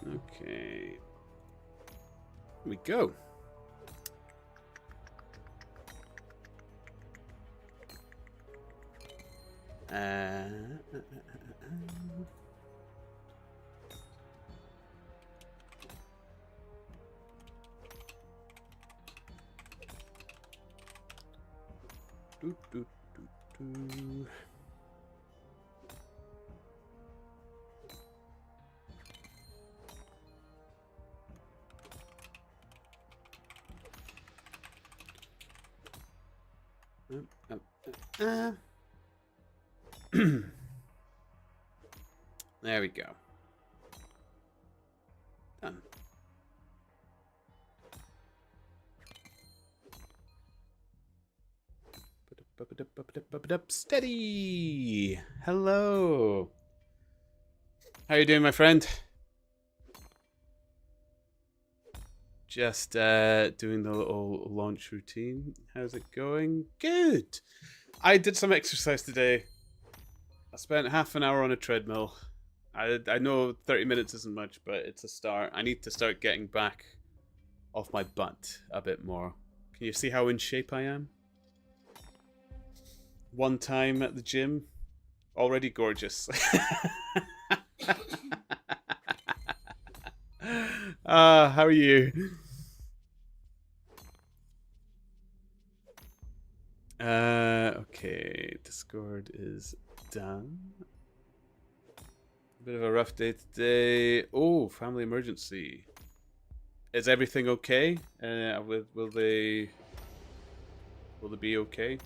Okay. Here we go. Do, do, do, do. There we go. Done. Steady. Hello. How you doing, my friend? Just doing the little launch routine. How's it going? Good. I did some exercise today. I spent half an hour on a treadmill. I know 30 minutes isn't much, but it's a start. I need to start getting back off my butt a bit more. Can you see how in shape I am? One time at the gym, already gorgeous. How are you? Okay, Discord is done. A bit of a rough day today. Oh, family emergency. Is everything okay? Will they be okay?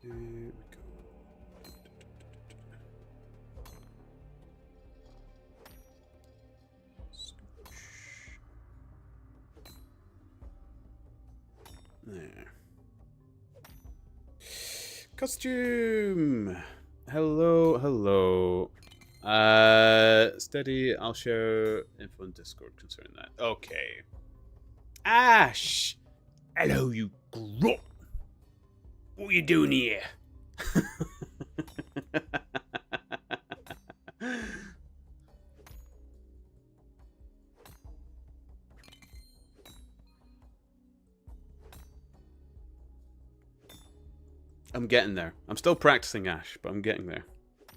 Here we go. There. Costume. Hello, hello. Steady. I'll share info on Discord concerning that. Okay. Ash. Hello, you grot. What are you doing here? I'm getting there. I'm still practicing Ash, but I'm getting there.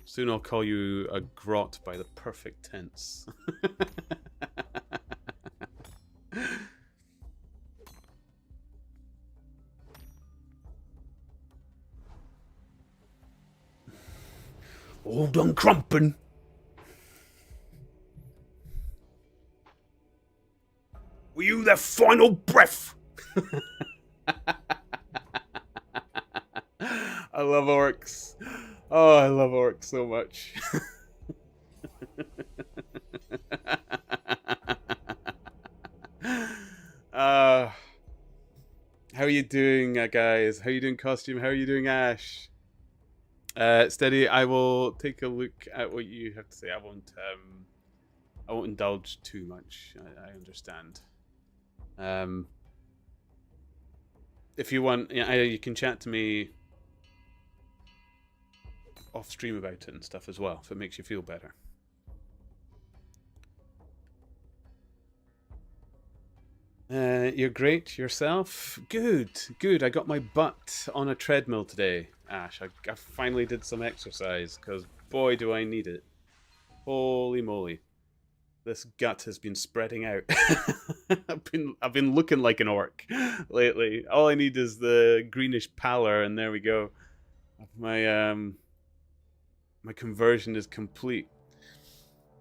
Soon I'll call you a grot by the perfect tense. All done crumping. Were you the final breath? I love orcs. Oh, I love orcs so much. How are you doing, guys? How are you doing, Costume? How are you doing, Ash? Steady. I will take a look at what you have to say. I won't indulge too much. I understand. If you want, you can chat to me off stream about it and stuff as well, if it makes you feel better. You're great yourself. Good. I got my butt on a treadmill today, Ash. I finally did some exercise because boy, do I need it. Holy moly, this gut has been spreading out. I've been looking like an orc lately. All I need is the greenish pallor, and there we go. My my conversion is complete.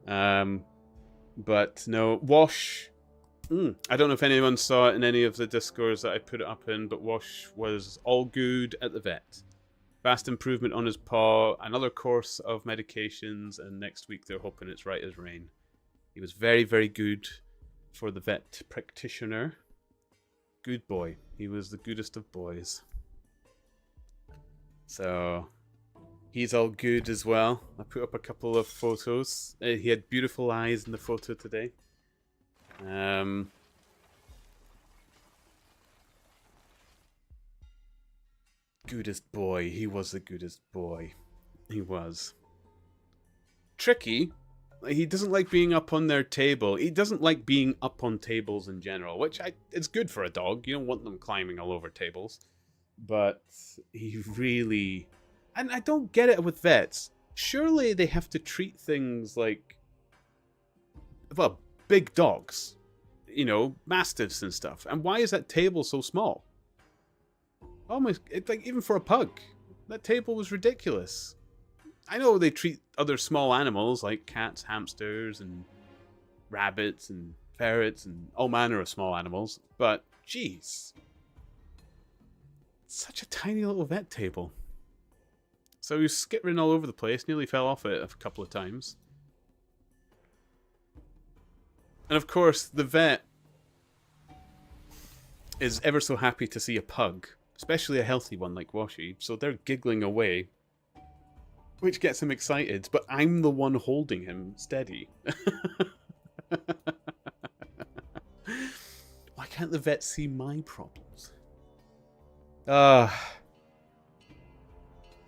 But no, Wash. I don't know if anyone saw it in any of the Discords that I put it up in, but Wash was all good at the vet. Fast improvement on his paw, another course of medications, and next week they're hoping it's right as rain. He was very, very good for the vet practitioner. Good boy. He was the goodest of boys. So, He's all good as well. I put up a couple of photos. He had beautiful eyes in the photo today. Um, Goodest boy. He was the goodest boy. He was. Tricky. He doesn't like being up on their table. He doesn't like being up on tables in general, which it's good for a dog. You don't want them climbing all over tables. But he really... And I don't get it with vets. Surely they have to treat things like... Well, big dogs. You know, mastiffs and stuff. And why is that table so small? Almost, it's like even for a pug, that table was ridiculous. I know they treat other small animals like cats, hamsters, and rabbits, and ferrets, and all manner of small animals, but jeez, such a tiny little vet table. So he was skittering all over the place, nearly fell off it a couple of times. And of course, the vet is ever so happy to see a pug, especially a healthy one like Washi, so they're giggling away, which gets him excited, but I'm the one holding him steady. Why can't the vet see my problems? Yeah,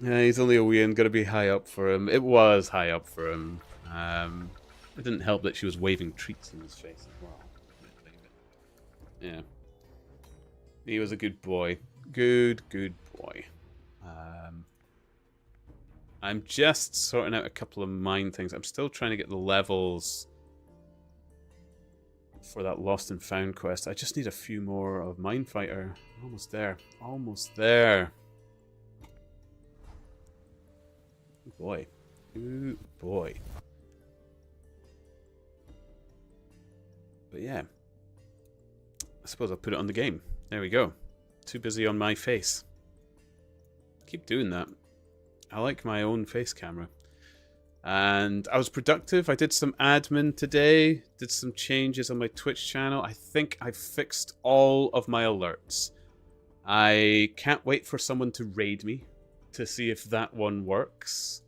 he's only a wee and gotta be high up for him. It was high up for him. It didn't help that she was waving treats in his face as well. Yeah. He was a good boy. Good boy. I'm just sorting out a couple of mine things. I'm still trying to get the levels for that Lost and Found quest. I just need a few more of Mine Fighter. Almost there. Almost there. Ooh boy. Ooh boy. But yeah. I suppose I'll put it on the game. There we go. Too busy on my face. Keep doing that. I like my own face camera. And I was productive. I did some admin today. Did some changes on my Twitch channel. I think I fixed all of my alerts. I can't wait for someone to raid me to see if that one works.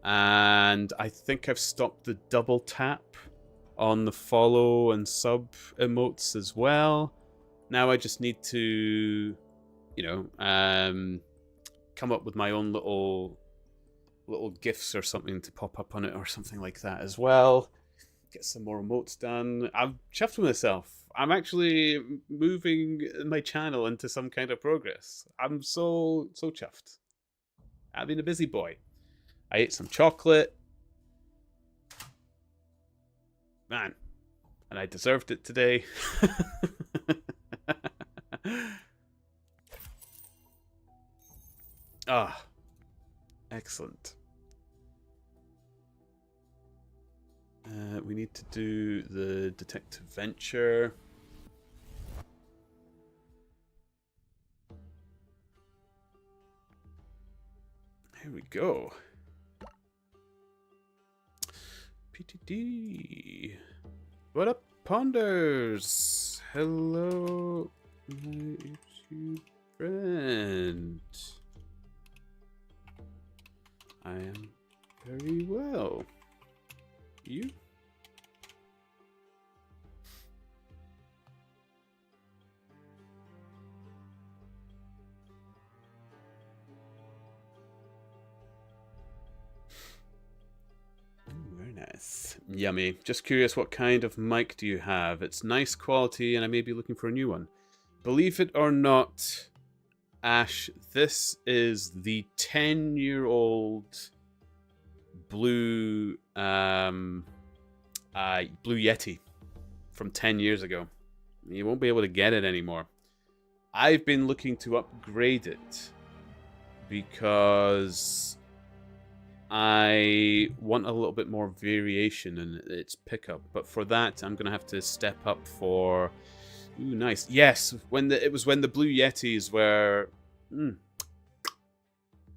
And I think I've stopped the double tap on the follow and sub emotes as well. Now I just need to, you know, come up with my own little GIFs or something to pop up on it or something like that as well. Get some more emotes done. I'm chuffed with myself. I'm actually moving my channel into some kind of progress. I'm so chuffed. I've been a busy boy. I ate some chocolate. Man. And I deserved it today. Ah, excellent. We need to do the detective venture. Here we go. PTD. What up, Ponders? Hello, my YouTube friend. I am very well. You? Very nice. Yummy. Just curious, what kind of mic do you have? It's nice quality and I may be looking for a new one. Believe it or not, Ash, this is the 10-year-old Blue Blue Yeti from 10 years ago. You won't be able to get it anymore. I've been looking to upgrade it because I want a little bit more variation in its pickup. But for that, I'm going to have to step up for... Ooh, nice. Yes, it was when the Blue Yetis were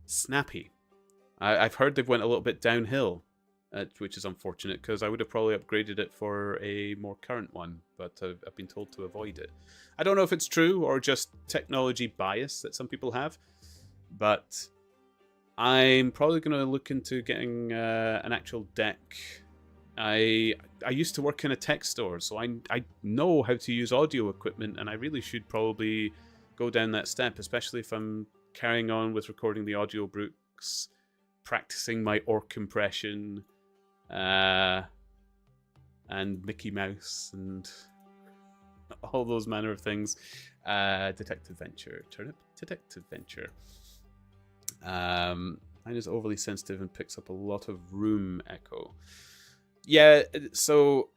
snappy. I've heard they've went a little bit downhill, which is unfortunate because I would have probably upgraded it for a more current one, but I've been told to avoid it. I don't know if it's true or just technology bias that some people have, but I'm probably going to look into getting an actual deck. I used to work in a tech store, so I know how to use audio equipment, and I really should probably go down that step, especially if I'm carrying on with recording the audiobooks, practicing my orc impression, and Mickey Mouse, and all those manner of things. Detective Venture. Turnip? Detective Venture. Mine is overly sensitive and picks up a lot of room echo. Yeah, so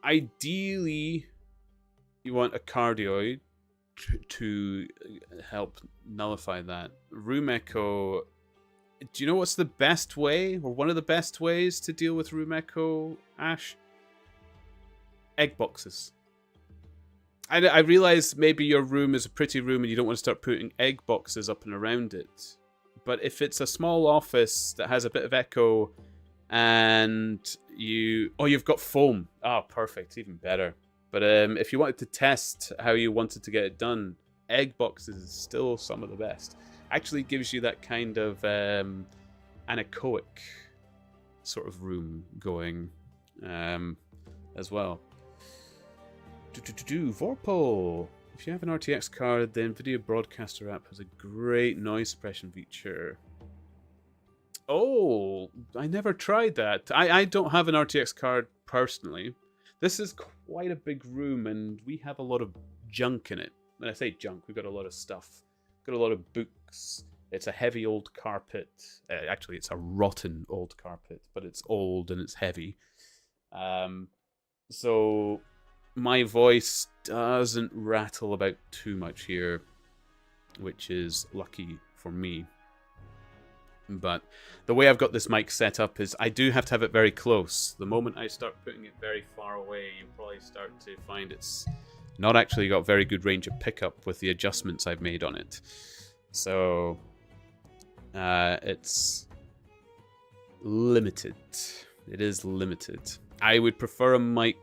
ideally you want a cardioid to help nullify that. Room echo, do you know what's the best way, or one of the best ways to deal with room echo, Ash? Egg boxes. I realize maybe your room is a pretty room and you don't want to start putting egg boxes up and around it. But if it's a small office that has a bit of echo and you've got foam. Oh, perfect. Even better. But if you wanted to test how you wanted to get it done, egg boxes is still some of the best. Actually gives you that kind of anechoic sort of room going as well. Vorpal. If you have an RTX card, the NVIDIA Broadcaster app has a great noise suppression feature. Oh, I never tried that. I don't have an RTX card personally. This is quite a big room, and we have a lot of junk in it. When I say junk, we've got a lot of stuff. We've got a lot of books. It's a heavy old carpet. Actually, it's a rotten old carpet, but it's old and it's heavy. So my voice doesn't rattle about too much here, which is lucky for me. But the way I've got this mic set up is I do have to have it very close. The moment I start putting it very far away, you'll probably start to find it's not actually got very good range of pickup with the adjustments I've made on it. So it's limited. It is limited. I would prefer a mic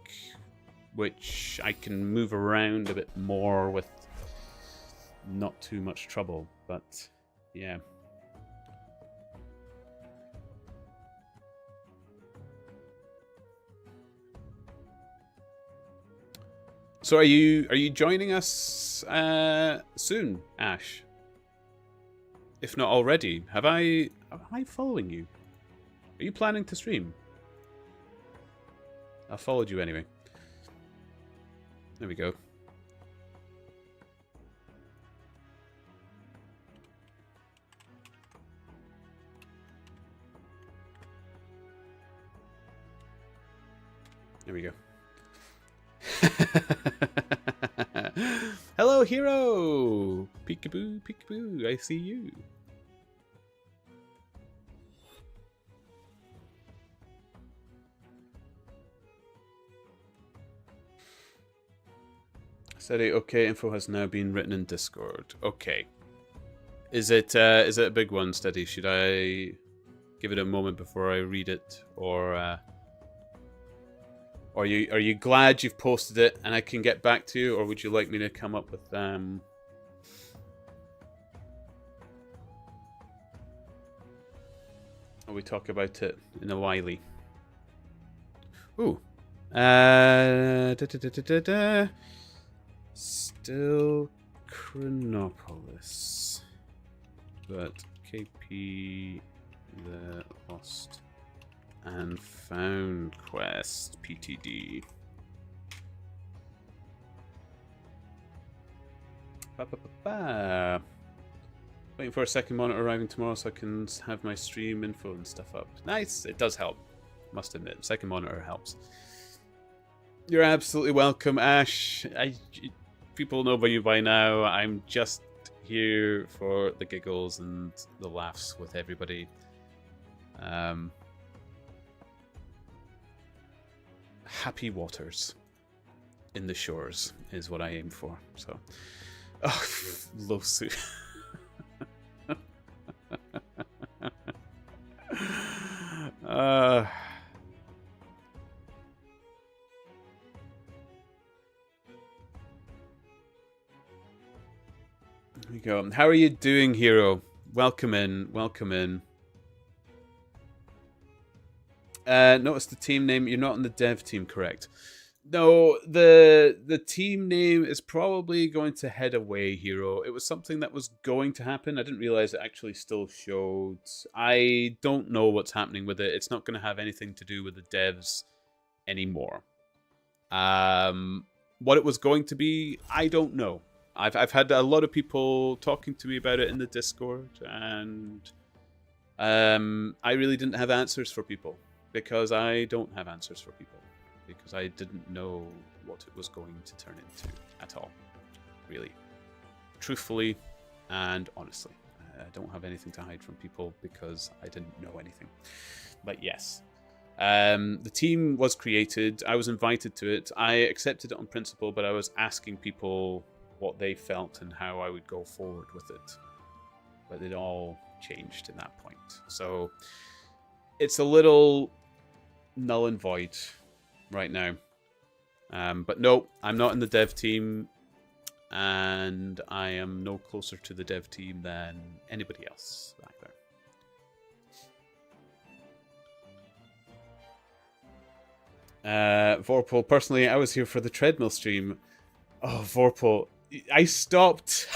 which I can move around a bit more with not too much trouble. But yeah. So are you joining us soon, Ash? If not already, am I following you? Are you planning to stream? I followed you anyway. There we go. There we go. Hello, hero! Peekaboo, peekaboo, I see you. Steady, okay, info has now been written in Discord. Okay. Is it a big one, Steady? Should I give it a moment before I read it? Or are you glad you've posted it and I can get back to you, or would you like me to come up with or we talk about it in a whiley? Ooh. Still Chronopolis. But KP the Lost and Found Quest PTD. Waiting for a second monitor arriving tomorrow so I can have my stream info and stuff up. Nice! It does help. Must admit, second monitor helps. You're absolutely welcome, Ash. People know by you by now. I'm just here for the giggles and the laughs with everybody. Happy waters in the shores is what I aim for. So, oh, Losu. There we go. How are you doing, hero? welcome in, welcome in. Notice the team name. You're not on the dev team, correct? No, the team name is probably going to Head Away Hero. It was something that was going to happen. I didn't realize it actually still showed. I don't know what's happening with it. It's not going to have anything to do with the devs anymore. What it was going to be, I don't know. I've had a lot of people talking to me about it in the Discord, and I really didn't have answers for people because I don't have answers for people. Because I didn't know what it was going to turn into at all, really. Truthfully and honestly. I don't have anything to hide from people because I didn't know anything. But yes. The team was created. I was invited to it. I accepted it on principle, but I was asking people what they felt and how I would go forward with it. But it all changed in that point. So it's a little null and void right now. But no, I'm not in the dev team, and I am no closer to the dev team than anybody else either. Vorpal, personally, I was here for the treadmill stream. Oh, Vorpal, I stopped.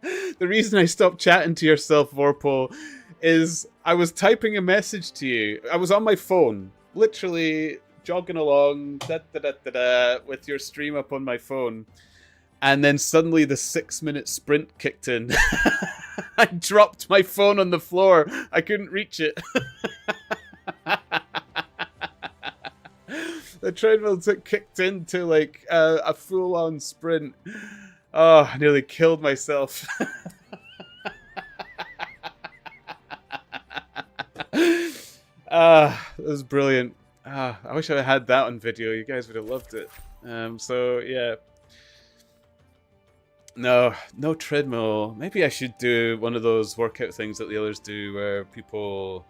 The reason I stopped chatting to yourself, Vorpal, is I was typing a message to you. I was on my phone, literally jogging along with your stream up on my phone, and then suddenly the 6-minute sprint kicked in. I dropped my phone on the floor. I couldn't reach it. The treadmill kicked into like a full-on sprint. Oh, I nearly killed myself. It was brilliant. I wish I had that on video. You guys would have loved it. So yeah. No treadmill. Maybe I should do one of those workout things that the others do where people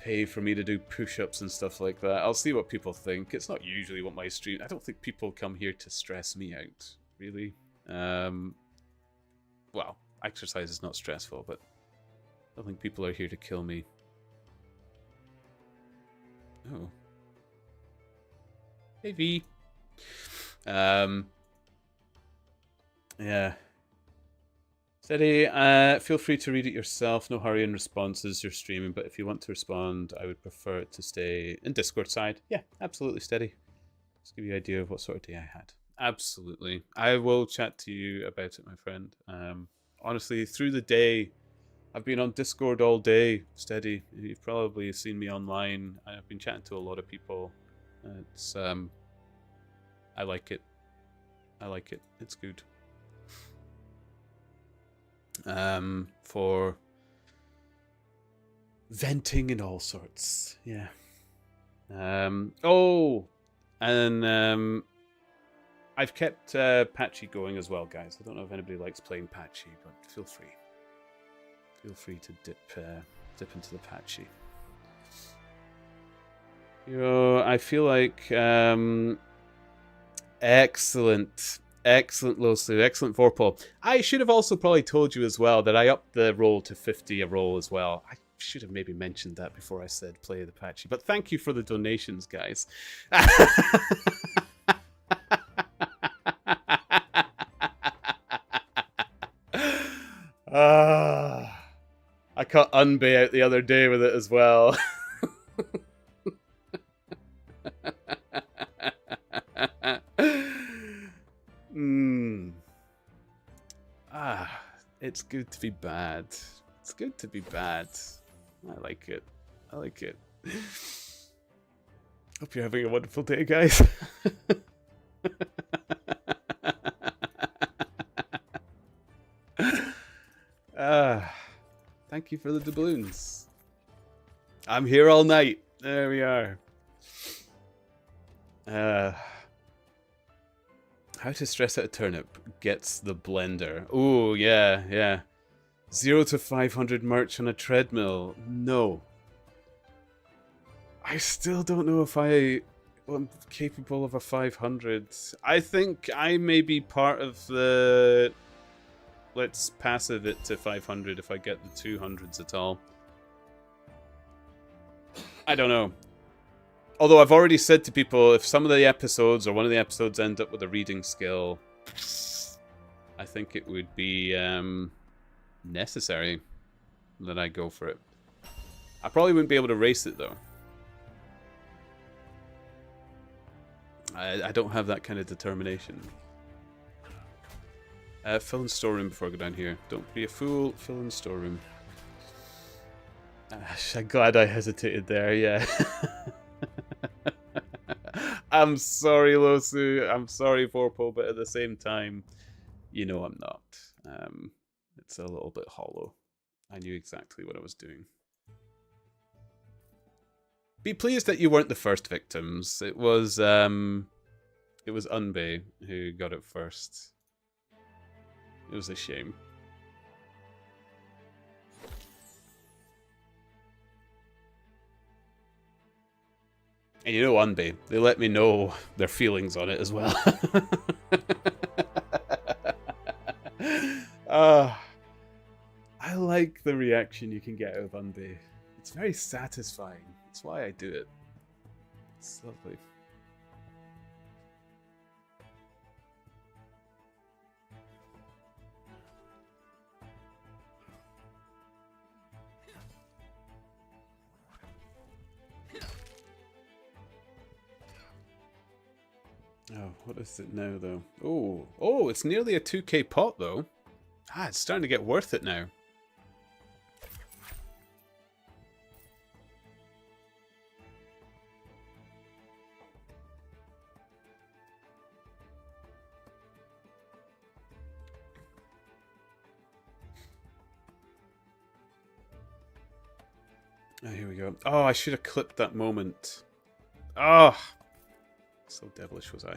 pay for me to do push-ups and stuff like that. I'll see what people think. It's not usually what my stream... I don't think people come here to stress me out, really. Well, exercise is not stressful, but I don't think people are here to kill me. Oh. Hey, V. Yeah. Steady, feel free to read it yourself. No hurry in responses. You're streaming, but if you want to respond, I would prefer it to stay in Discord side. Yeah, absolutely, Steady. Just give you an idea of what sort of day I had. Absolutely. I will chat to you about it, my friend. Honestly, through the day, I've been on Discord all day, Steady. You've probably seen me online. I've been chatting to a lot of people. It's I like it. I like it. It's good. For venting and all sorts. Yeah. Oh, and I've kept Patchy going as well, guys. I don't know if anybody likes playing Patchy, but feel free. Feel free to dip into the Patchy. I feel like excellent, Losu, excellent Vorpal. I should have also probably told you as well that I upped the roll to 50 a roll as well. I should have maybe mentioned that before I said play the Patchy. But thank you for the donations, guys. I caught Unbay out the other day with it as well. It's good to be bad. It's good to be bad. I like it. I like it. Hope you're having a wonderful day, guys. Thank you for the doubloons. I'm here all night. There we are. How to stress out a turnip gets the blender. Oh, yeah, yeah. 0 to 500 merch on a treadmill. No. I still don't know if I'm capable of a 500. I think I may be part of the let's passive it to 500 if I get the 200s at all. I don't know. Although I've already said to people, if some of the episodes or one of the episodes end up with a reading skill, I think it would be necessary that I go for it. I probably wouldn't be able to race it, though. I don't have that kind of determination. Fill in storeroom before I go down here. Don't be a fool. Fill in storeroom. I'm glad I hesitated there, yeah. I'm sorry, Losu. I'm sorry, Vorpal, but at the same time, you know I'm not. It's a little bit hollow. I knew exactly what I was doing. Be pleased that you weren't the first victims. It was Unbay who got it first. It was a shame. And you know Unbay, they let me know their feelings on it as well. I like the reaction you can get out of Unbay. It's very satisfying. That's why I do it. It's lovely. Oh, what is it now, though? Oh, it's nearly a 2k pot, though. Ah, it's starting to get worth it now. Oh, here we go. Oh, I should have clipped that moment. Oh, so devilish was I.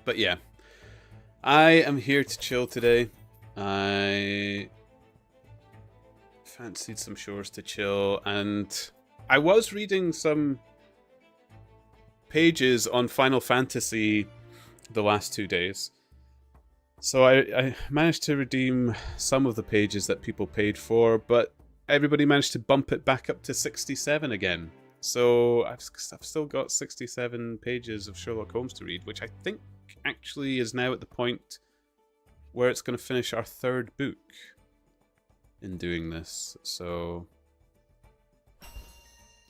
But yeah, I am here to chill today. I fancied some shores to chill, and I was reading some pages on Final Fantasy the last 2 days. So I managed to redeem some of the pages that people paid for, but everybody managed to bump it back up to 67 again. So I've still got 67 pages of Sherlock Holmes to read, which I think actually is now at the point where it's going to finish our 3rd book in doing this. So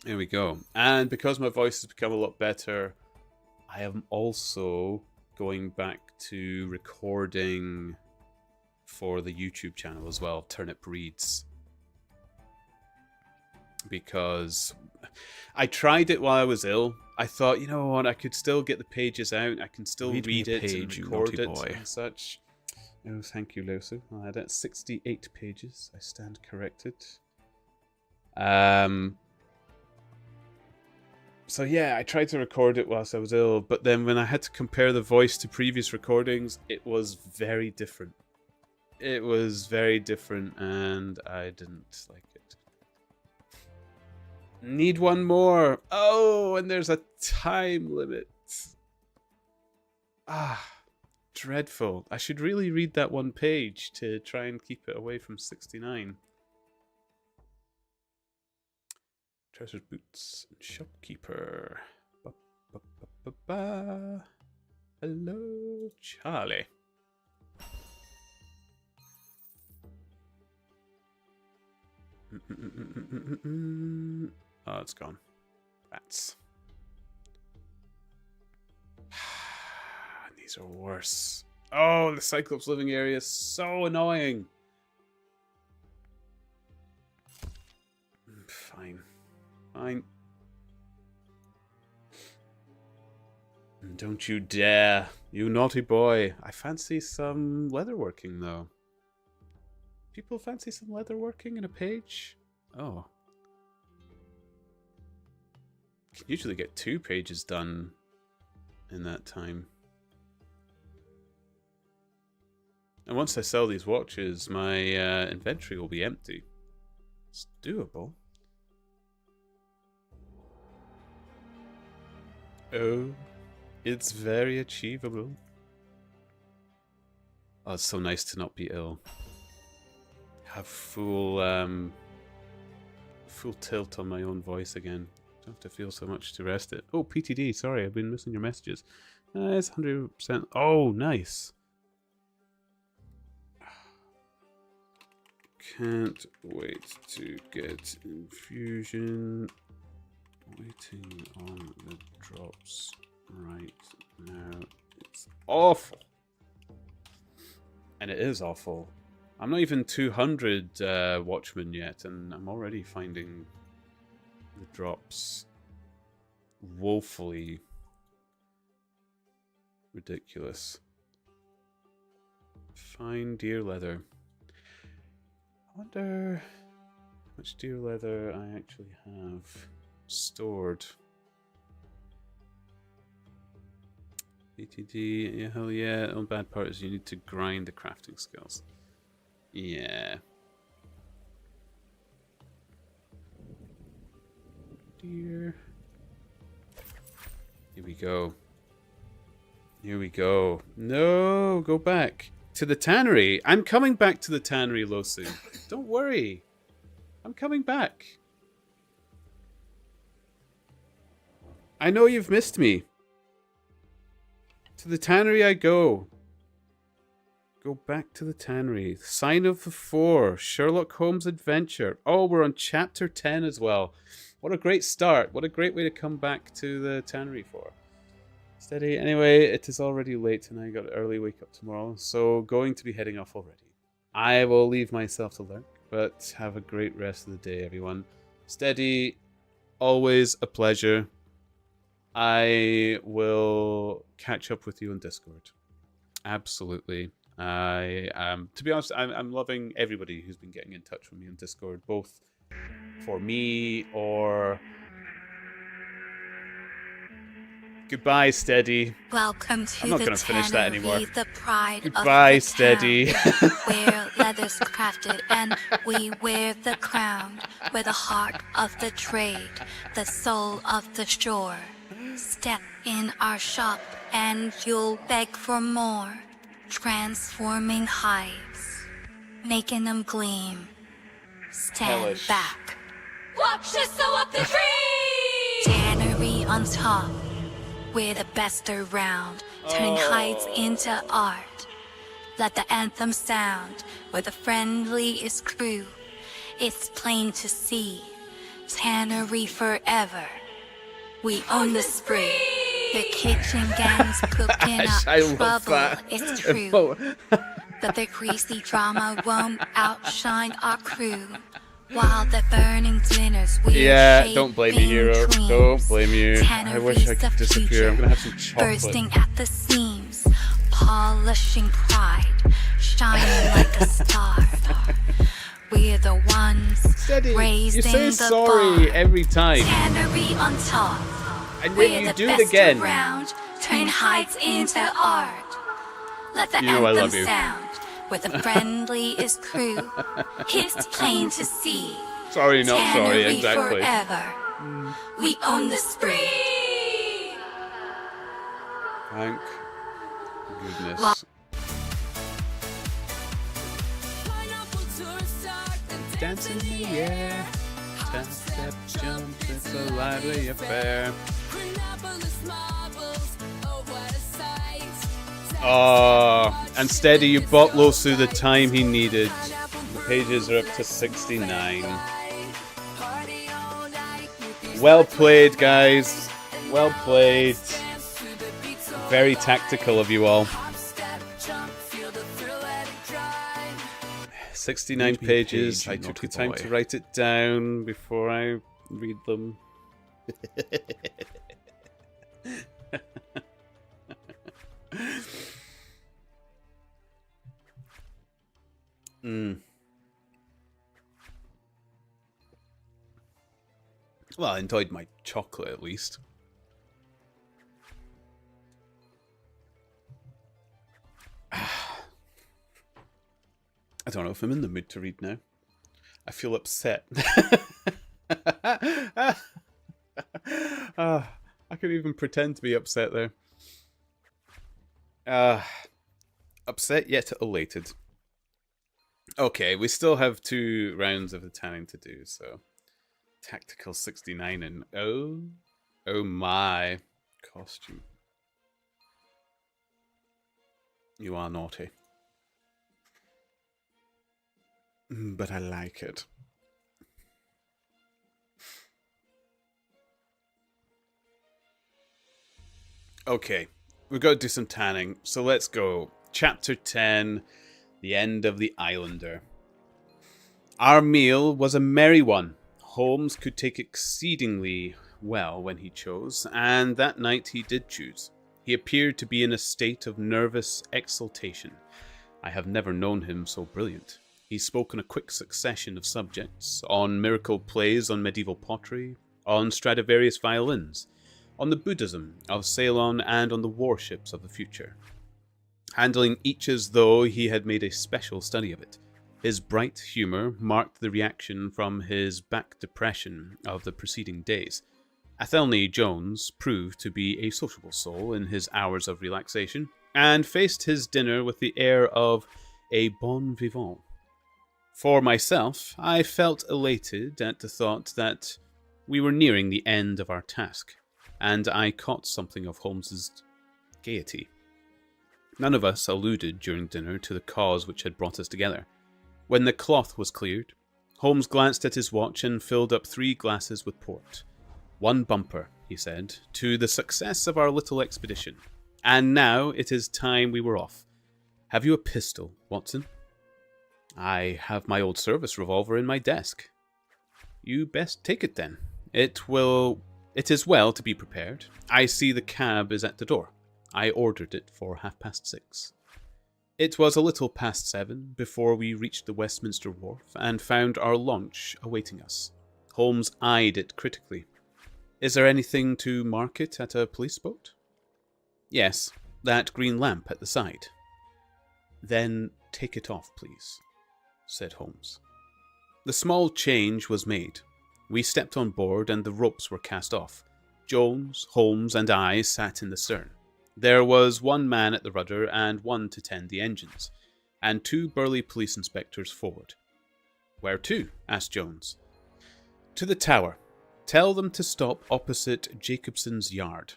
here we go. And because my voice has become a lot better, I am also going back to recording for the YouTube channel as well, Turnip Reads. Because I tried it while I was ill. I thought, you know what, I could still get the pages out. I can still read it and record it and such. Oh, thank you, Losu. I had 68 pages. I stand corrected. So yeah, I tried to record it whilst I was ill, but then when I had to compare the voice to previous recordings, it was very different. It was very different, and I didn't like it. Need one more. Oh, and there's a time limit. Ah, dreadful. I should really read that one page to try and keep it away from 69. Treasures, boots, and shopkeeper. Ba, ba, ba, ba, ba. Hello, Charlie. Oh, it's gone. Rats. These are worse. Oh, the Cyclops living area is so annoying. Fine. Fine. Don't you dare, you naughty boy. I fancy some leatherworking, though. People fancy some leatherworking in a page? Oh. You can usually get 2 pages done in that time. And once I sell these watches, my inventory will be empty. It's doable. Oh, It's very achievable. Oh, it's so nice to not be ill. Have full full tilt on my own voice again. Don't have to feel so much to rest it. Oh, PTD, sorry, I've been missing your messages. It's 100%. Oh, nice. Can't wait to get infusion. Waiting on the drops right now. It's awful. And it is awful. I'm not even 200 Watchmen yet, and I'm already finding the drops woefully ridiculous. Fine deer leather. I wonder how much deer leather I actually have stored. BTD, yeah, hell yeah. The bad part is you need to grind the crafting skills. Yeah. Deer. Here we go. Here we go. No, go back. To the tannery. I'm coming back to the tannery, Losu. Don't worry. I'm coming back. I know you've missed me. To the tannery I go. Go back to the tannery. Sign of the Four. Sherlock Holmes Adventure. Oh, we're on chapter 10 as well. What a great start. What a great way to come back to the tannery for. Steady. Anyway, it is already late and I got an early wake up tomorrow. So going to be heading off already. I will leave myself to lurk. But have a great rest of the day, everyone. Steady. Always a pleasure. I will catch up with you on Discord. Absolutely. To be honest, I'm loving everybody who's been getting in touch with me on Discord, both for me or... Goodbye, Steady. Welcome to I'm not the going to finish that anymore. The pride Goodbye, of the Steady. Town, where leather's crafted and we wear the crown. We're the heart of the trade, the soul of the shore. Step in our shop and you'll beg for more. Transforming hives, making them gleam. Stand Hellish. back. Watch the soul of the tree! Tannery on top. We're the best around, turning hides into art. Let the anthem sound, where the friendliest crew. It's plain to see, tannery forever. We own the spree. The kitchen gang's cooking up trouble, it's true. But the greasy drama won't outshine our crew. While the burning dinners we're don't blame me, hero. dreams. Don't blame you. I wish I could disappear. I'm gonna have some chocolate. Bursting at the seams, polishing pride, shining like a star. We're the ones Steady. raising You say the sorry bar. every time. Tannery on top. And We're then you the do it best again. around, turn hides into art. Let the You know I anthem love you. sound with the friendliest crew. It's plain to see. Sorry, not sorry, Tannery exactly. forever. We own the spree. Thank goodness. Dance in the air, 10-step jump, it's a lively affair. Oh, and Steady, you bought Losu the time he needed. The pages are up to 69. Well played, guys. Well played. Very tactical of you all. 69 pages. I took the time to write it down before I read them. Well, I enjoyed my chocolate at least. I don't know if I'm in the mood to read now. I feel upset. I couldn't even pretend to be upset there. Uh, upset yet elated. Okay, we still have 2 rounds of the tanning to do, so tactical 69 and oh my costume. You are naughty. But I like it. Okay, we've got to do some tanning, so let's go. Chapter 10, The End of the Islander. Our meal was a merry one. Holmes could take exceedingly well when he chose, and that night he did choose. He appeared to be in a state of nervous exultation. I have never known him so brilliant. He spoke in a quick succession of subjects, on miracle plays on medieval pottery, on Stradivarius violins, on the Buddhism of Ceylon, and on the warships of the future, handling each as though he had made a special study of it. His bright humour marked the reaction from his back depression of the preceding days. Athelney Jones proved to be a sociable soul in his hours of relaxation, and faced his dinner with the air of a bon vivant. For myself, I felt elated at the thought that we were nearing the end of our task, and I caught something of Holmes's gaiety. None of us alluded during dinner to the cause which had brought us together. When the cloth was cleared, Holmes glanced at his watch and filled up 3 glasses with port. "One bumper," he said, "to the success of our little expedition. And now it is time we were off. Have you a pistol, Watson?" "I have my old service revolver in my desk." "You best take it then. It is well to be prepared. I see the cab is at the door. I ordered it for 6:30. It was a little past 7 before we reached the Westminster Wharf and found our launch awaiting us. Holmes eyed it critically. "Is there anything to mark it at a police boat?" "Yes, that green lamp at the side." "Then take it off, please," said Holmes. The small change was made. We stepped on board and the ropes were cast off. Jones, Holmes, and I sat in the stern. There was 1 man at the rudder and 1 to tend the engines, and 2 burly police inspectors forward. "Where to?" asked Jones. "To the tower. Tell them to stop opposite Jacobson's yard."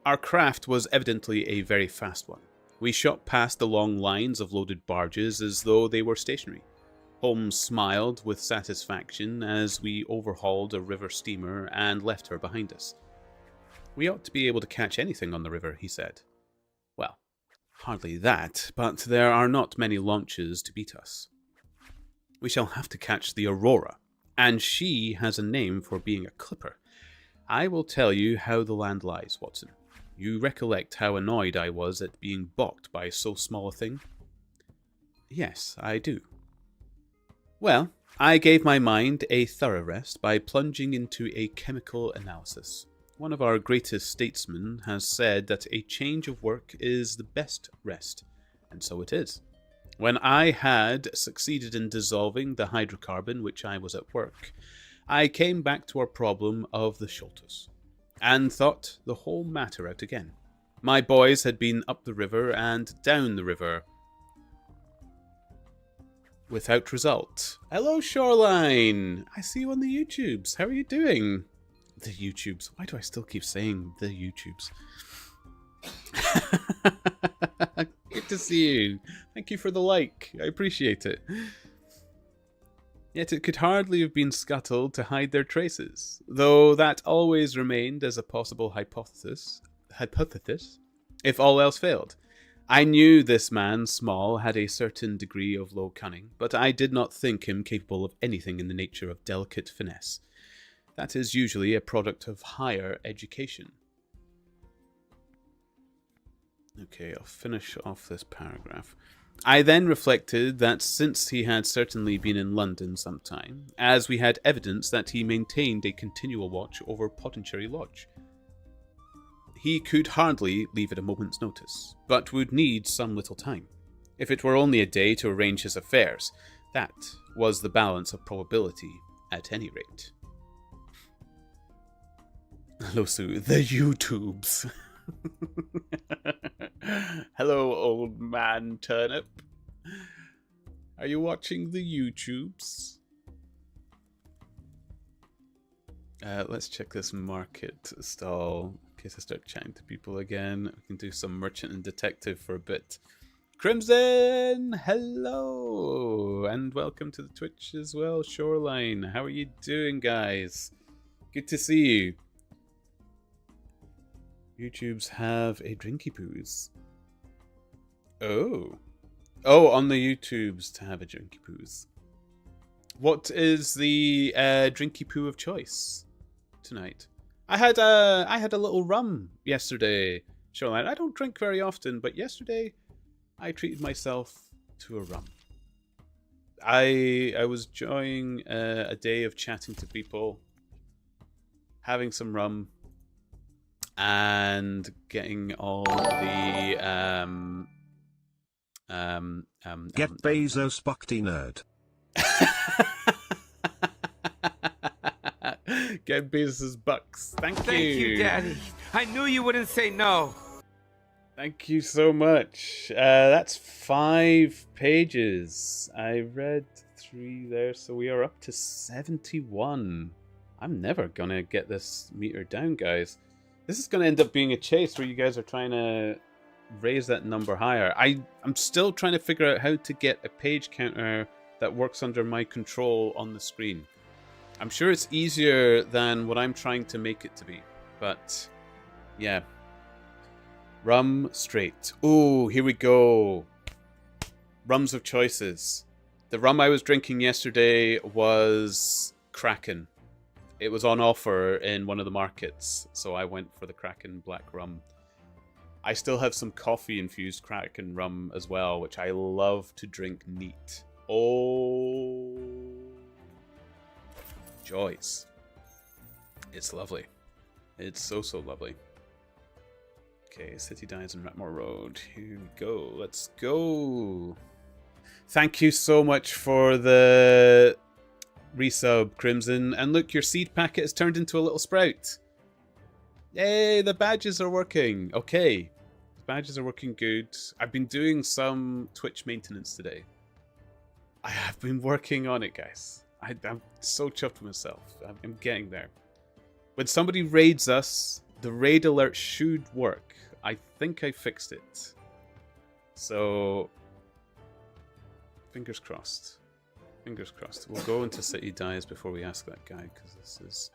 Our craft was evidently a very fast one. We shot past the long lines of loaded barges as though they were stationary. Holmes smiled with satisfaction as we overhauled a river steamer and left her behind us. "We ought to be able to catch anything on the river," he said. "Well, hardly that, but there are not many launches to beat us." "We shall have to catch the Aurora, and she has a name for being a clipper. I will tell you how the land lies, Watson. You recollect how annoyed I was at being balked by so small a thing?" "Yes, I do." "Well, I gave my mind a thorough rest by plunging into a chemical analysis. One of our greatest statesmen has said that a change of work is the best rest, and so it is. When I had succeeded in dissolving the hydrocarbon which I was at work, I came back to our problem of the Sholtos, and thought the whole matter out again. My boys had been up the river and down the river, without result. Hello, Shoreline! I see you on the YouTubes. How are you doing? The YouTubes. Why do I still keep saying the YouTubes? Good to see you. Thank you for the like. I appreciate it. Yet it could hardly have been scuttled to hide their traces, though that always remained as a possible hypothesis, if all else failed. I knew this man, Small, had a certain degree of low cunning, but I did not think him capable of anything in the nature of delicate finesse. That is usually a product of higher education. Okay, I'll finish off this paragraph. I then reflected that since he had certainly been in London some time, as we had evidence that he maintained a continual watch over Pottencherry Lodge, he could hardly leave at a moment's notice, but would need some little time. If it were only a day to arrange his affairs, that was the balance of probability, at any rate. Losu, the YouTubes. Hello, old man Turnip. Are you watching the YouTubes? Let's check this market stall in case I start chatting to people again. We can do some merchant and detective for a bit. Crimson, hello, and welcome to the Twitch as well. Shoreline, how are you doing, guys? Good to see you. YouTubes have a drinky poos. Oh, on the YouTubes to have a drinky poos. What is the drinky poo of choice tonight? I had a little rum yesterday, Shoreline. I don't drink very often, but yesterday I treated myself to a rum. I was enjoying a day of chatting to people, having some rum, and getting all the Get Bezos Bhakti Nerd. Get Bezos bucks. Thank you, Daddy. I knew you wouldn't say no. Thank you so much. That's 5 pages. I read 3 there, so we are up to 71. I'm never gonna get this meter down, guys. This is gonna end up being a chase where you guys are trying to raise that number higher. I'm still trying to figure out how to get a page counter that works under my control on the screen. I'm sure it's easier than what I'm trying to make it to be, but yeah. Rum straight. Oh, here we go. Rums of choices. The rum I was drinking yesterday was Kraken. It was on offer in one of the markets, so I went for the Kraken Black Rum. I still have some coffee-infused Kraken rum as well, which I love to drink neat. Oh, joys. It's lovely. It's so lovely. Okay, City Dives and Ratmore Road. Here we go. Let's go. Thank you so much for the resub, Crimson. And look, your seed packet has turned into a little sprout. Yay, the badges are working. Okay, the badges are working good. I've been doing some Twitch maintenance today. I have been working on it, guys. I'm so chuffed with myself. I'm getting there. When somebody raids us, the raid alert should work. I think I fixed it. So, fingers crossed. Fingers crossed. We'll go into City Dives before we ask that guy, because this is...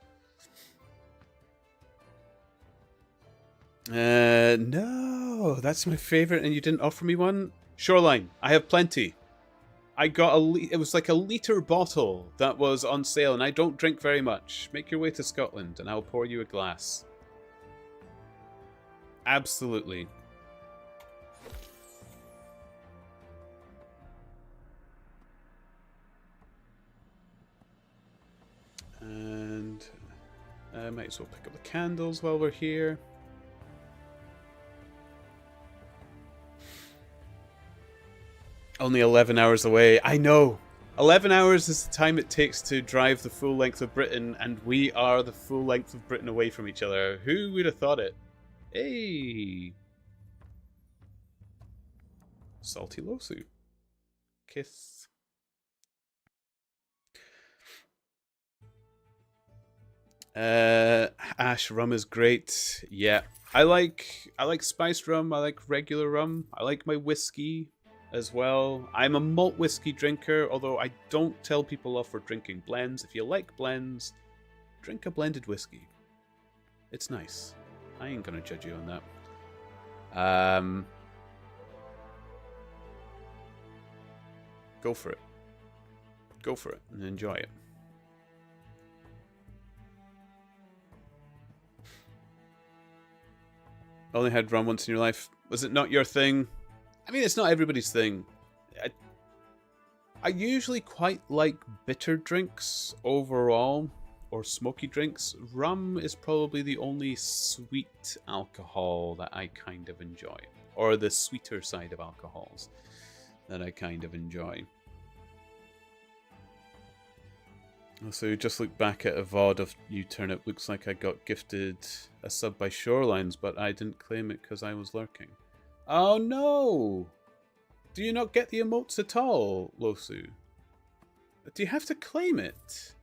no, that's my favorite, and you didn't offer me one? Shoreline, I have plenty. I got it was like a litre bottle that was on sale, and I don't drink very much. Make your way to Scotland, and I'll pour you a glass. Absolutely. And I might as well pick up the candles while we're here. Only 11 hours away. I know. 11 hours is the time it takes to drive the full length of Britain, and we are the full length of Britain away from each other. Who would have thought it? Hey. Salty Losu. Kiss. Ash rum is great. Yeah. I like spiced rum, I like regular rum. I like my whiskey as well. I'm a malt whiskey drinker, although I don't tell people off for drinking blends. If you like blends, drink a blended whiskey. It's nice. I ain't gonna judge you on that. Go for it. Go for it and enjoy it. Only had rum once in your life. Was it not your thing? I mean, it's not everybody's thing. I usually quite like bitter drinks overall, or smoky drinks. Rum is probably the only sweet alcohol that I kind of enjoy, or the sweeter side of alcohols that I kind of enjoy. So just look back at a VOD of you, Turnip. Looks like I got gifted a sub by Shorelines, but I didn't claim it because I was lurking. Oh no! Do you not get the emotes at all, Losu? Do you have to claim it?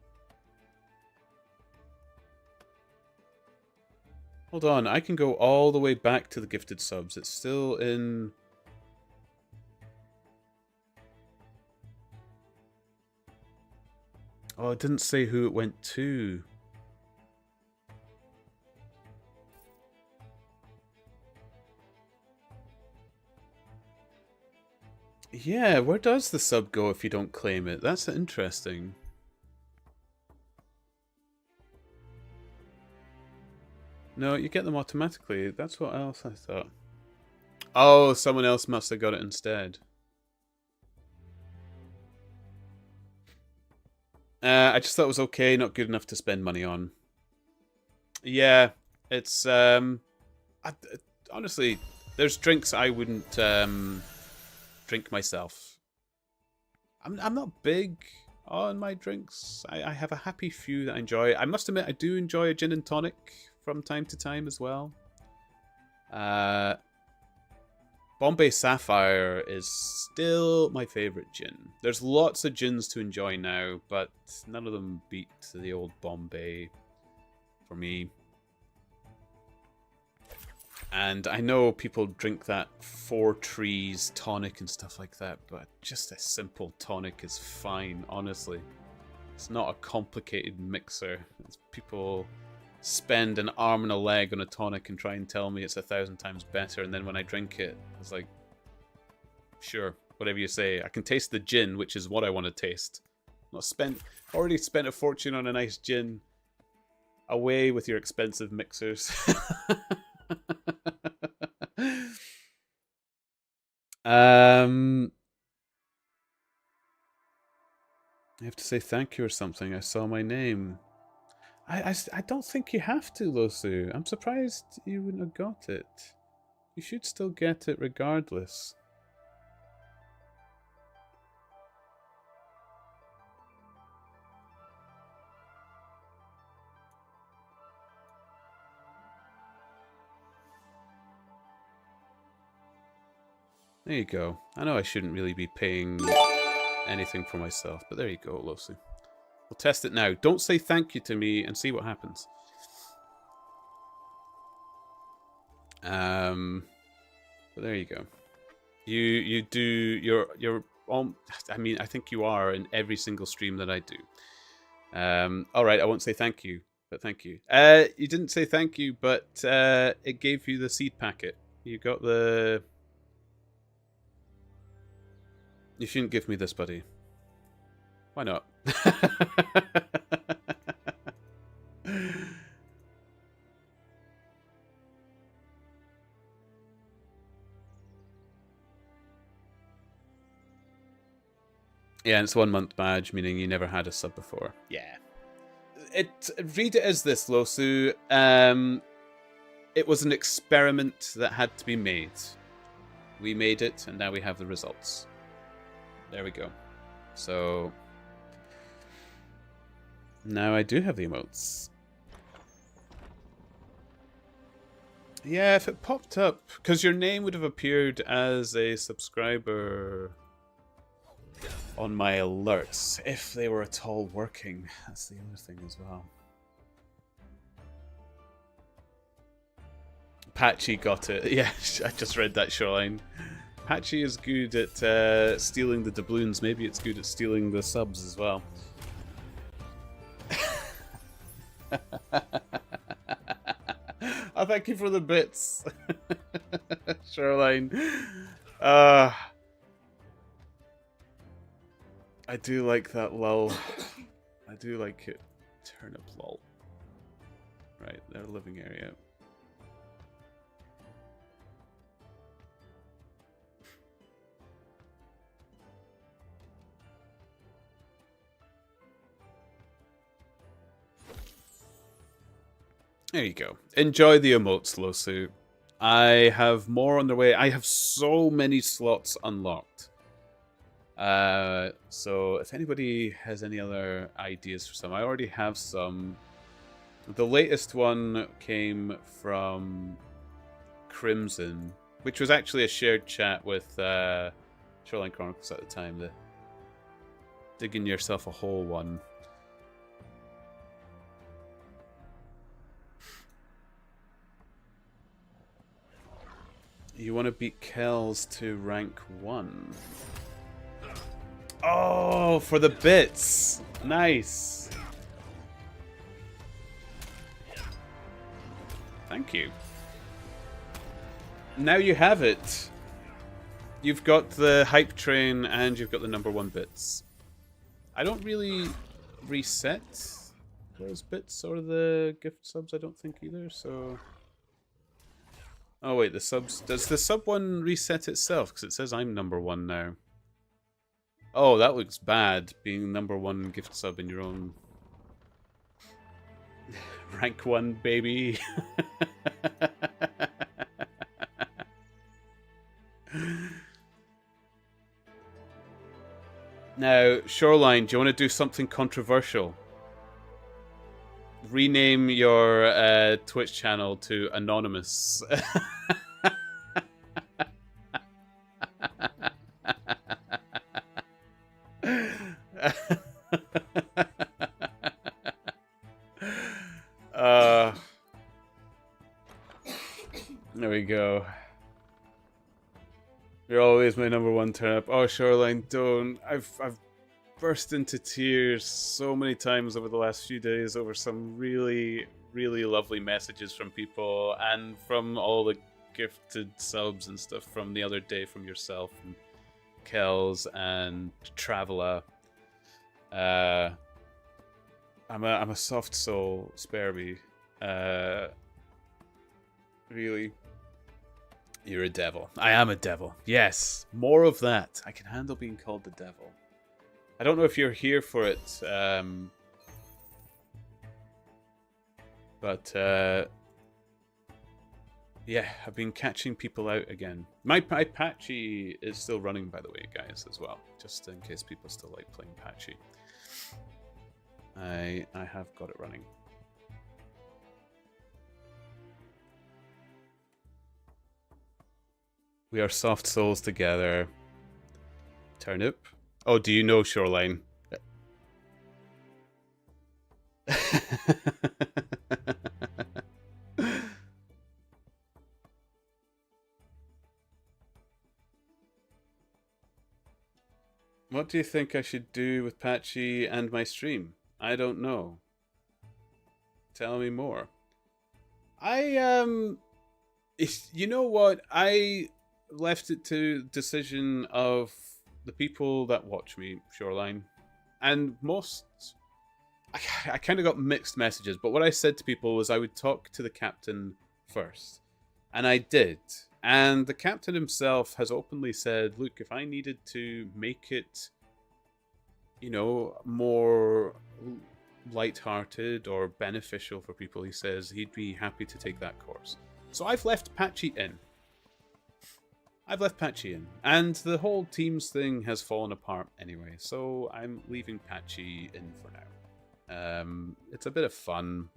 Hold on, I can go all the way back to the gifted subs. It's still in... Oh, it didn't say who it went to. Yeah, where does the sub go if you don't claim it? That's interesting. No, you get them automatically. That's what else I thought. Oh, someone else must have got it instead. I just thought it was okay, not good enough to spend money on. Yeah, it's honestly, there's drinks I wouldn't drink myself. I'm not big on my drinks. I have a happy few that I enjoy. I must admit, I do enjoy a gin and tonic from time to time as well. Bombay Sapphire is still my favorite gin. There's lots of gins to enjoy now, but none of them beat the old Bombay for me. And I know people drink that Four Trees tonic and stuff like that, but just a simple tonic is fine, honestly. It's not a complicated mixer. People spend an arm and a leg on a tonic and try and tell me it's 1,000 times better, and then when I drink it, it's like, sure, whatever you say. I can taste the gin, which is what I want to taste. Already spent a fortune on a nice gin. Away with your expensive mixers. I have to say thank you or something. I saw my name. I don't think you have to, Losu. I'm surprised you wouldn't have got it. You should still get it regardless. There you go. I know I shouldn't really be paying anything for myself, but there you go, Losu. We'll test it now. Don't say thank you to me and see what happens. But there you go. You do you're I mean, I think you are in every single stream that I do. All right, I won't say thank you, but thank you. You didn't say thank you, but it gave you the seed packet. You got the... You shouldn't give me this, buddy. Why not? Yeah, and it's 1 month badge, meaning you never had a sub before. Yeah. Read it as this, Losu. It was an experiment that had to be made. We made it, and now we have the results. There we go. So now I do have the emotes. Yeah, if it popped up, because your name would have appeared as a subscriber on my alerts, if they were at all working. That's the other thing as well. Patchy got it. Yeah, I just read that, Shoreline. Patchy is good at stealing the doubloons. Maybe it's good at stealing the subs as well. Oh, thank you for the bits, Shoreline. I do like that lull. I do like it. Turnip lull. Right, their living area. There you go. Enjoy the emotes, Losu. I have more on the way. I have so many slots unlocked. So if anybody has any other ideas for some, I already have some. The latest one came from Crimson, which was actually a shared chat with Shoreline Chronicles at the time. The digging yourself a hole one. You want to beat Kells to rank 1. Oh, for the bits. Nice. Thank you. Now you have it. You've got the hype train and you've got the #1 bits. I don't really reset those bits or the gift subs, I don't think either, so... Oh wait, the subs... Does the sub one reset itself? Because it says I'm #1 now. Oh, that looks bad, being #1 gift sub in your own... Rank 1, baby. Now, Shoreline, do you want to do something controversial? Rename your Twitch channel to Anonymous. There we go. You're always my #1 turnip. Oh, Shoreline, don't. I've burst into tears so many times over the last few days over some really, really lovely messages from people and from all the gifted subs and stuff from the other day from yourself and Kells and Travela. I'm a soft soul, spare me. Really. You're a devil. I am a devil. Yes, more of that. I can handle being called the devil. I don't know if you're here for it, but yeah, I've been catching people out again. My Patchy is still running, by the way, guys, as well, just in case people still like playing Patchy. I have got it running. We are soft souls together. Turnip. Oh, do you know Shoreline? What do you think I should do with Patchy and my stream? I don't know. Tell me more. You know what? I left it to decision of the people that watch me, Shoreline, and most... I kind of got mixed messages, but what I said to people was I would talk to the captain first. And I did. And the captain himself has openly said, look, if I needed to make it, you know, more lighthearted or beneficial for people, he says he'd be happy to take that course. So I've left Patchy in. And the whole Teams thing has fallen apart anyway, so I'm leaving Patchy in for now. It's a bit of fun.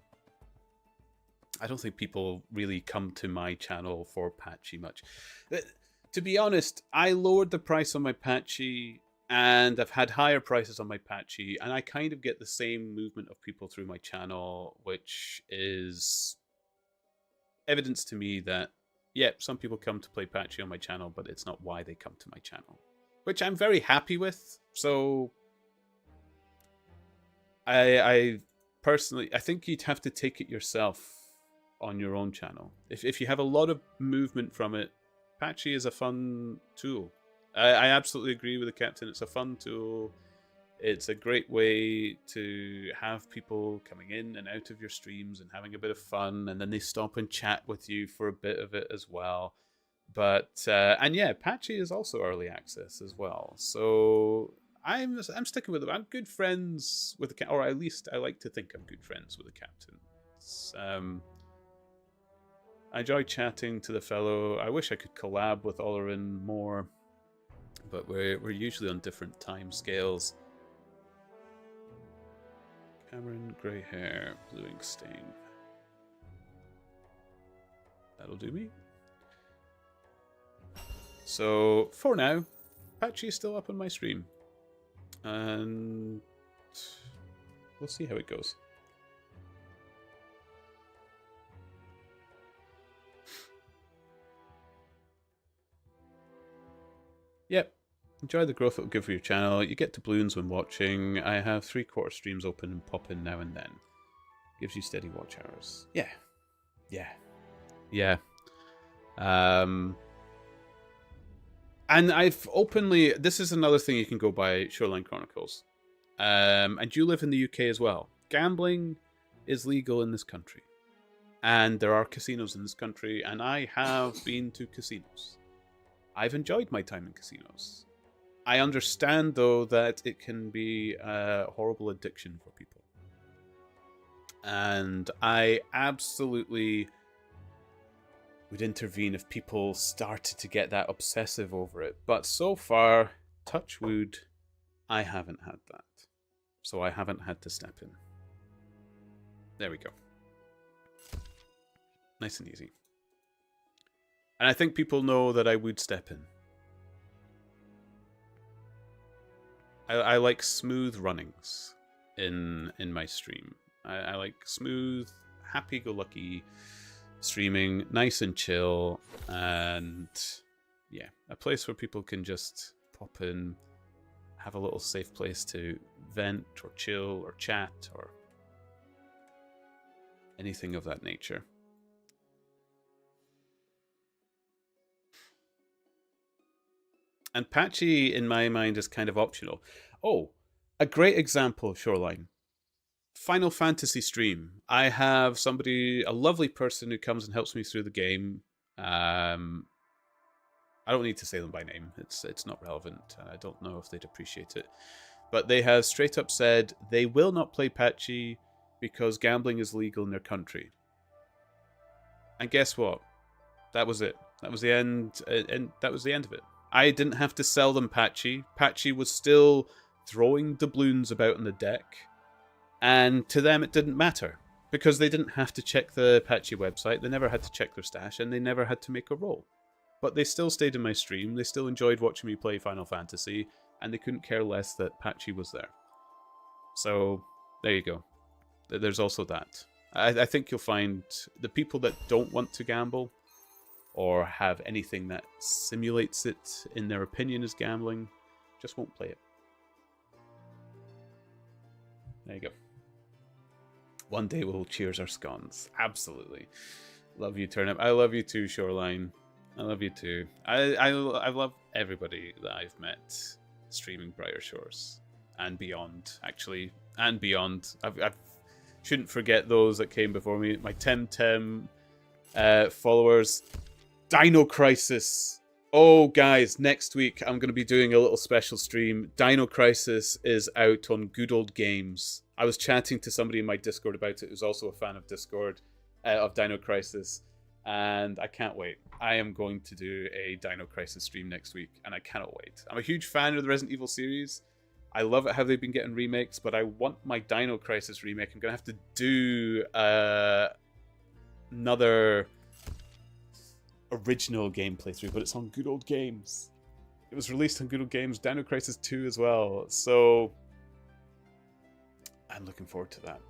I don't think people really come to my channel for Patchy much. To be honest, I lowered the price on my Patchy, and I've had higher prices on my Patchy, and I kind of get the same movement of people through my channel, which is evidence to me that yeah, some people come to play Patchy on my channel, but it's not why they come to my channel. Which I'm very happy with, so... I personally... I think you'd have to take it yourself on your own channel. If you have a lot of movement from it, Patchy is a fun tool. I absolutely agree with the captain. It's a fun tool. It's a great way to have people coming in and out of your streams and having a bit of fun, and then they stop and chat with you for a bit of it as well. But and yeah, Patchy is also early access as well. So I'm sticking with it. I'm good friends with the captain, or at least I like to think I'm good friends with the captain. I enjoy chatting to the fellow. I wish I could collab with Olerin more, but we're usually on different time scales. Cameron, grey hair, blue ink stain. That'll do me. So for now, Patchy is still up on my stream, and we'll see how it goes. Yep. Enjoy the growth it will give for your channel. You get doubloons when watching. I have 3/4 streams open and pop in now and then. Gives you steady watch hours. Yeah. And I've openly... This is another thing you can go by, Shoreline Chronicles. And you live in the UK as well. Gambling is legal in this country. And there are casinos in this country, and I have been to casinos. I've enjoyed my time in casinos. I understand, though, that it can be a horrible addiction for people. And I absolutely would intervene if people started to get that obsessive over it. But so far, touch wood, I haven't had that. So I haven't had to step in. There we go. Nice and easy. And I think people know that I would step in. I like smooth runnings in my stream. I like smooth, happy-go-lucky streaming, nice and chill, and yeah, a place where people can just pop in, have a little safe place to vent or chill or chat or anything of that nature. And Patchy, in my mind, is kind of optional. Oh, a great example, Shoreline. Final Fantasy stream. I have somebody, a lovely person who comes and helps me through the game. I don't need to say them by name. It's not relevant. I don't know if they'd appreciate it. But they have straight up said they will not play Patchy because gambling is legal in their country. And guess what? That was it. That was the end. And that was the end of it. I didn't have to sell them Patchy. Patchy was still throwing doubloons about in the deck. And to them, it didn't matter. Because they didn't have to check the Patchy website. They never had to check their stash. And they never had to make a roll. But they still stayed in my stream. They still enjoyed watching me play Final Fantasy. And they couldn't care less that Patchy was there. So, there you go. There's also that. I think you'll find the people that don't want to gamble or have anything that simulates it in their opinion as gambling, just won't play it. There you go. One day we'll cheers our scones. Absolutely. Love you, Turnip. I love you too, Shoreline. I love you too. I love everybody that I've met streaming Brighter Shores. And beyond, actually. And beyond. I shouldn't forget those that came before me. My Temtem followers. Dino Crisis. Oh, guys, next week I'm going to be doing a little special stream. Dino Crisis is out on Good Old Games. I was chatting to somebody in my Discord about it who's also a fan of of Dino Crisis, and I can't wait. I am going to do a Dino Crisis stream next week, and I cannot wait. I'm a huge fan of the Resident Evil series. I love it how they've been getting remakes, but I want my Dino Crisis remake. I'm going to have to do another original game playthrough, but it's on Good Old Games. It was released on Good Old Games, Dino Crisis 2 as well, so I'm looking forward to that.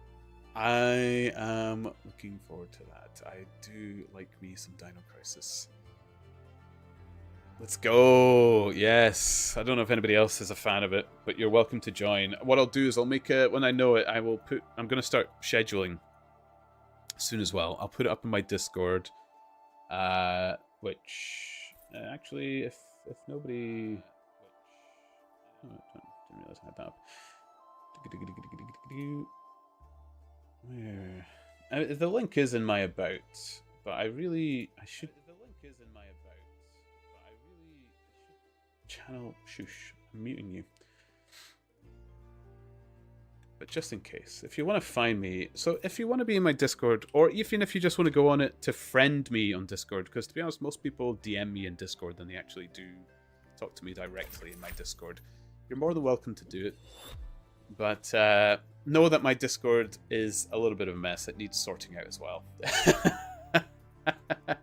I am looking forward to that. I do like me some Dino Crisis. Let's go! Yes! I don't know if anybody else is a fan of it, but you're welcome to join. What I'll do is I'll make it, when I know it, I'm going to start scheduling soon as well. I'll put it up in my Discord. Actually, if nobody, didn't realize I had that up. Where? The link is in my about, but I should. The link is in my about, but I should channel. Shush! I'm muting you. But just in case, if you want to find me, so if you want to be in my Discord, or even if you just want to go on it to friend me on Discord, because to be honest, most people DM me in Discord than they actually do talk to me directly in my Discord. You're more than welcome to do it. But know that my Discord is a little bit of a mess. It needs sorting out as well.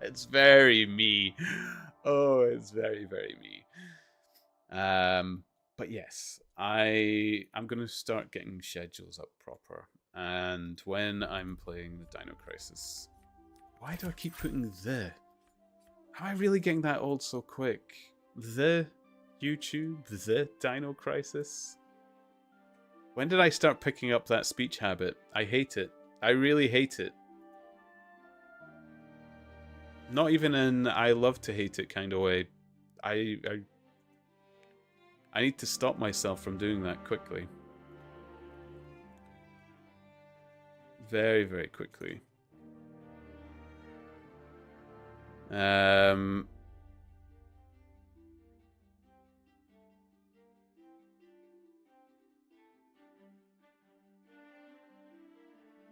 It's very me. Oh, it's very, very me. But yes, I'm gonna start getting schedules up proper. And when I'm playing the Dino Crisis, why do I keep putting the? Am I really getting that old so quick? The YouTube, the Dino Crisis. When did I start picking up that speech habit? I hate it. I really hate it. Not even in I love to hate it kind of way. I need to stop myself from doing that quickly. Very, very quickly.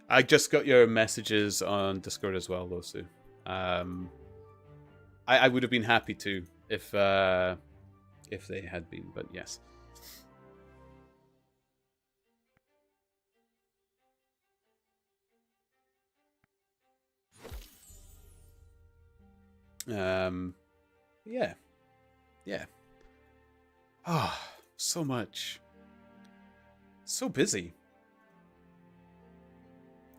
I just got your messages on Discord as well, Losu. I would have been happy to if they had been, but yes. Yeah. Yeah. Oh, so much. So busy.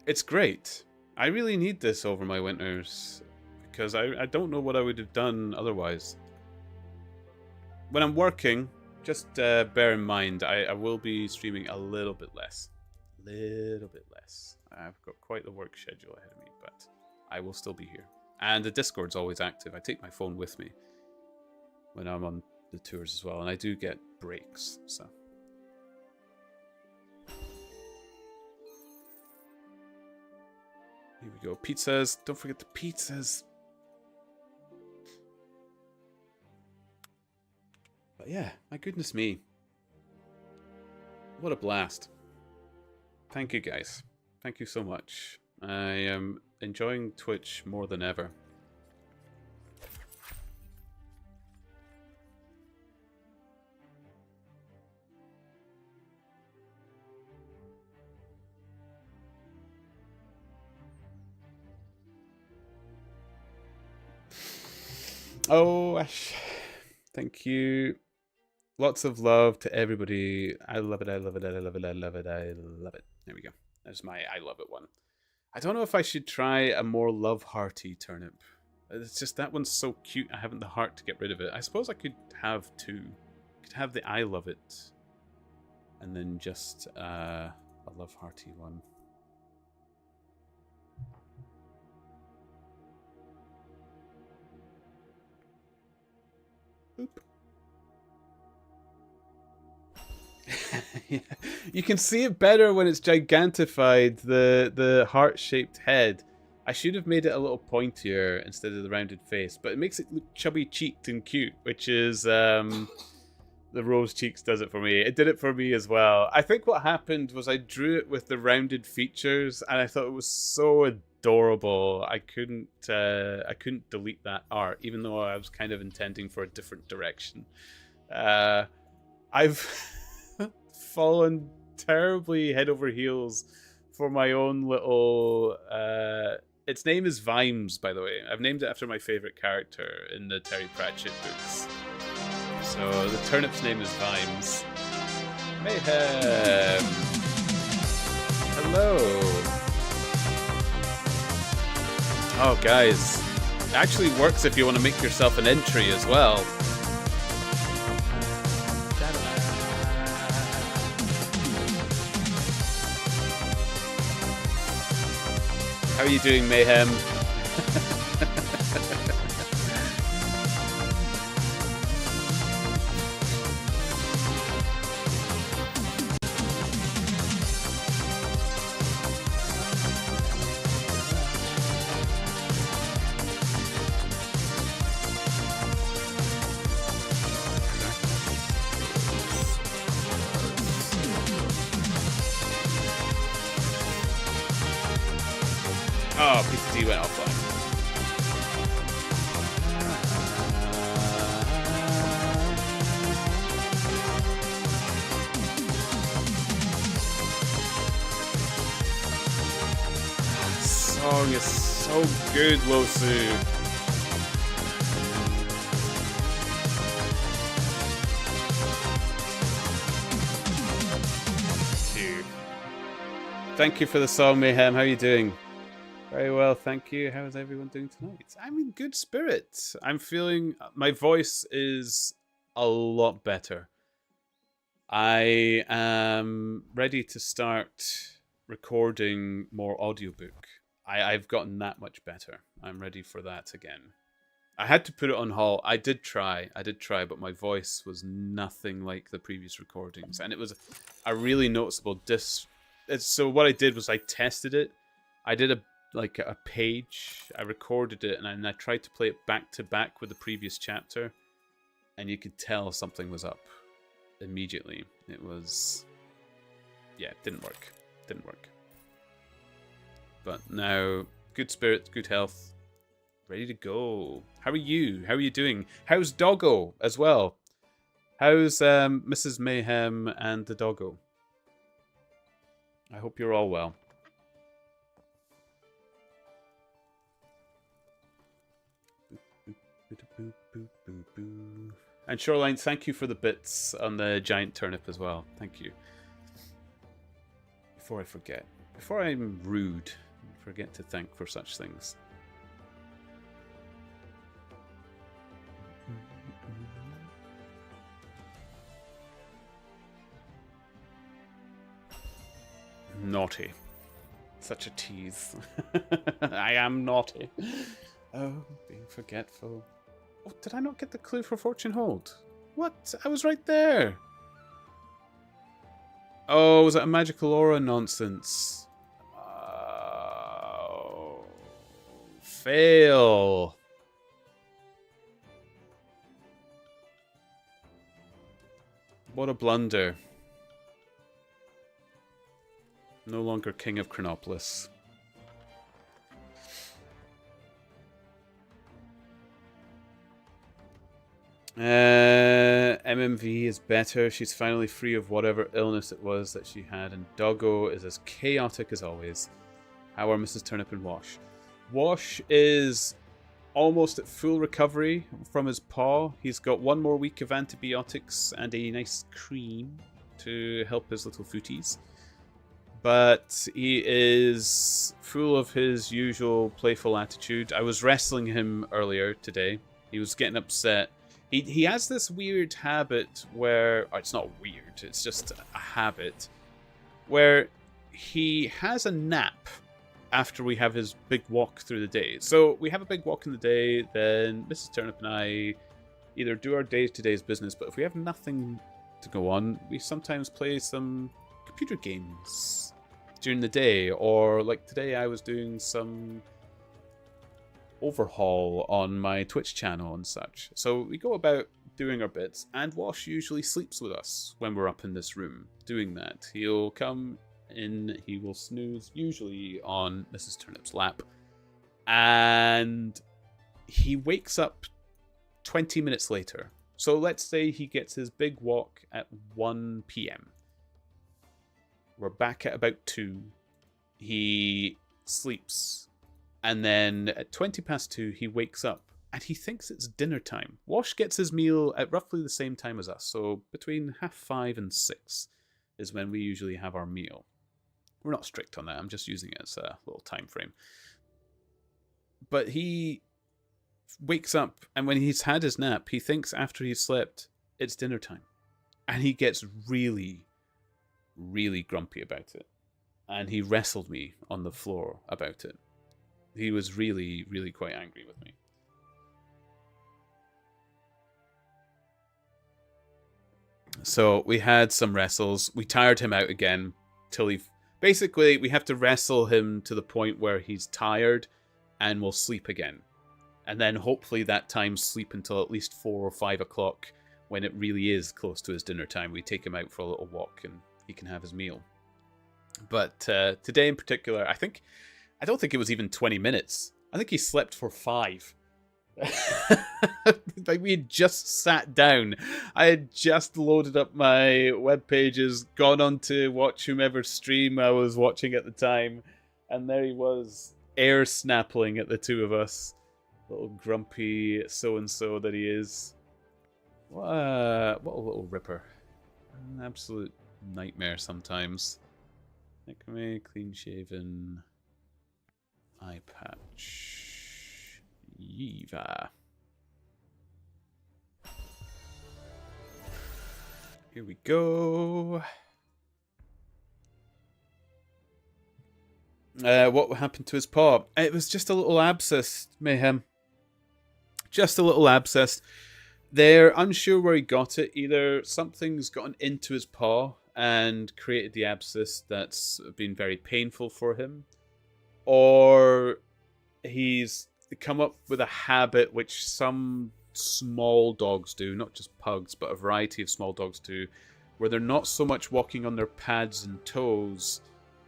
It's great. I really need this over my winters because I don't know what I would have done otherwise. When I'm working, just bear in mind I will be streaming a little bit less. Little bit less. I've got quite the work schedule ahead of me, but I will still be here. And the Discord's always active. I take my phone with me when I'm on the tours as well, and I do get breaks, so. Here we go. Pizzas. Don't forget the pizzas. But yeah, my goodness me. What a blast. Thank you guys. Thank you so much. I am enjoying Twitch more than ever. Oh, Ash. Thank you. Lots of love to everybody. I love it, I love it, I love it, I love it, I love it. There we go. There's my I love it one. I don't know if I should try a more love-hearty turnip. It's just that one's so cute, I haven't the heart to get rid of it. I suppose I could have two. I could have the I love it. And then just a love-hearty one. Oop. Yeah. You can see it better when it's gigantified, the heart-shaped head. I should have made it a little pointier instead of the rounded face, but it makes it look chubby-cheeked and cute, which is the rose cheeks does it for me. It did it for me as well. I think what happened was I drew it with the rounded features, and I thought it was so adorable. I couldn't delete that art, even though I was kind of intending for a different direction. I've fallen terribly head over heels for my own little its name is Vimes, by the way. I've named it after my favorite character in the Terry Pratchett books. So the turnip's name is Vimes. Mayhem. Hello. Oh guys, it actually works if you want to make yourself an entry as well. How are you doing, Mayhem? Oh, PCT went offline. This song is so good, Losu. Thank you for the song, Mayhem. How are you doing? Very well, thank you. How is everyone doing tonight? I'm in good spirits. I'm feeling... My voice is a lot better. I am ready to start recording more audiobook. I've gotten that much better. I'm ready for that again. I had to put it on hold. I did try, but my voice was nothing like the previous recordings. And it was a really noticeable so what I did was I tested it. I did a page. I recorded it, and then I tried to play it back to back with the previous chapter. And you could tell something was up immediately. It was... Yeah, it didn't work. Didn't work. But now, good spirits, good health. Ready to go. How are you? How are you doing? How's Doggo as well? How's Mrs. Mayhem and the Doggo? I hope you're all well. And Shoreline, thank you for the bits on the giant turnip as well. Thank you. Before I forget, before I'm rude, forget to thank for such things. Naughty. Such a tease. I am naughty. Oh, being forgetful. Oh, did I not get the clue for Fortune Hold? What? I was right there. Oh, was that a magical aura nonsense? Oh, fail. What a blunder. No longer King of Chronopolis. MMV is better. She's finally free of whatever illness it was that she had. And Doggo is as chaotic as always. How are Mrs. Turnip and Wash? Wash is almost at full recovery from his paw. He's got 1 more week of antibiotics and a nice cream to help his little footies. But he is full of his usual playful attitude. I was wrestling him earlier today. He was getting upset. He has this weird habit where... Oh, it's not weird, it's just a habit. Where he has a nap after we have his big walk through the day. So we have a big walk in the day, then Mrs. Turnip and I either do our day-to-day's business, but if we have nothing to go on, we sometimes play some computer games during the day, or like today I was doing some overhaul on my Twitch channel and such. So we go about doing our bits, and Wash usually sleeps with us when we're up in this room doing that. He'll come in, he will snooze, usually on Mrs. Turnip's lap, and he wakes up 20 minutes later. So let's say he gets his big walk at 1 p.m. We're back at about 2. He sleeps. And then at 20 past 2, he wakes up. And he thinks it's dinner time. Wash gets his meal at roughly the same time as us. So between 5:30 and 6 is when we usually have our meal. We're not strict on that. I'm just using it as a little time frame. But he wakes up, and when he's had his nap, he thinks after he's slept, it's dinner time. And he gets really, really grumpy about it. And he wrestled me on the floor about it. He was really, really quite angry with me. So we had some wrestles. We tired him out again till he... Basically, we have to wrestle him to the point where he's tired and will sleep again. And then hopefully that time sleep until at least 4 or 5 o'clock when it really is close to his dinner time. We take him out for a little walk and he can have his meal. But today in particular, I don't think it was even 20 minutes. I think he slept for 5. Like we had just sat down. I had just loaded up my web pages, gone on to watch whomever stream I was watching at the time, and there he was, air snappling at the two of us. Little grumpy so-and-so that he is. What a little ripper. An absolute nightmare sometimes. Necrome, clean shaven, eye patch, Yiva. Here we go. What happened to his paw? It was just a little abscess, Mayhem. Just a little abscess. They're unsure where he got it. Either something's gotten into his paw and created the abscess that's been very painful for him, or he's come up with a habit which some small dogs do, not just pugs, but a variety of small dogs do, where they're not so much walking on their pads and toes,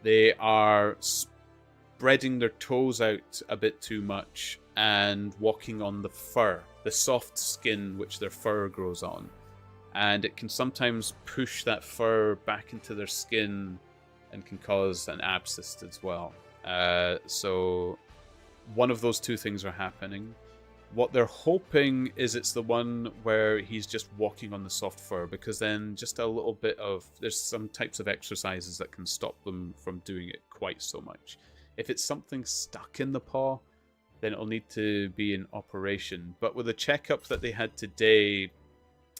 they are spreading their toes out a bit too much and walking on the fur, the soft skin which their fur grows on. And it can sometimes push that fur back into their skin and can cause an abscess as well. So one of those two things are happening. What they're hoping is it's the one where he's just walking on the soft fur, because then just a little bit of... There's some types of exercises that can stop them from doing it quite so much. If it's something stuck in the paw, then it'll need to be in operation. But with the checkup that they had today,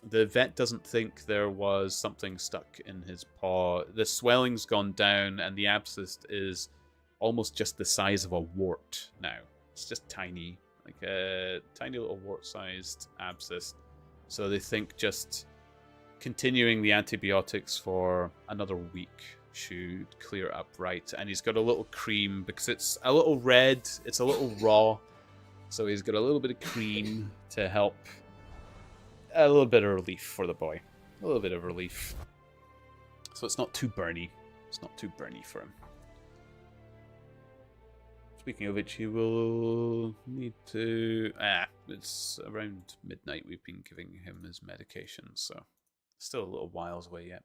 the vet doesn't think there was something stuck in his paw. The swelling's gone down, and the abscess is almost just the size of a wart now. It's just tiny, like a tiny little wart-sized abscess. So they think just continuing the antibiotics for another week should clear it up right. And he's got a little cream, because it's a little red, it's a little raw, so he's got a little bit of cream to help. A little bit of relief for the boy. A little bit of relief. So it's not too burny. It's not too burny for him. Speaking of which, he will need to... it's around midnight we've been giving him his medication, so still a little whiles away yet.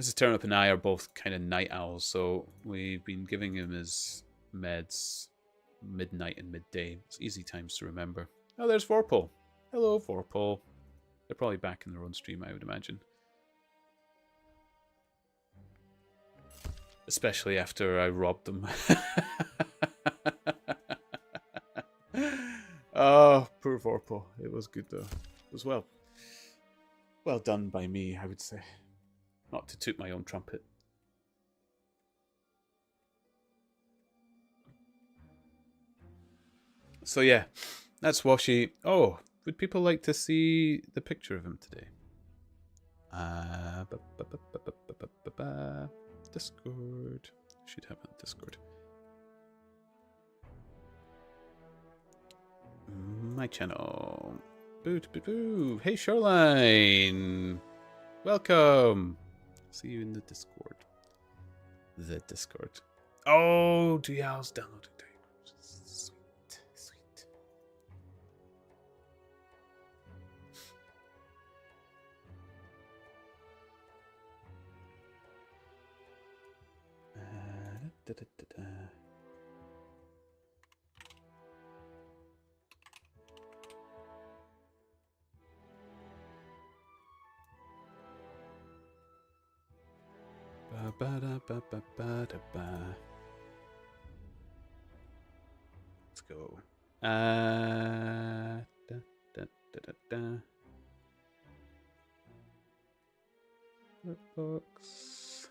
Mrs. Turnip and I are both kind of night owls, so we've been giving him his meds midnight and midday. It's easy times to remember. Oh, there's Vorpal. Hello, Vorpal. They're probably back in their own stream, I would imagine. Especially after I robbed them. Oh, poor Vorpal. It was good, though. It was well done by me, I would say. Not to toot my own trumpet. So yeah, that's Washi. Oh, would people like to see the picture of him today? Discord. Should have a Discord. My channel. Boo, boo, boo. Hey, Shoreline. Welcome. See you in the Discord. The Discord. Oh, Dial's downloading. Sweet, sweet. Da, da, da, da. Ba, da, ba, ba, ba, da, ba. Let's go. Da, da, da, da, da. Box.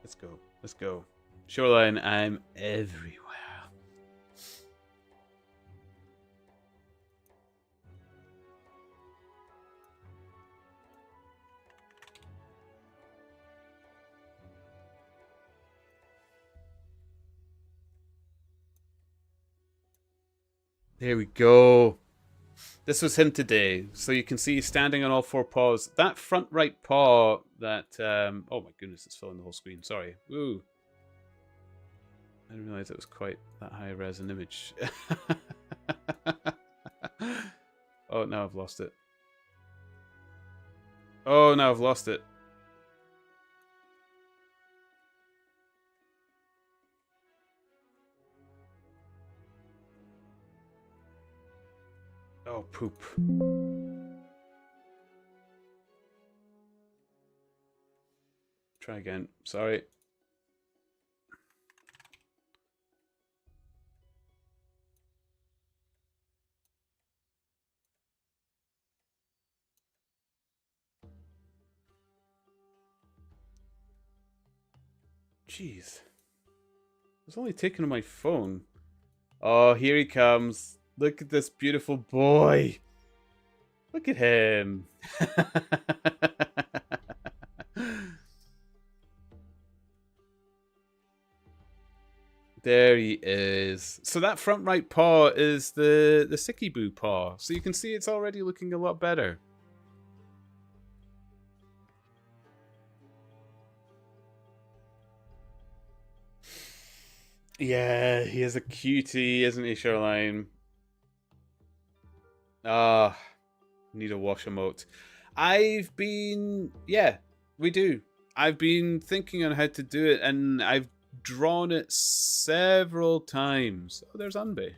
Let's go. Let's go. Shoreline, I'm everywhere. There we go. This was him today. So you can see he's standing on all four paws. That front right paw that... oh my goodness, it's filling the whole screen. Sorry. Ooh. I didn't realize it was quite that high res an image. Oh, now I've lost it. Oh, now I've lost it. Oh, poop. Try again. Sorry. Jeez. I was only taking my phone. Oh, here he comes. Look at this beautiful boy. Look at him. There he is. So that front right paw is the Sikiboo paw. So you can see it's already looking a lot better. Yeah, he is a cutie, isn't he, Shoreline? Ah, need a wash emote. Yeah, we do. I've been thinking on how to do it, and I've drawn it several times. Oh, there's Unbe.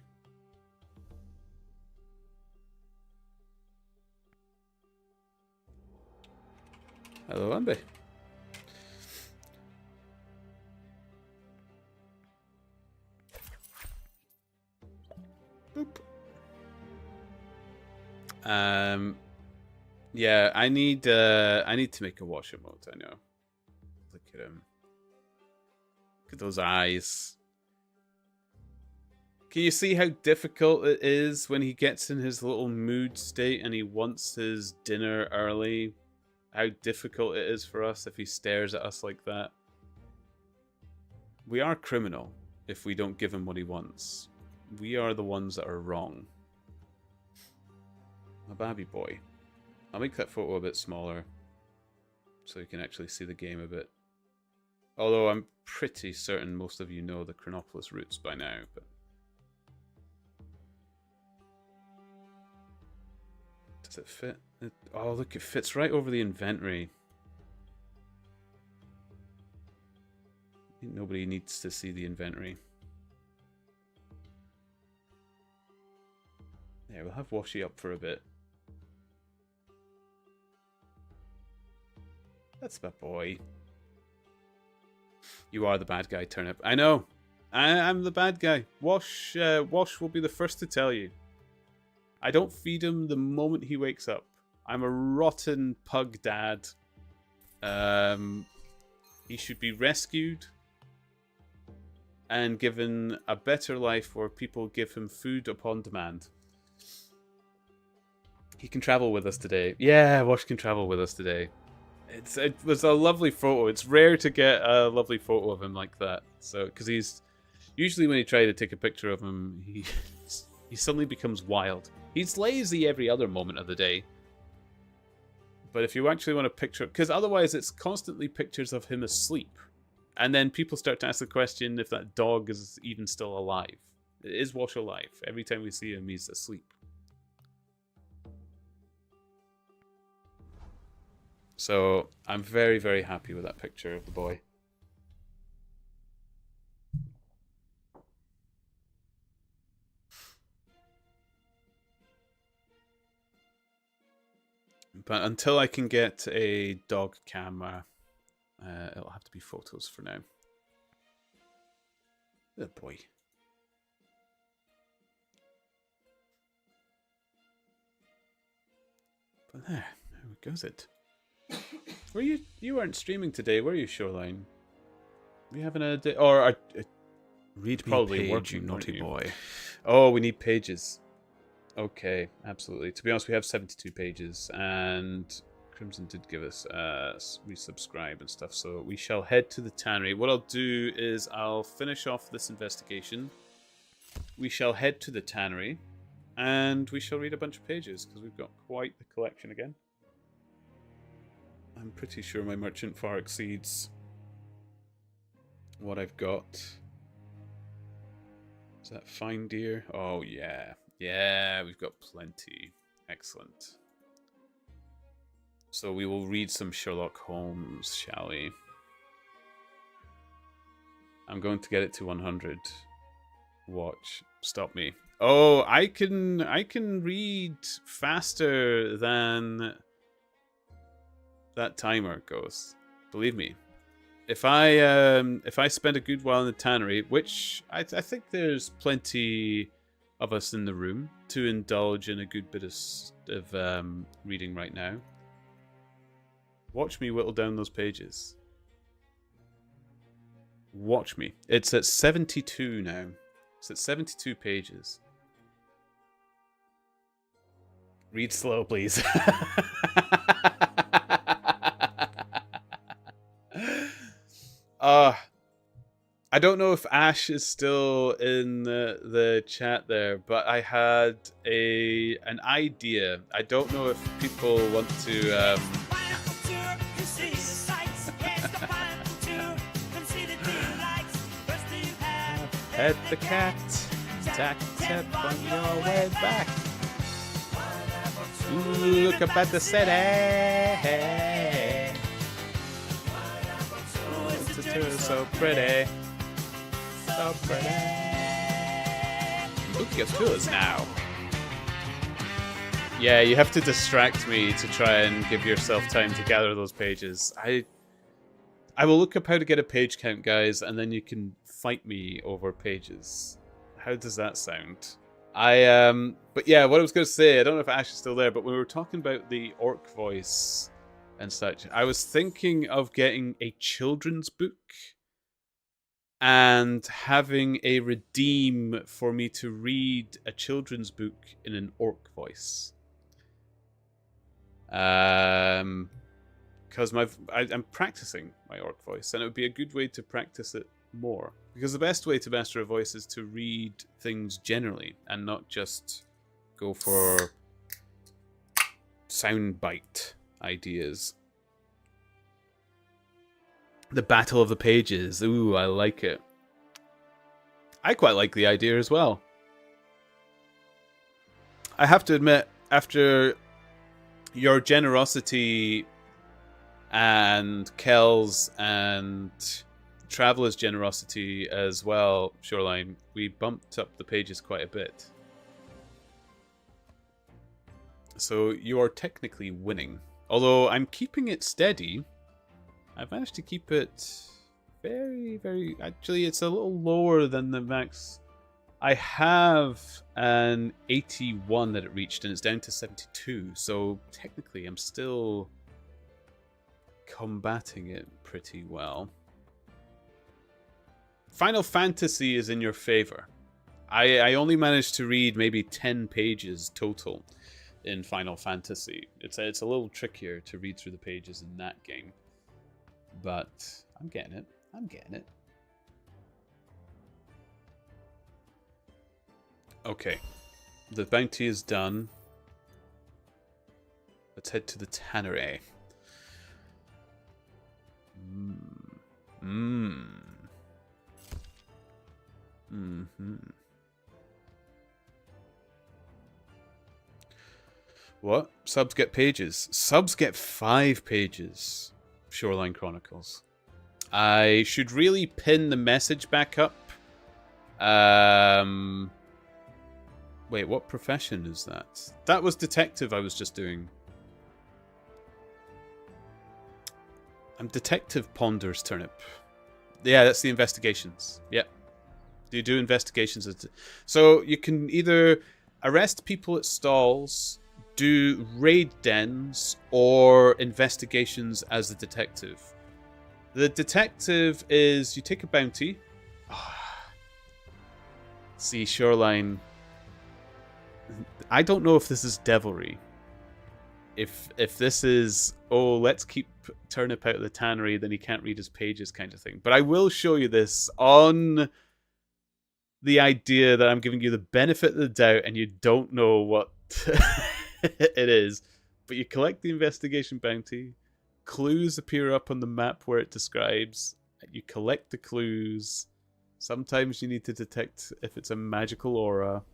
Hello, Unbe. Boop. Yeah, I need to make a wash emote. I know. Look at him. Look at those eyes. Can you see how difficult it is when he gets in his little mood state and he wants his dinner early? How difficult it is for us if he stares at us like that. We are criminal if we don't give him what he wants. We are the ones that are wrong. My baby boy. I'll make that photo a bit smaller so you can actually see the game a bit. Although I'm pretty certain most of you know the Chronopolis routes by now, but does it fit? Oh, look, it fits right over the inventory. Nobody needs to see the inventory. Yeah, we'll have Washi up for a bit. That's my boy. You are the bad guy, Turnip. I know. I'm the bad guy. Wash will be the first to tell you. I don't feed him the moment he wakes up. I'm a rotten pug dad. He should be rescued and given a better life where people give him food upon demand. He can travel with us today. Yeah, Wash can travel with us today. It was a lovely photo. It's rare to get a lovely photo of him like that. So, because he's usually when you try to take a picture of him, he suddenly becomes wild. He's lazy every other moment of the day. But if you actually want to picture, because otherwise it's constantly pictures of him asleep, and then people start to ask the question if that dog is even still alive. Is Wash alive? Every time we see him, he's asleep. So I'm very, very happy with that picture of the boy. But until I can get a dog camera, it'll have to be photos for now. Good boy. But there goes it. Were you weren't streaming today, were you, Shoreline? Were you having a day, or read probably me page, working, you naughty boy. Oh, we need pages. Okay, absolutely. To be honest, we have 72 pages, and Crimson did give us resubscribe and stuff, so we shall head to the tannery. What I'll do is I'll finish off this investigation. We shall head to the tannery, and we shall read a bunch of pages, because we've got quite the collection again. I'm pretty sure my merchant far exceeds what I've got. Is that fine deer? Oh, yeah. Yeah, we've got plenty. Excellent. So we will read some Sherlock Holmes, shall we? I'm going to get it to 100. Watch. Stop me. Oh, I can read faster than that timer goes. Believe me. if I spend a good while in the tannery, which I think there's plenty of us in the room to indulge in a good bit of reading right now. Watch me whittle down those pages. Watch me. It's at 72 now. It's at 72 pages. Read slow, please. I don't know if Ash is still in the chat there, but I had an idea. I don't know if people want to. Pet the cat, tack tap on your way back. Ooh, look up at the city. It's so pretty. So pretty. Looking at tours now. Yeah, you have to distract me to try and give yourself time to gather those pages. I will look up how to get a page count, guys, and then you can fight me over pages. How does that sound? But yeah, what I was going to say, I don't know if Ash is still there, but when we were talking about the orc voice and such, I was thinking of getting a children's book and having a redeem for me to read a children's book in an orc voice. Because I'm practicing my orc voice, and it would be a good way to practice it more. Because the best way to master a voice is to read things generally, and not just go for soundbite ideas. The Battle of the Pages. Ooh, I like it. I quite like the idea as well. I have to admit, after your generosity and Kel's and Traveler's generosity as well, Shoreline, we bumped up the pages quite a bit. So you are technically winning. Although I'm keeping it steady. I've managed to keep it very, very... Actually, it's a little lower than the max. I have an 81 that it reached, and it's down to 72. So technically, I'm still combating it pretty well. Final Fantasy is in your favor. I only managed to read maybe 10 pages total in Final Fantasy. It's a little trickier to read through the pages in that game. But I'm getting it. I'm getting it. Okay. The bounty is done. Let's head to the tannery. What? Subs get pages. Subs get 5 pages. Shoreline Chronicles. I should really pin the message back up. Wait, what profession is that? That was detective I was just doing. I'm Detective Ponders Turnip. Yeah, that's the investigations. Yep. You do investigations. So you can either arrest people at stalls, do raid dens, or investigations as a detective. The detective is you take a bounty. See, Shoreline. I don't know if this is devilry. If this is, oh, let's keep Turnip out of the tannery, then he can't read his pages kind of thing. But I will show you this on the idea that I'm giving you the benefit of the doubt and you don't know what it is. But you collect the investigation bounty. Clues appear up on the map where it describes. You collect the clues. Sometimes you need to detect if it's a magical aura.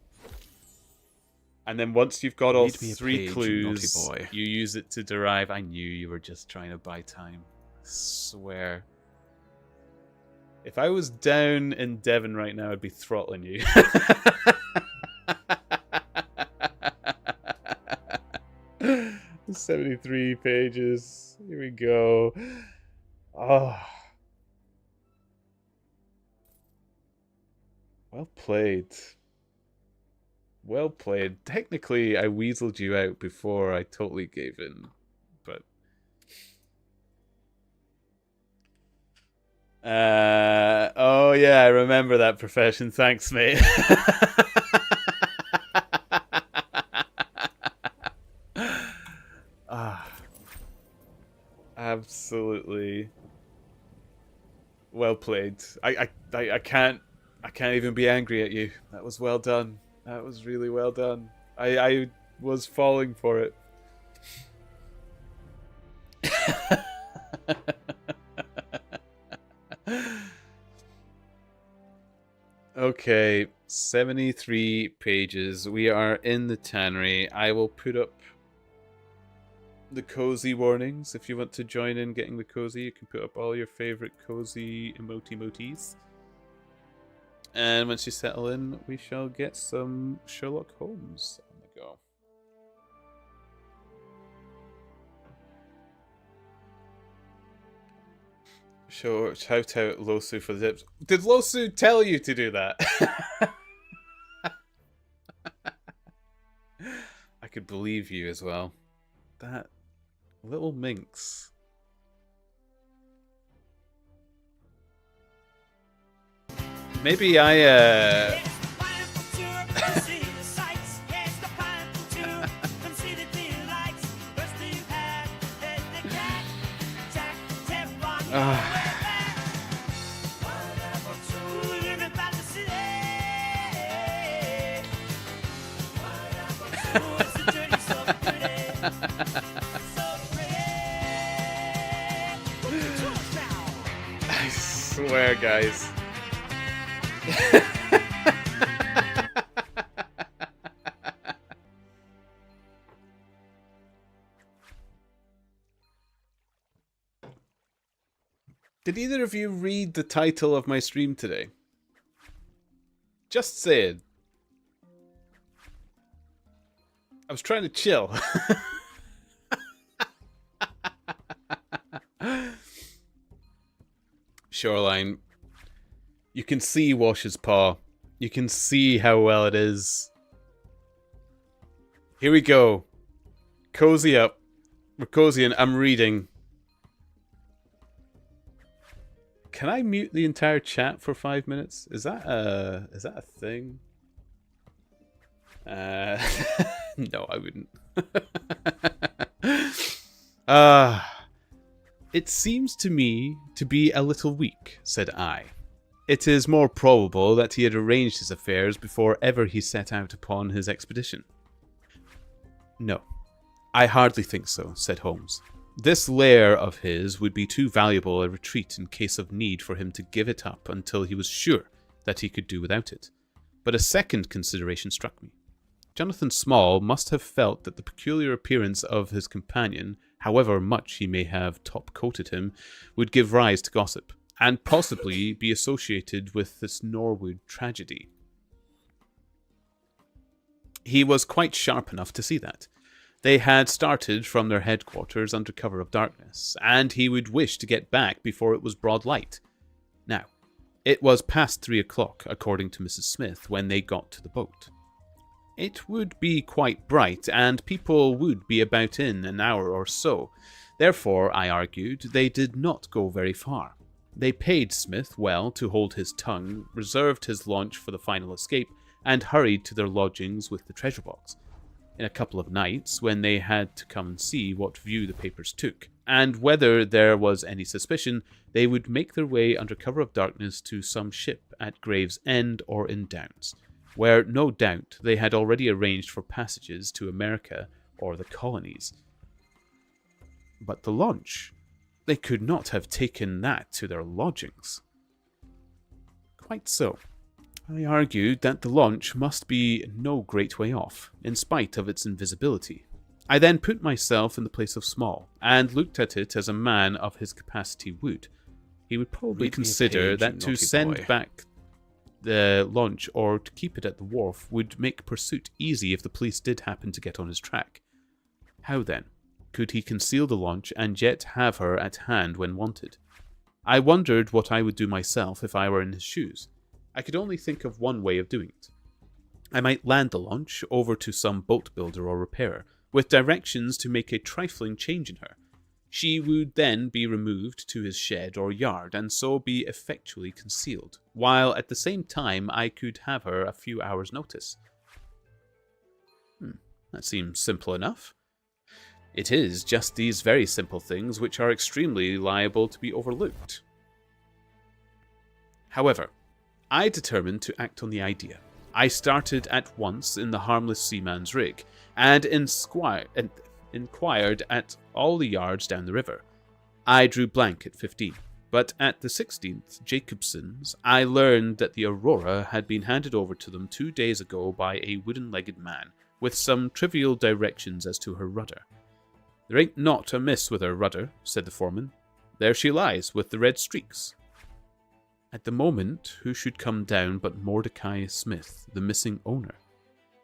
And then once you've got all 3 clues, you use it to derive... I knew you were just trying to buy time. I swear. If I was down in Devon right now, I'd be throttling you. 73 pages. Here we go. Oh, played. Well played. Technically, I weaseled you out before I totally gave in, but... oh yeah, I remember that profession. Thanks, mate. Ah, absolutely well played. I can't even be angry at you. That was well done. That was really well done. I was falling for it. Okay, 73 pages. We are in the tannery. I will put up the cozy warnings. If you want to join in getting the cozy, you can put up all your favorite cozy emotes. And once you settle in, we shall get some Sherlock Holmes on the go. Shout out Losu for the tips. Did Losu tell you to do that? I could believe you as well. That little minx. Maybe I I swear, guys. Did either of you read the title of my stream today? Just saying. I was trying to chill. Shoreline. You can see Wash's paw. You can see how well it is. Here we go. Cozy up. We're cozy and I'm reading. Can I mute the entire chat for 5 minutes? Is that a thing? No, I wouldn't. It seems to me to be a little weak, said I. It is more probable that he had arranged his affairs before ever he set out upon his expedition. No, I hardly think so, said Holmes. This lair of his would be too valuable a retreat in case of need for him to give it up until he was sure that he could do without it. But a second consideration struck me. Jonathan Small must have felt that the peculiar appearance of his companion, however much he may have top-coated him, would give rise to gossip, and possibly be associated with this Norwood tragedy. He was quite sharp enough to see that. They had started from their headquarters under cover of darkness, and he would wish to get back before it was broad light. Now, it was past 3 o'clock, according to Mrs. Smith, when they got to the boat. It would be quite bright, and people would be about in an hour or so. Therefore, I argued, they did not go very far. They paid Smith well to hold his tongue, reserved his launch for the final escape, and hurried to their lodgings with the treasure box. In a couple of nights, when they had to come and see what view the papers took, and whether there was any suspicion, they would make their way under cover of darkness to some ship at Gravesend or in Downs, where no doubt they had already arranged for passages to America or the colonies. But the launch? They could not have taken that to their lodgings. Quite so. I argued that the launch must be no great way off, in spite of its invisibility. I then put myself in the place of Small, and looked at it as a man of his capacity would. He would probably consider that to send back the launch or to keep it at the wharf would make pursuit easy if the police did happen to get on his track. How then could he conceal the launch and yet have her at hand when wanted? I wondered what I would do myself if I were in his shoes. I could only think of one way of doing it. I might land the launch over to some boat builder or repairer, with directions to make a trifling change in her. She would then be removed to his shed or yard, and so be effectually concealed, while at the same time I could have her a few hours' notice. That seems simple enough. It is just these very simple things which are extremely liable to be overlooked. However, I determined to act on the idea. I started at once in the harmless seaman's rig, and inquired at all the yards down the river. I drew blank at 15, but at the 16th, Jacobson's, I learned that the Aurora had been handed over to them 2 days ago by a wooden-legged man, with some trivial directions as to her rudder. "There ain't naught amiss with her rudder," said the foreman. "There she lies, with the red streaks." At the moment, who should come down but Mordecai Smith, the missing owner?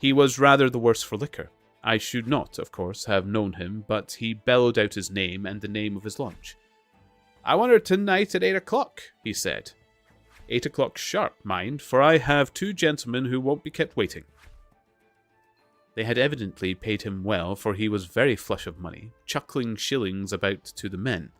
He was rather the worse for liquor. I should not, of course, have known him, but he bellowed out his name and the name of his launch. "I want her tonight at 8 o'clock, he said. 8 o'clock sharp, mind, for I have 2 gentlemen who won't be kept waiting. They had evidently paid him well, for he was very flush of money, chuckling shillings about to the men.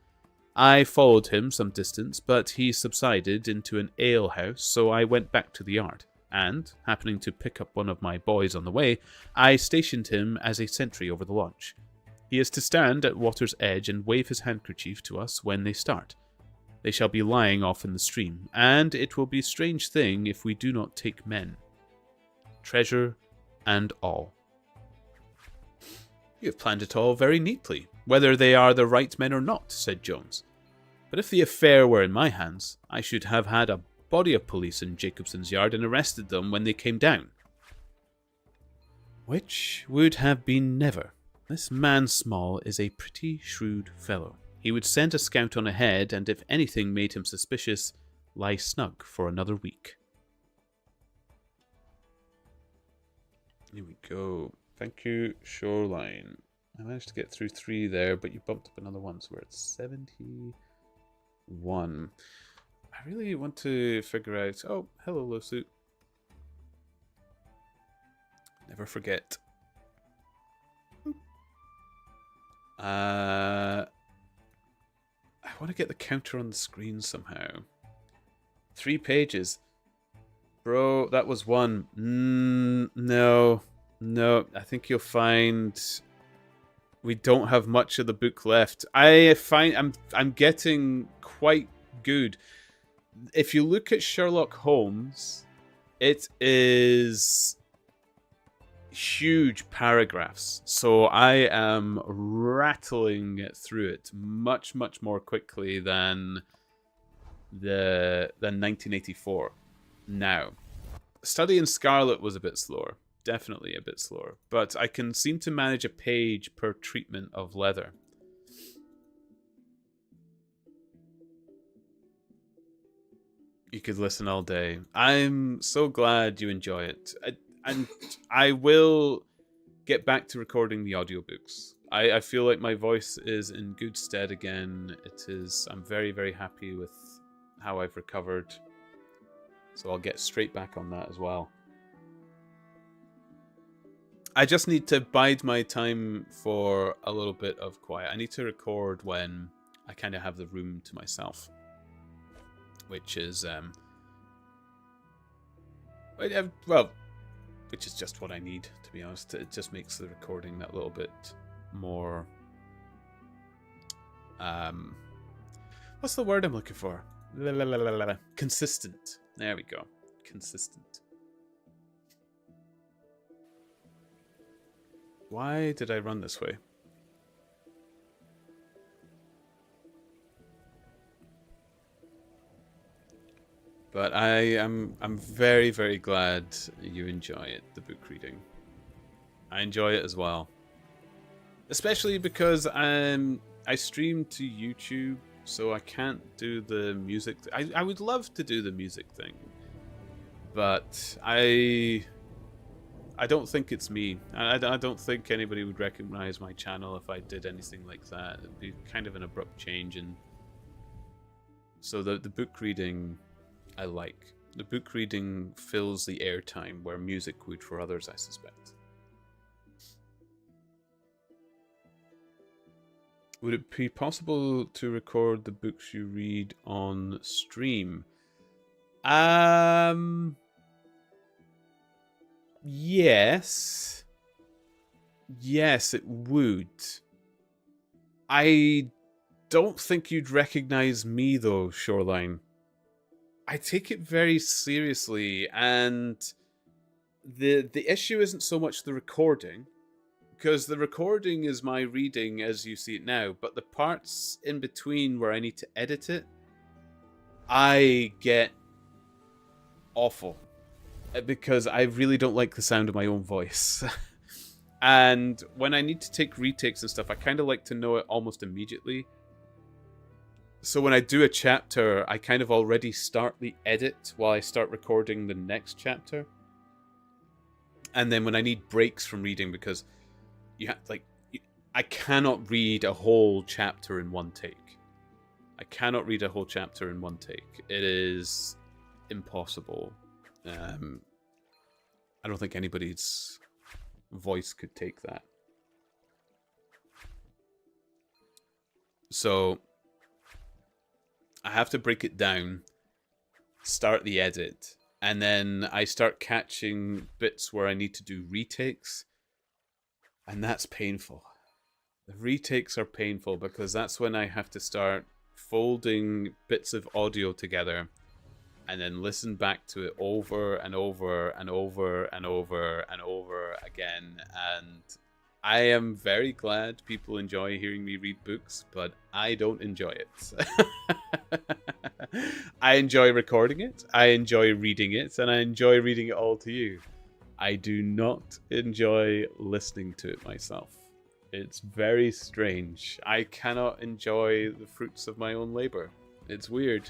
I followed him some distance, but he subsided into an ale-house, so I went back to the yard, and, happening to pick up one of my boys on the way, I stationed him as a sentry over the launch. He is to stand at water's edge and wave his handkerchief to us when they start. They shall be lying off in the stream, and it will be a strange thing if we do not take men. Treasure and all." "You have planned it all very neatly, whether they are the right men or not," said Jones. "But if the affair were in my hands, I should have had a body of police in Jacobson's yard and arrested them when they came down." "Which would have been never. This man Small is a pretty shrewd fellow. He would send a scout on ahead, and if anything made him suspicious, lie snug for another week." Here we go. Thank you, Shoreline. I managed to get through 3 there, but you bumped up another one, so we're at 71. I really want to figure out... Oh, hello, Lawsuit. Never forget. I want to get the counter on the screen somehow. 3 pages. Bro, that was 1. No, I think you'll find we don't have much of the book left. I'm getting quite good. If you look at Sherlock Holmes, it is huge paragraphs. So I am rattling through it much more quickly than 1984. Now, Study in Scarlet was a bit slower. Definitely a bit slower. But I can seem to manage a page per treatment of leather. You could listen all day. I'm so glad you enjoy it. And I will get back to recording the audiobooks. I feel like my voice is in good stead again. I'm very happy with how I've recovered. So I'll get straight back on that as well. I just need to bide my time for a little bit of quiet. I need to record when I kind of have the room to myself. Which is, which is just what I need, to be honest. It just makes the recording that little bit more, what's the word I'm looking for? Consistent. There we go. Consistent. Why did I run this way? But I'm very glad you enjoy it, the book reading. I enjoy it as well. Especially because I stream to YouTube, so I can't do the music. I would love to do the music thing, but I don't think it's me. I don't think anybody would recognize my channel if I did anything like that. It'd be kind of an abrupt change, and so the book reading I like. The book reading fills the airtime where music would for others, I suspect. Would it be possible to record the books you read on stream? Yes. Yes, it would. I don't think you'd recognize me though, Shoreline. I take it very seriously, and the issue isn't so much the recording, because the recording is my reading as you see it now, but the parts in between where I need to edit it, I get awful because I really don't like the sound of my own voice. And when I need to take retakes and stuff, I kind of like to know it almost immediately. So when I do a chapter, I kind of already start the edit while I start recording the next chapter. And then when I need breaks from reading, because I cannot read a whole chapter in one take. I cannot read a whole chapter in one take. It is impossible. I don't think anybody's voice could take that. So I have to break it down, start the edit, and then I start catching bits where I need to do retakes, and that's painful. The retakes are painful because that's when I have to start folding bits of audio together and then listen back to it over and over and over and over and over again. And I am very glad people enjoy hearing me read books, but I don't enjoy it. I enjoy recording it, I enjoy reading it, and I enjoy reading it all to you. I do not enjoy listening to it myself. It's very strange. I cannot enjoy the fruits of my own labor. It's weird.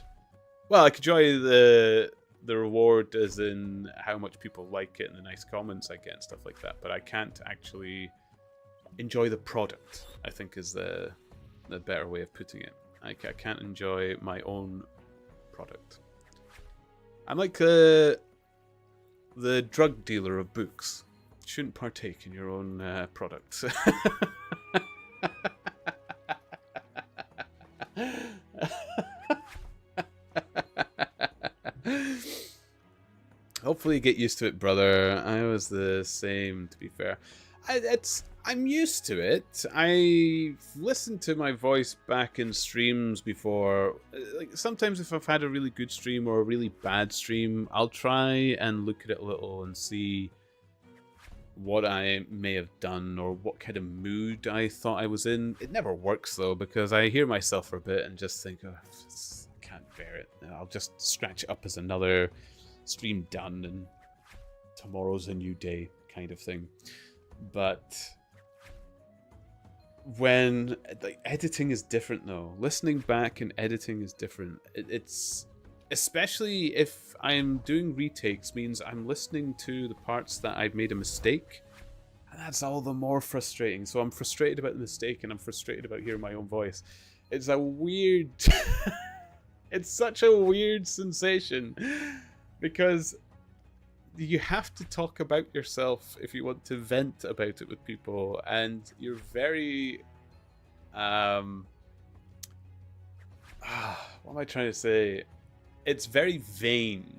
Well, I could enjoy the reward as in how much people like it and the nice comments I get and stuff like that, but I can't actually enjoy the product, I think is the better way of putting it. I can't enjoy my own product. I'm like the drug dealer of books. Shouldn't partake in your own product. Hopefully you get used to it, brother. I was the same, to be fair. I'm used to it. I've listened to my voice back in streams before. Like sometimes if I've had a really good stream or a really bad stream, I'll try and look at it a little and see what I may have done or what kind of mood I thought I was in. It never works though, because I hear myself for a bit and just think, oh, I can't bear it. I'll just scratch it up as another stream done and tomorrow's a new day kind of thing. But when editing is different though. Listening back and editing is different. It's especially if I'm doing retakes, means I'm listening to the parts that I've made a mistake, and that's all the more frustrating. So I'm frustrated about the mistake and I'm frustrated about hearing my own voice. It's a weird it's such a weird sensation, because you have to talk about yourself if you want to vent about it with people, and you're very what am I trying to say? It's very vain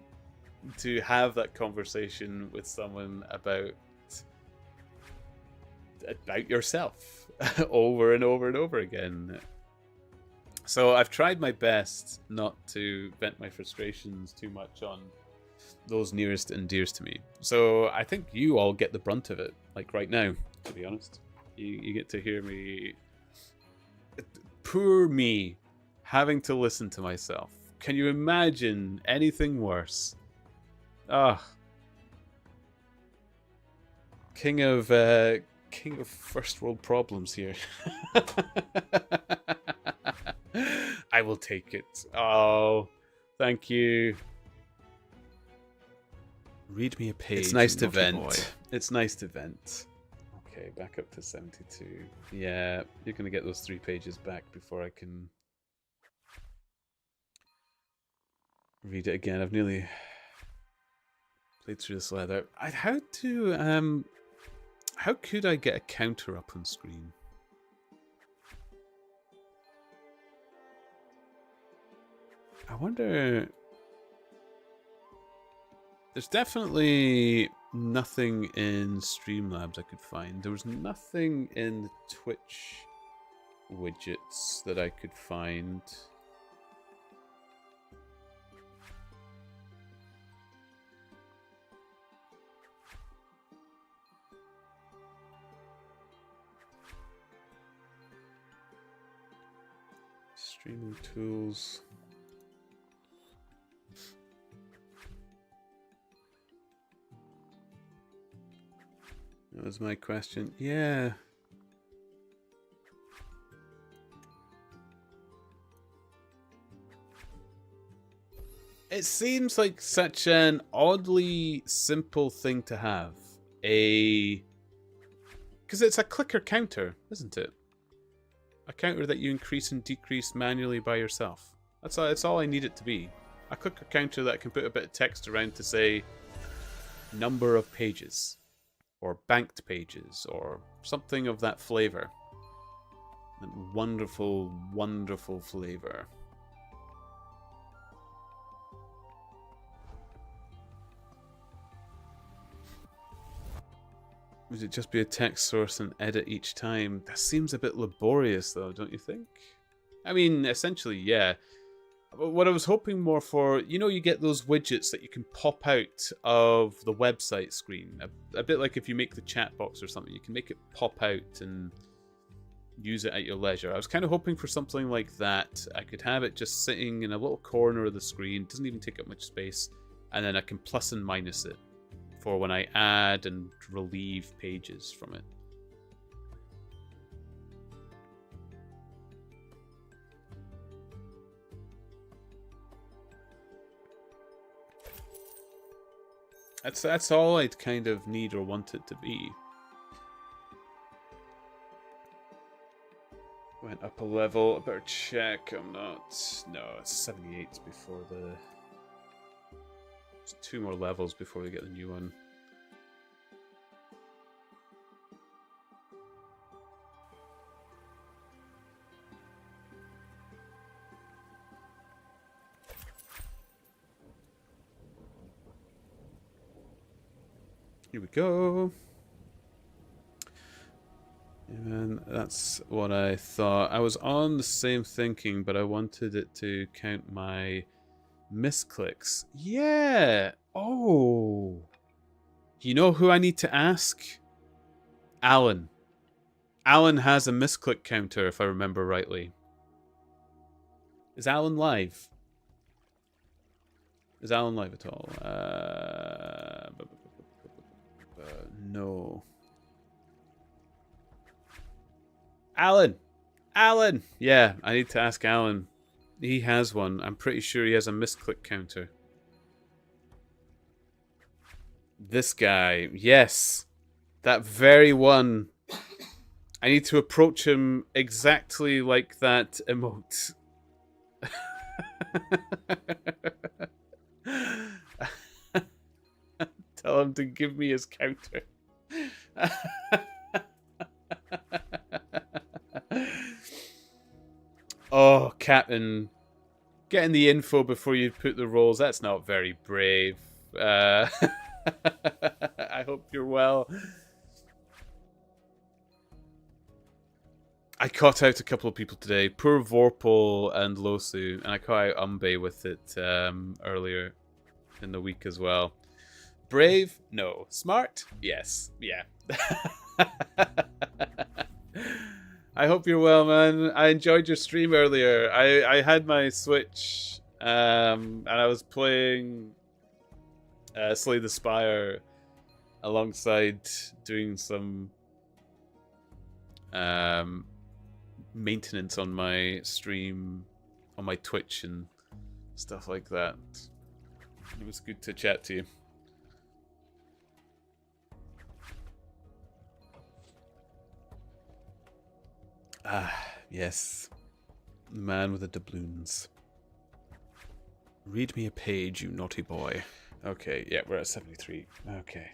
to have that conversation with someone about yourself over and over and over again. So I've tried my best not to vent my frustrations too much on those nearest and dearest to me. So I think you all get the brunt of it, like right now, to be honest. You get to hear me. Poor me, having to listen to myself. Can you imagine anything worse? Ah, king of first world problems here. I will take it. Oh, thank you. Read me a page. It's nice to naughty vent. boy. It's nice to vent. Okay, back up to 72. Yeah, you're going to get those 3 pages back before I can read it again. I've nearly Played through this leather. How could I get a counter up on screen? I wonder. There's definitely nothing in Streamlabs I could find. There was nothing in the Twitch widgets that I could find. Streaming tools. That was my question. Yeah. It seems like such an oddly simple thing to have. Because it's a clicker counter, isn't it? A counter that you increase and decrease manually by yourself. That's all I need it to be. A clicker counter that can put a bit of text around to say number of pages, or banked pages, or something of that flavor. That wonderful, wonderful flavor. Would it just be a text source and edit each time? That seems a bit laborious, though, don't you think? I mean, essentially, yeah. But what I was hoping more for, you know, you get those widgets that you can pop out of the website screen. A bit like if you make the chat box or something, you can make it pop out and use it at your leisure. I was kind of hoping for something like that. I could have it just sitting in a little corner of the screen. It doesn't even take up much space. And then I can plus and minus it for when I add and relieve pages from it. That's all I'd kind of need or want it to be. Went up a level. I better check. I'm not. No, it's 78 before the. There's 2 more levels before we get the new one. Here we go. And that's what I thought. I was on the same thinking, but I wanted it to count my misclicks. Yeah. Oh. You know who I need to ask? Alan. Alan has a misclick counter, if I remember rightly. Is Alan live? Is Alan live at all? No. Alan! Alan! Yeah, I need to ask Alan. He has one. I'm pretty sure he has a misclick counter. This guy. Yes. That very one. I need to approach him exactly like that emote. Tell him to give me his counter. Oh, Captain. Getting the info before you put the rolls, that's not very brave. I hope you're well. I caught out a couple of people today. Poor Vorpal and Losu. And I caught out Umbe with it earlier in the week as well. Brave? No. Smart? Yes. Yeah. I hope you're well, man. I enjoyed your stream earlier. I had my Switch and I was playing Slay the Spire alongside doing some maintenance on my stream, on my Twitch and stuff like that. It was good to chat to you. Ah, yes. The man with the doubloons. Read me a page, you naughty boy. Okay, yeah, we're at 73. Okay.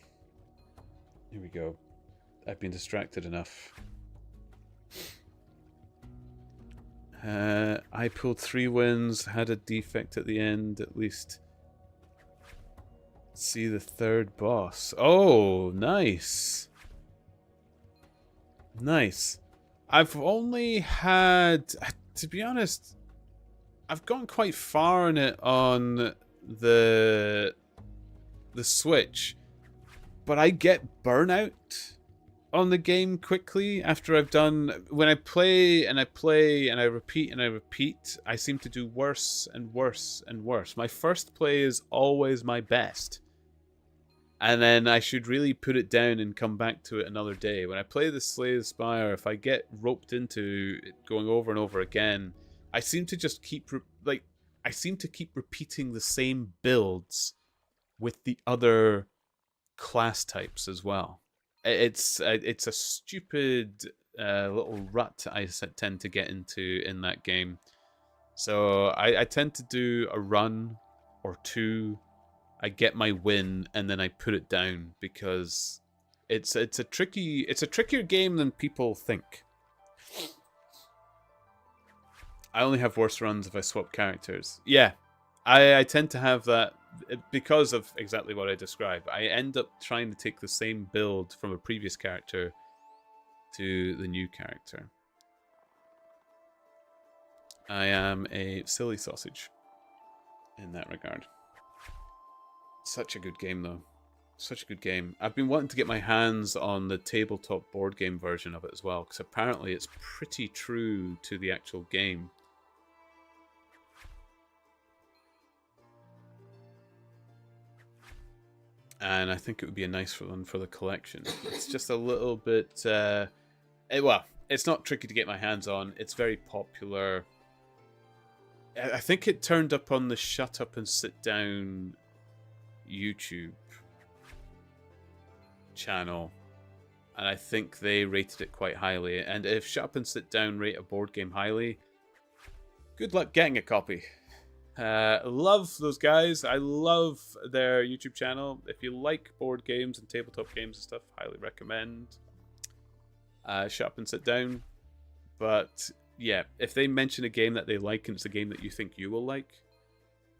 Here we go. I've been distracted enough. I pulled 3 wins, had a defect at the end, at least. See the third boss. Oh, nice. Nice. I've only had, to be honest, I've gone quite far in it on the Switch, but I get burnout on the game quickly after I've done. When I play and I play and I repeat and I repeat, I seem to do worse and worse and worse. My first play is always my best, and then I should really put it down and come back to it another day. When I play the Slay the Spire, if I get roped into it going over and over again, I seem to just keep I seem to keep repeating the same builds with the other class types as well. It's a stupid little rut I tend to get into in that game. So I tend to do a run or two. I get my win and then I put it down because it's a trickier game than people think. I only have worse runs if I swap characters. Yeah, I tend to have that because of exactly what I described. I end up trying to take the same build from a previous character to the new character. I am a silly sausage in that regard. Such a good game, though. Such a good game. I've been wanting to get my hands on the tabletop board game version of it as well, because apparently it's pretty true to the actual game. And I think it would be a nice one for the collection. It's just a little bit... well, it's not tricky to get my hands on. It's very popular. I think it turned up on the Shut Up and Sit Down YouTube channel. And I think they rated it quite highly. And if Shut Up and Sit Down rate a board game highly, good luck getting a copy. Love those guys. I love their YouTube channel. If you like board games and tabletop games and stuff, highly recommend Shut Up and Sit Down. But yeah, if they mention a game that they like and it's a game that you think you will like,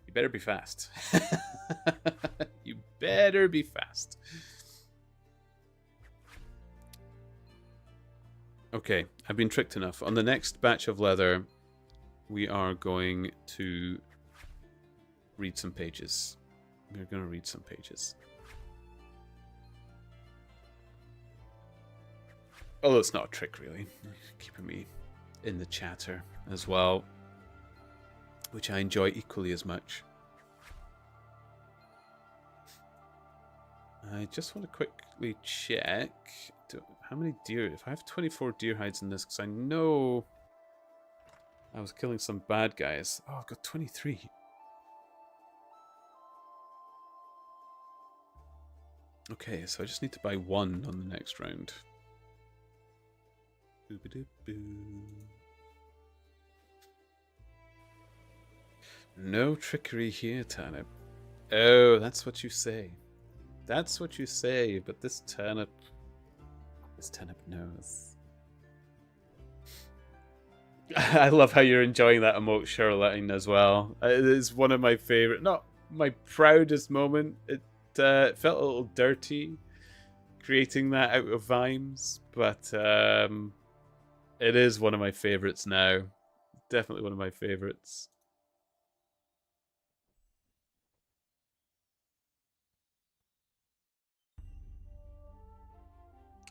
you better be fast. You better be fast. Okay, I've been tricked enough. On the next batch of leather, we are going to read some pages. We're going to read some pages. Although it's not a trick, really. Keeping me in the chatter as well, which I enjoy equally as much. I just want to quickly check how many deer. If I have 24 deer hides in this, because I know I was killing some bad guys. Oh, I've got 23. Okay, so I just need to buy 1 on the next round. Boo-ba-doo-boo. No trickery here, Turnip. Oh, that's what you say. That's what you say, but this turnip knows. I love how you're enjoying that emote, Charlene, as well. It is one of my favorite, not my proudest moment. It felt a little dirty creating that out of Vimes, but it is one of my favorites now. Definitely one of my favorites.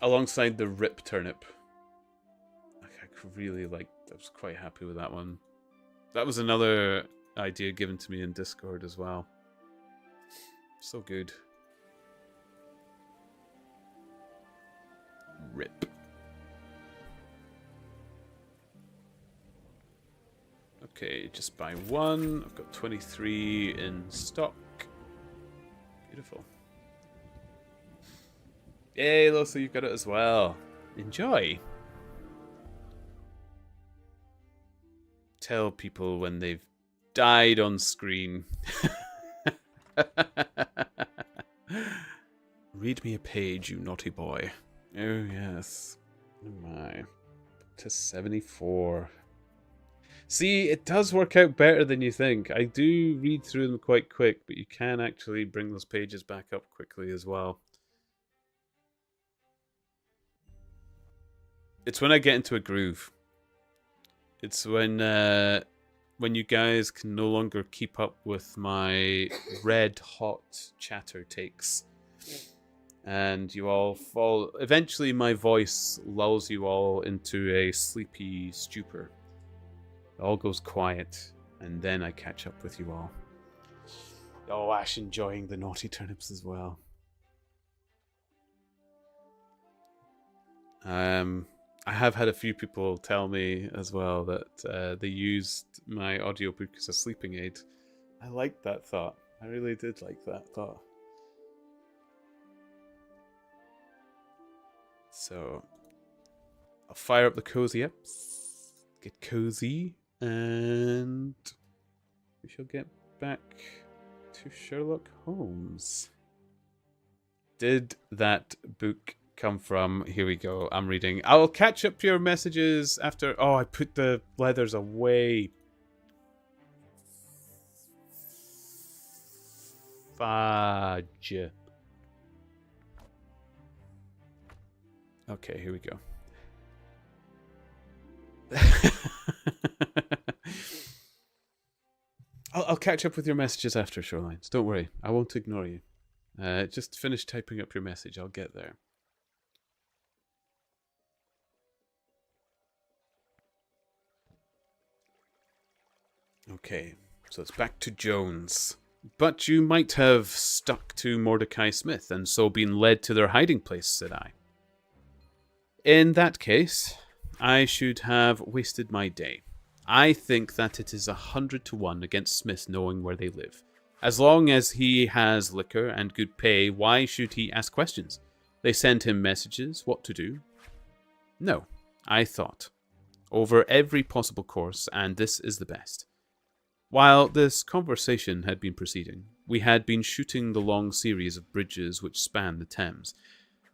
Alongside the Rip Turnip. I really liked, I was quite happy with that one. That was another idea given to me in Discord as well. So good. Rip. Okay, just buy 1. I've got 23 in stock. Beautiful. Yay, Losa, you've got it as well. Enjoy. Tell people when they've died on screen. Read me a page, you naughty boy. Oh, yes. Oh, my. To 74. See, it does work out better than you think. I do read through them quite quick, but you can actually bring those pages back up quickly as well. It's when I get into a groove. It's when you guys can no longer keep up with my red hot chatter takes. And you all fall. Eventually, my voice lulls you all into a sleepy stupor. It all goes quiet, and then I catch up with you all. Oh, Ash enjoying the naughty turnips as well. I have had a few people tell me as well that they used my audiobook as a sleeping aid. I liked that thought. I really did like that thought. So, I'll fire up the cozy ups, get cozy, and we shall get back to Sherlock Holmes. Did that book come from? Here we go. I'm reading. I'll catch up your messages after. Oh, I put the leathers away. Fudge. Okay, here we go. I'll catch up with your messages after, Shorelines. Don't worry. I won't ignore you. Just finish typing up your message. I'll get there. Okay, so it's back to Jones. But you might have stuck to Mordecai Smith and so been led to their hiding place, said I. In that case, I should have wasted my day. I think that it is 100 to 1 against Smith knowing where they live. As long as he has liquor and good pay, why should he ask questions? They send him messages, what to do? No, I thought over every possible course, and this is the best. While this conversation had been proceeding, we had been shooting the long series of bridges which span the Thames.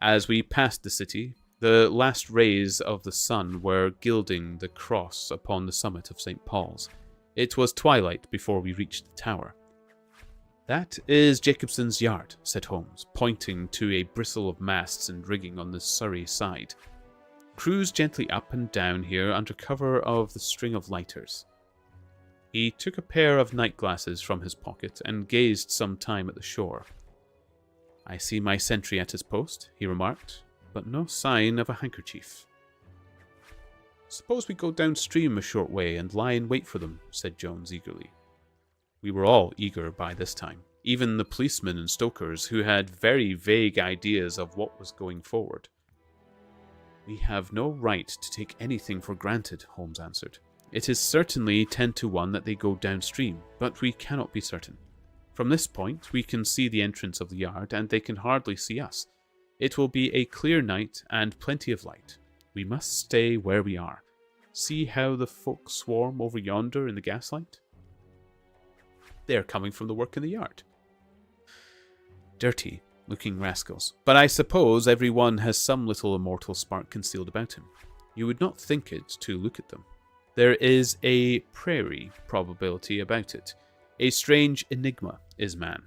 As we passed the city, the last rays of the sun were gilding the cross upon the summit of St. Paul's. It was twilight before we reached the tower. That is Jacobson's Yard, said Holmes, pointing to a bristle of masts and rigging on the Surrey side. Cruise gently up and down here under cover of the string of lighters. He took a pair of night glasses from his pocket and gazed some time at the shore. I see my sentry at his post, he remarked, but no sign of a handkerchief. Suppose we go downstream a short way and lie in wait for them, said Jones eagerly. We were all eager by this time, even the policemen and stokers, who had very vague ideas of what was going forward. We have no right to take anything for granted, Holmes answered. It is certainly 10 to 1 that they go downstream, but we cannot be certain. From this point, we can see the entrance of the yard, and they can hardly see us. It will be a clear night and plenty of light. We must stay where we are. See how the folk swarm over yonder in the gaslight? They are coming from the work in the yard. Dirty looking rascals, but I suppose every one has some little immortal spark concealed about him. You would not think it to look at them. There is a prairie probability about it. A strange enigma is man.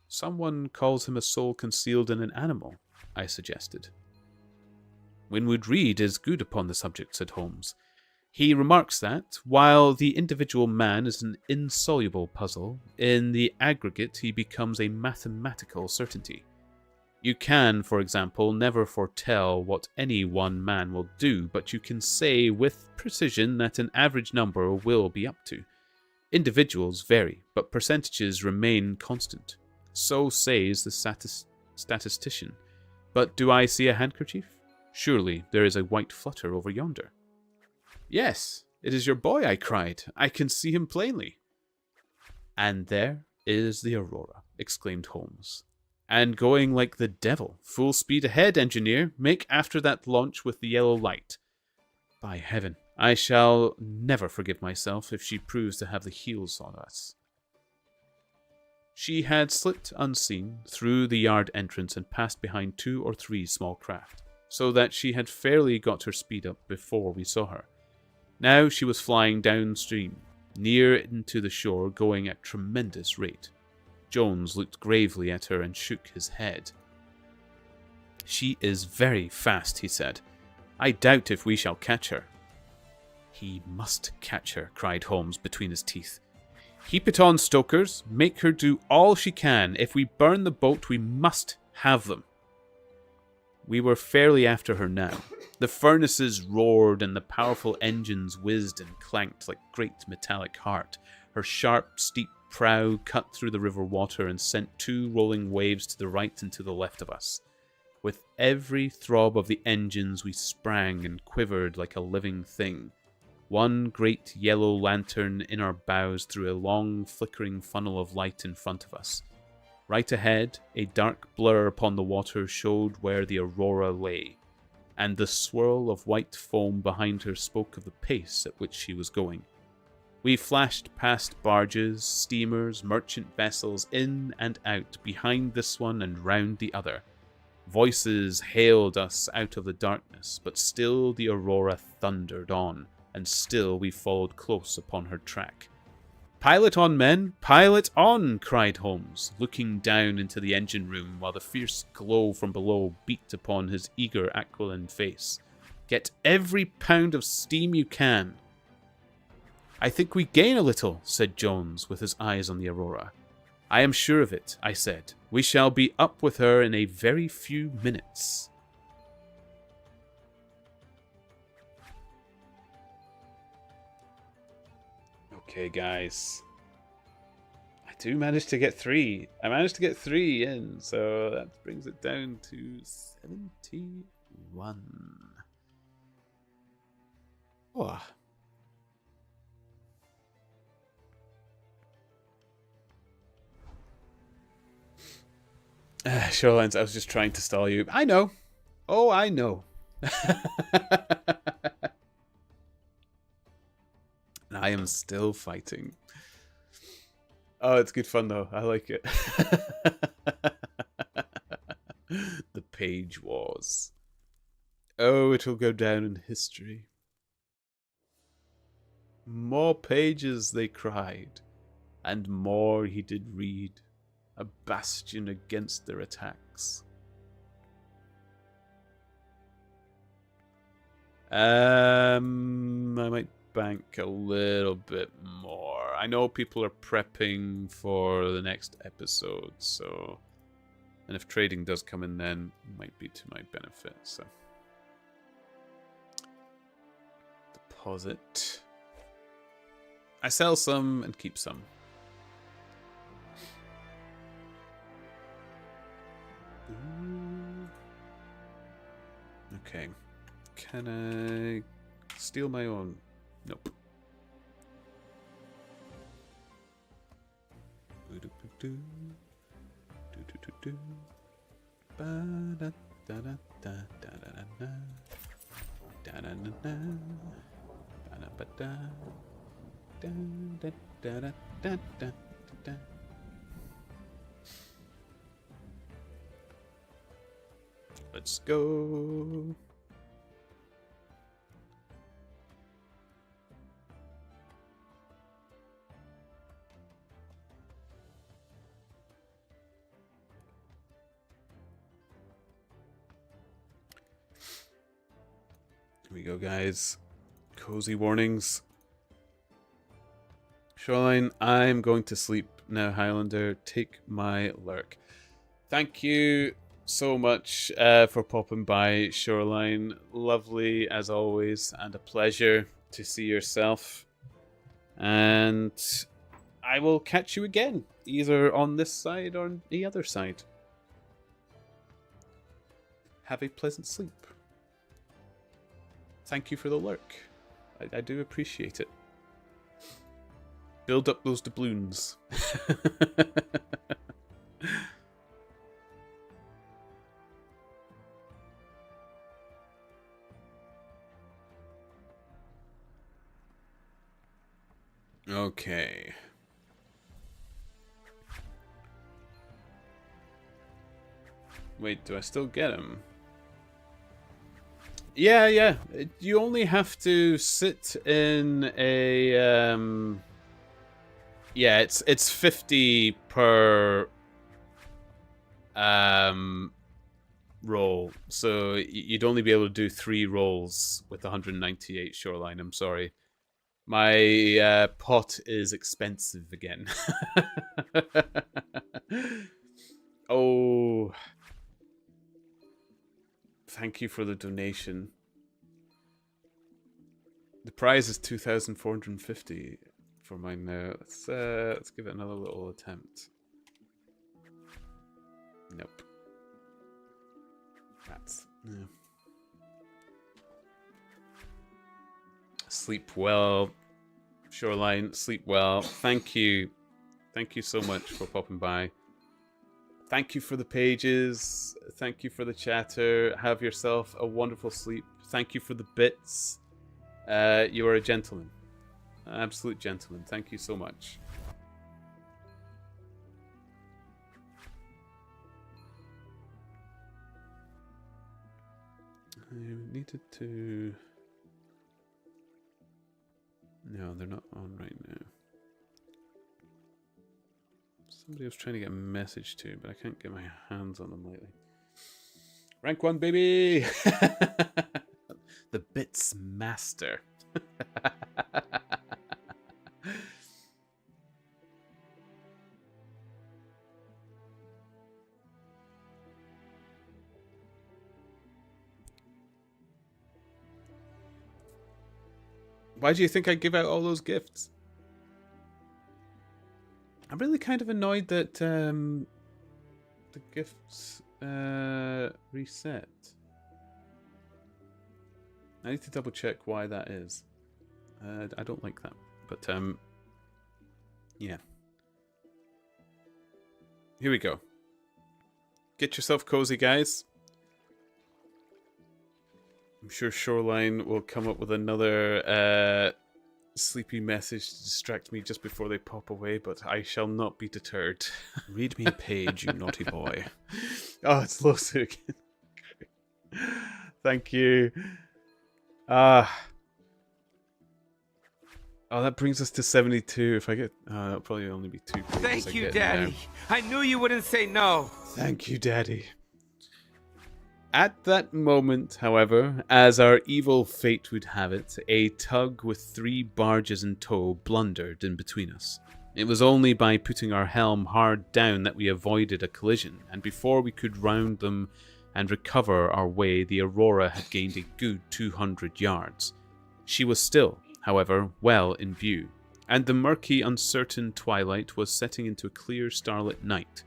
Someone calls him a soul concealed in an animal, I suggested. Winwood Reade is good upon the subject, said Holmes. He remarks that, while the individual man is an insoluble puzzle, in the aggregate he becomes a mathematical certainty. You can, for example, never foretell what any one man will do, but you can say with precision that an average number will be up to. Individuals vary, but percentages remain constant. So says the statistician. But do I see a handkerchief? Surely there is a white flutter over yonder. Yes, it is your boy, I cried. I can see him plainly. And there is the Aurora, exclaimed Holmes. And going like the devil. Full speed ahead, engineer. Make after that launch with the yellow light. By heaven, I shall never forgive myself if she proves to have the heels on us. She had slipped unseen through the yard entrance and passed behind 2 or 3 small craft, so that she had fairly got her speed up before we saw her. Now she was flying downstream, near into the shore, going at tremendous rate. Jones looked gravely at her and shook his head. "She is very fast," he said. "I doubt if we shall catch her." "He must catch her," cried Holmes between his teeth. "Keep it on, stokers. Make her do all she can. If we burn the boat, we must have them." We were fairly after her now. The furnaces roared and the powerful engines whizzed and clanked like great metallic heart. Her sharp, steep prow cut through the river water and sent 2 rolling waves to the right and to the left of us. With every throb of the engines we sprang and quivered like a living thing. One great yellow lantern in our bows threw a long flickering funnel of light in front of us. Right ahead, a dark blur upon the water showed where the Aurora lay, and the swirl of white foam behind her spoke of the pace at which she was going. We flashed past barges, steamers, merchant vessels, in and out, behind this one and round the other. Voices hailed us out of the darkness, but still the Aurora thundered on, and still we followed close upon her track. "Pilot on, men! Pilot on!" cried Holmes, looking down into the engine room while the fierce glow from below beat upon his eager aquiline face. "Get every pound of steam you can." "I think we gain a little," said Jones, with his eyes on the Aurora. "I am sure of it," I said. "We shall be up with her in a very few minutes." Okay, guys. I do manage to get 3. I managed to get 3 in, so that brings it down to 71. Oh. Shorelines, I was just trying to stall you. I know. Oh, I know. And I am still fighting. Oh, it's good fun though. I like it. The Page Wars. Oh, it'll go down in history. More pages, they cried, and more he did read, a bastion against their attacks. I might bank a little bit more. I know people are prepping for the next episode, so... And if trading does come in then, it might be to my benefit, so... Deposit. I sell some and keep some. Okay. Can I steal my own? Nope. Let's go. Here we go, guys. Cozy warnings. Shoreline, I'm going to sleep now, Highlander. Take my lurk. Thank you so much for popping by, Shoreline. Lovely as always, and a pleasure to see yourself. And I will catch you again, either on this side or on the other side. Have a pleasant sleep. Thank you for the lurk. I do appreciate it. Build up those doubloons. Okay. Wait, do I still get him? Yeah, yeah. You only have to sit in a yeah, it's 50 per roll. So you'd only be able to do 3 rolls with 198 shoreline. I'm sorry. My pot is expensive again. Oh, thank you for the donation. The prize is 2,450 for mine now. Let's give it another little attempt. Nope. That's yeah. Sleep well, Shoreline. Sleep well. Thank you so much for popping by. Thank you for the pages. Thank you for the chatter. Have yourself a wonderful sleep. Thank you for the bits. You are a gentleman. An absolute gentleman. Thank you so much. I needed to... No, they're not on right now. Somebody was trying to get a message to, but I can't get my hands on them lately. Rank 1, baby! The Bits Master. Why do you think I give out all those gifts? I'm really kind of annoyed that the gifts reset. I need to double check why that is. I don't like that, but yeah. Here we go. Get yourself cozy, guys. I'm sure Shoreline will come up with another sleepy message to distract me just before they pop away, but I shall not be deterred. Read me a page, you naughty boy. Oh, it's Losu again. Thank you. Oh, that brings us to 72. If I get... that'll probably only be 2 pages. Thank you, Daddy. I knew you wouldn't say no. Thank you, Daddy. At that moment, however, as our evil fate would have it, a tug with 3 barges in tow blundered in between us. It was only by putting our helm hard down that we avoided a collision, and before we could round them and recover our way, the Aurora had gained a good 200 yards. She was still, however, well in view, and the murky, uncertain twilight was setting into a clear starlit night.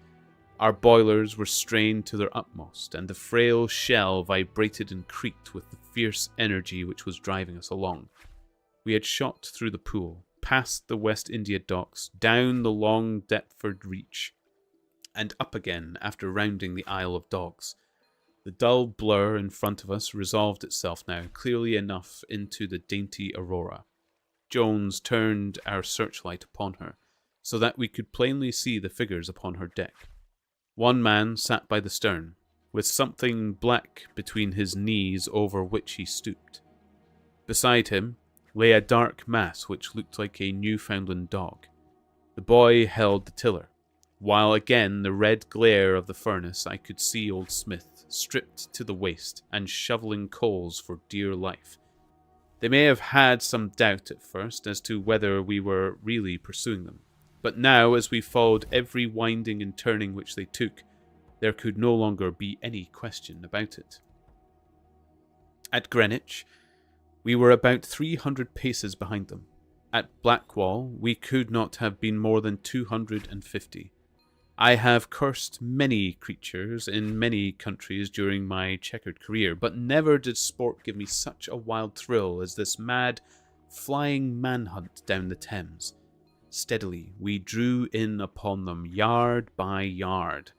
Our boilers were strained to their utmost, and the frail shell vibrated and creaked with the fierce energy which was driving us along. We had shot through the pool, past the West India docks, down the long Deptford Reach, and up again after rounding the Isle of Dogs. The dull blur in front of us resolved itself now clearly enough into the dainty Aurora. Jones turned our searchlight upon her, so that we could plainly see the figures upon her deck. One man sat by the stern, with something black between his knees over which he stooped. Beside him lay a dark mass which looked like a Newfoundland dog. The boy held the tiller, while again the red glare of the furnace I could see old Smith, stripped to the waist and shoveling coals for dear life. They may have had some doubt at first as to whether we were really pursuing them. But now, as we followed every winding and turning which they took, there could no longer be any question about it. At Greenwich, we were about 300 paces behind them. At Blackwall, we could not have been more than 250. I have cursed many creatures in many countries during my checkered career, but never did sport give me such a wild thrill as this mad, flying manhunt down the Thames. Steadily, we drew in upon them, yard by yard.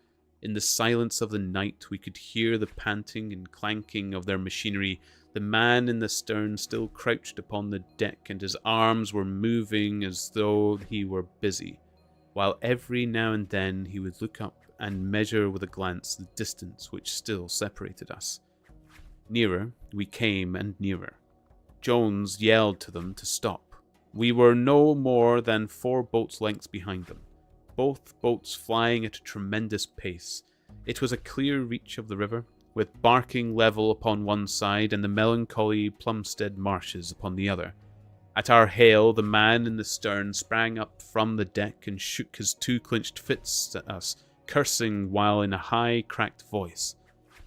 In the silence of the night, we could hear the panting and clanking of their machinery. The man in the stern still crouched upon the deck, and his arms were moving as though he were busy, while every now and then he would look up and measure with a glance the distance which still separated us. Nearer we came and nearer. Jones yelled to them to stop. We were no more than 4 boats' lengths behind them, both boats flying at a tremendous pace. It was a clear reach of the river, with Barking Level upon one side and the melancholy Plumstead Marshes upon the other. At our hail, the man in the stern sprang up from the deck and shook his 2 clenched fists at us, cursing while in a high, cracked voice.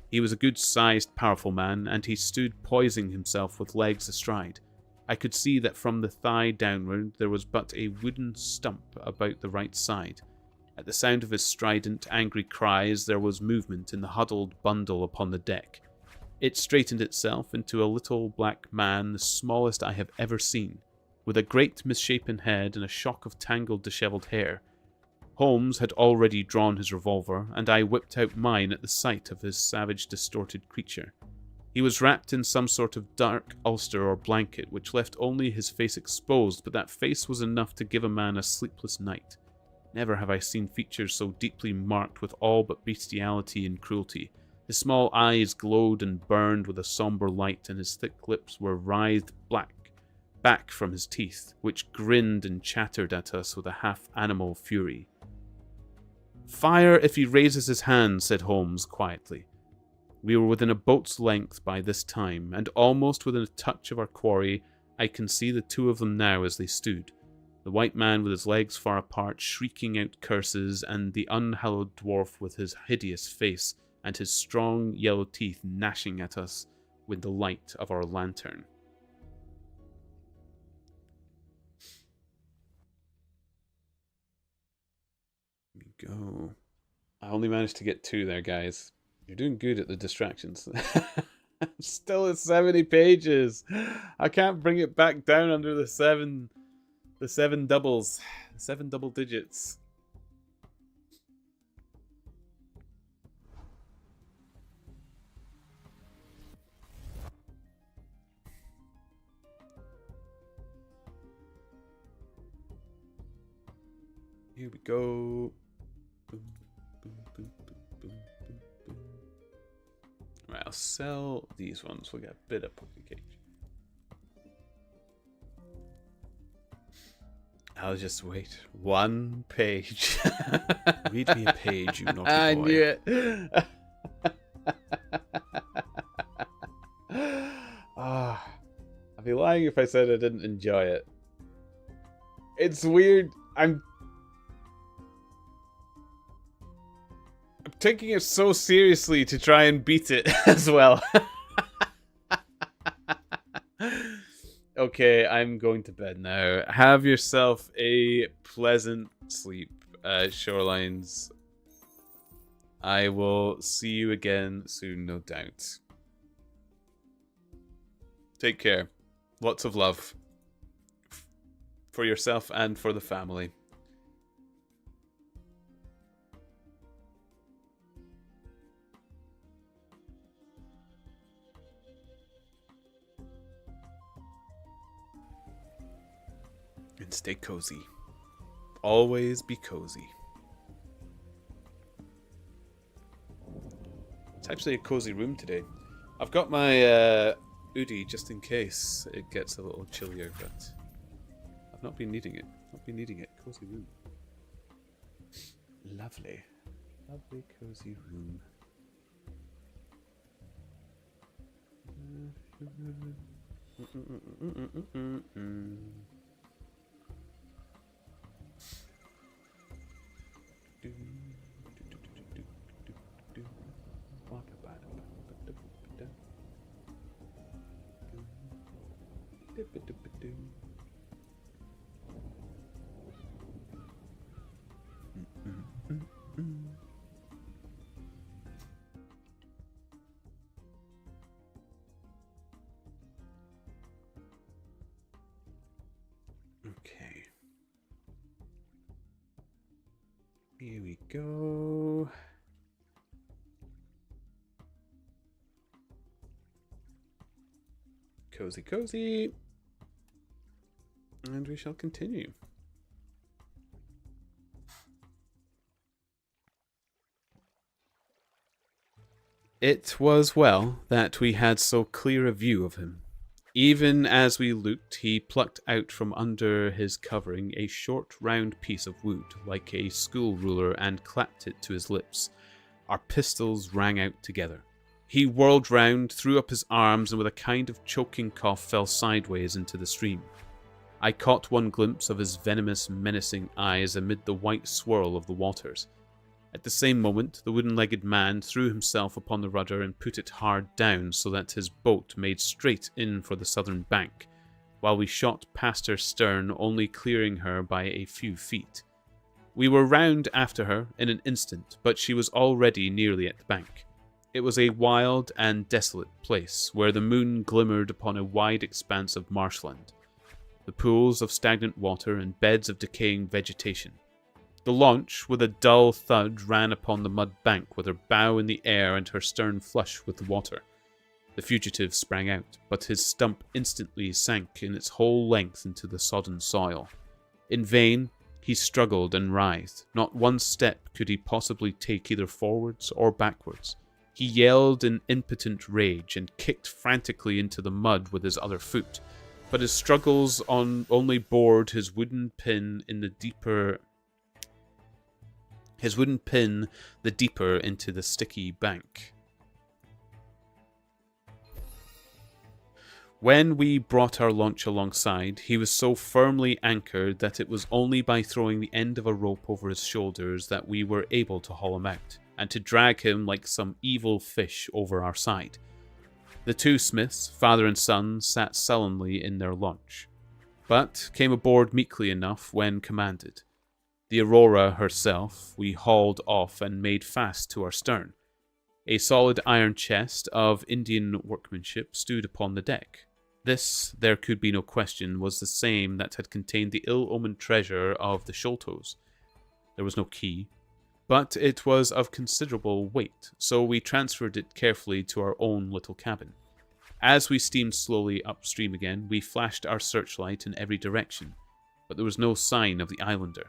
He was a good-sized, powerful man, and he stood poising himself with legs astride. I could see that from the thigh downward there was but a wooden stump about the right side. At the sound of his strident, angry cries, there was movement in the huddled bundle upon the deck. It straightened itself into a little black man, the smallest I have ever seen, with a great misshapen head and a shock of tangled, dishevelled hair. Holmes had already drawn his revolver, and I whipped out mine at the sight of his savage, distorted creature. He was wrapped in some sort of dark ulster or blanket, which left only his face exposed, but that face was enough to give a man a sleepless night. Never have I seen features so deeply marked with all but bestiality and cruelty. His small eyes glowed and burned with a sombre light, and his thick lips were writhed back from his teeth, which grinned and chattered at us with a half-animal fury. "Fire if he raises his hand," said Holmes quietly. We were within a boat's length by this time, and almost within a touch of our quarry. I can see the 2 of them now as they stood. The white man with his legs far apart, shrieking out curses, and the unhallowed dwarf with his hideous face and his strong yellow teeth gnashing at us with the light of our lantern. Here we go. I only managed to get 2 there, guys. You're doing good at the distractions. Still at 70 pages. I can't bring it back down under the 7 doubles. 7 double digits. Here we go. Boom, boom, boom, boom, boom, boom, boom. Right, I'll sell these ones. We'll get a bit of pocket cage. I'll just wait 1 page. Read me a page, you naughty boy. I knew it. I'd be lying if I said I didn't enjoy it. It's weird. I'm taking it so seriously to try and beat it as well. Okay, I'm going to bed now. Have yourself a pleasant sleep, Shorelines. I will see you again soon, no doubt. Take care. Lots of love. For yourself and for the family. And stay cozy. Always be cozy. It's actually a cozy room today. I've got my hoodie just in case it gets a little chillier, but I've not been needing it. Not been needing it. Cozy room. Lovely. Lovely cozy room. Okay. Here we go. Cozy, cozy. And we shall continue. It was well that we had so clear a view of him. Even as we looked, he plucked out from under his covering a short round piece of wood, like a school ruler, and clapped it to his lips. Our pistols rang out together. He whirled round, threw up his arms, and with a kind of choking cough fell sideways into the stream. I caught one glimpse of his venomous, menacing eyes amid the white swirl of the waters. At the same moment, the wooden-legged man threw himself upon the rudder and put it hard down so that his boat made straight in for the southern bank, while we shot past her stern, only clearing her by a few feet. We were round after her in an instant, but she was already nearly at the bank. It was a wild and desolate place, where the moon glimmered upon a wide expanse of marshland, the pools of stagnant water and beds of decaying vegetation. The launch, with a dull thud, ran upon the mud bank with her bow in the air and her stern flush with the water. The fugitive sprang out, but his stump instantly sank in its whole length into the sodden soil. In vain, he struggled and writhed. Not one step could he possibly take either forwards or backwards. He yelled in impotent rage and kicked frantically into the mud with his other foot, but his struggles only bored his wooden pin the deeper into the sticky bank. When we brought our launch alongside, he was so firmly anchored that it was only by throwing the end of a rope over his shoulders that we were able to haul him out, and to drag him like some evil fish over our side. The two smiths, father and son, sat sullenly in their launch, but came aboard meekly enough when commanded. The Aurora herself we hauled off and made fast to our stern. A solid iron chest of Indian workmanship stood upon the deck. This, there could be no question, was the same that had contained the ill-omened treasure of the Sholtos. There was no key, but it was of considerable weight, so we transferred it carefully to our own little cabin. As we steamed slowly upstream again, we flashed our searchlight in every direction, but there was no sign of the islander.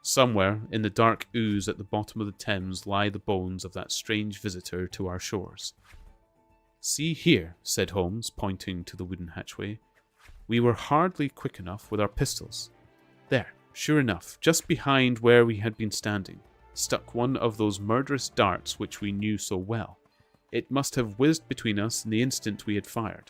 Somewhere in the dark ooze at the bottom of the Thames lie the bones of that strange visitor to our shores. "See here," said Holmes, pointing to the wooden hatchway. "We were hardly quick enough with our pistols. There, sure enough, just behind where we had been standing, stuck one of those murderous darts which we knew so well. It must have whizzed between us in the instant we had fired."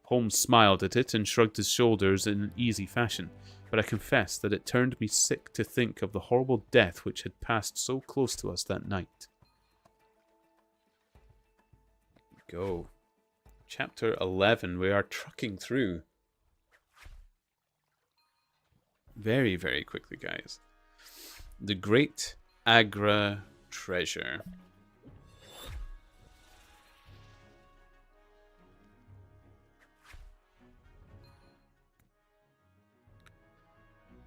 Holmes smiled at it and shrugged his shoulders in an easy fashion, but I confess that it turned me sick to think of the horrible death which had passed so close to us that night. Go. Chapter 11. We are trucking through. Very, very quickly, guys. The Great Agra Treasure.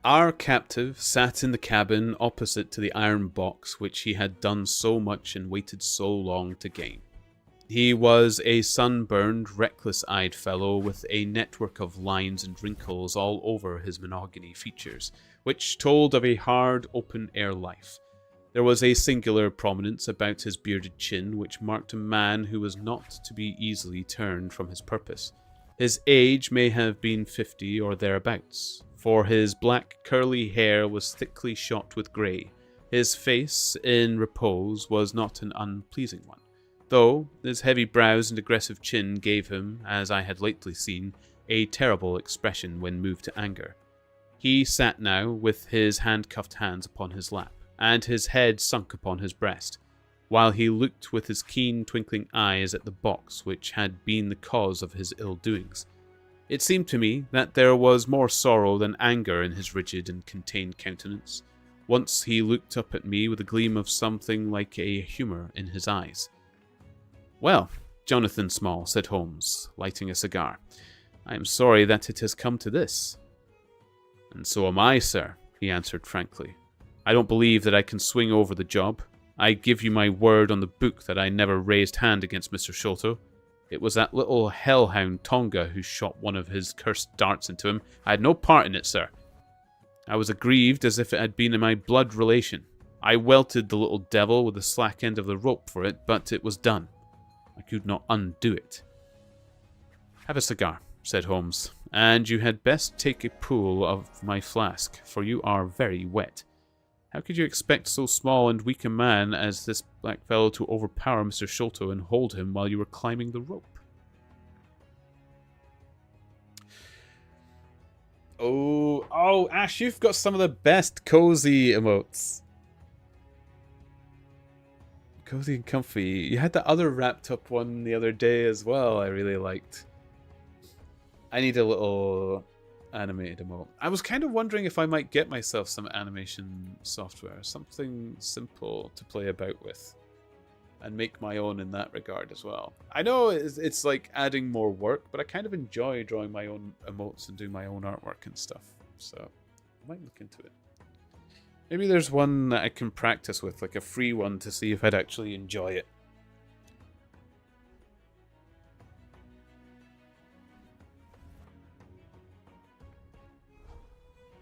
Our captive sat in the cabin opposite to the iron box which he had done so much and waited so long to gain. He was a sunburned, reckless-eyed fellow with a network of lines and wrinkles all over his mahogany features, which told of a hard, open-air life. There was a singular prominence about his bearded chin which marked a man who was not to be easily turned from his purpose. His age may have been 50 or thereabouts, for his black curly hair was thickly shot with grey. His face, in repose, was not an unpleasing one, though his heavy brows and aggressive chin gave him, as I had lately seen, a terrible expression when moved to anger. He sat now with his handcuffed hands upon his lap, and his head sunk upon his breast, while he looked with his keen twinkling eyes at the box which had been the cause of his ill-doings. It seemed to me that there was more sorrow than anger in his rigid and contained countenance. Once he looked up at me with a gleam of something like a humour in his eyes. "Well, Jonathan Small," said Holmes, lighting a cigar, "I am sorry that it has come to this." "And so am I, sir," he answered frankly. "I don't believe that I can swing over the job. I give you my word on the book that I never raised hand against Mr. Sholto. It was that little hellhound Tonga who shot one of his cursed darts into him. I had no part in it, sir. I was aggrieved as if it had been in my blood relation. I welted the little devil with the slack end of the rope for it, but it was done. I could not undo it. Have a cigar, said Holmes, and you had best take a pull of my flask, for you are very wet. How could you expect so small and weak a man as this black fellow to overpower Mr. Sholto and hold him while you were climbing the rope? Oh, Ash, you've got some of the best cozy emotes. Cozy and comfy. You had the other wrapped up one the other day as well, I really liked. I need a little animated emote. I was kind of wondering if I might get myself some animation software, something simple to play about with, and make my own in that regard as well. I know it's like adding more work, but I kind of enjoy drawing my own emotes and doing my own artwork and stuff, so I might look into it. Maybe there's one that I can practice with, like a free one, to see if I'd actually enjoy it.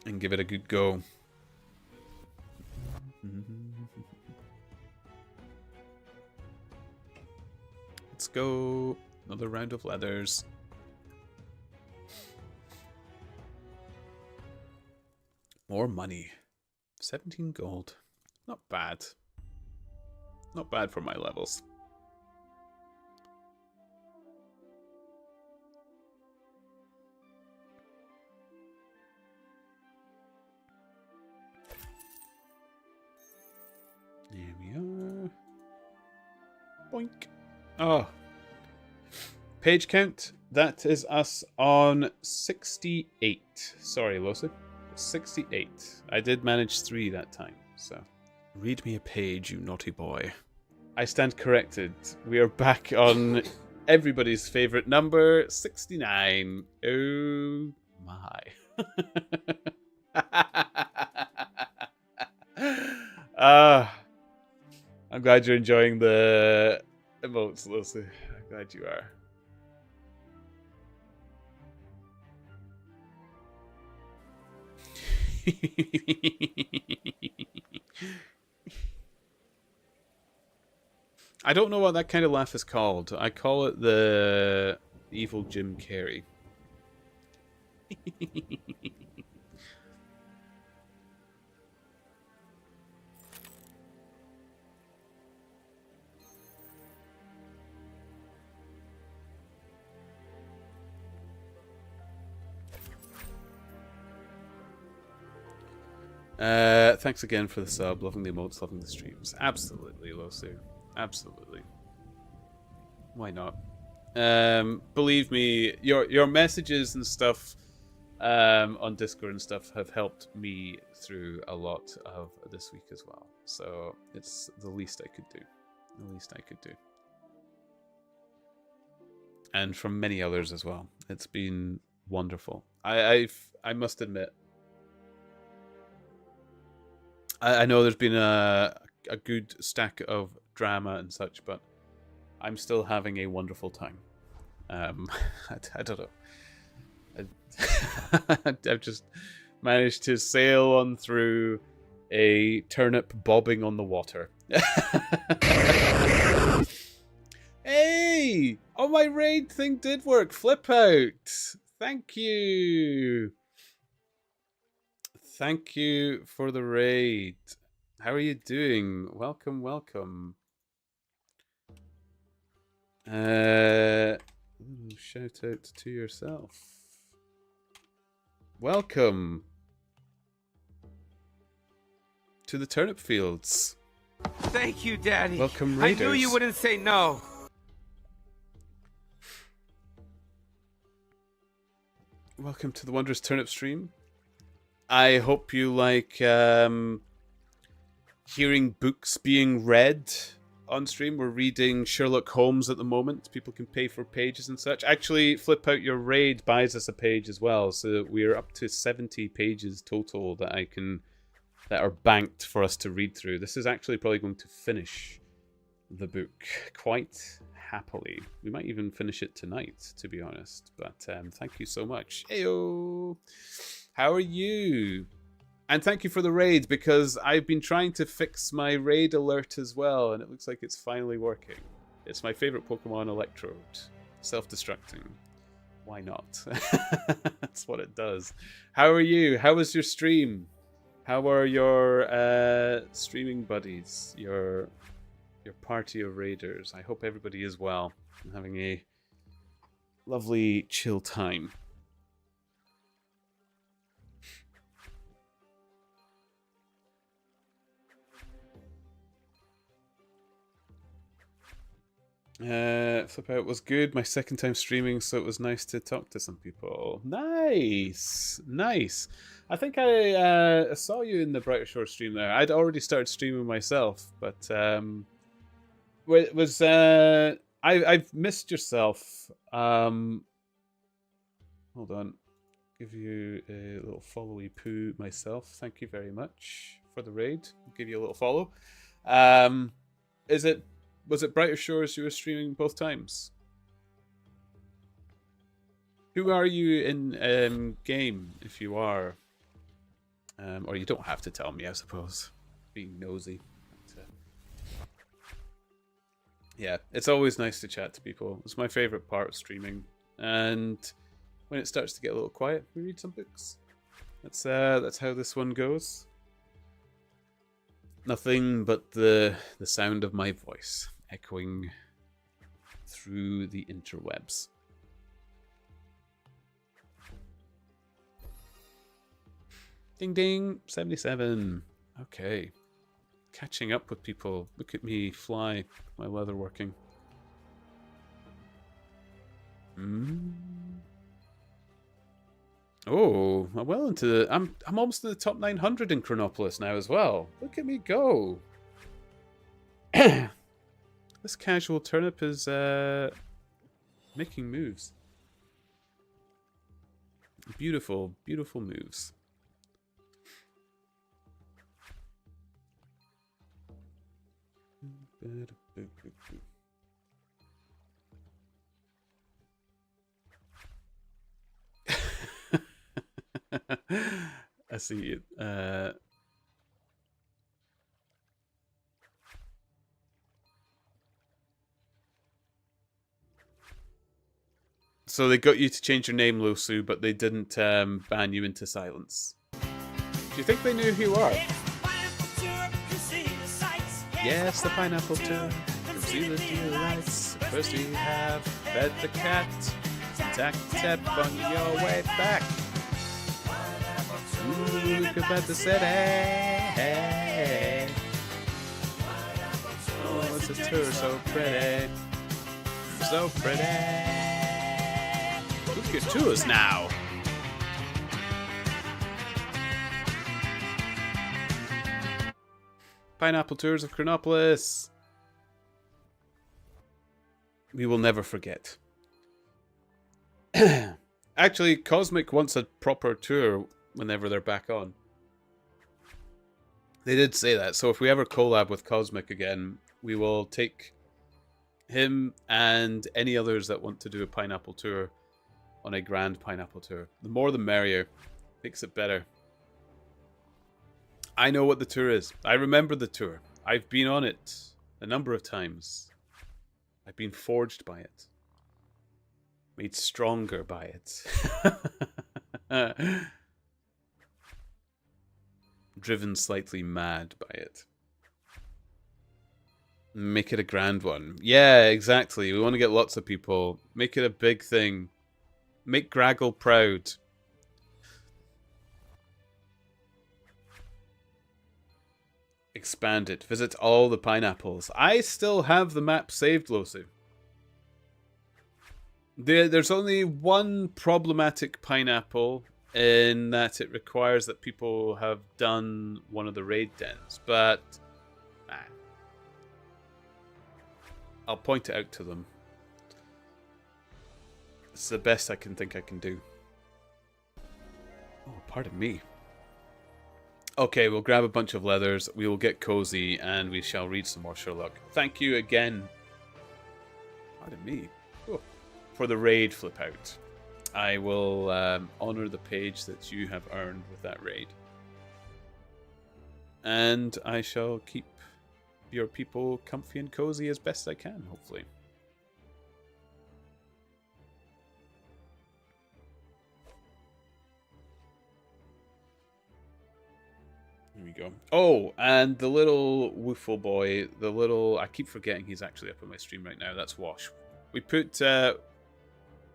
And give it a good go. Let's go. Another round of leathers. More money. 17 gold. Not bad. Not bad for my levels. There we are. Boink. Oh. Page count. That is us on 68. Sorry, Lucy. 68. I did manage 3 that time, so. Read me a page, you naughty boy. I stand corrected. We are back on everybody's favorite number, 69. Oh my. I'm glad you're enjoying the emotes, Lucy. I'm glad you are. I don't know what that kind of laugh is called. I call it the evil Jim Carrey. Thanks again for the sub. Loving the emotes, loving the streams. Absolutely, Losu. Absolutely. Why not? Believe me, your messages and stuff on Discord and stuff have helped me through a lot of this week as well. So it's the least I could do. The least I could do. And from many others as well. It's been wonderful. I must admit, I know there's been a good stack of drama and such, but I'm still having a wonderful time. I don't know. I've just managed to sail on through a turnip bobbing on the water. Hey! Oh, my raid thing did work. Flip out. Thank you. Thank you for the raid. How are you doing? Welcome, welcome. Shout out to yourself. Welcome to the turnip fields. Thank you, Daddy. Welcome, raiders. I knew you wouldn't say no. Welcome to the Wondrous Turnip stream. I hope you like hearing books being read on stream. We're reading Sherlock Holmes at the moment. People can pay for pages and such. Actually, Flip Out Your Raid buys us a page as well, so we're up to 70 pages total that that are banked for us to read through. This is actually probably going to finish the book quite happily. We might even finish it tonight, to be honest. But thank you so much. Heyo! How are you? And thank you for the raid, because I've been trying to fix my raid alert as well, and it looks like it's finally working. It's my favorite Pokemon Electrode. Self-destructing. Why not? That's what it does. How are you? How was your stream? How are your streaming buddies? Your party of raiders? I hope everybody is well and having a lovely chill time. Flip Out was good. My second time streaming, so it was nice to talk to some people. Nice, nice. I think I saw you in the Brighter Shore stream there. I'd already started streaming myself, but I've missed yourself. Hold on, give you a little followy poo myself. Thank you very much for the raid. I'll give you a little follow. Was it Brighter Shores you were streaming both times? Who are you in game, if you are? Or you don't have to tell me, I suppose. Being nosy. But, yeah, it's always nice to chat to people. It's my favourite part of streaming. And when it starts to get a little quiet, we read some books. That's how this one goes. Nothing but the sound of my voice echoing through the interwebs. Ding ding, 77. Okay. Catching up with people. Look at me fly, my leather working. Oh, I'm well into the... I'm almost to the top 900 in Chronopolis now as well. Look at me go. This casual turnip is making moves. Beautiful, beautiful moves. I see it. So they got you to change your name, Losu, but they didn't ban you into silence. Do you think they knew who you are? Yes, the pineapple tour. Come see the delights. First we have fed the cat. Tack tap on your way back. Ooh, look about the city. Oh, it's a tour so pretty. So pretty. Look at tours now. Pineapple Tours of Chronopolis. We will never forget. Actually, Cosmic wants a proper tour whenever they're back on. They did say that, so if we ever collab with Cosmic again, we will take him and any others that want to do a pineapple tour on a grand pineapple tour. The more the merrier. Makes it better. I know what the tour is. I remember the tour. I've been on it a number of times. I've been forged by it. Made stronger by it. Driven slightly mad by it. Make it a grand one. Yeah, exactly. We want to get lots of people. Make it a big thing. Make Graggle proud. Expand it. Visit all the pineapples. I still have the map saved, Losu. There's only one problematic pineapple in that it requires that people have done one of the raid dens, but I'll point it out to them. It's the best I can think I can do. Oh, pardon me. Okay, we'll grab a bunch of leathers, we will get cozy, and we shall read some more Sherlock. Thank you again. Pardon me. Oh, for the raid flip out. I will honor the page that you have earned with that raid. And I shall keep your people comfy and cozy as best I can, hopefully. go. Oh, and the little woofle boy, I keep forgetting he's actually up on my stream right now. That's Wash. We put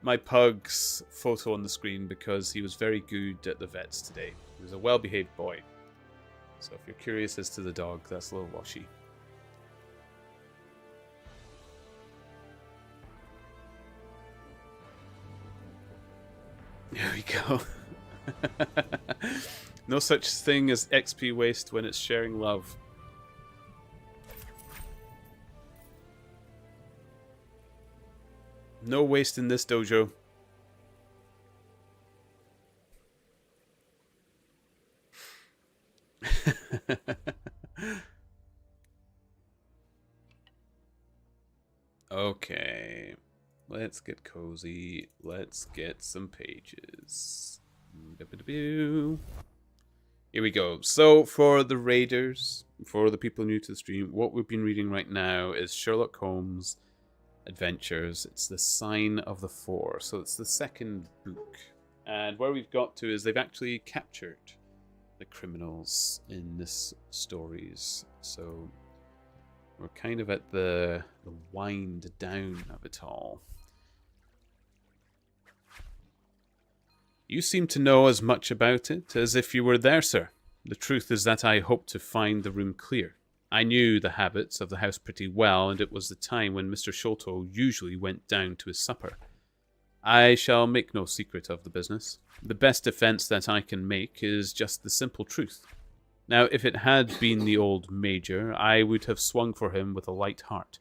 my pug's photo on the screen because he was very good at the vets today. He was a well-behaved boy. So if you're curious as to the dog, that's little Washy. There we go. No such thing as XP waste when it's sharing love. No waste in this dojo. Okay. Let's get cozy. Let's get some pages. Here we go. So for the raiders, for the people new to the stream, what we've been reading right now is Sherlock Holmes Adventures. It's the Sign of the Four. So it's the second book. And where we've got to is they've actually captured the criminals in this stories. So we're kind of at the wind down of it all. You seem to know as much about it as if you were there, sir. The truth is that I hoped to find the room clear. I knew the habits of the house pretty well, and it was the time when Mr. Sholto usually went down to his supper. I shall make no secret of the business. The best defence that I can make is just the simple truth. Now, if it had been the old Major, I would have swung for him with a light heart.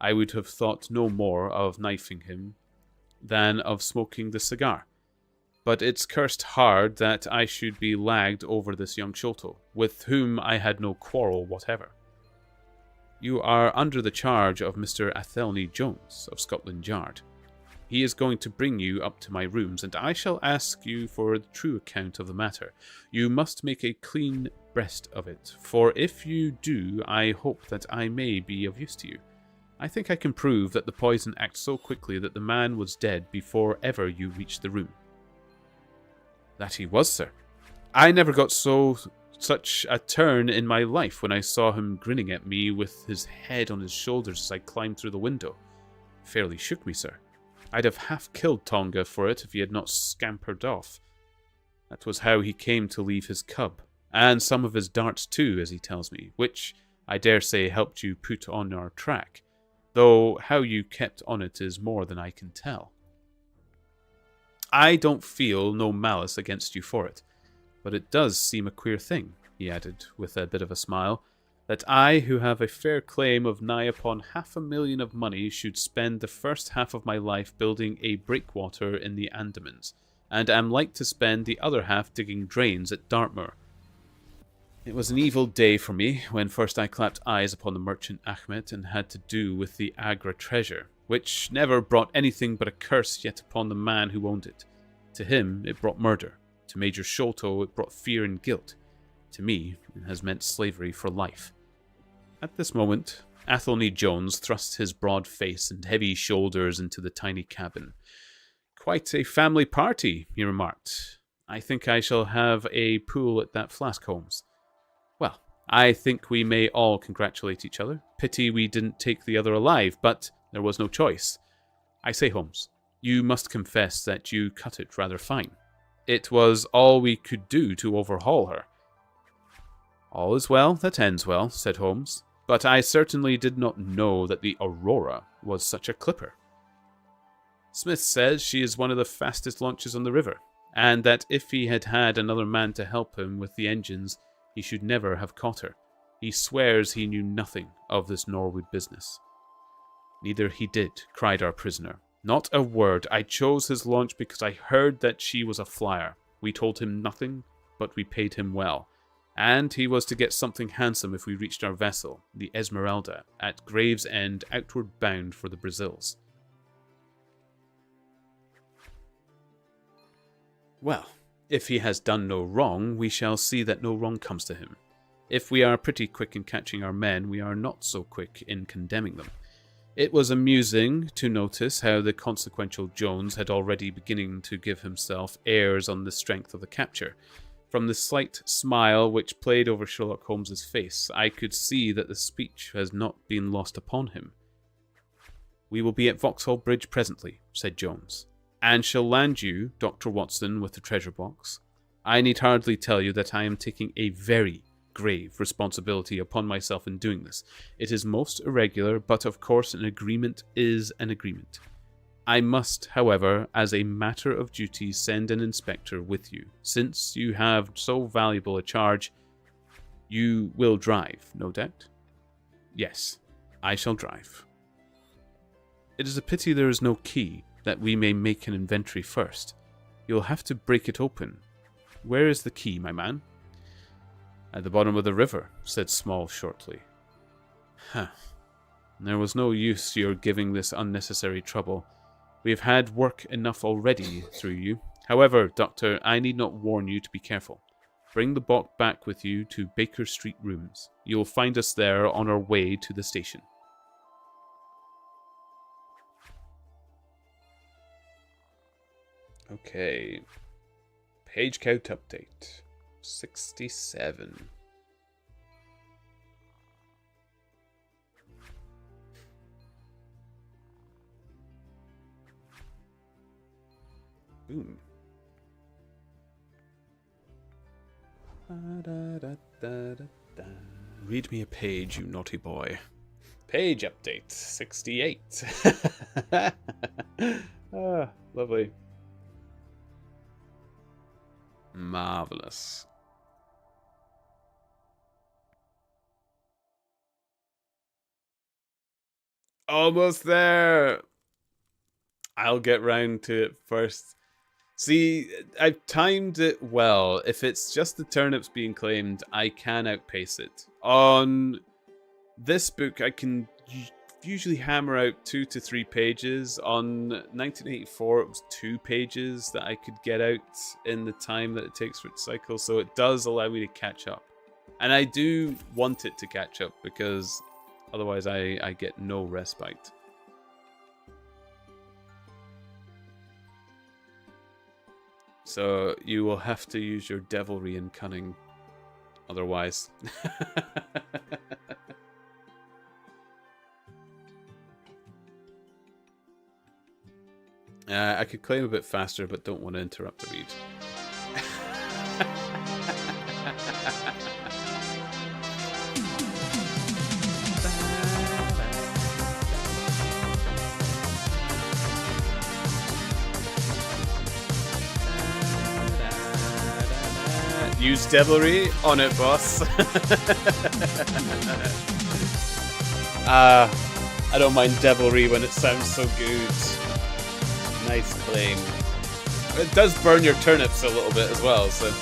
I would have thought no more of knifing him than of smoking the cigar. But it's cursed hard that I should be lagged over this young Sholto, with whom I had no quarrel whatever. You are under the charge of Mr. Athelney Jones of Scotland Yard. He is going to bring you up to my rooms, and I shall ask you for the true account of the matter. You must make a clean breast of it, for if you do, I hope that I may be of use to you. I think I can prove that the poison acts so quickly that the man was dead before ever you reached the room. That he was, sir. I never got such a turn in my life when I saw him grinning at me with his head on his shoulders as I climbed through the window. Fairly shook me, sir. I'd have half killed Tonga for it if he had not scampered off. That was how he came to leave his cub, and some of his darts too, as he tells me, which I dare say helped you put on our track, though how you kept on it is more than I can tell. I don't feel no malice against you for it, but it does seem a queer thing, he added, with a bit of a smile, that I, who have a fair claim of nigh upon 500,000 of money, should spend the first half of my life building a breakwater in the Andamans, and am like to spend the other half digging drains at Dartmoor. It was an evil day for me when first I clapped eyes upon the merchant Achmet and had to do with the Agra treasure, which never brought anything but a curse yet upon the man who owned it. To him it brought murder. To Major Sholto it brought fear and guilt. To me it has meant slavery for life. At this moment, Athelney Jones thrust his broad face and heavy shoulders into the tiny cabin. Quite a family party, he remarked. I think I shall have a pool at that flask, Holmes. Well, I think we may all congratulate each other. Pity we didn't take the other alive, but there was no choice. I say, Holmes, you must confess that you cut it rather fine. It was all we could do to overhaul her. All is well that ends well, said Holmes, but I certainly did not know that the Aurora was such a clipper. Smith says she is one of the fastest launches on the river, and that if he had had another man to help him with the engines, he should never have caught her. He swears he knew nothing of this Norwood business. Neither he did, cried our prisoner. Not a word. I chose his launch because I heard that she was a flyer. We told him nothing, but we paid him well. And he was to get something handsome if we reached our vessel, the Esmeralda, at Gravesend, outward bound for the Brazils. Well, if he has done no wrong, we shall see that no wrong comes to him. If we are pretty quick in catching our men, we are not so quick in condemning them. It was amusing to notice how the consequential Jones had already beginning to give himself airs on the strength of the capture, From the slight smile which played over Sherlock Holmes's face, I could see that the speech has not been lost upon him. "We will be at Vauxhall Bridge presently," said Jones, "and shall land you, Dr. Watson, with the treasure box. I need hardly tell you that I am taking a very grave responsibility upon myself in doing this. It is most irregular, but of course an agreement is an agreement. I must, however, as a matter of duty, send an inspector with you. Since you have so valuable a charge, you will drive, no doubt?" "Yes, I shall drive." "It is a pity there is no key, that we may make an inventory first. You'll have to break it open. Where is the key, my man?" "At the bottom of the river," said Small shortly. "Huh. There was no use your giving this unnecessary trouble. We have had work enough already through you. However, Doctor, I need not warn you to be careful. Bring the box back with you to Baker Street rooms. You will find us there on our way to the station." Okay. Page count update. 67. Boom. Read me a page, you naughty boy. Page update 68. Ah, lovely. Marvelous. Almost there. I'll get round to it first. See, I've timed it well. If it's just the turnips being claimed, I can outpace it. On this book, I can usually hammer out 2 to 3 pages. On 1984, it was 2 pages that I could get out in the time that it takes for it to cycle, so it does allow me to catch up. And I do want it to catch up, because otherwise I get no respite. So you will have to use your devilry and cunning otherwise. I could claim a bit faster, but don't want to interrupt the read. Use devilry on it, boss. I don't mind devilry when it sounds so good. Nice claim. It does burn your turnips a little bit as well, so...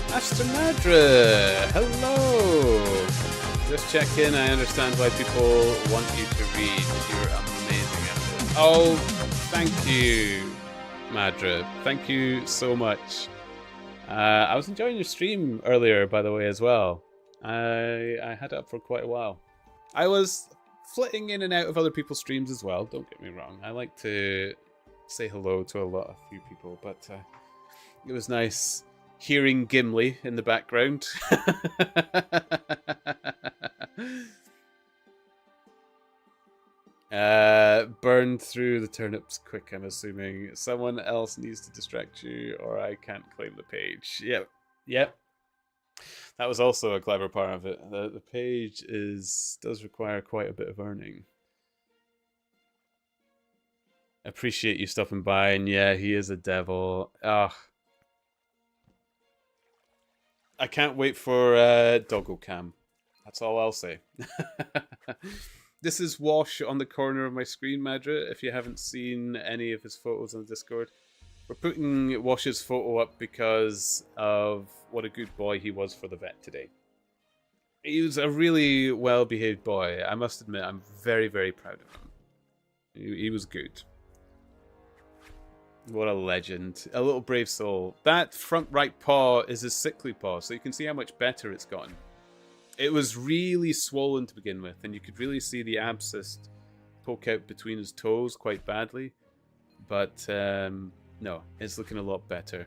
Master Madra, hello! Just check in. I understand why people want you to read. You're amazing at it. Oh, thank you, Madra. Thank you so much. I was enjoying your stream earlier, by the way, as well. I had it up for quite a while. I was flitting in and out of other people's streams as well, don't get me wrong. I like to say hello to a few people, but it was nice hearing Gimli in the background. Burn through the turnips quick, I'm assuming. Someone else needs to distract you, or I can't claim the page. Yep. That was also a clever part of it. The page does require quite a bit of earning. Appreciate you stopping by, and yeah, he is a devil. Ugh. I can't wait for Doggo Cam. That's all I'll say. This is Wash on the corner of my screen, Madra, if you haven't seen any of his photos on Discord. We're putting Wash's photo up because of what a good boy he was for the vet today. He was a really well-behaved boy. I must admit, I'm very, very proud of him. He was good. What a legend. A little brave soul. That front right paw is his sickly paw, so you can see how much better it's gotten. It was really swollen to begin with, and you could really see the abscess poke out between his toes quite badly. But, no, it's looking a lot better.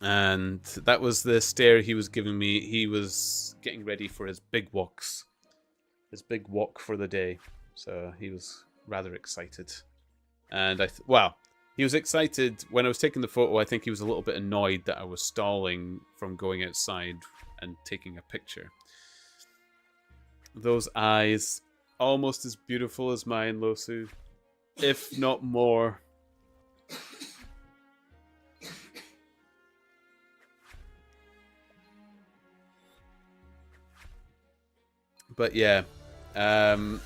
And that was the stare he was giving me. He was getting ready for his big walks. His big walk for the day. So he was rather excited. And he was excited. When I was taking the photo, I think he was a little bit annoyed that I was stalling from going outside and taking a picture. Those eyes, almost as beautiful as mine, Losu. If not more. But yeah, on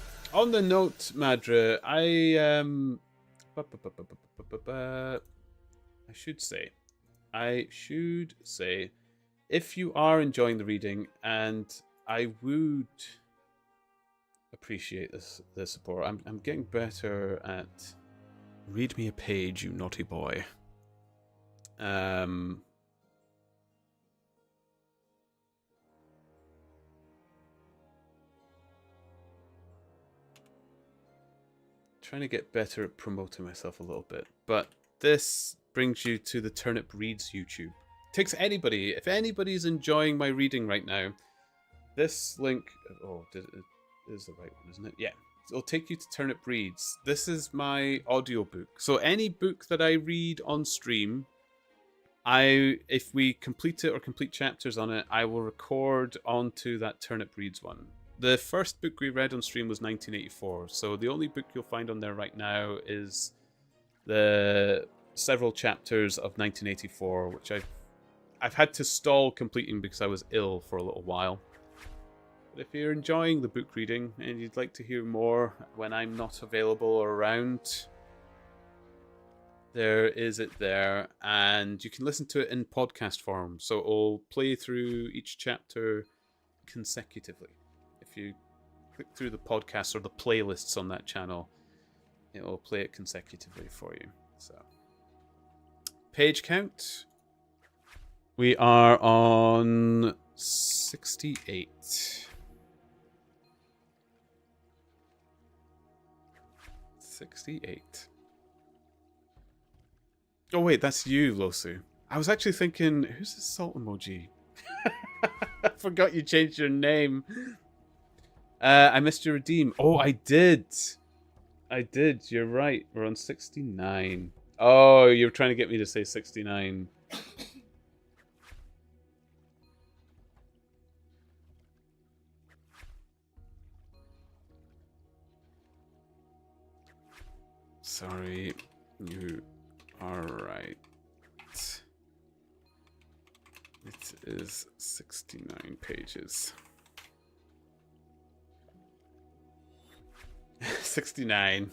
the note, Madra, I should say, if you are enjoying the reading, and I would appreciate the support. I'm getting better at read me a page, you naughty boy. Trying to get better at promoting myself a little bit, but this brings you to the Turnip Reads YouTube. Takes anybody, if anybody's enjoying my reading right now, this link, it is the right one, isn't it? Yeah, it'll take you to Turnip Reads. This is my audiobook. So any book that I read on stream, if we complete it or complete chapters on it, I will record onto that Turnip Reads one. The first book we read on stream was 1984, so the only book you'll find on there right now is the several chapters of 1984, which I've had to stall completing because I was ill for a little while. But if you're enjoying the book reading and you'd like to hear more when I'm not available or around, there is it there, and you can listen to it in podcast form, so it'll play through each chapter consecutively. If you click through the podcasts or the playlists on that channel, it will play it consecutively for you. So, page count. We are on 68. 68. Oh wait, that's you, Losu. I was actually thinking, who's the salt emoji? I forgot you changed your name. I missed your redeem. Oh, I did. You're right. We're on 69. Oh, you're trying to get me to say 69. Sorry, you are right. It is 69 pages. 69.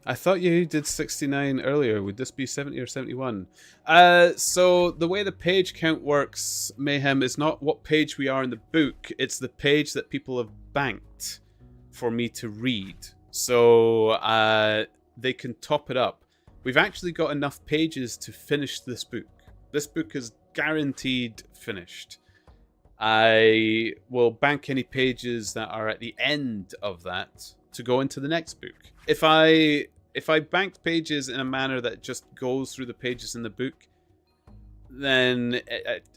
I thought you did 69 earlier. Would this be 70 or 71? So the way the page count works, Mayhem, is not what page we are in the book. It's the page that people have banked for me to read. So they can top it up. We've actually got enough pages to finish this book. This book is guaranteed finished. I will bank any pages that are at the end of that to go into the next book. If I banked pages in a manner that just goes through the pages in the book, then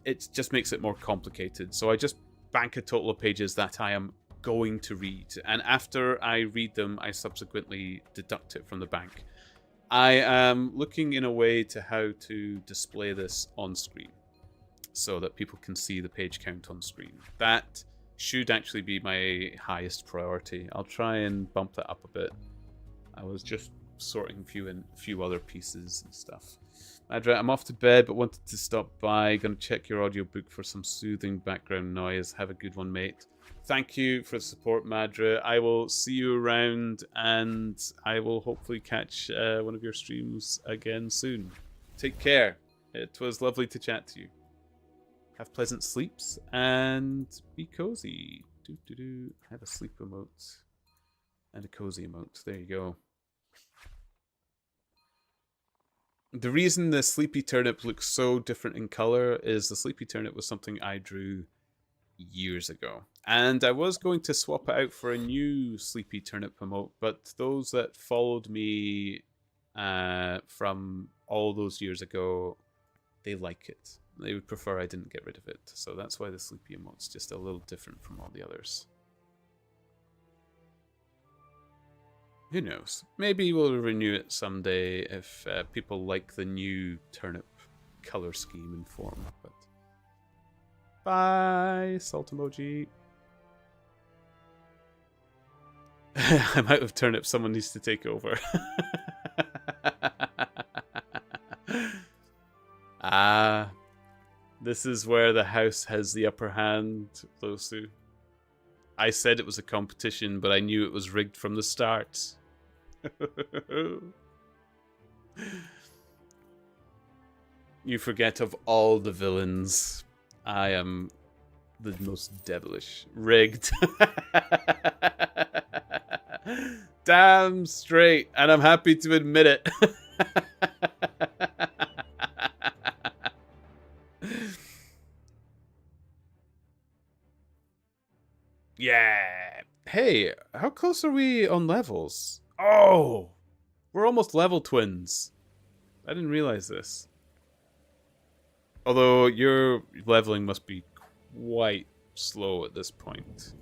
it just makes it more complicated. So I just bank a total of pages that I am going to read, and after I read them, I subsequently deduct it from the bank. I am looking in a way to how to display this on screen so that people can see the page count on screen. That should actually be my highest priority. I'll try and bump that up a bit. I was just sorting a few other pieces and stuff. Madra, I'm off to bed, but wanted to stop by. Gonna check your audiobook for some soothing background noise. Have a good one, mate. Thank you for the support, Madra. I will see you around, and I will hopefully catch one of your streams again soon. Take care. It was lovely to chat to you. Have pleasant sleeps, and be cozy. I have a sleep emote and a cozy emote. There you go. The reason the Sleepy Turnip looks so different in color is the Sleepy Turnip was something I drew years ago. And I was going to swap it out for a new Sleepy Turnip emote, but those that followed me from all those years ago, they like it. They would prefer I didn't get rid of it. So that's why the Sleepy emote's just a little different from all the others. Who knows? Maybe we'll renew it someday if people like the new turnip color scheme and form. But bye, salt emoji. I'm out of turnip. Someone needs to take over. This is where the house has the upper hand, Losu. I said it was a competition, but I knew it was rigged from the start. You forget of all the villains. I am the most devilish. Rigged. Damn straight. And I'm happy to admit it. Yeah. Hey, how close are we on levels? Oh, we're almost level twins. I didn't realize this. Although your leveling must be quite slow at this point.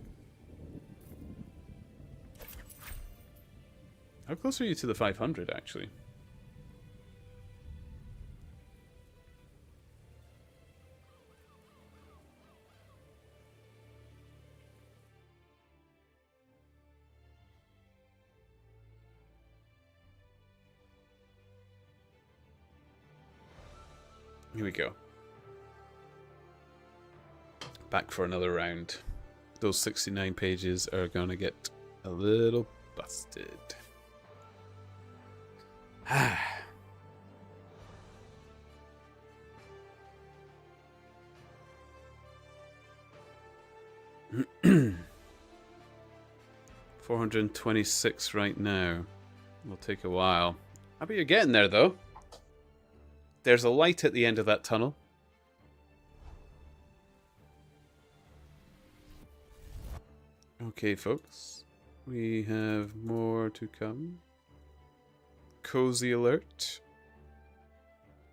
How close are you to the 500, actually? Here we go. Back for another round. Those 69 pages are gonna get a little busted. Ah. $426 right now. Will take a while. I bet you're getting there though. There's a light at the end of that tunnel. Okay, folks. We have more to come. Cozy alert.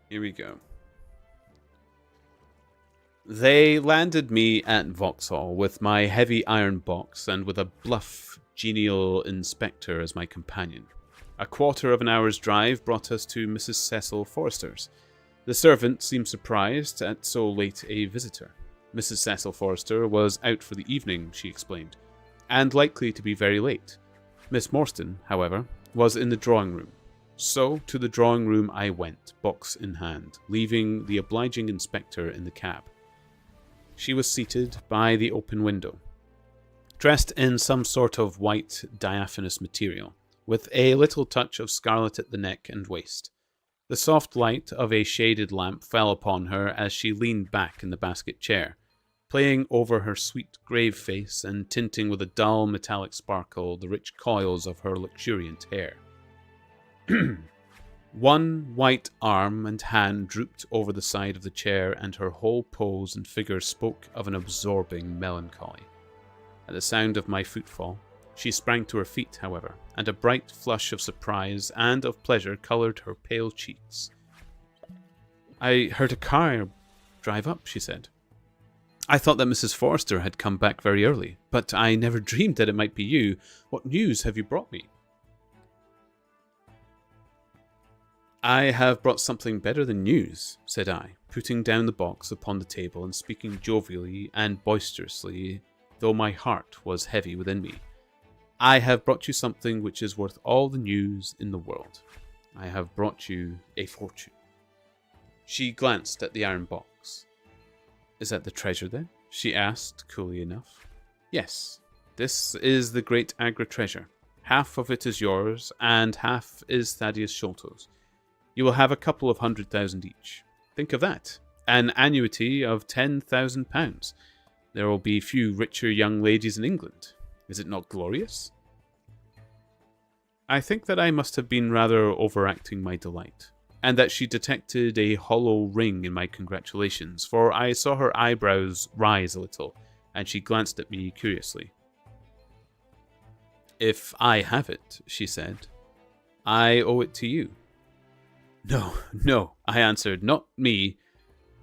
Here we go. They landed me at Vauxhall with my heavy iron box and with a bluff, genial inspector as my companion. A quarter of an hour's drive brought us to Mrs. Cecil Forrester's. The servant seemed surprised at so late a visitor. Mrs. Cecil Forrester was out for the evening, she explained, and likely to be very late. Miss Morstan, however, was in the drawing room. So to the drawing room I went, box in hand, leaving the obliging inspector in the cab. She was seated by the open window, dressed in some sort of white diaphanous material, with a little touch of scarlet at the neck and waist. The soft light of a shaded lamp fell upon her as she leaned back in the basket chair, playing over her sweet grave face and tinting with a dull metallic sparkle the rich coils of her luxuriant hair. One white arm and hand drooped over the side of the chair, and her whole pose and figure spoke of an absorbing melancholy. At the sound of my footfall, she sprang to her feet, however, and a bright flush of surprise and of pleasure coloured her pale cheeks. I heard a car drive up, she said. I thought that Mrs. Forrester had come back very early, but I never dreamed that it might be you. What news have you brought me? I have brought something better than news, said I, putting down the box upon the table and speaking jovially and boisterously, though my heart was heavy within me. I have brought you something which is worth all the news in the world. I have brought you a fortune. She glanced at the iron box. Is that the treasure then? She asked, coolly enough. Yes, this is the great Agra treasure. Half of it is yours, and half is Thaddeus Sholto's. You will have a couple of 100,000 each. Think of that. An annuity of £10,000. There will be few richer young ladies in England. Is it not glorious? I think that I must have been rather overacting my delight, and that she detected a hollow ring in my congratulations, for I saw her eyebrows rise a little, and she glanced at me curiously. If I have it, she said, I owe it to you. No, I answered, not me,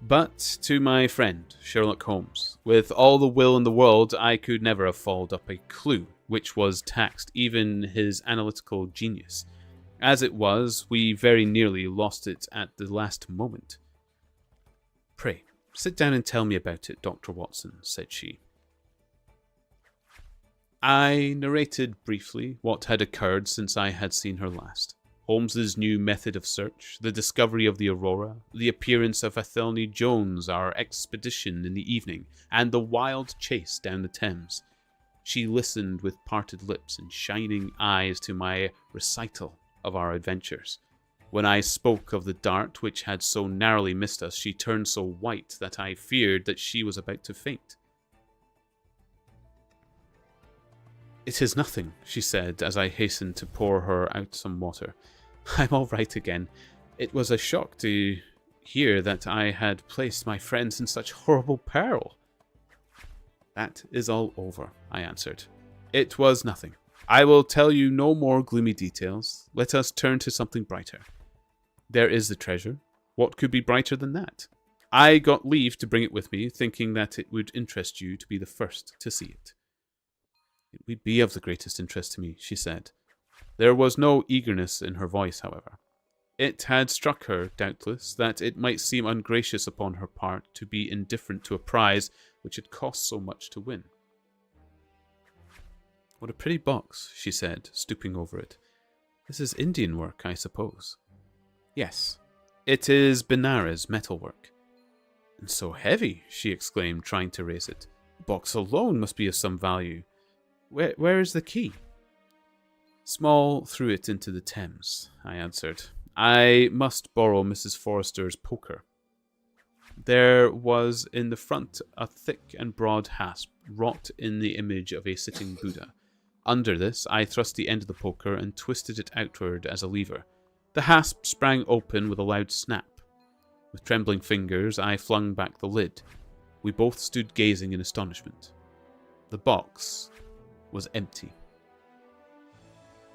but to my friend, Sherlock Holmes. With all the will in the world, I could never have followed up a clue which was taxed even his analytical genius. As it was, we very nearly lost it at the last moment. Pray, sit down and tell me about it, Dr. Watson, said she. I narrated briefly what had occurred since I had seen her last. Holmes's new method of search, the discovery of the Aurora, the appearance of Athelney Jones, our expedition in the evening, and the wild chase down the Thames. She listened with parted lips and shining eyes to my recital of our adventures. When I spoke of the dart which had so narrowly missed us, she turned so white that I feared that she was about to faint. It is nothing, she said, as I hastened to pour her out some water. I'm all right again. It was a shock to hear that I had placed my friends in such horrible peril. That is all over, I answered. It was nothing. I will tell you no more gloomy details. Let us turn to something brighter. There is the treasure. What could be brighter than that? I got leave to bring it with me, thinking that it would interest you to be the first to see it. It would be of the greatest interest to me, she said. There was no eagerness in her voice, however. It had struck her, doubtless, that it might seem ungracious upon her part to be indifferent to a prize which had cost so much to win. What a pretty box, she said, stooping over it. This is Indian work, I suppose. Yes, it is Benares metalwork. And so heavy, she exclaimed, trying to raise it. The box alone must be of some value. Where is the key? Small threw it into the Thames, I answered. I must borrow Mrs. Forrester's poker. There was in the front a thick and broad hasp wrought in the image of a sitting Buddha. Under this, I thrust the end of the poker and twisted it outward as a lever. The hasp sprang open with a loud snap. With trembling fingers, I flung back the lid. We both stood gazing in astonishment. The box was empty.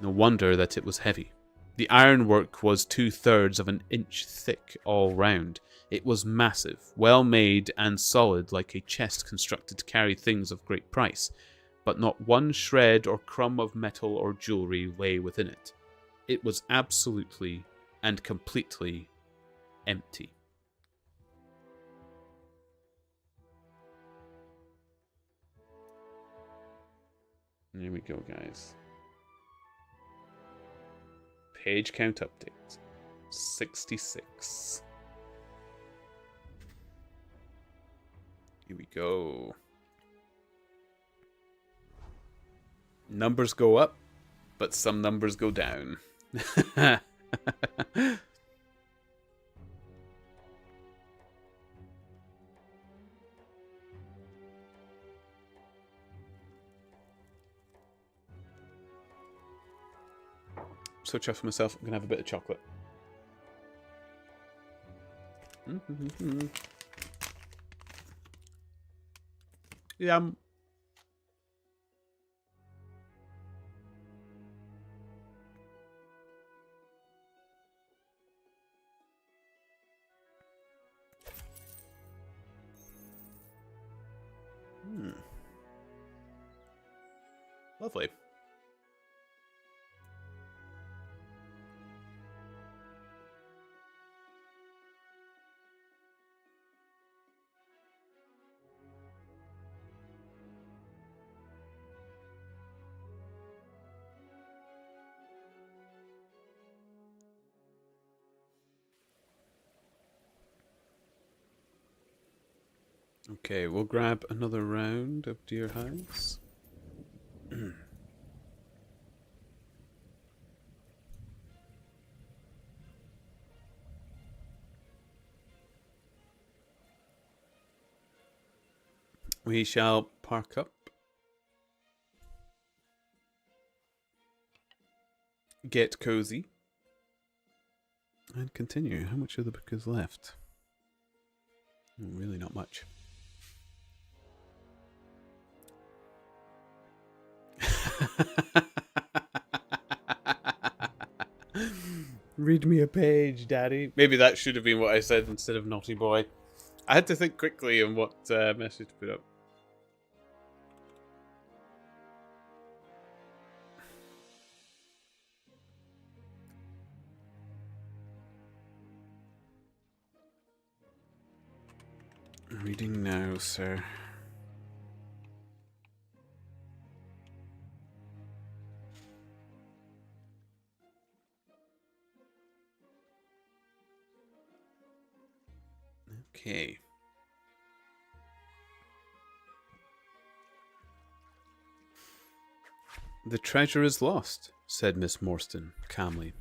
No wonder that it was heavy. The ironwork was 2/3 of an inch thick all round. It was massive, well made, and solid like a chest constructed to carry things of great price, but not one shred or crumb of metal or jewellery lay within it. It was absolutely and completely empty. Here we go, guys. Page count update. 66. Here we go. Numbers go up, but some numbers go down. So chuffed with myself, I'm gonna have a bit of chocolate. Yum. Lovely. Okay, we'll grab another round of Deer Hides. We shall park up, get cozy, and continue. How much of the book is left? Really not much. Read me a page, Daddy. Maybe that should have been what I said instead of naughty boy. I had to think quickly on what message to put up. Reading now, sir. Okay. The treasure is lost, said Miss Morstan, calmly.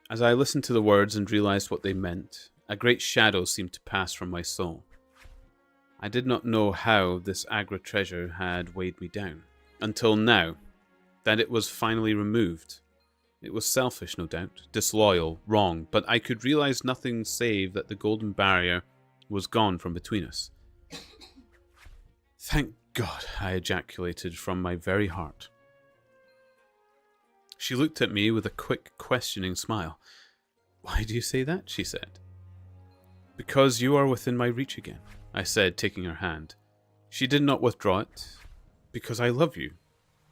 As I listened to the words and realized what they meant, a great shadow seemed to pass from my soul. I did not know how this Agra treasure had weighed me down, until now, that it was finally removed. It was selfish, no doubt, disloyal, wrong, but I could realize nothing save that the golden barrier was gone from between us. Thank God, I ejaculated from my very heart. She looked at me with a quick, questioning smile. Why do you say that? She said. Because you are within my reach again, I said, taking her hand. She did not withdraw it. Because I love you,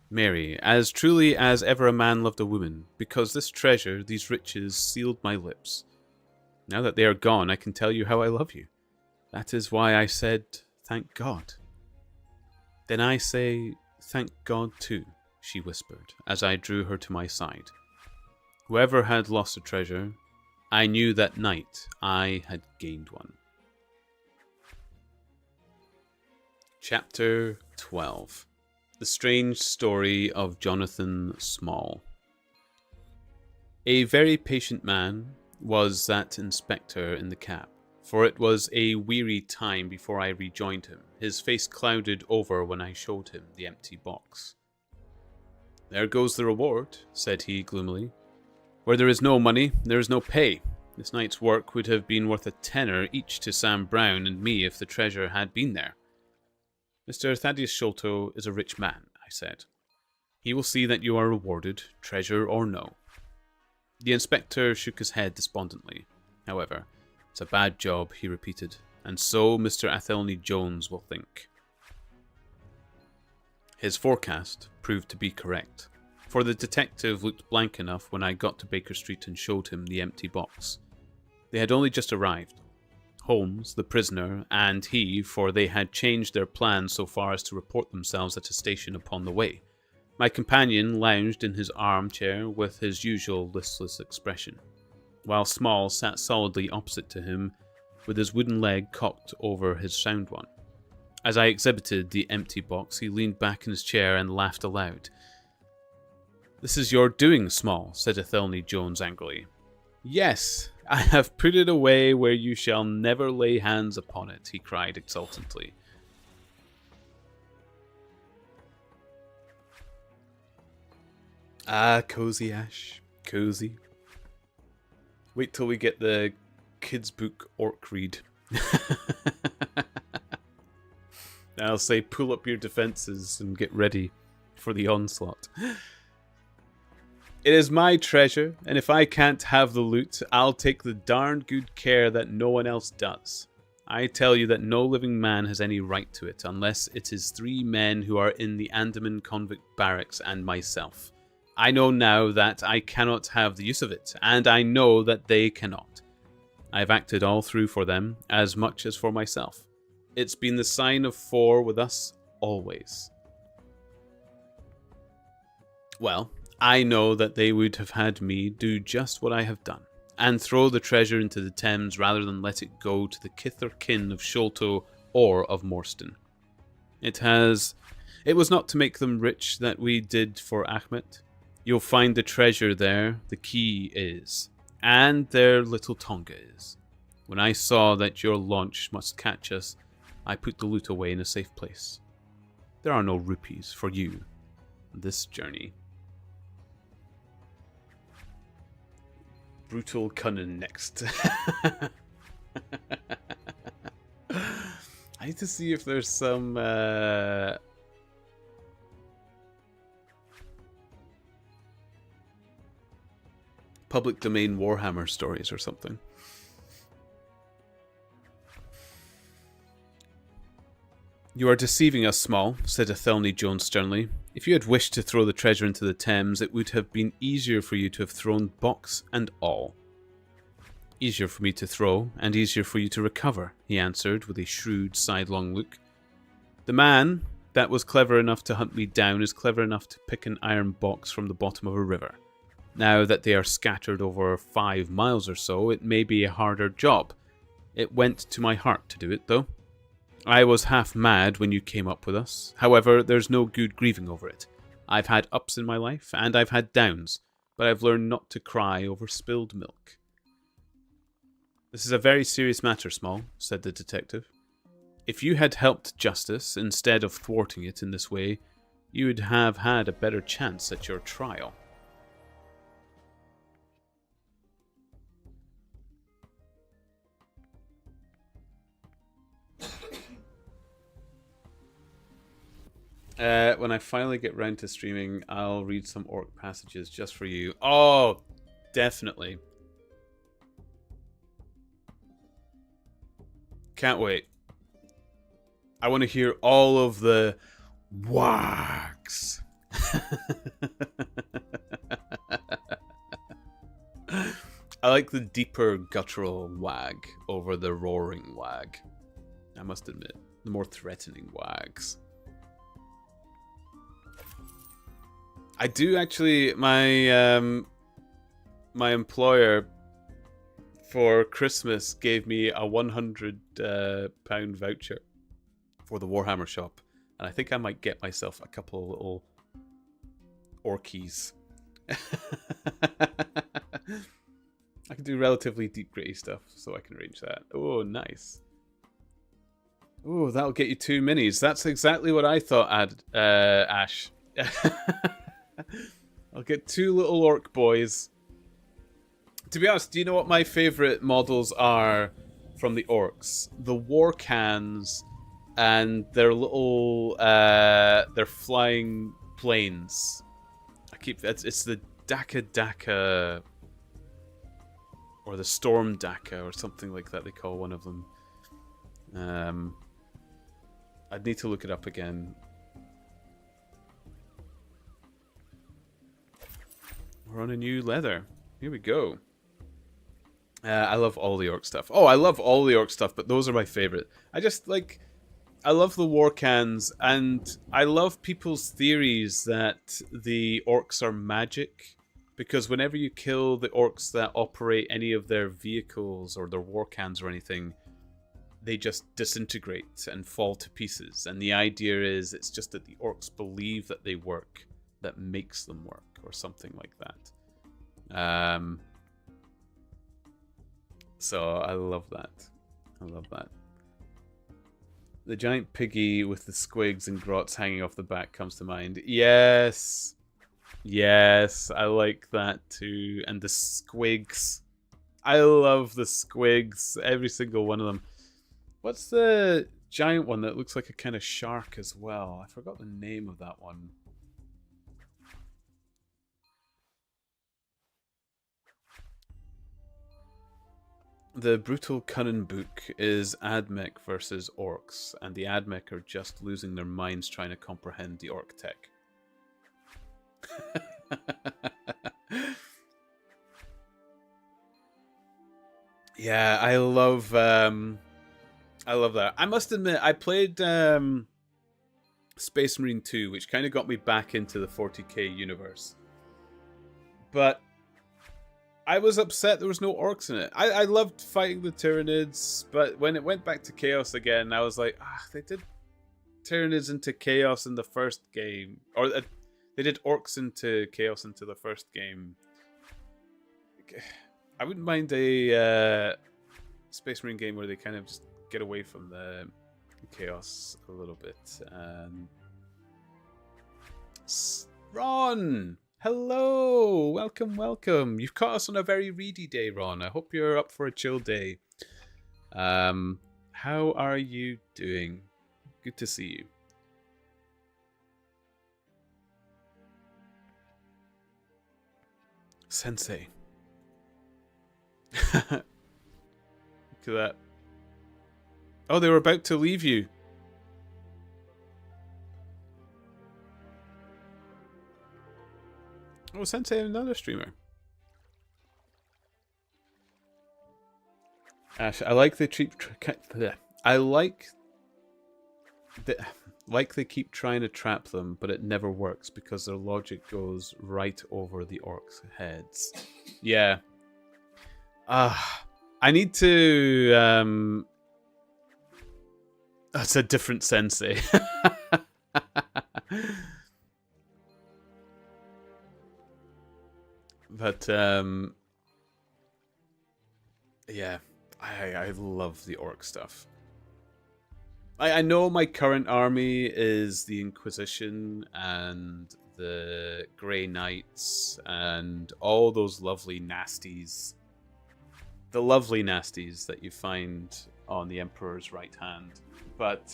Mary, as truly as ever a man loved a woman, because this treasure, these riches, sealed my lips. Now that they are gone, I can tell you how I love you. That is why I said, thank God. Then I say, thank God too, she whispered, as I drew her to my side. Whoever had lost a treasure, I knew that night I had gained one. Chapter 12. The Strange Story of Jonathan Small. A very patient man was that inspector in the cab, for it was a weary time before I rejoined him. His face clouded over when I showed him the empty box. There goes the reward, said he gloomily. Where there is no money, there is no pay. This night's work would have been worth a tenner each to Sam Brown and me if the treasure had been there. Mr. Thaddeus Sholto is a rich man, I said. He will see that you are rewarded, treasure or no. The inspector shook his head despondently. However, it's a bad job, he repeated, and so Mr. Athelney Jones will think. His forecast proved to be correct, for the detective looked blank enough when I got to Baker Street and showed him the empty box. They had only just arrived. Holmes, the prisoner, and he, for they had changed their plans so far as to report themselves at a station upon the way. My companion lounged in his armchair with his usual listless expression, while Small sat solidly opposite to him with his wooden leg cocked over his sound one. As I exhibited the empty box, he leaned back in his chair and laughed aloud. "This is your doing, Small," said Athelney Jones angrily. "Yes, I have put it away where you shall never lay hands upon it," he cried exultantly. Ah, cozy, Ash. Cozy. Wait till we get the kids' book Orc read. I'll say pull up your defenses and get ready for the onslaught. It is my treasure, and if I can't have the loot, I'll take the darned good care that no one else does. I tell you that no living man has any right to it, unless it is 3 men who are in the Andaman convict barracks and myself. I know now that I cannot have the use of it, and I know that they cannot. I have acted all through for them, as much as for myself. It's been the sign of 4 with us, always. Well, I know that they would have had me do just what I have done, and throw the treasure into the Thames rather than let it go to the kith or kin of Sholto or of Morstan. It was not to make them rich that we did for Achmet. You'll find the treasure there, the key is, and their little Tonga is. When I saw that your launch must catch us, I put the loot away in a safe place. There are no rupees for you this journey. Brutal Cunnin next. I need to see if there's some public domain Warhammer stories or something. You are deceiving us, Small, said Athelney Jones sternly. If you had wished to throw the treasure into the Thames, it would have been easier for you to have thrown box and all. Easier for me to throw, and easier for you to recover, he answered with a shrewd, sidelong look. The man that was clever enough to hunt me down is clever enough to pick an iron box from the bottom of a river. Now that they are scattered over 5 miles or so, it may be a harder job. It went to my heart to do it, though. I was half mad when you came up with us. However, there's no good grieving over it. I've had ups in my life, and I've had downs, but I've learned not to cry over spilled milk. This is a very serious matter, Small, said the detective. If you had helped justice instead of thwarting it in this way, you would have had a better chance at your trial. When I finally get round to streaming, I'll read some orc passages just for you. Oh, definitely. Can't wait. I want to hear all of the wags. I like the deeper guttural wag over the roaring wag. I must admit, the more threatening wags. I do actually, my employer for Christmas gave me a £100 voucher for the Warhammer shop, and I think I might get myself a couple of little orkies. I can do relatively deep gritty stuff, so I can arrange that. Oh, nice. Oh, that'll get you 2 minis. That's exactly what I thought, Ash. I'll get 2 little orc boys. To be honest, do you know what my favourite models are from the orcs? The war cans and their little their flying planes. It's the Daka or the Storm Daka or something like that they call one of them. I'd need to look it up again. We're on a new leather. Here we go. I love all the orc stuff. Oh, I love all the orc stuff, but those are my favorite. I love the war cans, and I love people's theories that the orcs are magic, because whenever you kill the orcs that operate any of their vehicles or their war cans or anything, they just disintegrate and fall to pieces. And the idea is it's just that the orcs believe that they work that makes them work, or something like that. So I love that. I love that. The giant piggy with the squigs and grots hanging off the back comes to mind. Yes. Yes, I like that too. And the squigs. I love the squigs. Every single one of them. What's the giant one that looks like a kind of shark as well? I forgot the name of that one. The brutal cunning book is Admech versus orcs, and the Admech are just losing their minds trying to comprehend the orc tech. Yeah, I love that. I must admit, I played Space Marine 2, which kind of got me back into the 40k universe. But I was upset there was no orcs in it. I loved fighting the Tyranids, but when it went back to Chaos again, I was like, they did Tyranids into Chaos in the first game. Or they did orcs into Chaos into the first game. I wouldn't mind a Space Marine game where they kind of just get away from the Chaos a little bit. Ron! Hello! Welcome. You've caught us on a very reedy day, Ron. I hope you're up for a chill day. How are you doing? Good to see you. Sensei. Look at that. Oh, they were about to leave you. Oh, Sensei, another streamer. Ash, I like the cheap. I like they keep trying to trap them, but it never works because their logic goes right over the orcs' heads. Yeah. I need to. That's a different Sensei. But yeah, I love the orc stuff. I know my current army is the Inquisition and the Grey Knights and all those lovely nasties. The lovely nasties that you find on the Emperor's right hand. But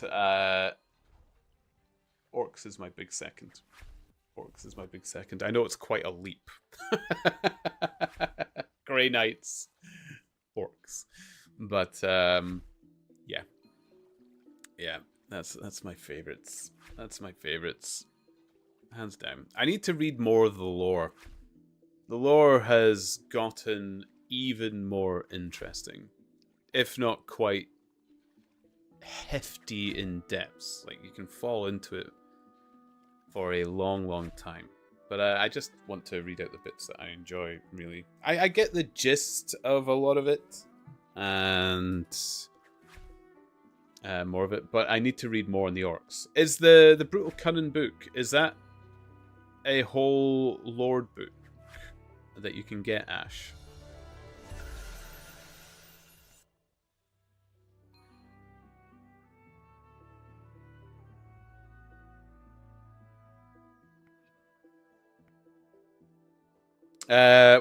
orcs is my big second. Orcs is my big second. I know it's quite a leap. Grey Knights, orcs, but yeah, that's my favorites. That's my favorites, hands down. I need to read more of the lore. The lore has gotten even more interesting, if not quite hefty in depths. Like you can fall into it for a long time. But I just want to read out the bits that I enjoy, really. I get the gist of a lot of it, and more of it, but I need to read more on the orcs. Is the Brutal Cunning book, is that a whole Lord book that you can get, Ash?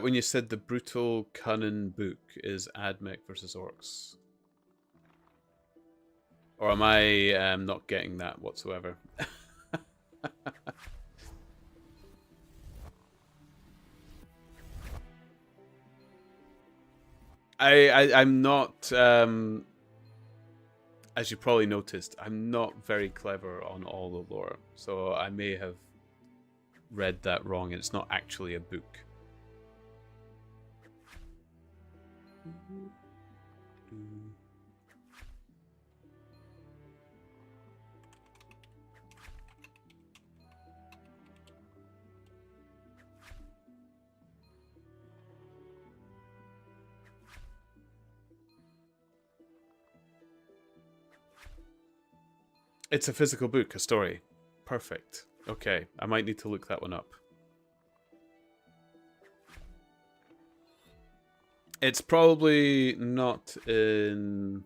When you said the Brutal Cunning book is Admech versus orcs. Or am I not getting that whatsoever? I'm not, as you probably noticed, I'm not very clever on all the lore. So I may have read that wrong and it's not actually a book. It's a physical book, a story. Perfect. Okay, I might need to look that one up. It's probably not in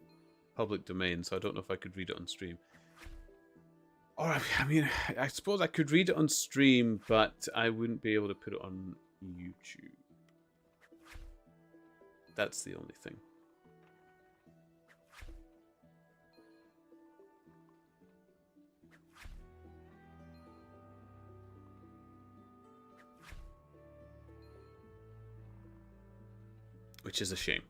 public domain, so I don't know if I could read it on stream. Or, I mean, I suppose I could read it on stream, but I wouldn't be able to put it on YouTube. That's the only thing. Which is a shame.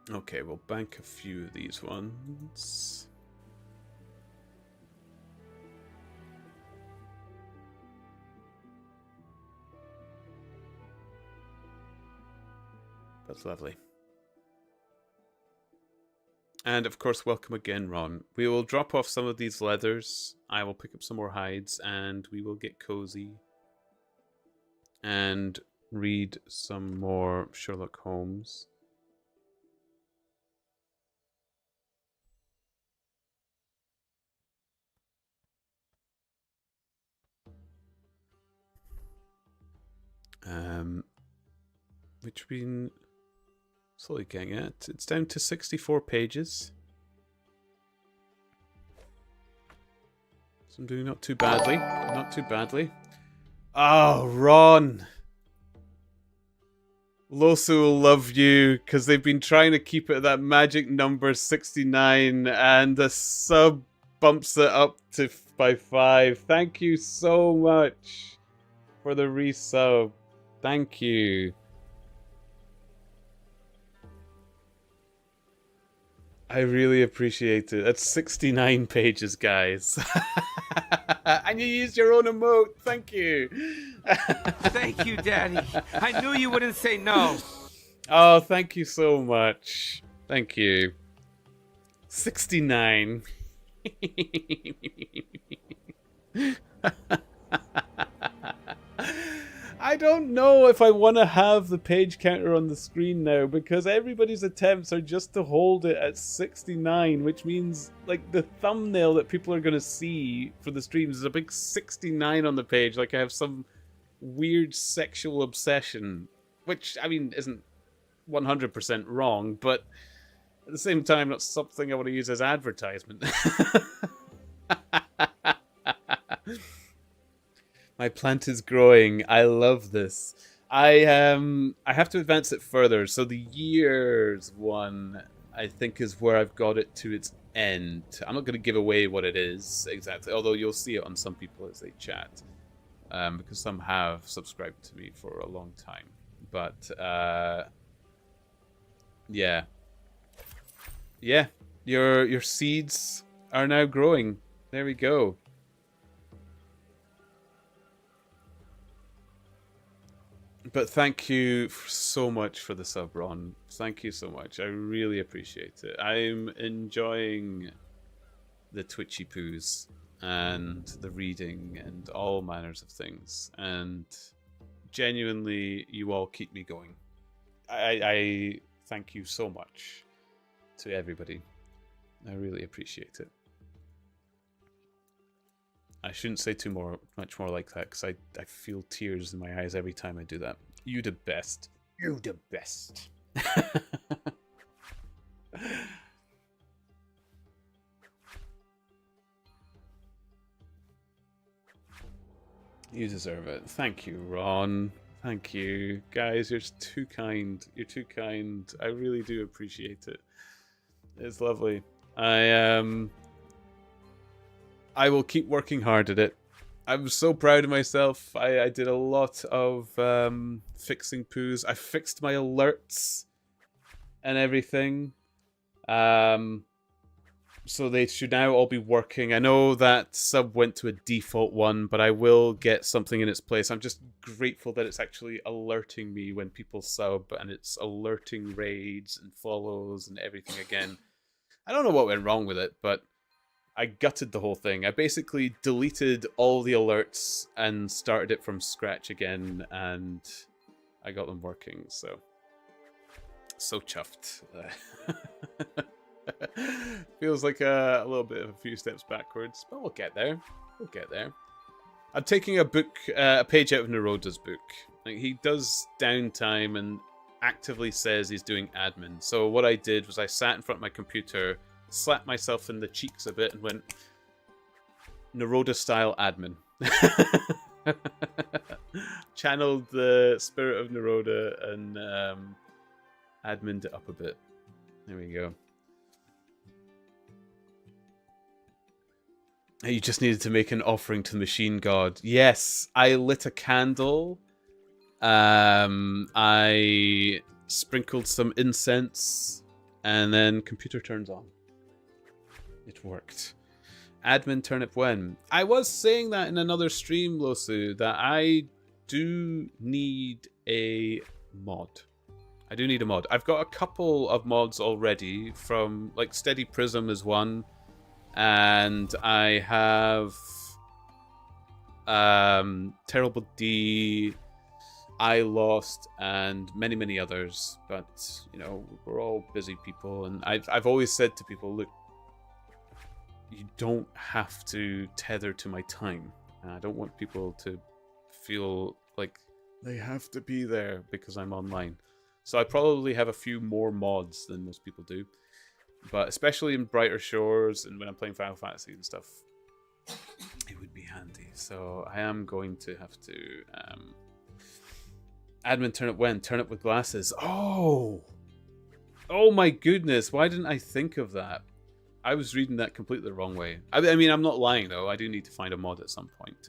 Okay, we'll bank a few of these ones. That's lovely. And of course, welcome again, Ron. We will drop off some of these leathers. I will pick up some more hides, and we will get cozy and read some more Sherlock Holmes. Which we've been slowly getting at. It's down to 64 pages. So I'm doing not too badly. Not too badly. Oh, Ron! Losu will love you, because they've been trying to keep it at that magic number 69, and the sub bumps it up to by 5. Thank you so much for the resub. Thank you. I really appreciate it. That's 69 pages, guys. And you used your own emote. Thank you. Thank you, Daddy. I knew you wouldn't say no. Oh, thank you so much. Thank you. 69. I don't know if I want to have the page counter on the screen now, because everybody's attempts are just to hold it at 69, which means like the thumbnail that people are going to see for the streams is a big 69 on the page, like I have some weird sexual obsession, which, I mean, isn't 100% wrong, but at the same time, not something I want to use as advertisement. My plant is growing. I love this. I have to advance it further. So the years one, I think, is where I've got it to its end. I'm not going to give away what it is exactly, although you'll see it on some people as they chat, because some have subscribed to me for a long time. But yeah, your seeds are now growing. There we go. But thank you so much for the sub, Ron. Thank you so much. I really appreciate it. I'm enjoying the twitchy poos and the reading and all manners of things. And genuinely, you all keep me going. I thank you so much to everybody. I really appreciate it. I shouldn't say much more like that, because I feel tears in my eyes every time I do that. You the best. You the best. You deserve it. Thank you, Ron. Thank you. Guys, you're just too kind. You're too kind. I really do appreciate it. It's lovely. I will keep working hard at it. I'm so proud of myself. I did a lot of fixing poos. I fixed my alerts and everything. So they should now all be working. I know that sub went to a default one, but I will get something in its place. I'm just grateful that it's actually alerting me when people sub, and it's alerting raids and follows and everything again. I don't know what went wrong with it, but I gutted the whole thing. I basically deleted all the alerts and started it from scratch again, and I got them working, so chuffed. Feels like a little bit of a few steps backwards, but we'll get there. We'll get there. I'm taking a page out of Naroda's book. Like, he does downtime and actively says he's doing admin. So what I did was I sat in front of my computer, slapped myself in the cheeks a bit, and went Naroda-style admin. Channeled the spirit of Naroda and admined it up a bit. There we go. You just needed to make an offering to the machine god. Yes, I lit a candle. I sprinkled some incense And then computer turns on. It worked. Admin Turnip when. I was saying that in another stream, Losu, that I do need a mod. I do need a mod. I've got a couple of mods already from, like, Steady Prism is one. And I have Terrible D, I Lost, and many, many others. But, you know, we're all busy people. And I've always said to people, look, you don't have to tether to my time. I don't want people to feel like they have to be there because I'm online. So I probably have a few more mods than most people do. But especially in Brighter Shores and when I'm playing Final Fantasy and stuff, it would be handy. So I am going to have to... Admin Turnip when? Turnip with glasses. Oh! Oh my goodness, why didn't I think of that? I was reading that completely the wrong way. I mean, I'm not lying though. I do need to find a mod at some point.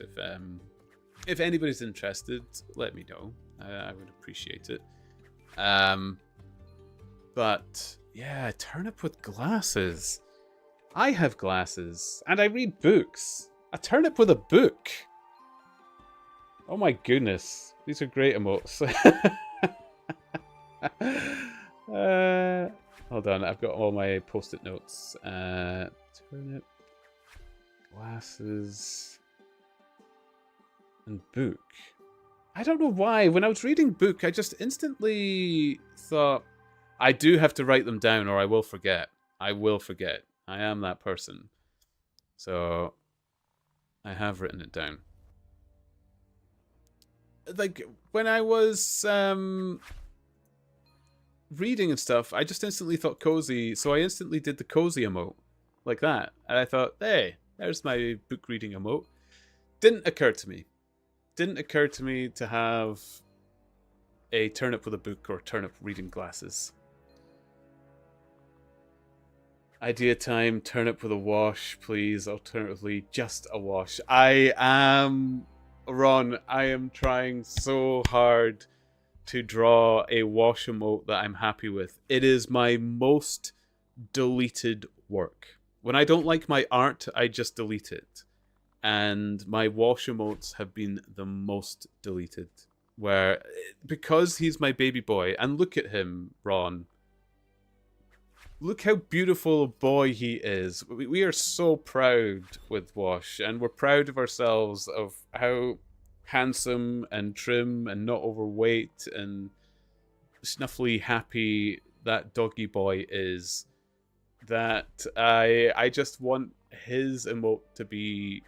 If anybody's interested, let me know. I would appreciate it. But yeah, Turnip with glasses. I have glasses and I read books. A turnip with a book. Oh my goodness, these are great emotes. Hold on, I've got all my post-it notes. Turnip, glasses, and book. I don't know why. When I was reading book, I just instantly thought, I do have to write them down or I will forget. I will forget. I am that person. So, I have written it down. Like, when I was... reading and stuff, I just instantly thought cozy, so I instantly did the cozy emote like that, and I thought, hey, there's my book reading emote. Didn't occur to me to have a turnip with a book or turnip reading glasses. Idea time, turnip with a wash, please. Alternatively, just a wash. Ron, I am trying so hard to draw a wash emote that I'm happy with. It is my most deleted work. When I don't like my art, I just delete it. And my wash emotes have been the most deleted. Where, because he's my baby boy, and look at him, Ron. Look how beautiful a boy he is. We are so proud with Wash, and we're proud of ourselves of how handsome and trim and not overweight and snuffly happy that doggy boy is, that I just want his emote to be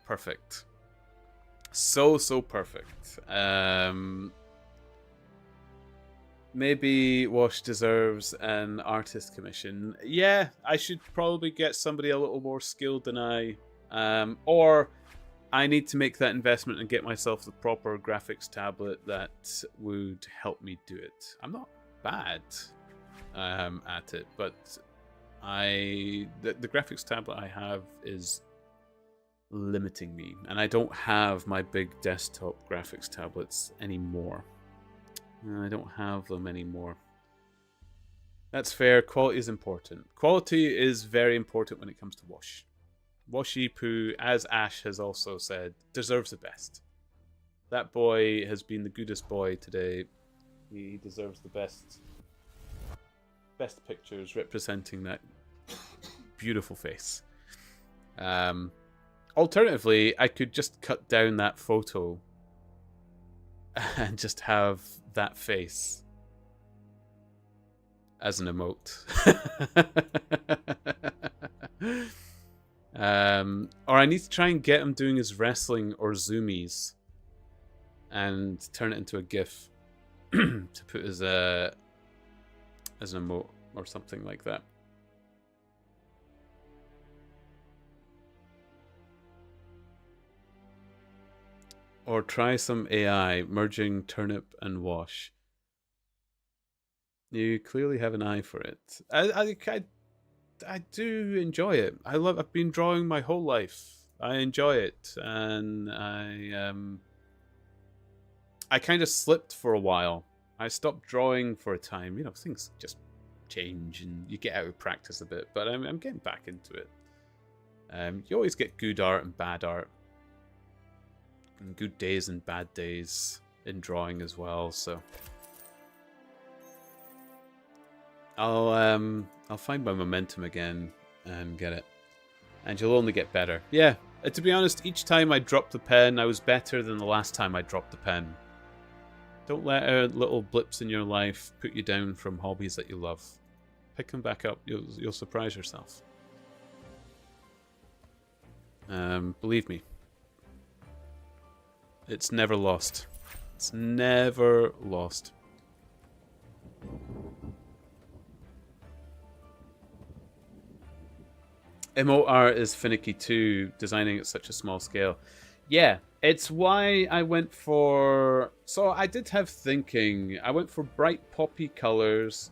perfect. So perfect. Maybe Wash deserves an artist commission. Yeah, I should probably get somebody a little more skilled than I. Or I need to make that investment and get myself the proper graphics tablet that would help me do it. I'm not bad at it, but the graphics tablet I have is limiting me, and I don't have my big desktop graphics tablets anymore. I don't have them anymore. That's fair. Quality is important. Quality is very important when it comes to Wash. Washy Poo, as Ash has also said, deserves the best. That boy has been the goodest boy today. He deserves the best pictures representing that beautiful face. Alternatively, I could just cut down that photo and just have that face as an emote. Or I need to try and get him doing his wrestling or zoomies and turn it into a GIF to put as an emote or something like that. Or try some AI, merging Turnip and Wash. You clearly have an eye for it. I do enjoy it. I've been drawing my whole life. I enjoy it, and I kind of slipped for a while. I stopped drawing for a time. You know, things just change and you get out of practice a bit, but I'm getting back into it. You always get good art and bad art, and good days and bad days in drawing as well. So I'll find my momentum again and get it, and you'll only get better. Yeah, to be honest, each time I dropped the pen, I was better than the last time I dropped the pen. Don't let little blips in your life put you down from hobbies that you love. Pick them back up. You'll surprise yourself. Believe me, it's never lost. It's never lost. Emote art is finicky too, designing at such a small scale. Yeah, it's why I went for... So I did have thinking. I went for bright poppy colors.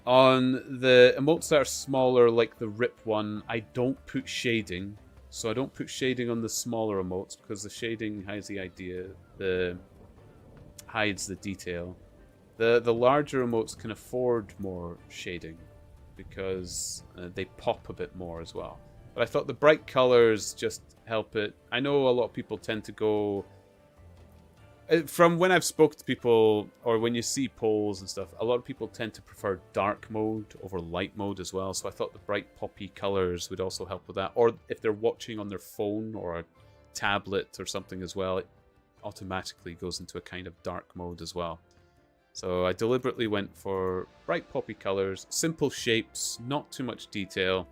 On the emotes that are smaller, like the Rip one, I don't put shading. So I don't put shading on the smaller emotes because the shading hides the idea, hides the detail. The larger emotes can afford more shading because they pop a bit more as well. But I thought the bright colors just help it. I know a lot of people tend to go... From when I've spoken to people, or when you see polls and stuff, a lot of people tend to prefer dark mode over light mode as well. So I thought the bright poppy colors would also help with that. Or if they're watching on their phone or a tablet or something as well, it automatically goes into a kind of dark mode as well. So I deliberately went for bright poppy colors, simple shapes, not too much detail.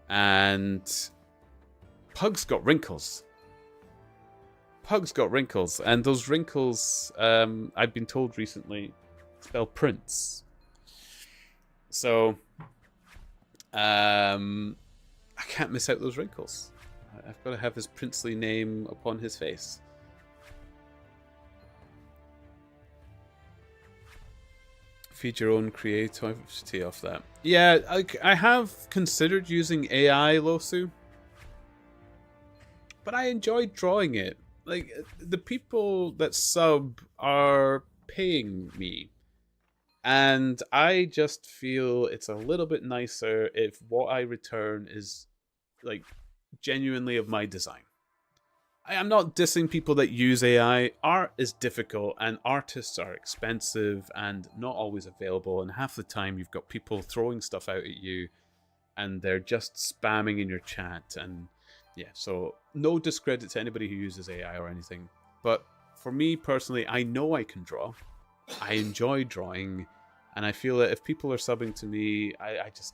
And Pug's got wrinkles. Pug's got wrinkles, and those wrinkles, I've been told recently, spell Prince. So, I can't miss out those wrinkles. I've got to have his princely name upon his face. Feed your own creativity off that. Yeah, I have considered using AI, Losu, but I enjoyed drawing it. Like, the people that sub are paying me. And I just feel it's a little bit nicer if what I return is, like, genuinely of my design. I'm not dissing people that use AI. Art is difficult, and artists are expensive and not always available. And half the time you've got people throwing stuff out at you, and they're just spamming in your chat. And yeah, so no discredit to anybody who uses AI or anything. But for me personally, I know I can draw. I enjoy drawing, and I feel that if people are subbing to me, I just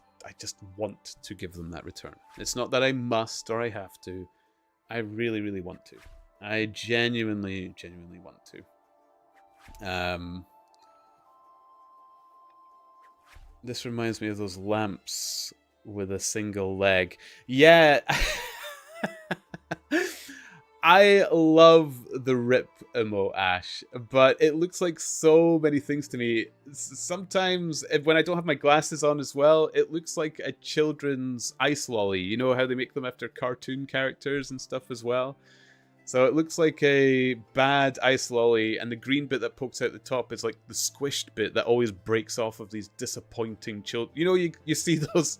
want to give them that return. It's not that I must or I have to. I really, really want to. I genuinely want to. This reminds me of those lamps with a single leg. Yeah. I love the Rip emote, Ash, but it looks like so many things to me. Sometimes, when I don't have my glasses on as well, it looks like a children's ice lolly. You know how they make them after cartoon characters and stuff as well? So it looks like a bad ice lolly, and the green bit that pokes out the top is like the squished bit that always breaks off of these disappointing children. You know, you see those...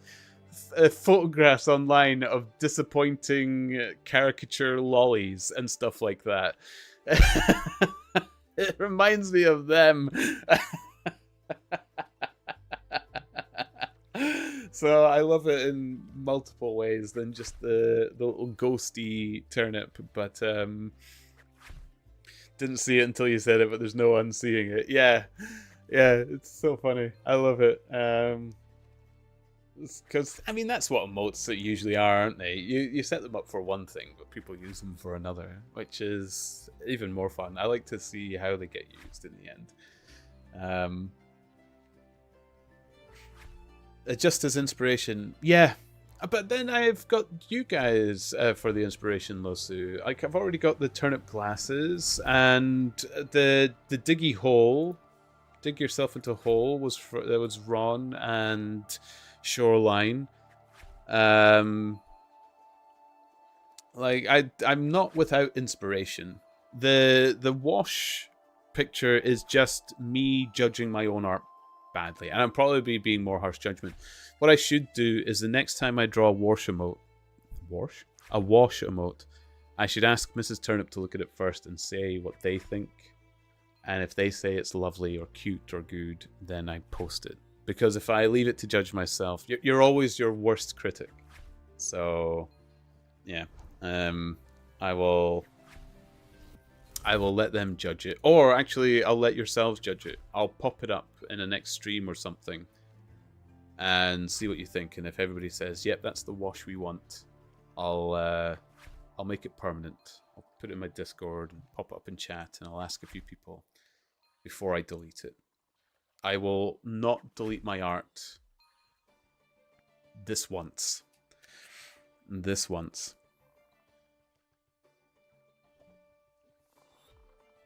photographs online of disappointing caricature lollies and stuff like that. It reminds me of them. So I love it in multiple ways than just the little ghosty turnip, but didn't see it until you said it, but there's no unseeing it. Yeah, it's so funny. I love it. Because, I mean, that's what emotes usually are, aren't they? You set them up for one thing, but people use them for another, which is even more fun. I like to see how they get used in the end. Just as inspiration, yeah. But then I've got you guys for the inspiration, Losu. Like, I've already got the turnip glasses, and the diggy hole, dig yourself into a hole, was Ron and Shoreline. Like, I'm not without inspiration. The wash picture is just me judging my own art badly. And I'm probably being more harsh judgment. What I should do is the next time I draw a wash emote, a wash emote, I should ask Mrs. Turnip to look at it first and say what they think. And if they say it's lovely or cute or good, then I post it. Because if I leave it to judge myself, you're always your worst critic. So, yeah, I will let them judge it, or actually, I'll let yourselves judge it. I'll pop it up in a next stream or something, and see what you think. And if everybody says, "Yep, that's the wash we want," I'll make it permanent. I'll put it in my Discord and pop it up in chat, and I'll ask a few people before I delete it. I will not delete my art this once. This once.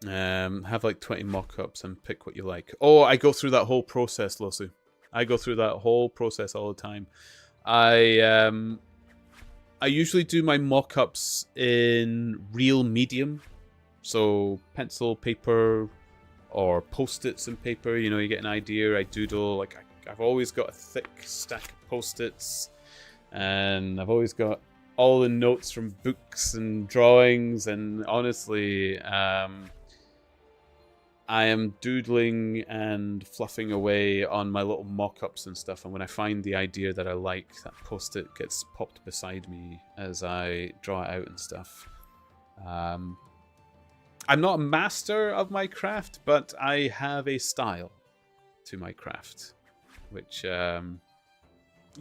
Have like 20 mock-ups and pick what you like. Oh, I go through that whole process, Losu. I go through that whole process all the time. I usually do my mock-ups in real medium. So pencil, paper, or post-its and paper. You know, you get an idea. I doodle. Like I've always got a thick stack of post-its, and I've always got all the notes from books and drawings. And honestly, I am doodling and fluffing away on my little mock-ups and stuff. And when I find the idea that I like, that post-it gets popped beside me as I draw it out and stuff. I'm not a master of my craft, but I have a style to my craft, which, you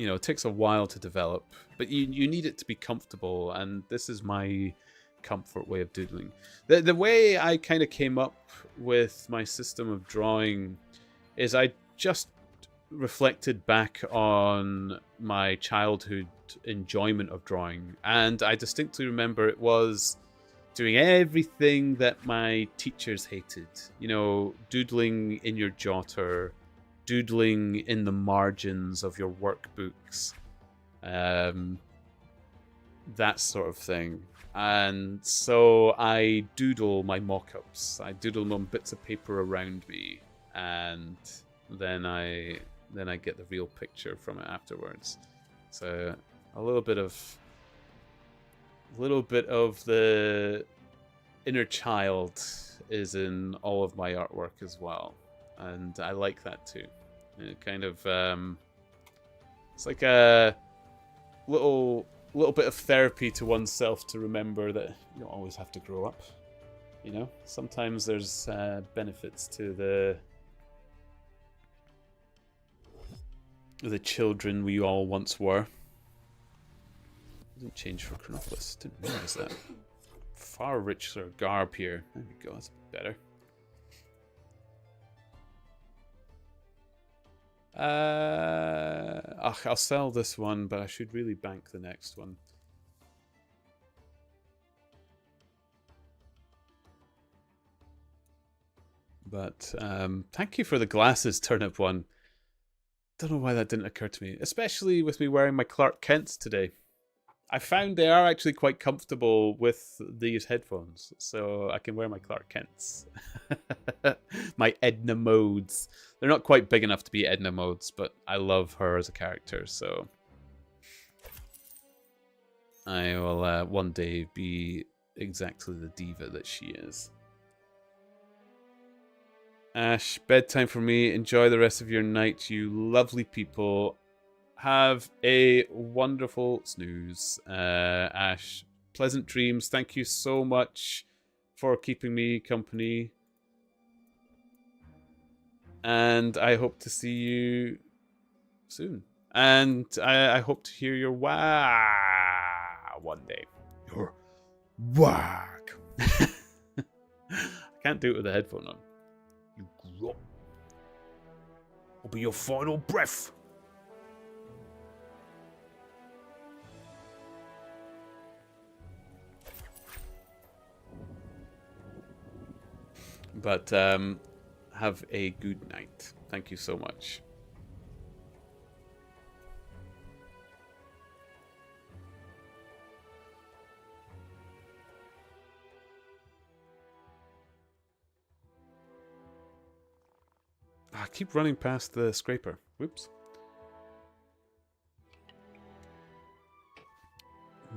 know, it takes a while to develop, but you need it to be comfortable, and this is my comfort way of doodling. The way I kind of came up with my system of drawing is I just reflected back on my childhood enjoyment of drawing, and I distinctly remember it was doing everything that my teachers hated. You know, doodling in your jotter, doodling in the margins of your workbooks, that sort of thing. And so I doodle my mock-ups. I doodle them on bits of paper around me, and then I get the real picture from it afterwards. So a little bit of the inner child is in all of my artwork as well, and I like that too. It kind of it's like a little bit of therapy to oneself to remember that you don't always have to grow up. You know, sometimes there's benefits to the children we all once were. Didn't change for Chronopolis. Didn't realize that. Far richer garb here. There we go. That's a bit better. I'll sell this one, but I should really bank the next one. But thank you for the glasses, Turnip one. Don't know why that didn't occur to me, especially with me wearing my Clark Kents today. I found they are actually quite comfortable with these headphones, so I can wear my Clark Kents. My Edna modes. They're not quite big enough to be Edna modes, but I love her as a character, so I will one day be exactly the diva that she is. Ash, bedtime for me. Enjoy the rest of your night, you lovely people. Have a wonderful snooze. Ash, pleasant dreams. Thank you so much for keeping me company. And I hope to see you soon. And I hope to hear your wah one day. Your wag. I can't do it with a headphone on. You grot. Will be your final breath. But have a good night. Thank you so much. keep running past the scraper. Whoops.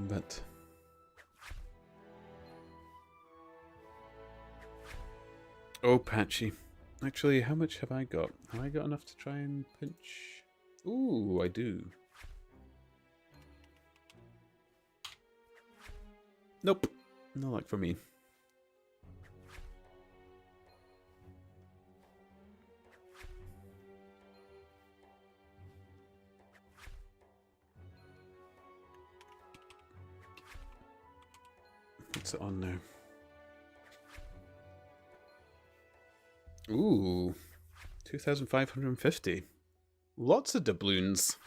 But... oh, Patchy. Actually, how much have I got? Have I got enough to try and pinch? Ooh, I do. Nope. No luck for me. What's it on now? Ooh, 2,550. Lots of doubloons.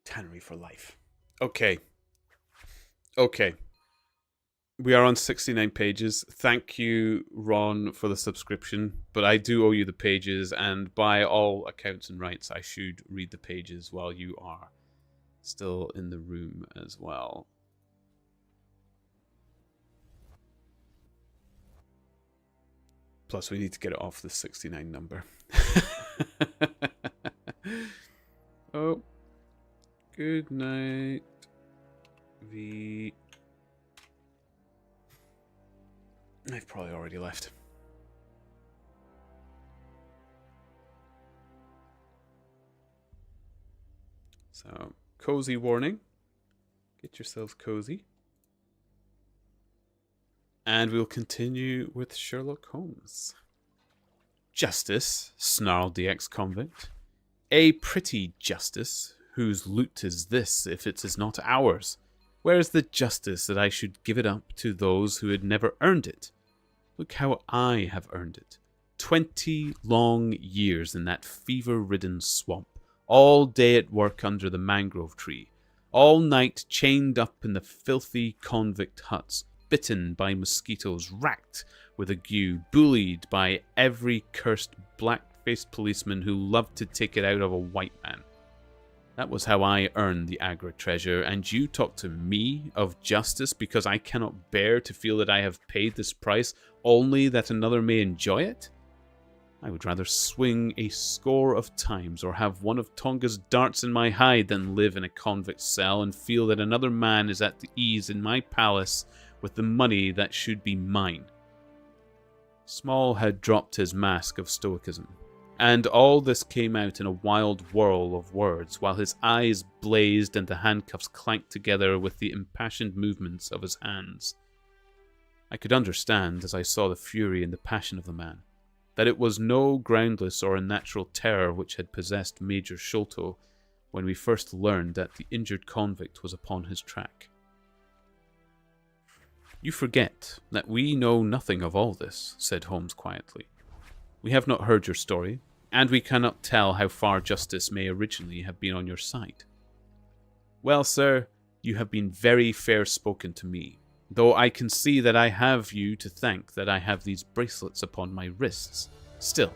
Tannery for life. Okay. Okay. We are on 69 pages. Thank you, Ron, for the subscription. But I do owe you the pages, and by all accounts and rights, I should read the pages while you are still in the room as well. Plus, we need to get it off the 69 number. Oh. Good night, V. I've probably already left. So, cozy warning. Get yourselves cozy. And we'll continue with Sherlock Holmes. Justice, snarled the ex-convict. A pretty justice. Whose loot is this, if it is not ours? Where is the justice that I should give it up to those who had never earned it? Look how I have earned it. 20 long years in that fever-ridden swamp, all day at work under the mangrove tree, all night chained up in the filthy convict huts, bitten by mosquitoes, racked with ague, bullied by every cursed black-faced policeman who loved to take it out of a white man. That was how I earned the Agra treasure, and you talk to me of justice because I cannot bear to feel that I have paid this price only that another may enjoy it? I would rather swing a score of times or have one of Tonga's darts in my hide than live in a convict cell and feel that another man is at ease in my palace with the money that should be mine. Small had dropped his mask of stoicism. And all this came out in a wild whirl of words, while his eyes blazed and the handcuffs clanked together with the impassioned movements of his hands. I could understand, as I saw the fury and the passion of the man, that it was no groundless or unnatural terror which had possessed Major Sholto when we first learned that the injured convict was upon his track. You forget that we know nothing of all this, said Holmes quietly. We have not heard your story, and we cannot tell how far justice may originally have been on your side. Well, sir, you have been very fair-spoken to me, though I can see that I have you to thank that I have these bracelets upon my wrists. Still,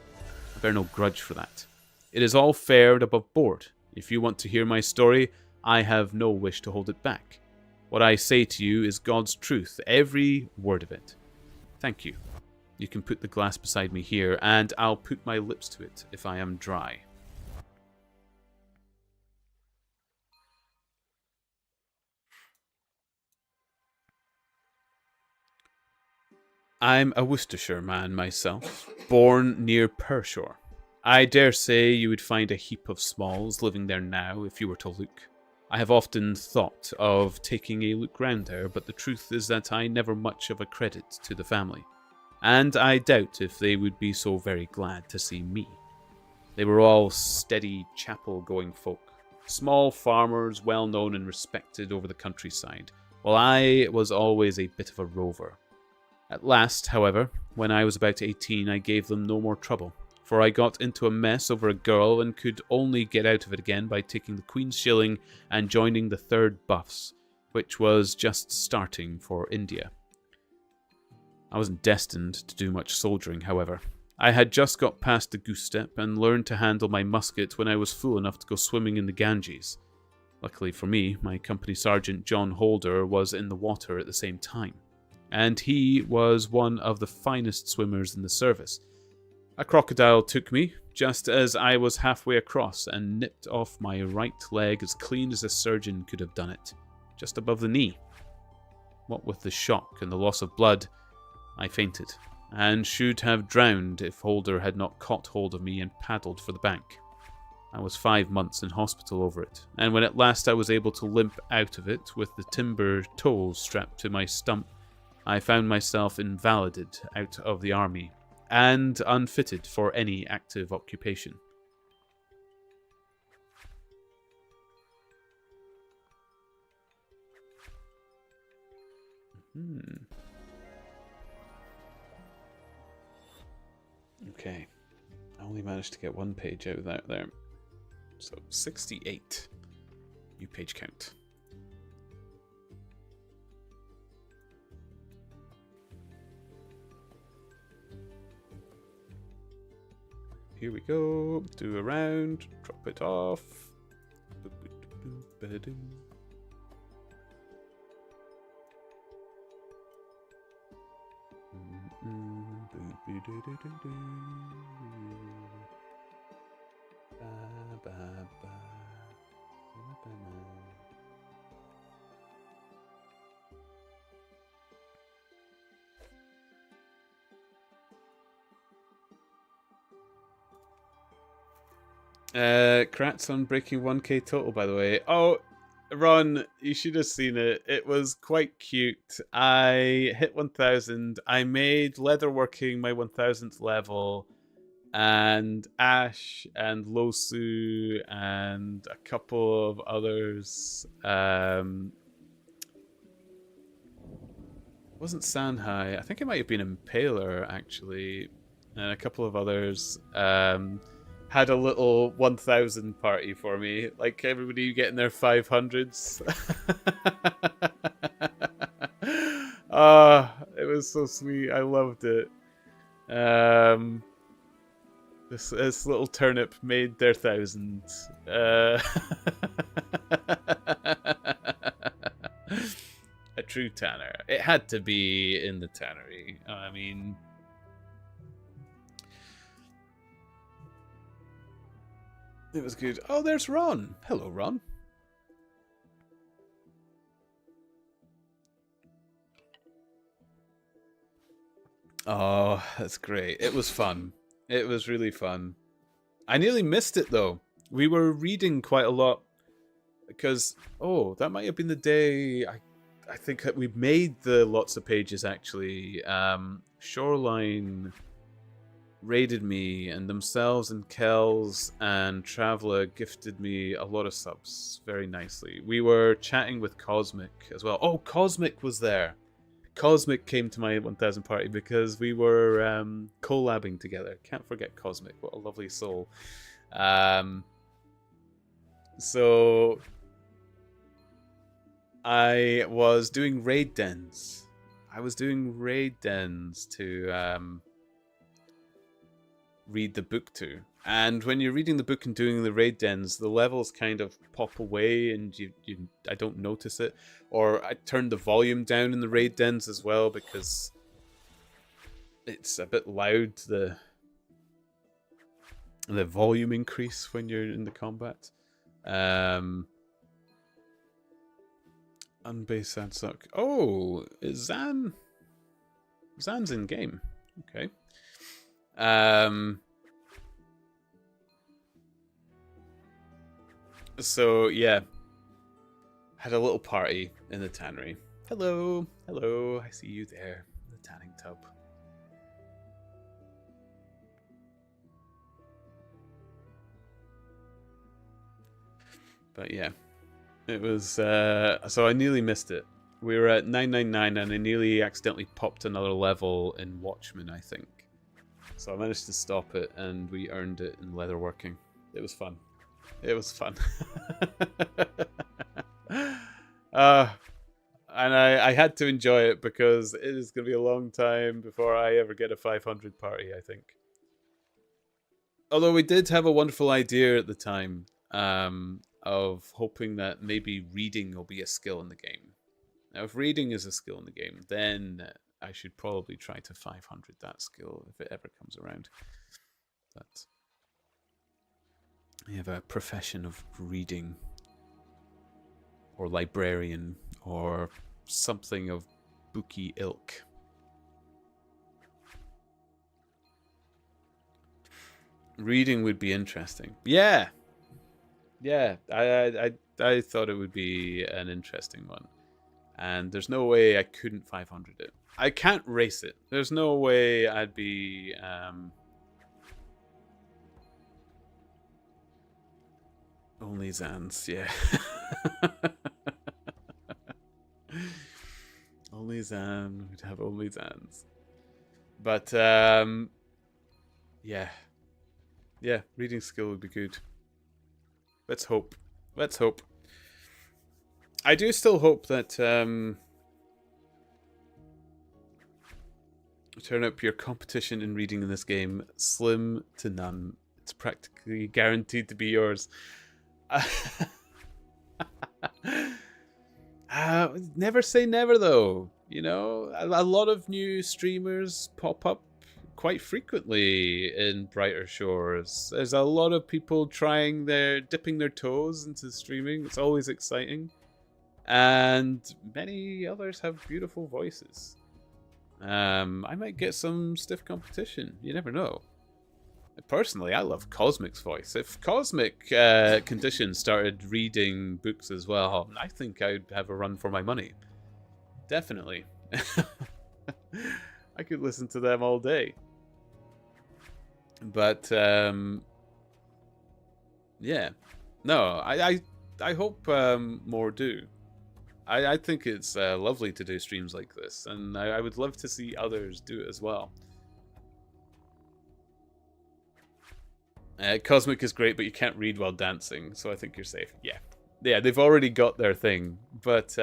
I bear no grudge for that. It is all fair and above board. If you want to hear my story, I have no wish to hold it back. What I say to you is God's truth, every word of it. Thank you. You can put the glass beside me here, and I'll put my lips to it if I am dry. I'm a Worcestershire man myself, born near Pershore. I dare say you would find a heap of Smalls living there now if you were to look. I have often thought of taking a look round there, but the truth is that I never much of a credit to the family. And I doubt if they would be so very glad to see me. They were all steady chapel-going folk, Small farmers, well known and respected over the countryside, while I was always a bit of a rover. At last, however, when I was about 18, I gave them no more trouble, for I got into a mess over a girl and could only get out of it again by taking the Queen's Shilling and joining the 3rd Buffs, which was just starting for India. I wasn't destined to do much soldiering, however. I had just got past the goose step and learned to handle my musket when I was fool enough to go swimming in the Ganges. Luckily for me, my company sergeant John Holder was in the water at the same time, and he was one of the finest swimmers in the service. A crocodile took me just as I was halfway across and nipped off my right leg as clean as a surgeon could have done it, just above the knee. What with the shock and the loss of blood, I fainted, and should have drowned if Holder had not caught hold of me and paddled for the bank. I was 5 months in hospital over it, and when at last I was able to limp out of it with the timber toes strapped to my stump, I found myself invalided out of the army and unfitted for any active occupation. Okay. I only managed to get 1 page out of that there. So 68. New page count. Here we go. Do a round. Drop it off. Congrats on breaking 1k total, by the way. Oh, Ron, you should have seen it. It was quite cute. I hit 1000. I made leatherworking my 1000th level, and Ash and Losu and a couple of others. Wasn't Sanhai. I think it might have been Impaler, actually, and a couple of others. Had a little 1000 party for me. Like everybody getting their 500s. It was so sweet. I loved it. This little turnip made their 1000. A true tanner. It had to be in the tannery. I mean, it was good. Oh, there's Ron. Hello, Ron. Oh, that's great. It was fun. It was really fun. I nearly missed it, though. We were reading quite a lot because, oh, that might have been the day I think that we made the lots of pages, actually. Shoreline raided me, and themselves and Kells and Traveller gifted me a lot of subs very nicely. We were chatting with Cosmic as well. Oh, Cosmic was there. Cosmic came to my 1000 party because we were collabing together. Can't forget Cosmic. What a lovely soul. So I was doing raid dens. To read the book to. And when you're reading the book and doing the raid dens, the levels kind of pop away and I don't notice it. Or I turned the volume down in the raid dens as well because it's a bit loud, the volume increase when you're in the combat. Unbased Sadsuck. Oh, is Zan's in game. Okay. So yeah, had a little party in the tannery. Hello, I see you there in the tanning tub. But yeah, it was. So I nearly missed it. We were at 999, and I nearly accidentally popped another level in Watchmen, I think. So I managed to stop it, and we earned it in leatherworking. It was fun. It was fun. And I had to enjoy it because it is going to be a long time before I ever get a 500 party, I think. Although we did have a wonderful idea at the time of hoping that maybe reading will be a skill in the game. Now, if reading is a skill in the game, then I should probably try to 500 that skill if it ever comes around. But I have a profession of reading, or librarian, or something of booky ilk. Reading would be interesting. Yeah, I thought it would be an interesting one, and there's no way I couldn't 500 it. I can't race it. There's no way I'd be only Zans, yeah. Only Zan would have only Zans. But yeah, reading skill would be good. Let's hope. Let's hope. I do still hope that Turnip, your competition in reading in this game, slim to none. It's practically guaranteed to be yours. Never say never, though. You know, a lot of new streamers pop up quite frequently in Brighter Shores. There's a lot of people dipping their toes into streaming. It's always exciting. And many others have beautiful voices. I might get some stiff competition. You never know. Personally, I love Cosmic's voice. If Cosmic Conditions started reading books as well, I think I'd have a run for my money. Definitely. I could listen to them all day. But, yeah. No, I hope more do. I think it's lovely to do streams like this, and I would love to see others do it as well. Cosmic is great, but you can't read while dancing, so I think you're safe. Yeah, they've already got their thing, but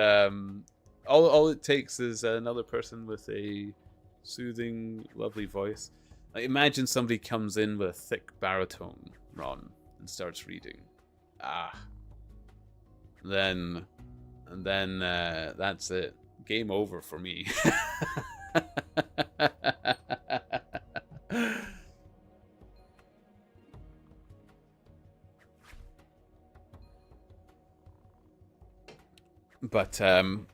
all it takes is another person with a soothing, lovely voice. Like, imagine somebody comes in with a thick baritone, Ron, and starts reading. Then that's it. Game over for me. But I'm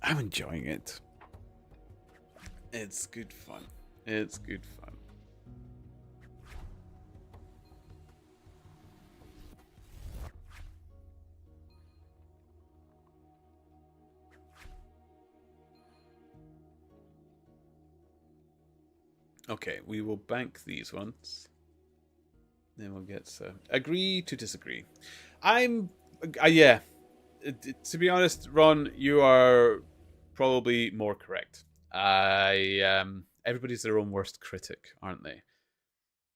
enjoying it. It's good fun. It's good fun. Okay, we will bank these ones. Then we'll get agree to disagree. Yeah. To be honest, Ron, you are probably more correct. Everybody's their own worst critic, aren't they?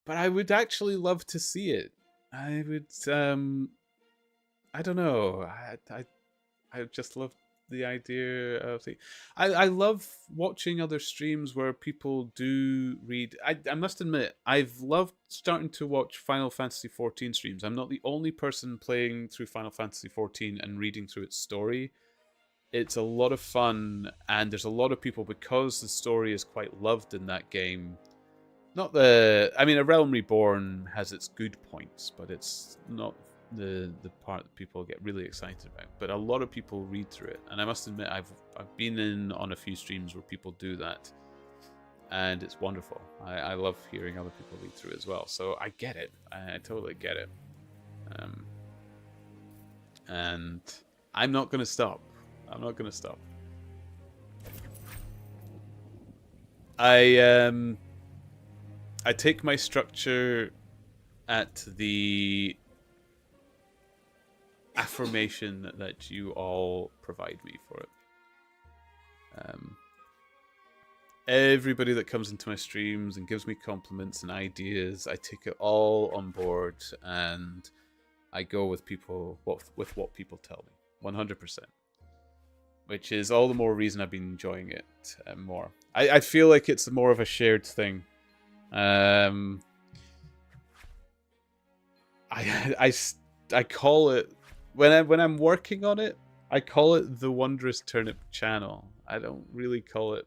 But I would actually love to see it. I would. I don't know. I just love the idea of the. I love watching other streams where people do read. I must admit, I've loved starting to watch Final Fantasy XIV streams. I'm not the only person playing through Final Fantasy XIV and reading through its story. It's a lot of fun, and there's a lot of people, because the story is quite loved in that game. A Realm Reborn has its good points, but it's not the part that people get really excited about. But a lot of people read through it, and I must admit, I've been in on a few streams where people do that, and it's wonderful. I love hearing other people read through it as well. So I get it. I totally get it. And I'm not going to stop. I'm not going to stop. I take my structure at the affirmation that you all provide me for it. Everybody that comes into my streams and gives me compliments and ideas, I take it all on board, and I go with people with what people tell me, 100%. Which is all the more reason I've been enjoying it more. I feel like it's more of a shared thing. I call it when I'm working on it, I call it the Wondrous Turnip channel. I don't really call it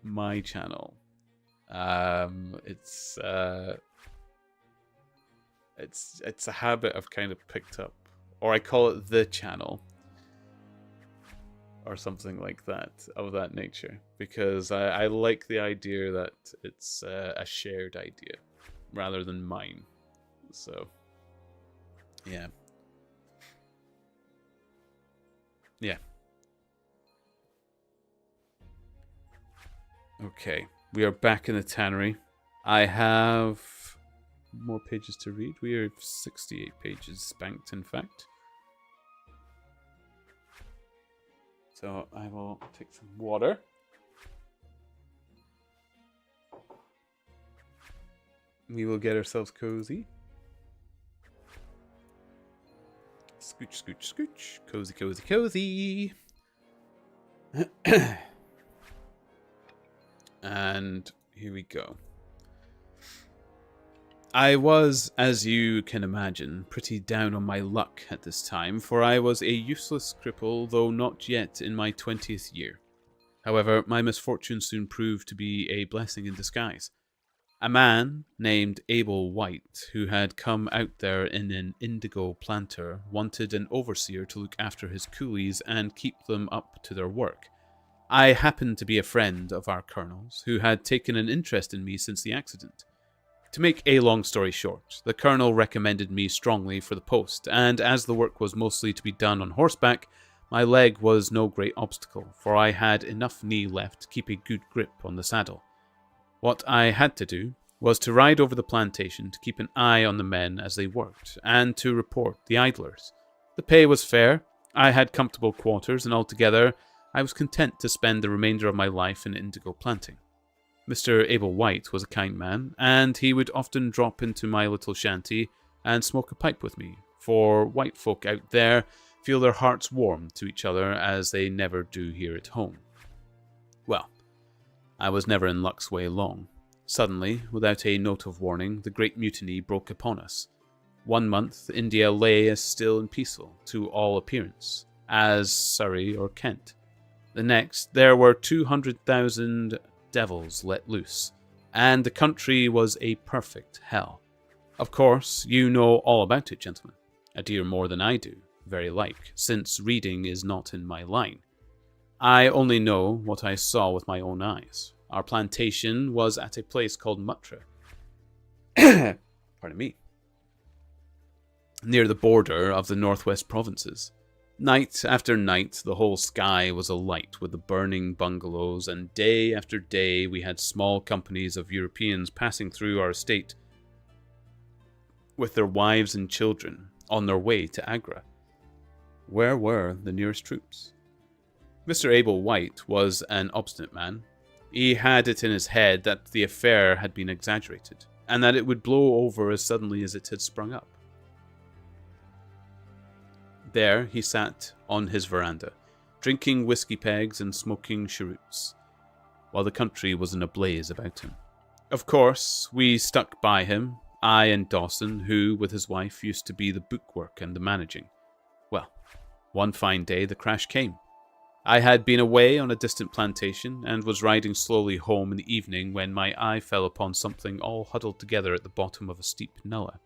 my channel. It's a habit I've kind of picked up, or I call it the channel, or something like that, of that nature, because I like the idea that it's a shared idea rather than mine. So, yeah. Yeah. Okay, we are back in the tannery. I have more pages to read. We are 68 pages banked, in fact. So I will take some water. We will get ourselves cozy. Scooch, scooch, scooch. Cozy, cozy, cozy. And here we go. I was, as you can imagine, pretty down on my luck at this time, for I was a useless cripple, though not yet in my 20th year. However, my misfortune soon proved to be a blessing in disguise. A man named Abel White, who had come out there in an indigo planter, wanted an overseer to look after his coolies and keep them up to their work. I happened to be a friend of our colonel's, who had taken an interest in me since the accident. To make a long story short, the colonel recommended me strongly for the post, and as the work was mostly to be done on horseback, my leg was no great obstacle, for I had enough knee left to keep a good grip on the saddle. What I had to do was to ride over the plantation to keep an eye on the men as they worked, and to report the idlers. The pay was fair, I had comfortable quarters, and altogether I was content to spend the remainder of my life in indigo planting. Mr. Abel White was a kind man, and he would often drop into my little shanty and smoke a pipe with me, for white folk out there feel their hearts warm to each other as they never do here at home. Well, I was never in luck's way long. Suddenly, without a note of warning, the Great Mutiny broke upon us. 1 month, India lay as still and peaceful, to all appearance, as Surrey or Kent. The next, there were 200,000 devils let loose, and the country was a perfect hell. Of course, you know all about it, gentlemen. A deal more than I do, very like, since reading is not in my line. I only know what I saw with my own eyes. Our plantation was at a place called Mutra. Pardon me. Near the border of the northwest provinces. Night after night, the whole sky was alight with the burning bungalows, and day after day we had small companies of Europeans passing through our estate with their wives and children on their way to Agra. Where were the nearest troops? Mr. Abel White was an obstinate man. He had it in his head that the affair had been exaggerated, and that it would blow over as suddenly as it had sprung up. There he sat on his veranda, drinking whiskey pegs and smoking cheroots, while the country was in a blaze about him. Of course, we stuck by him, I and Dawson, who, with his wife, used to be the bookwork and the managing. Well, one fine day the crash came. I had been away on a distant plantation, and was riding slowly home in the evening when my eye fell upon something all huddled together at the bottom of a steep nullah.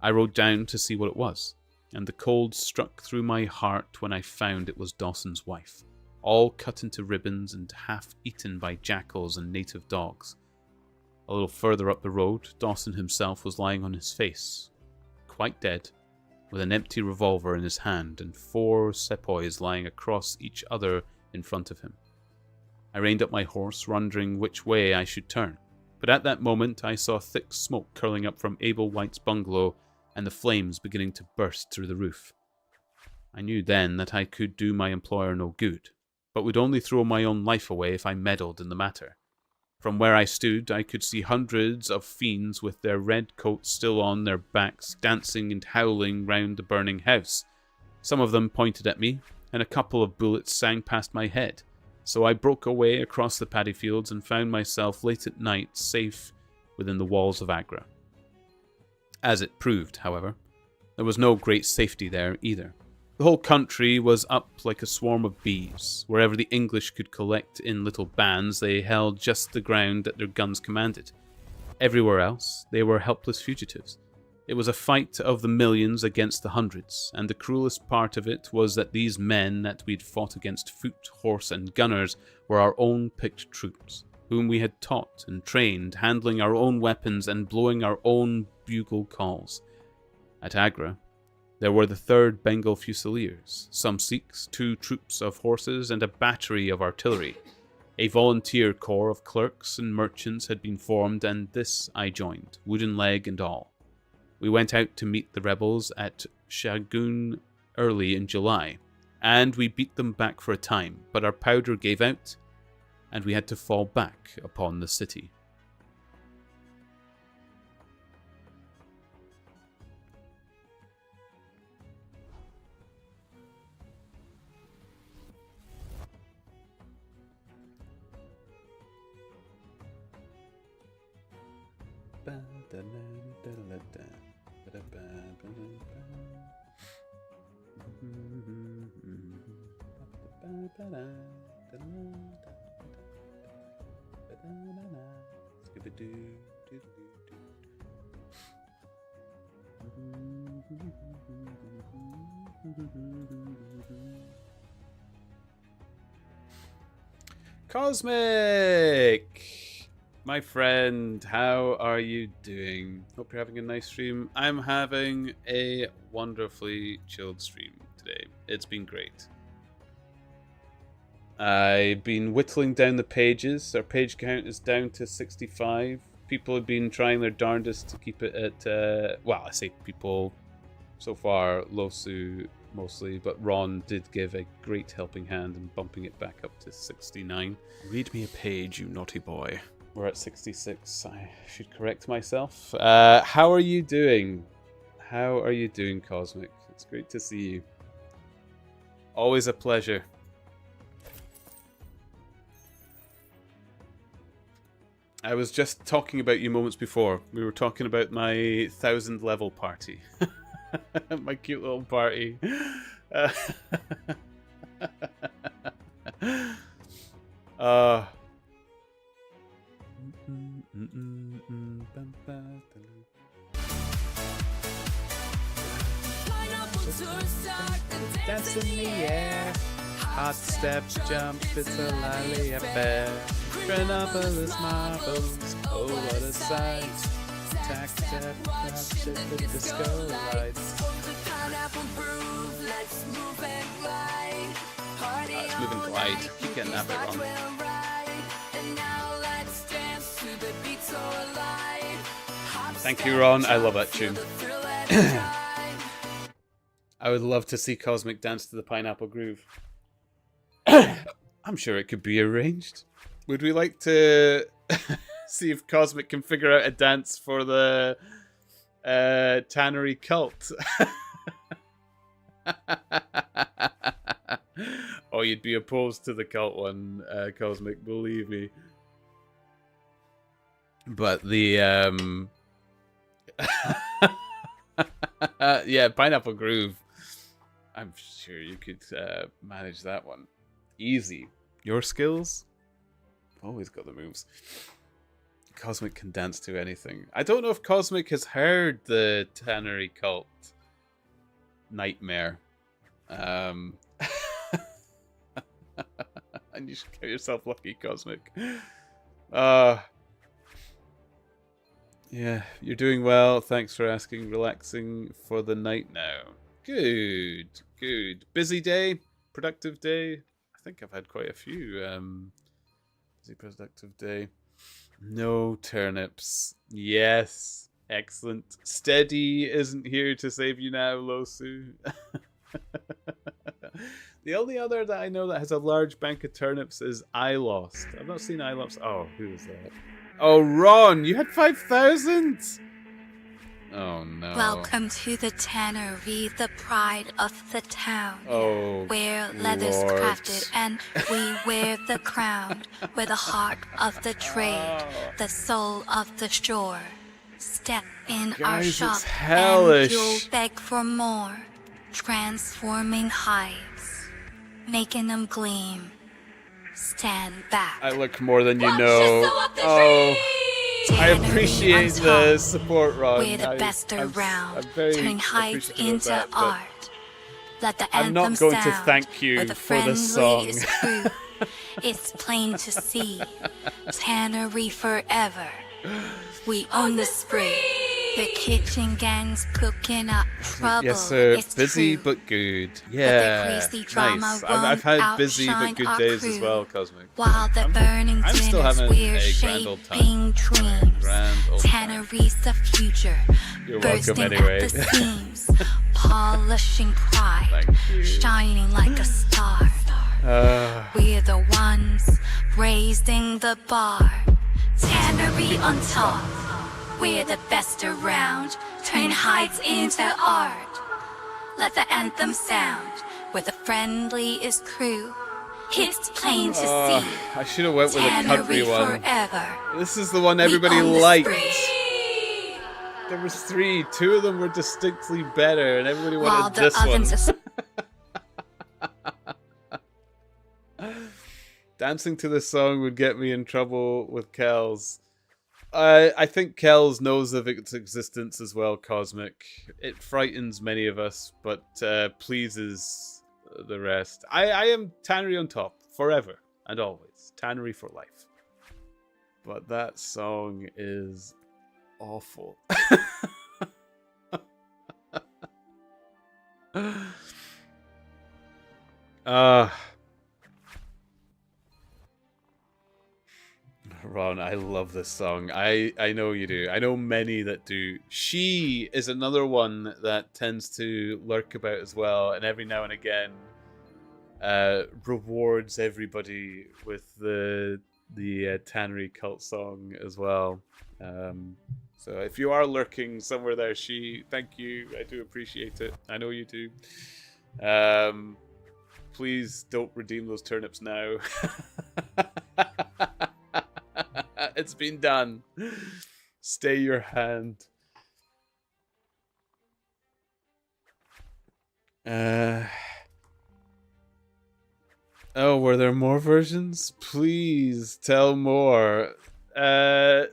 I rode down to see what it was, and the cold struck through my heart when I found it was Dawson's wife, all cut into ribbons and half eaten by jackals and native dogs. A little further up the road, Dawson himself was lying on his face, quite dead, with an empty revolver in his hand and 4 sepoys lying across each other in front of him. I reined up my horse, wondering which way I should turn, but at that moment I saw thick smoke curling up from Abel White's bungalow and the flames beginning to burst through the roof. I knew then that I could do my employer no good, but would only throw my own life away if I meddled in the matter. From where I stood, I could see hundreds of fiends with their red coats still on their backs, dancing and howling round the burning house. Some of them pointed at me, and a couple of bullets sang past my head. So I broke away across the paddy fields and found myself late at night safe within the walls of Agra. As it proved, however, there was no great safety there either. The whole country was up like a swarm of bees. Wherever the English could collect in little bands, they held just the ground that their guns commanded. Everywhere else, they were helpless fugitives. It was a fight of the millions against the hundreds, and the cruelest part of it was that these men that we'd fought against foot, horse, and gunners were our own picked troops, whom we had taught and trained, handling our own weapons and blowing our own bugle calls. At Agra, there were the 3rd Bengal Fusiliers, some Sikhs, 2 troops of horses, and a battery of artillery. A volunteer corps of clerks and merchants had been formed, and this I joined, wooden leg and all. We went out to meet the rebels at Shagun early in July, and we beat them back for a time, but our powder gave out, and we had to fall back upon the city. Cosmic! My friend, how are you doing? Hope you're having a nice stream. I'm having a wonderfully chilled stream today. It's been great. I've been whittling down the pages. Our page count is down to 65. People have been trying their darndest to keep it at, well, I say people, so far, Losu mostly, but Ron did give a great helping hand in bumping it back up to 69. Read me a page, you naughty boy. We're at 66. I should correct myself. How are you doing? How are you doing, Cosmic? It's great to see you. Always a pleasure. I was just talking about you moments before. We were talking about my 1000 level party. My cute little party. Dance in the air, hot step, jump, it's a lively affair. Granopolis marbles, oh what a sight. Tack, step, clap, shake the disco lights. Let's move and glide. Keep getting that bit wrong. Thank you, Ron. I love that tune. I would love to see Cosmic dance to the Pineapple Groove. I'm sure it could be arranged. Would we like to see if Cosmic can figure out a dance for the Tannery cult? Oh, you'd be opposed to the cult one, Cosmic, believe me. But the yeah, Pineapple Groove. I'm sure you could manage that one. Easy. Your skills? Always got the moves. Cosmic can dance to anything. I don't know if Cosmic has heard the Tannery cult nightmare. And you should count yourself lucky, Cosmic. Yeah, you're doing well. Thanks for asking. Relaxing for the night now. Good, good. Busy day? Productive day? I think I've had quite a few. Busy, productive day. No turnips. Yes. Excellent. Steady isn't here to save you now, Losu. The only other that I know that has a large bank of turnips is I Lost. I've not seen I Lost. Oh, who was that? Oh, Ron, you had 5,000? Oh, no. Welcome to the tannery, the pride of the town. Oh, Where leather's Lord. crafted and we wear the crown. Where the heart of the trade, the soul of the shore. Step in our Guys, shop it's hellish. and you'll beg for more. Transforming hides, making them gleam. Stand back. I look more than you Watch know. us sew up the Oh, tree! I Tannery appreciate on the top. support, Ron. We're the best around, I'm very turning hides appreciative of into that, but art. Let the I'm anthem not going to sound thank you where the for this song. friendliest crew. It's plain to see, tannery forever. We own the spree. The kitchen gang's cooking up trouble. Yes, sir. It's Busy true. but good. But the Yeah, crazy drama nice. won't I've had busy but outshine good our days as crew. well, Cosmic. While the burning I'm still dinners having we're a grand old time. shaping dreams. Grand old time. Tannery's the future. You're welcome bursting anyway. at the seams. Polishing pride. Thank you. Shining like a star. We're the ones raising the bar. Tannery on top. We're the best around. Turn hides into art. Let the anthem sound where the friendliest crew. It's plain to see. I should have went with a country Tannery one. forever. This is the one everybody We own the liked. spree. There was 3. 2 of them were distinctly better, and everybody While wanted the this one. ovens are Dancing to this song would get me in trouble with Kells. I think Kells knows of its existence as well, Cosmic. It frightens many of us, but pleases the rest. I am Tannery on top, forever and always. Tannery for life. But that song is awful. Ron, I love this song. I know you do. I know many that do. She is another one that tends to lurk about as well, and every now and again rewards everybody with the Tannery cult song as well. So if you are lurking somewhere there, She, thank you. I do appreciate it. I know you do. Please don't redeem those turnips now. It's been done. Stay your hand. Oh, were there more versions? Please tell more. The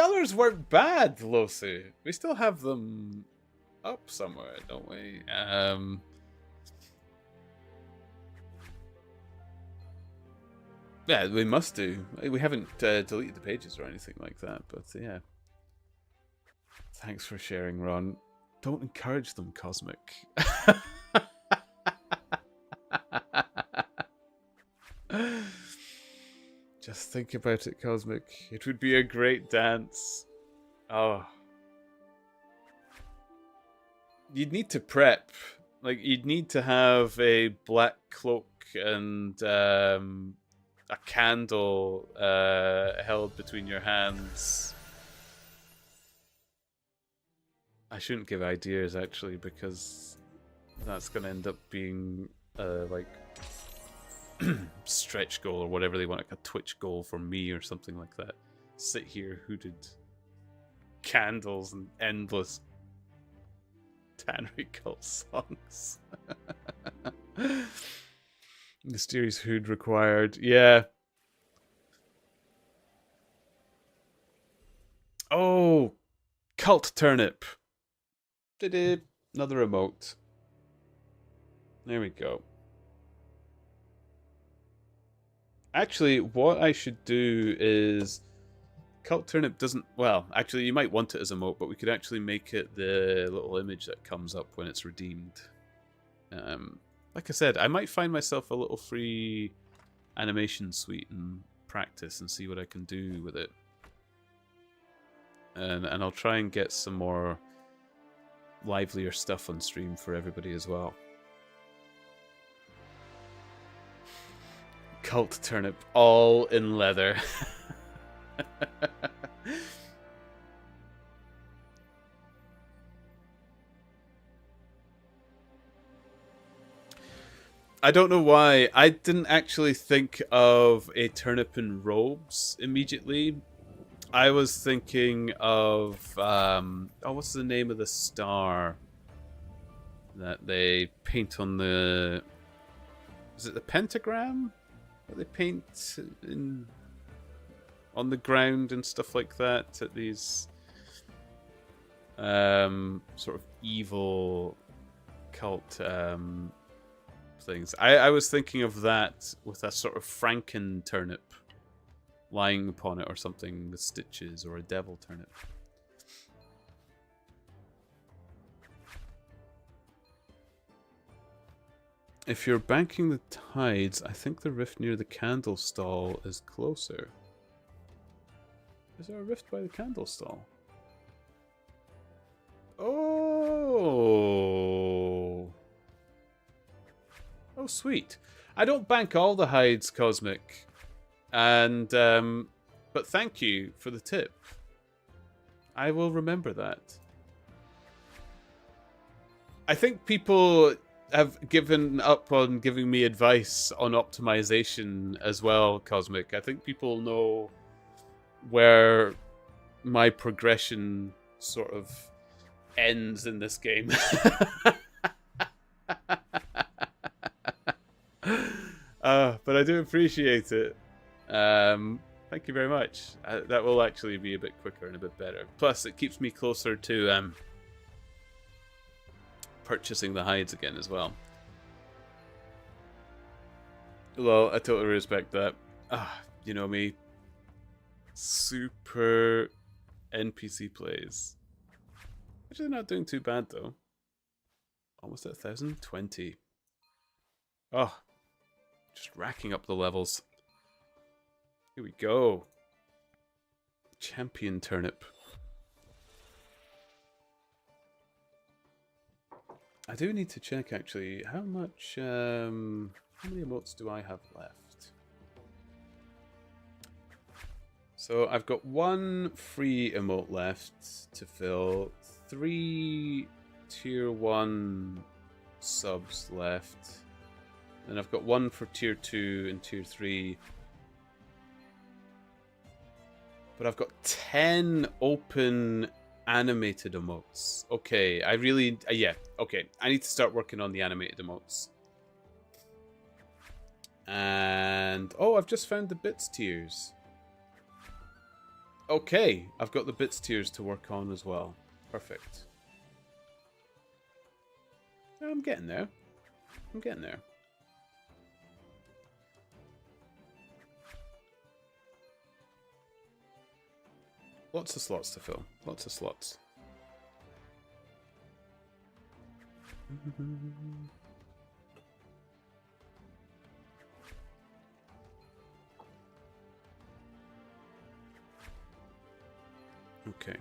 others weren't bad, Losu. We still have them up somewhere, don't we? Yeah, we must do. We haven't deleted the pages or anything like that, but yeah. Thanks for sharing, Ron. Don't encourage them, Cosmic. Just think about it, Cosmic. It would be a great dance. Oh. You'd need to prep. Like, you'd need to have a black cloak and a candle held between your hands. I shouldn't give ideas, actually, because that's going to end up being like stretch goal or whatever they want, like a Twitch goal for me or something like that. Sit here, hooded candles and endless Tannery cult songs. Mysterious hood required. Yeah. Oh, cult turnip. Da-da. Another remote. There we go. Actually, what I should do is... Cult Turnip doesn't... Well, actually, you might want it as a emote, but we could actually make it the little image that comes up when it's redeemed. Like I said, I might find myself a little free animation suite and practice and see what I can do with it. And I'll try and get some more livelier stuff on stream for everybody as well. Cult turnip, all in leather. I don't know why. I didn't actually think of a turnip in robes immediately. I was thinking of what's the name of the star that they paint on the? Is it the pentagram that they paint on the ground and stuff like that at these sort of evil cult things? I was thinking of that with a sort of Franken turnip lying upon it or something with stitches, or a devil turnip. If you're banking the tides, I think the rift near the candle stall is closer. Is there a rift by the candle stall? Oh. Oh, sweet. I don't bank all the hides, Cosmic. And, but thank you for the tip. I will remember that. I think people have given up on giving me advice on optimization as well, Cosmic. I think people know where my progression sort of ends in this game. But I do appreciate it. Thank you very much. That will actually be a bit quicker and a bit better. Plus, it keeps me closer to purchasing the hides again as well. Well, I totally respect that. You know me. Super NPC plays. Actually, not doing too bad though. Almost at 1,020. Oh, just racking up the levels. Here we go. Champion turnip. I do need to check actually how much. How many emotes do I have left? So I've got one free emote left to fill, 3 tier 1 subs left, and I've got one for tier 2 and tier 3. But I've got 10 open animated emotes. Okay, I really... yeah, okay. I need to start working on the animated emotes. And... oh, I've just found the bits tiers. Okay, I've got the bits tiers to work on as well. Perfect. I'm getting there. I'm getting there. Lots of slots to fill. Lots of slots. Okay.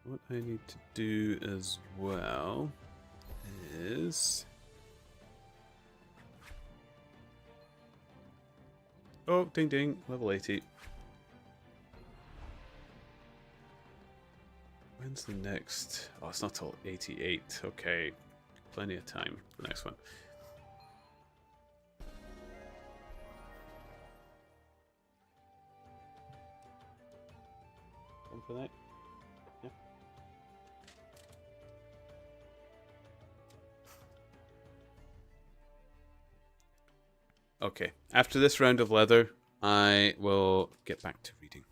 What I need to do as well is... oh, ding ding, level 80. When's the next? Oh, it's not till 88. Okay, plenty of time for the next one. One for that? Yeah. Okay, after this round of leather, I will get back to reading.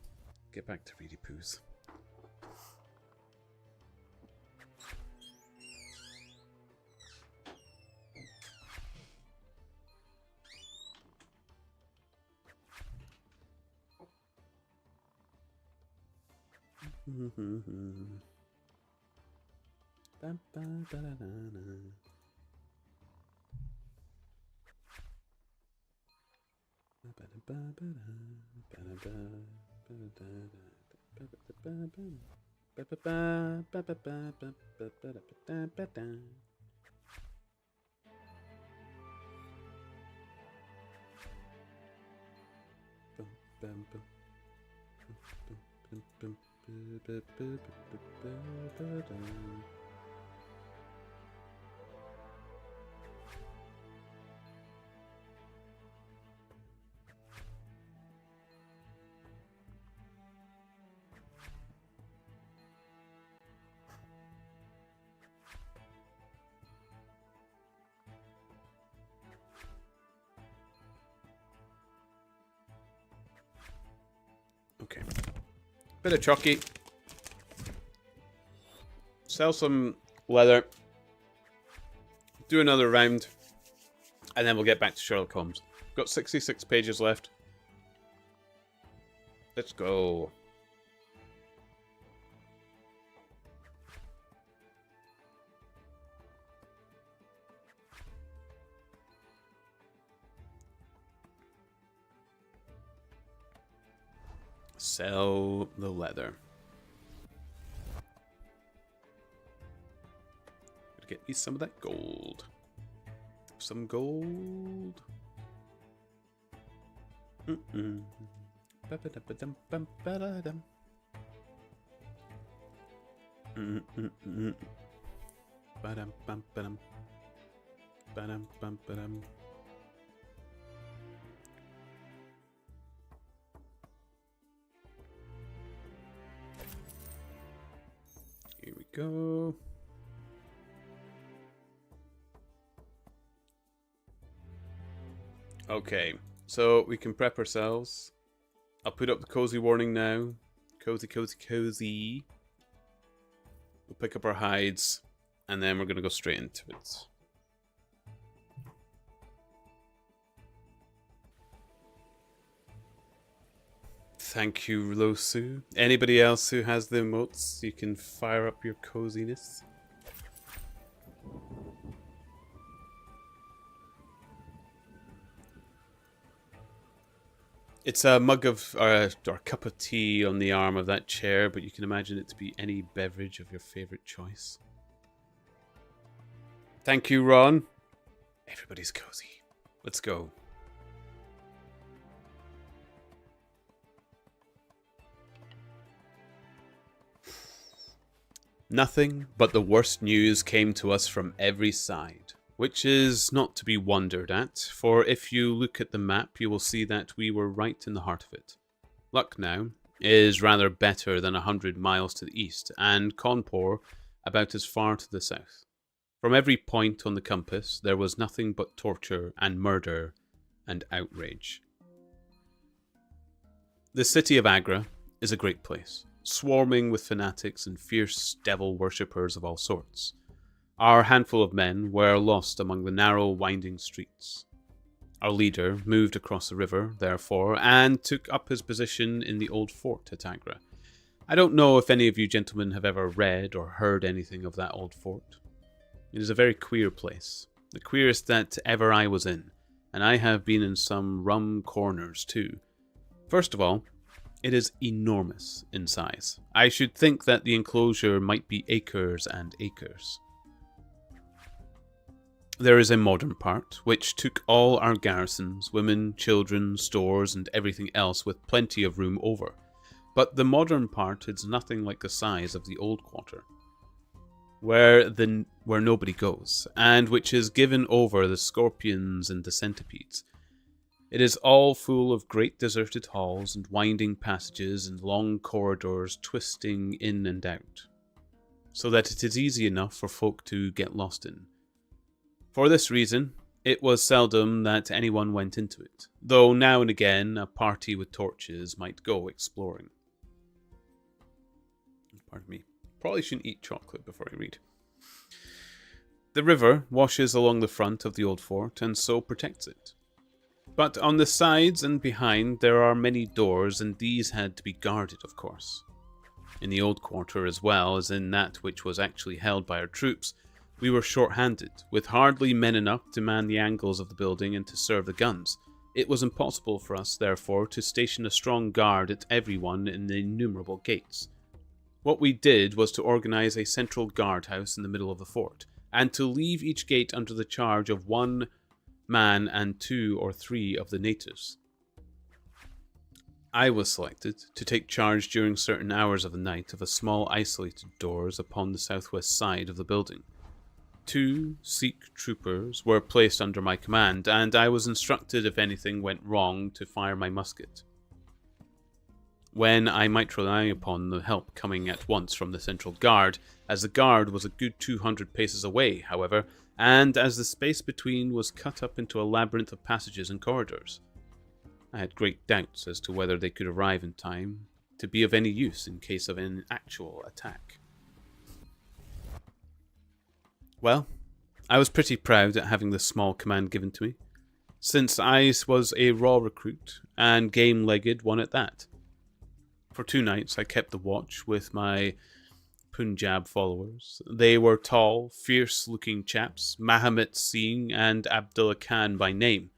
Get back to Reedy Poos. Okay. Bit of chalky. Sell some leather. Do another round. And then we'll get back to Sherlock Holmes. Got 66 pages left. Let's go. Sell the leather. Gotta get me some of that gold. Some gold. Ba-ba-da-ba-dum-bum-ba-da-dum. Ba-dum-bum-ba-dum. Ba-dum-bum-ba-dum. Here we go. Okay, so we can prep ourselves. I'll put up the cozy warning now. Cozy, cozy, cozy. We'll pick up our hides, and then we're going to go straight into it. Thank you, Losu. Anybody else who has the emotes, you can fire up your coziness. It's a mug of, or a cup of tea on the arm of that chair, but you can imagine it to be any beverage of your favorite choice. Thank you, Ron. Everybody's cozy. Let's go. Nothing but the worst news came to us from every side, which is not to be wondered at, for if you look at the map, you will see that we were right in the heart of it. Lucknow is rather better than 100 miles to the east, and Cawnpore about as far to the south. From every point on the compass, there was nothing but torture and murder and outrage. The city of Agra is a great place, swarming with fanatics and fierce devil worshippers of all sorts. Our handful of men were lost among the narrow, winding streets. Our leader moved across the river, therefore, and took up his position in the old fort at Agra. I don't know if any of you gentlemen have ever read or heard anything of that old fort. It is a very queer place, the queerest that ever I was in, and I have been in some rum corners too. First of all, it is enormous in size. I should think that the enclosure might be acres and acres. There is a modern part, which took all our garrisons, women, children, stores, and everything else with plenty of room over. But the modern part is nothing like the size of the old quarter, where nobody goes, and which is given over the scorpions and the centipedes. It is all full of great deserted halls and winding passages and long corridors twisting in and out, so that it is easy enough for folk to get lost in. For this reason, it was seldom that anyone went into it, though now and again a party with torches might go exploring. Pardon me. Probably shouldn't eat chocolate before I read. The river washes along the front of the old fort and so protects it. But on the sides and behind there are many doors, and these had to be guarded, of course. In the old quarter as well as in that which was actually held by our troops, we were short-handed, with hardly men enough to man the angles of the building and to serve the guns. It was impossible for us, therefore, to station a strong guard at every one in the innumerable gates. What we did was to organize a central guardhouse in the middle of the fort, and to leave each gate under the charge of one man and 2 or 3 of the natives. I was selected to take charge during certain hours of the night of a small isolated doors upon the southwest side of the building. 2 Sikh troopers were placed under my command, and I was instructed if anything went wrong to fire my musket, when I might rely upon the help coming at once from the central guard, as the guard was a good 200 paces away, however, and as the space between was cut up into a labyrinth of passages and corridors. I had great doubts as to whether they could arrive in time to be of any use in case of an actual attack. Well, I was pretty proud at having this small command given to me, since I was a raw recruit, and game-legged one at that. For 2 nights I kept the watch with my Punjab followers. They were tall, fierce-looking chaps, Mahomet Singh and Abdullah Khan by name,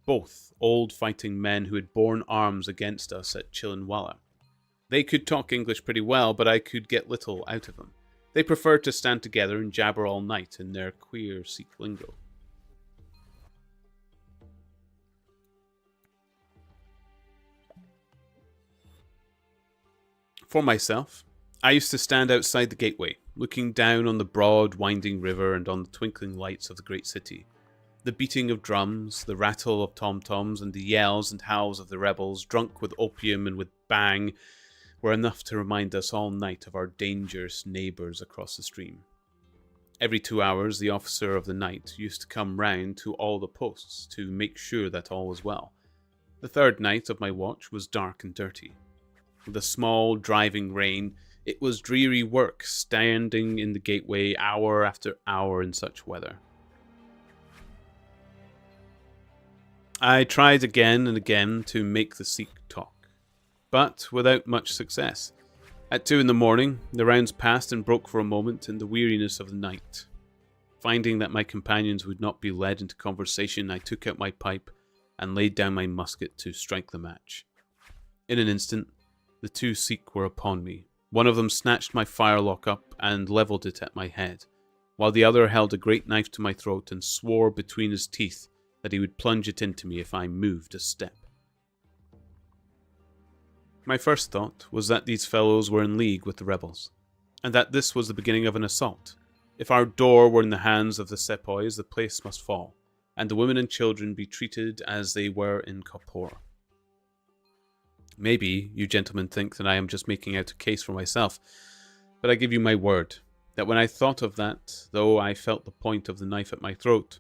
both old fighting men who had borne arms against us at Chillinwalla. They could talk English pretty well, but I could get little out of them. They preferred to stand together and jabber all night in their queer Sikh lingo. For myself, I used to stand outside the gateway, looking down on the broad, winding river and on the twinkling lights of the great city. The beating of drums, the rattle of tom-toms, and the yells and howls of the rebels, drunk with opium and with bang, were enough to remind us all night of our dangerous neighbours across the stream. Every 2 hours, the officer of the night used to come round to all the posts to make sure that all was well. The 3rd night of my watch was dark and dirty. With a small, driving rain, it was dreary work standing in the gateway hour after hour in such weather. I tried again and again to make the Sikh talk, but without much success. At 2 in the morning, the rounds passed and broke for a moment in the weariness of the night. Finding that my companions would not be led into conversation, I took out my pipe and laid down my musket to strike the match. In an instant, the 2 Sikh were upon me. One of them snatched my firelock up and levelled it at my head, while the other held a great knife to my throat and swore between his teeth that he would plunge it into me if I moved a step. My first thought was that these fellows were in league with the rebels, and that this was the beginning of an assault. If our door were in the hands of the sepoys, the place must fall, and the women and children be treated as they were in Kapur. Maybe you gentlemen think that I am just making out a case for myself, but I give you my word that when I thought of that, though I felt the point of the knife at my throat,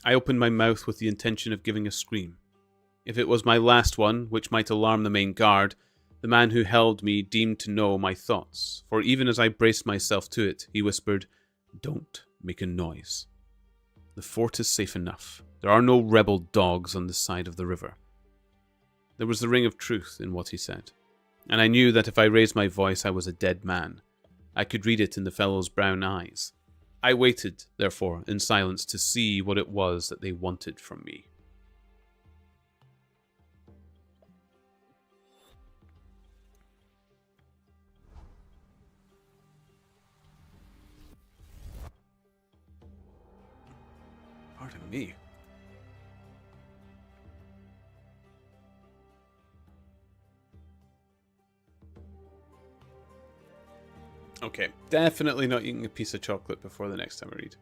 I opened my mouth with the intention of giving a scream. If it was my last one, which might alarm the main guard, the man who held me deemed to know my thoughts, for even as I braced myself to it, he whispered, "Don't make a noise. The fort is safe enough. There are no rebel dogs on this side of the river." There was the ring of truth in what he said, and I knew that if I raised my voice I was a dead man. I could read it in the fellow's brown eyes. I waited, therefore, in silence to see what it was that they wanted from me. Pardon me. Okay, definitely not eating a piece of chocolate before the next time I read.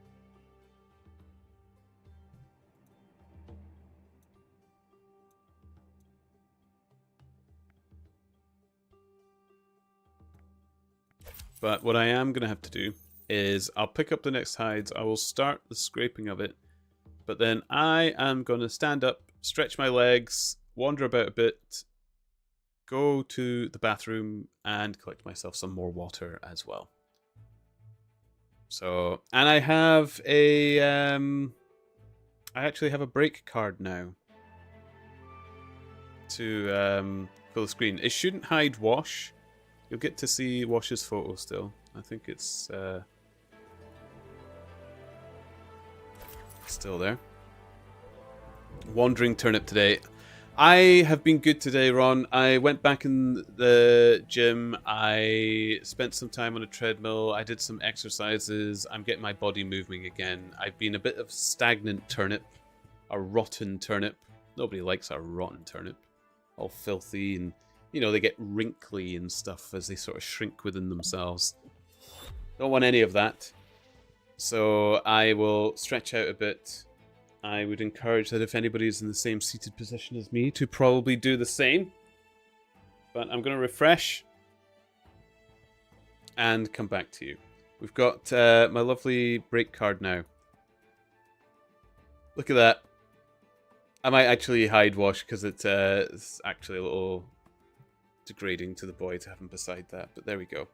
But what I am going to have to do is I'll pick up the next hides, I will start the scraping of it, but then I am going to stand up, stretch my legs, wander about a bit, go to the bathroom and collect myself some more water as well. So, and I have a, I actually have a break card now to fill the screen. It shouldn't hide Wash. You'll get to see Wash's photo still. I think it's still there. Wandering Turnip today. I have been good today, Ron. I went back in the gym. I spent some time on a treadmill. I did some exercises. I'm getting my body moving again. I've been a bit of stagnant turnip, a rotten turnip. Nobody likes a rotten turnip. All filthy and, you know, they get wrinkly and stuff as they sort of shrink within themselves. Don't want any of that. So I will stretch out a bit. I would encourage that if anybody's in the same seated position as me to probably do the same. But I'm going to refresh and come back to you. We've got my lovely break card now. Look at that. I might actually hide wash because it's actually a little degrading to the boy to have him beside that. But there we go.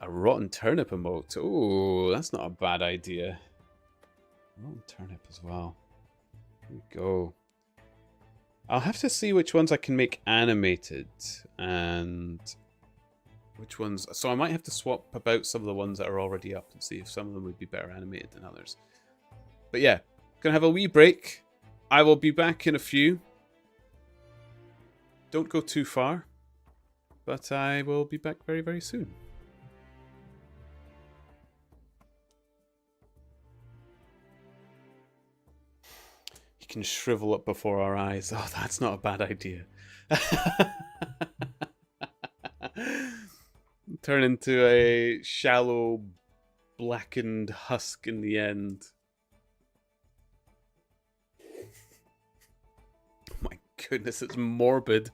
A rotten turnip emote. Oh, that's not a bad idea. Rotten turnip as well. Here we go. I'll have to see which ones I can make animated and which ones. So I might have to swap about some of the ones that are already up and see if some of them would be better animated than others. But yeah, gonna have a wee break. I will be back in a few. Don't go too far, but I will be back very, very soon. Can shrivel up before our eyes. Oh, that's not a bad idea. Turn into a shallow, blackened husk in the end. Oh my goodness, it's morbid.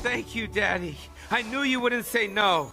Thank you, Daddy. I knew you wouldn't say no.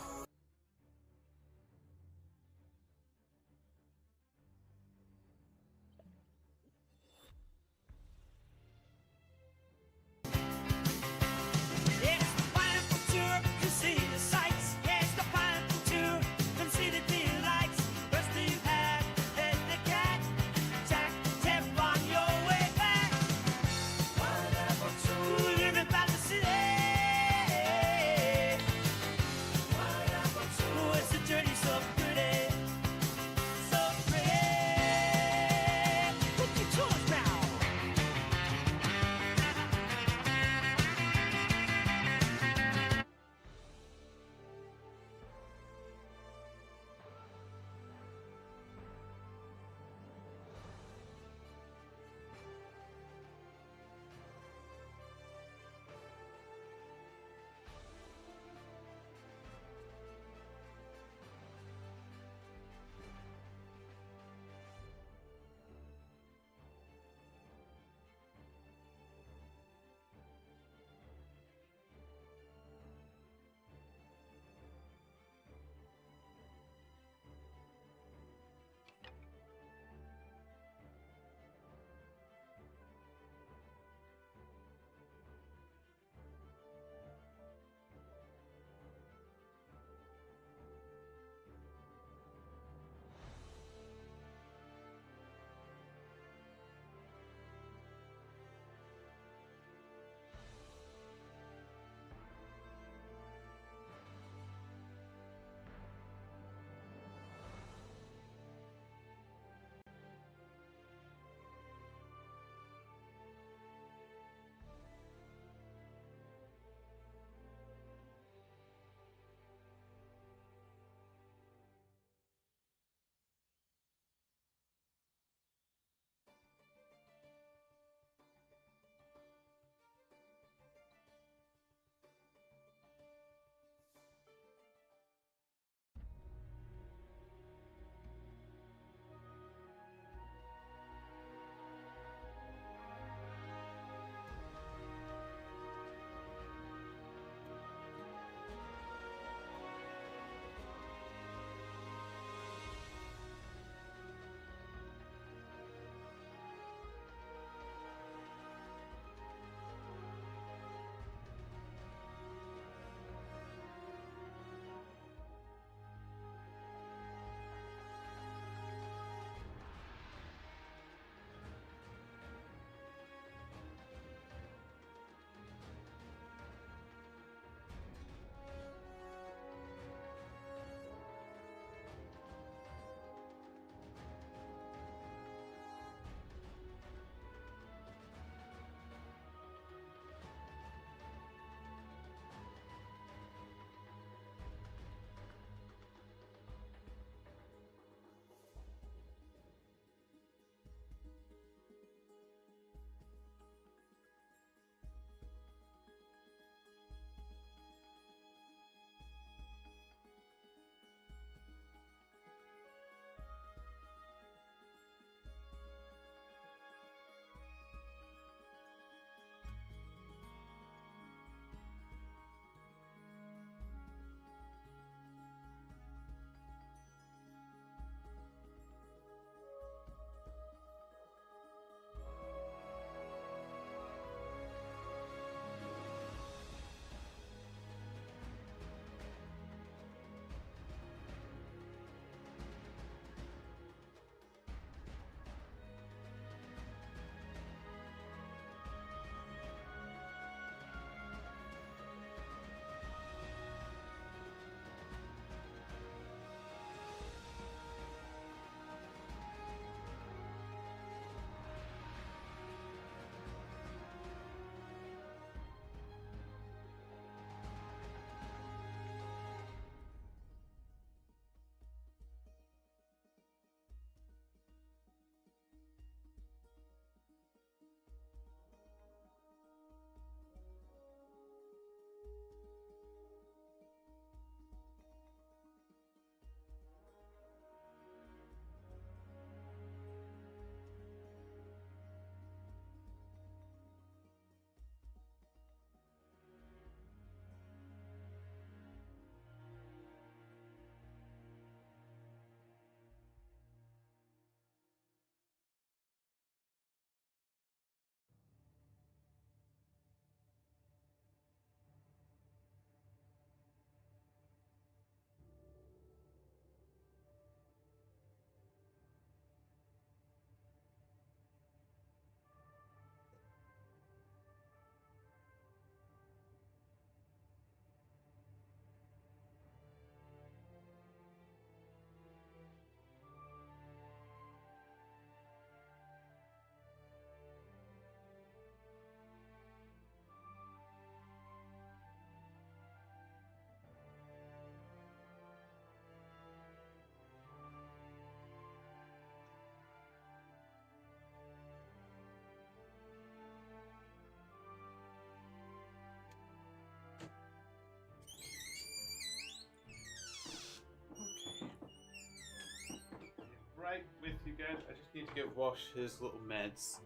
again? I just need to get Wash his little meds.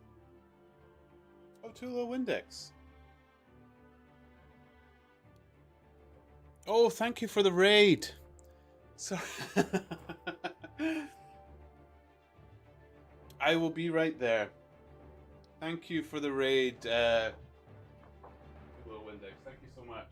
Oh, 2 little Windex. Oh, thank you for the raid. So I will be right there. Thank you for the raid, little Windex. Thank you so much.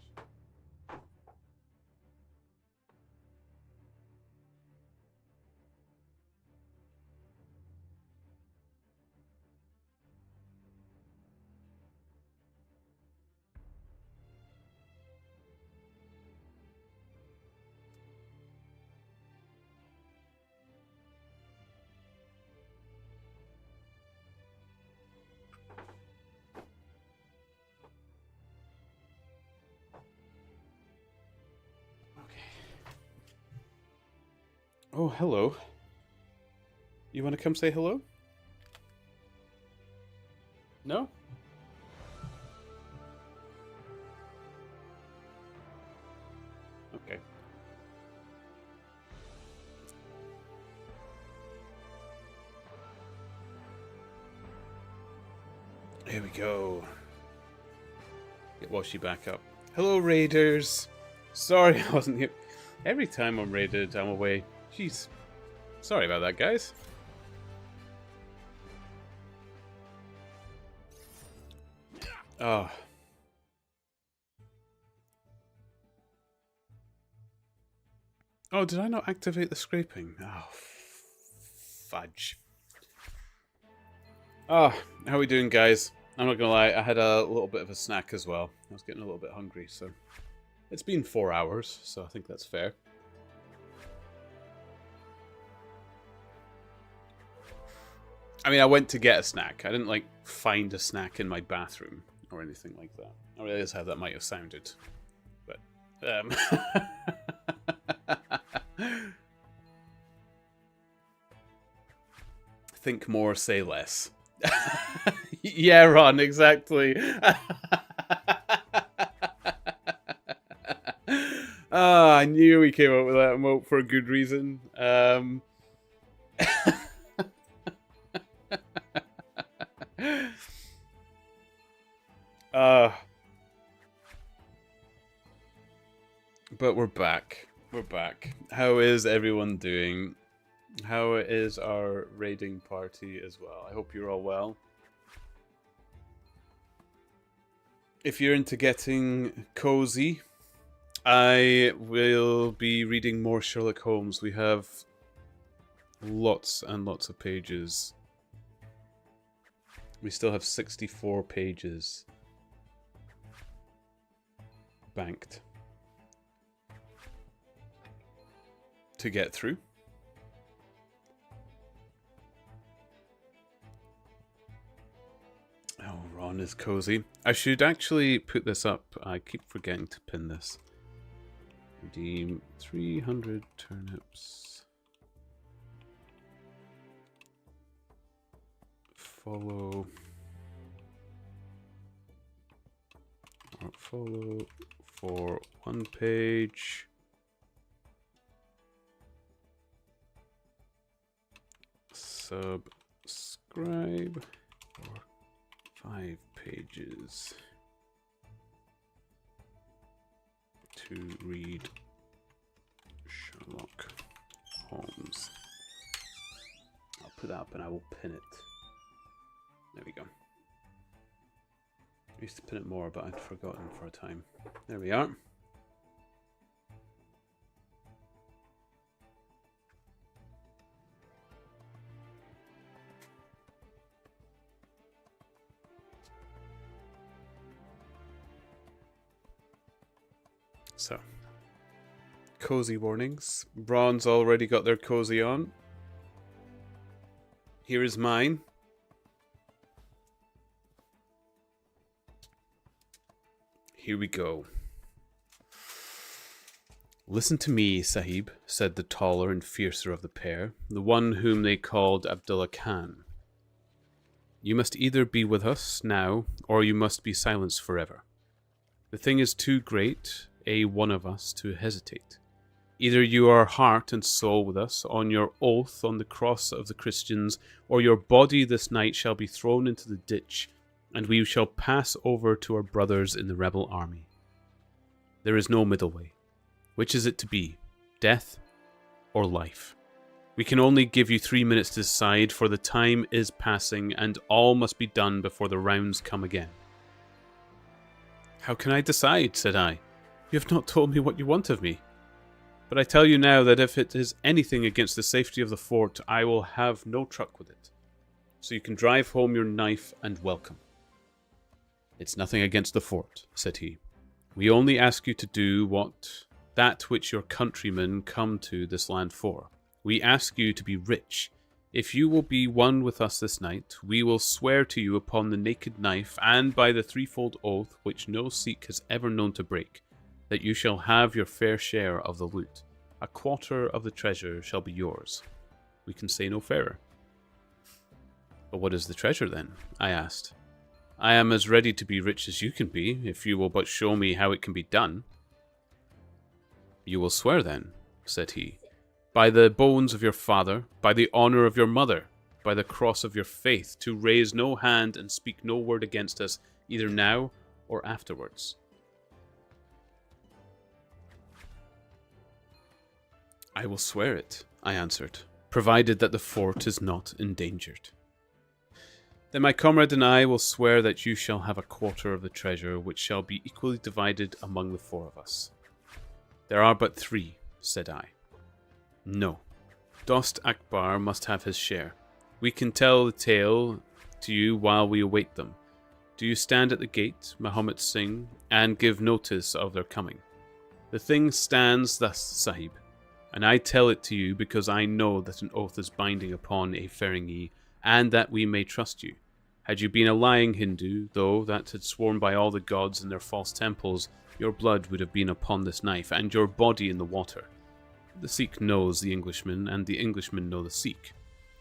Oh, hello. You want to come say hello? No? Okay. Here we go. Get Washy back up. Hello, Raiders. Sorry I wasn't here. Every time I'm raided, I'm away. Jeez. Sorry about that, guys. Oh. Oh, did I not activate the scraping? Oh, fudge. Oh, how are we doing, guys? I'm not gonna lie, I had a little bit of a snack as well. I was getting a little bit hungry, so... It's been 4 hours, so I think that's fair. I mean, I went to get a snack. I didn't, like, find a snack in my bathroom or anything like that. I realize how that might have sounded. But, think more, say less. Yeah, Ron, exactly. Ah, I knew we came up with that emote for a good reason. But we're back. We're back. How is everyone doing? How is our raiding party as well? I hope you're all well. If you're into getting cozy, I will be reading more Sherlock Holmes. We have lots and lots of pages. We still have 64 pages banked to get through. Oh, Ron is cozy. I should actually put this up. I keep forgetting to pin this. Redeem 300 turnips. Follow. Or follow for 1 page. Subscribe for 5 pages to read Sherlock Holmes. I'll put that up and I will pin it. There we go. I used to pin it more, but I'd forgotten for a time. There we are. So, cozy warnings. Braun's already got their cozy on. Here is mine. Here we go. Listen to me, Sahib, said the taller and fiercer of the pair, the one whom they called Abdullah Khan. You must either be with us now, or you must be silenced forever. The thing is too great, one of us to hesitate. Either you are heart and soul with us on your oath on the cross of the Christians, or your body this night shall be thrown into the ditch, and we shall pass over to our brothers in the rebel army. There is no middle way. Which is it to be, death or life? We can only give you 3 minutes to decide, for the time is passing, and all must be done before the rounds come again. How can I decide? Said I. You have not told me what you want of me. But I tell you now that if it is anything against the safety of the fort, I will have no truck with it. So you can drive home your knife and welcome. It's nothing against the fort, said he. We only ask you to do that which your countrymen come to this land for. We ask you to be rich. If you will be one with us this night, we will swear to you upon the naked knife and by the threefold oath which no Sikh has ever known to break, that you shall have your fair share of the loot. A quarter of the treasure shall be yours. We can say no fairer. But what is the treasure then? I asked. I am as ready to be rich as you can be, if you will but show me how it can be done. You will swear then, said he, by the bones of your father, by the honour of your mother, by the cross of your faith, to raise no hand and speak no word against us, either now or afterwards. I will swear it, I answered, provided that the fort is not endangered. Then my comrade and I will swear that you shall have a quarter of the treasure, which shall be equally divided among the 4 of us. There are but 3, said I. No. Dost Akbar must have his share. We can tell the tale to you while we await them. Do you stand at the gate, Muhammad Singh, and give notice of their coming. The thing stands thus, Sahib, and I tell it to you because I know that an oath is binding upon a Ferengi, and that we may trust you. Had you been a lying Hindu, though, that had sworn by all the gods in their false temples, your blood would have been upon this knife, and your body in the water. The Sikh knows the Englishman, and the Englishmen know the Sikh.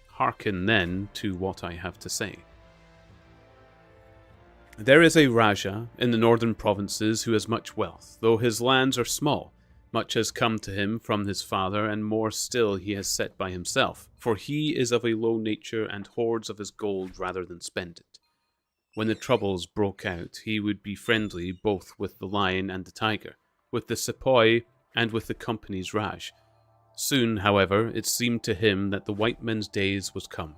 Hearken then to what I have to say. There is a Raja in the northern provinces who has much wealth, though his lands are small. Much has come to him from his father, and more still he has set by himself, for he is of a low nature and hoards of his gold rather than spend it. When the troubles broke out, he would be friendly both with the lion and the tiger, with the sepoy and with the company's Raj. Soon, however, it seemed to him that the white men's days was come,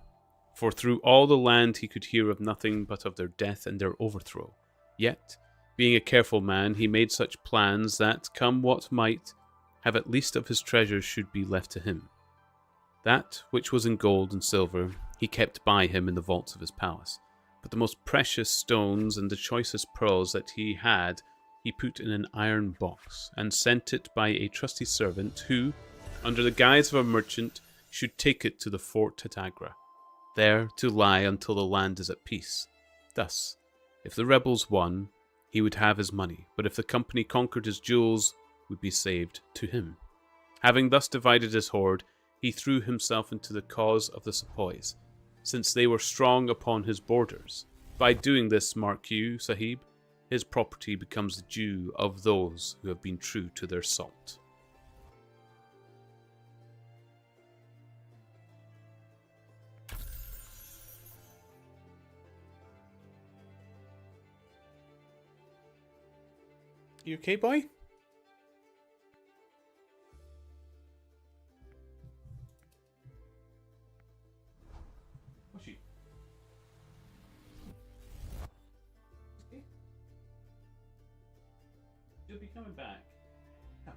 for through all the land he could hear of nothing but of their death and their overthrow. Yet, being a careful man, he made such plans that, come what might, have at least of his treasures should be left to him. That which was in gold and silver he kept by him in the vaults of his palace, but the most precious stones and the choicest pearls that he had he put in an iron box, and sent it by a trusty servant who, under the guise of a merchant, should take it to the fort at Agra, there to lie until the land is at peace. Thus, if the rebels won, he would have his money, but if the company conquered, his jewels would be saved to him. Having thus divided his hoard, he threw himself into the cause of the sepoys, since they were strong upon his borders. By doing this, mark you, Sahib, his property becomes the due of those who have been true to their salt. You okay, boy? What's she? Okay. She'll be coming back. Come.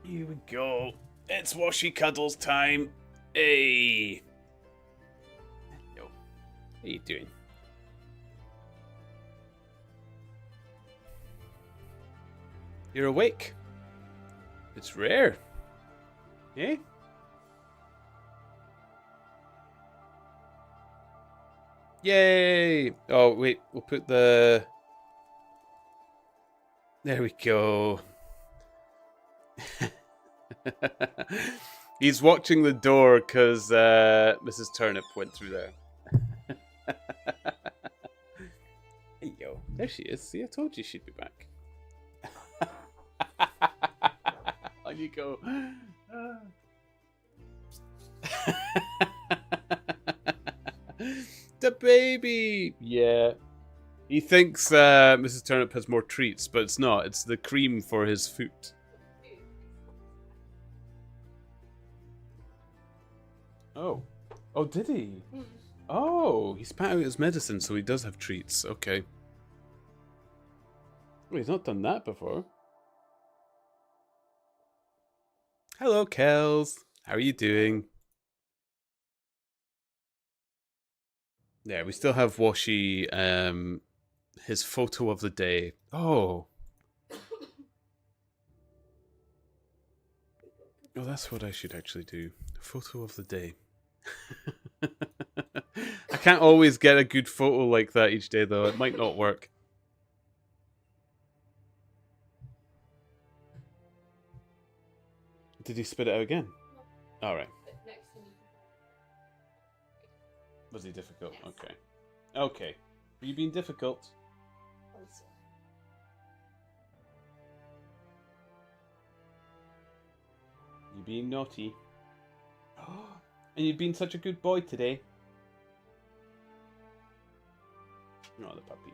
Here we go. It's washy cuddles time. Hey. Hello. How you doing? You're awake. It's rare. Eh? Yay! Oh, wait. We'll put the... There we go. He's watching the door because Mrs. Turnip went through there. Hey, yo. There she is. See, I told you she'd be back. On you go. The baby! Yeah. He thinks Mrs. Turnip has more treats, but it's not. It's the cream for his foot. Oh. Oh, did he? Oh, he spat out his medicine, so he does have treats. Okay. Well, he's not done that before. Hello, Kels. How are you doing? Yeah, we still have Washi, his photo of the day. Oh. Oh, that's what I should actually do. Photo of the day. I can't always get a good photo like that each day, though. It might not work. Did he spit it out again? Alright. Was he difficult? Yes. Okay. Okay. Were you being difficult? Also. You being naughty? And you've been such a good boy today. Oh, the puppy.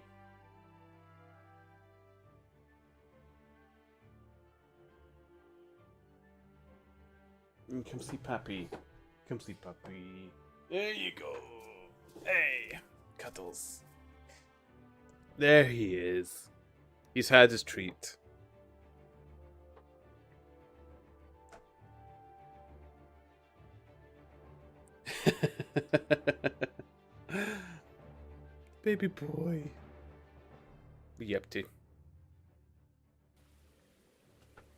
Come see Pappy. Come see Puppy. There you go. Hey, Cuddles. There he is. He's had his treat. Baby boy. What are you up to? What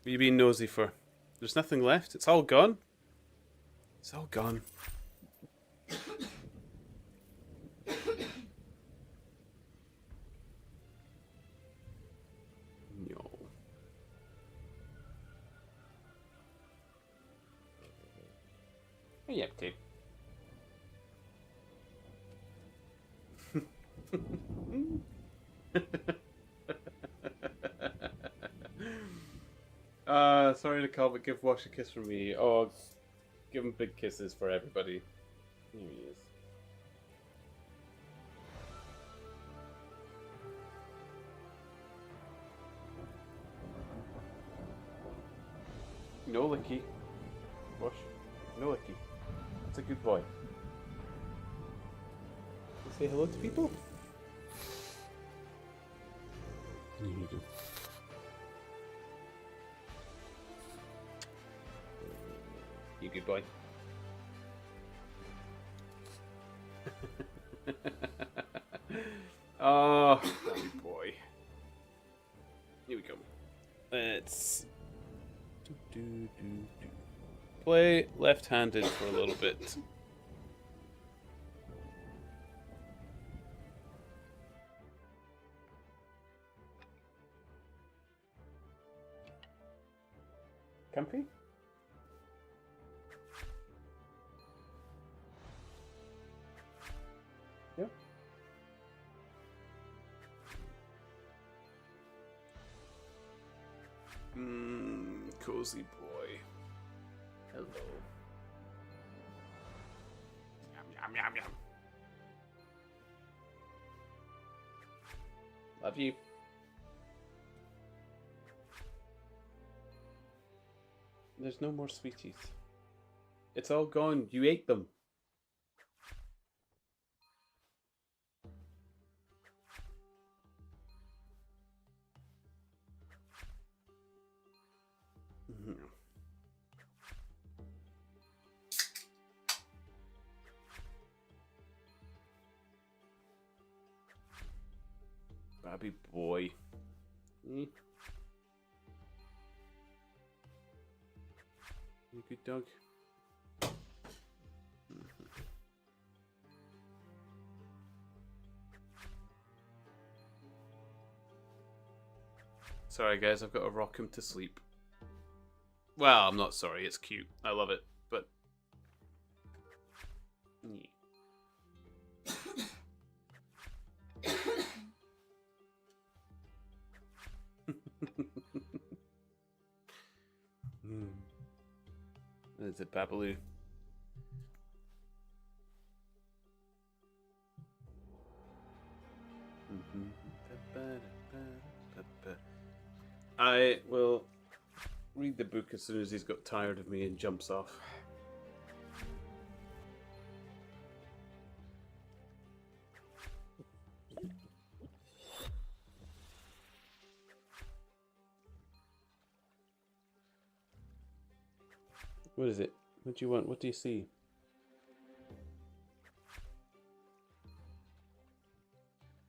are you being nosy for? There's nothing left. It's all gone. It's all gone. No. What are you up to? Sorry to call, but give Wash a kiss from me. Oh, give him big kisses for everybody. Here he is. No licky. Wash. No licky. That's a good boy. Say hello to people? Here you go. You good boy. Oh, good boy. Here we go. Let's play left-handed for a little bit. Comfy? Yeah. Cozy boy. Hello. Yum, yum, yum, yum. Love you. There's no more sweeties. It's all gone. You ate them. Babby boy. You good dog? Sorry guys, I've got to rock him to sleep. Well, I'm not sorry. It's cute. I love it. But Is it Babaloo? I will read the book as soon as he's got tired of me and jumps off. What is it? What do you want? What do you see?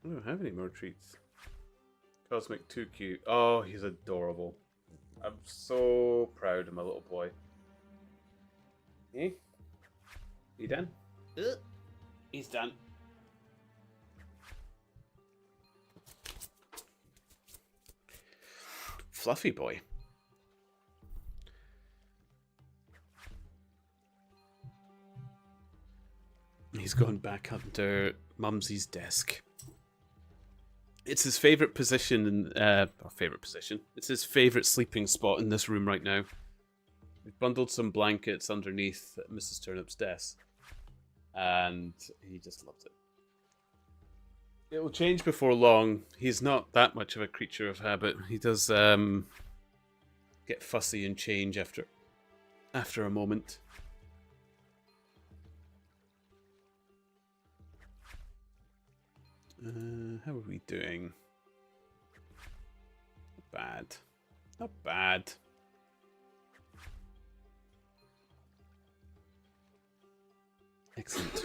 I don't have any more treats. Cosmic too cute. Oh, he's adorable. I'm so proud of my little boy. Eh? You done? He's done. Fluffy boy. He's gone back under Mumsy's desk. It's his favourite position, favourite position. It's his favourite sleeping spot in this room right now. We've bundled some blankets underneath Mrs. Turnip's desk, and he just loves it. It will change before long. He's not that much of a creature of habit. He does get fussy and change after a moment. How are we doing? Not bad. Not bad. Excellent.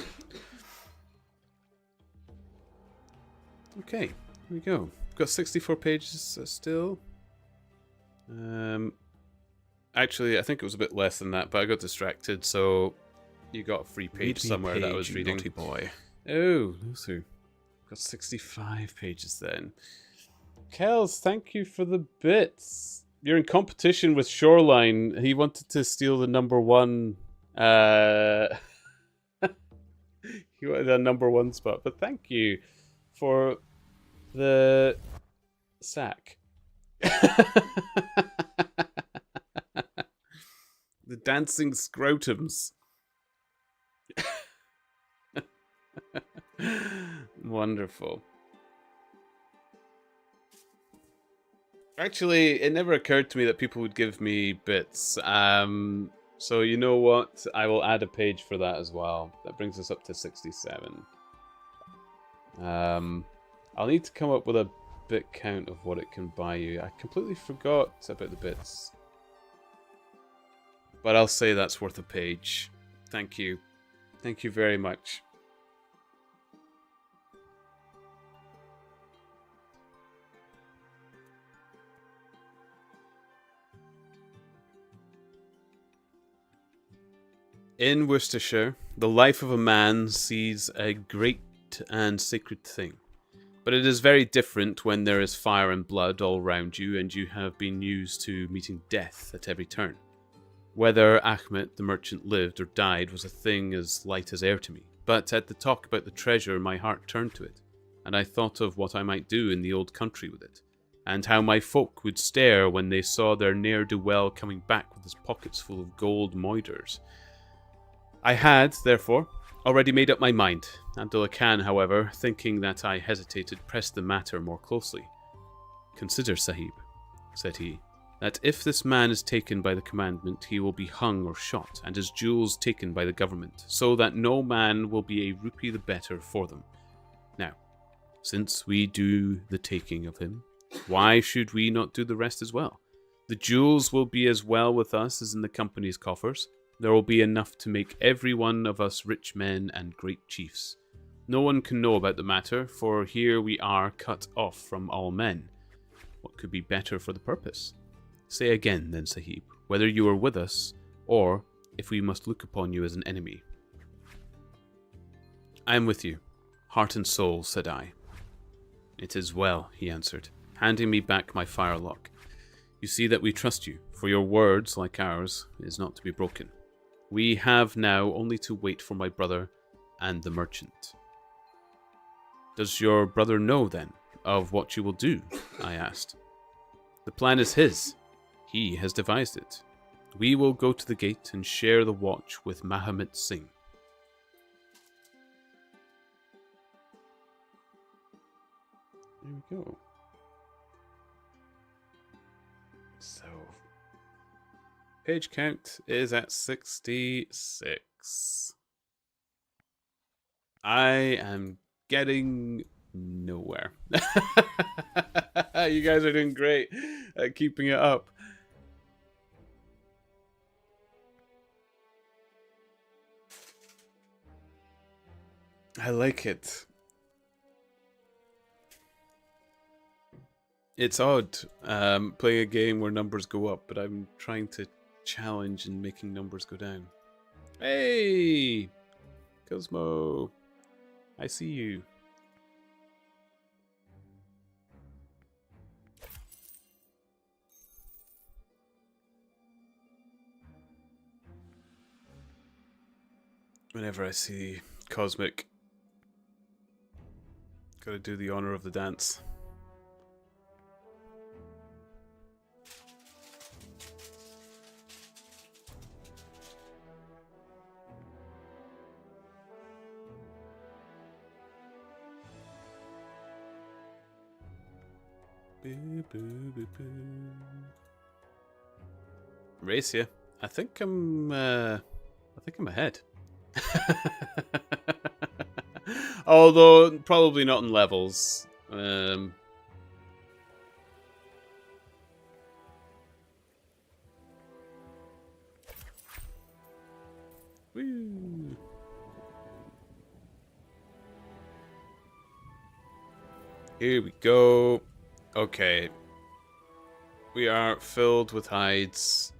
Okay, here we go. Got 64 pages still. Actually, I think it was a bit less than that, but I got distracted, so you got a free page somewhere that I was reading. Naughty boy. Oh, Luther. Got 65 pages then. Kels, thank you for the bits. You're in competition with Shoreline. He wanted to steal the number one. He wanted a number one spot, but thank you for the sack. The dancing scrotums. Wonderful. Actually, it never occurred to me that people would give me bits. So you know what? I will add a page for that as well. That brings us up to 67. I'll need to come up with a bit count of what it can buy you. I completely forgot about the bits. But I'll say that's worth a page. Thank you. Thank you very much. In Worcestershire, the life of a man sees a great and sacred thing. But it is very different when there is fire and blood all round you and you have been used to meeting death at every turn. Whether Achmet the merchant lived or died was a thing as light as air to me. But at the talk about the treasure, my heart turned to it, and I thought of what I might do in the old country with it, and how my folk would stare when they saw their ne'er-do-well coming back with his pockets full of gold moidores. I had, therefore, already made up my mind. Abdullah Khan, however, thinking that I hesitated, pressed the matter more closely. "Consider, Sahib," said he, "that if this man is taken by the commandment, he will be hung or shot, and his jewels taken by the government, so that no man will be a rupee the better for them. Now, since we do the taking of him, why should we not do the rest as well? The jewels will be as well with us as in the company's coffers. There will be enough to make every one of us rich men and great chiefs. No one can know about the matter, for here we are cut off from all men. What could be better for the purpose? Say again, then, Sahib, whether you are with us, or if we must look upon you as an enemy." "I am with you, heart and soul," said I. "It is well," he answered, handing me back my firelock. "You You see that we trust you, for your words, like ours, is not to be broken. We have now only to wait for my brother and the merchant. Does your brother know, then, of what you will do? I asked. The plan is his. He has devised it. We will go to the gate and share the watch with Mahomet Singh. There we go. So, page count is at 66. I am getting nowhere. You guys are doing great at keeping it up. I like it. It's odd playing a game where numbers go up, but I'm trying to challenge in making numbers go down. Hey! Cosmo! I see you. Whenever I see Cosmic, gotta do the honor of the dance. Race here. I think I'm ahead. Although probably not in levels. Woo. Here we go. Okay. We are filled with hides.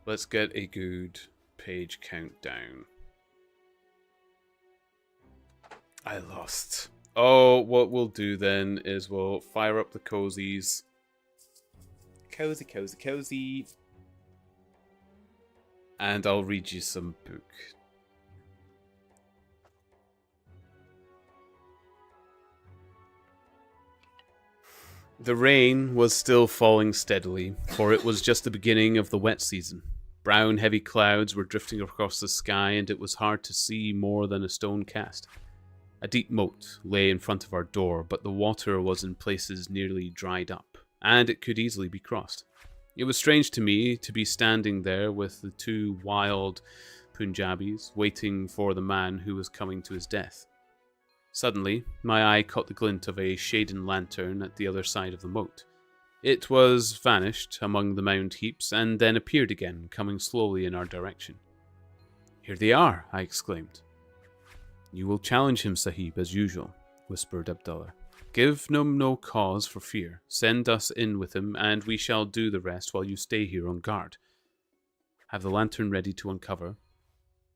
Let's get a good page countdown. I lost. Oh, what we'll do then is we'll fire up the cozies. Cozy, cozy, cozy. And I'll read you some book. The rain was still falling steadily, for it was just the beginning of the wet season. Brown, heavy clouds were drifting across the sky, and it was hard to see more than a stone cast. A deep moat lay in front of our door, but the water was in places nearly dried up, and it could easily be crossed. It was strange to me to be standing there with the two wild Punjabis, waiting for the man who was coming to his death. Suddenly, my eye caught the glint of a shaded lantern at the other side of the moat. It was vanished among the mound heaps, and then appeared again, coming slowly in our direction. "Here they are," I exclaimed. "You will challenge him, Sahib, as usual," whispered Abdullah. "Give him no cause for fear. Send us in with him, and we shall do the rest while you stay here on guard. Have the lantern ready to uncover.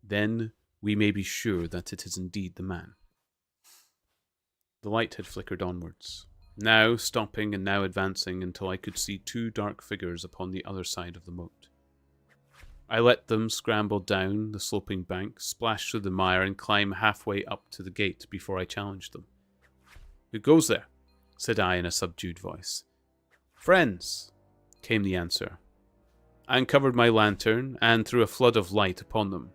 Then we may be sure that it is indeed the man." The light had flickered onwards, now stopping and now advancing until I could see two dark figures upon the other side of the moat. I let them scramble down the sloping bank, splash through the mire, and climb halfway up to the gate before I challenged them. "Who goes there?" said I in a subdued voice. "Friends," came the answer. I uncovered my lantern and threw a flood of light upon them.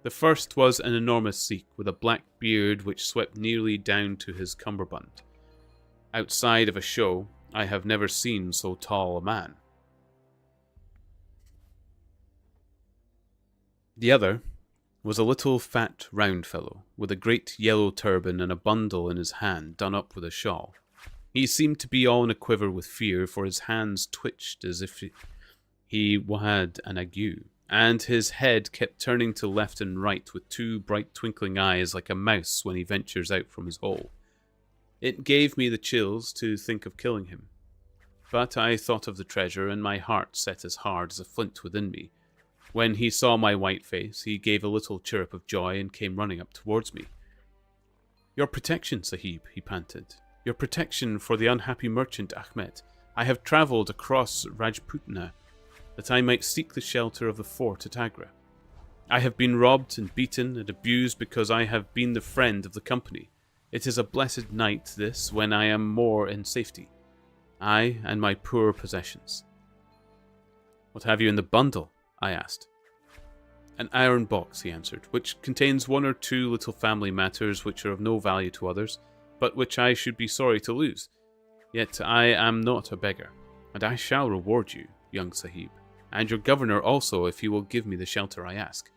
The first was an enormous Sikh with a black beard which swept nearly down to his cummerbund. Outside of a show, I have never seen so tall a man. The other was a little fat round fellow, with a great yellow turban and a bundle in his hand done up with a shawl. He seemed to be all in a quiver with fear, for his hands twitched as if he had an ague, and his head kept turning to left and right with two bright twinkling eyes like a mouse when he ventures out from his hole. It gave me the chills to think of killing him, but I thought of the treasure, and my heart set as hard as a flint within me. When he saw my white face, he gave a little chirrup of joy and came running up towards me. "Your protection, Sahib," he panted. "Your protection for the unhappy merchant Ahmed. I have travelled across Rajputana that I might seek the shelter of the fort at Agra. I have been robbed and beaten and abused because I have been the friend of the company. It is a blessed night, this, when I am more in safety. I and my poor possessions. What have you in the bundle? I asked. An iron box, he answered, which contains one or two little family matters which are of no value to others, but which I should be sorry to lose. Yet I am not a beggar, and I shall reward you, young Sahib, and your governor also if you will give me the shelter I ask.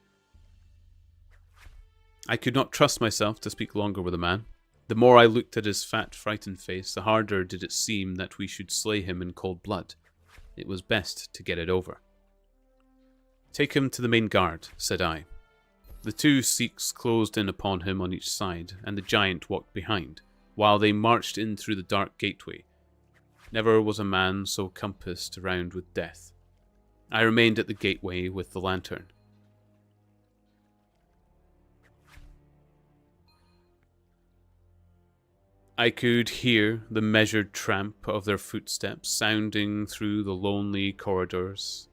I could not trust myself to speak longer with the man. The more I looked at his fat, frightened face, the harder did it seem that we should slay him in cold blood. It was best to get it over. Take him to the main guard, said I. The two Sikhs closed in upon him on each side, and the giant walked behind, while they marched in through the dark gateway. Never was a man so compassed around with death. I remained at the gateway with the lantern. I could hear the measured tramp of their footsteps sounding through the lonely corridors,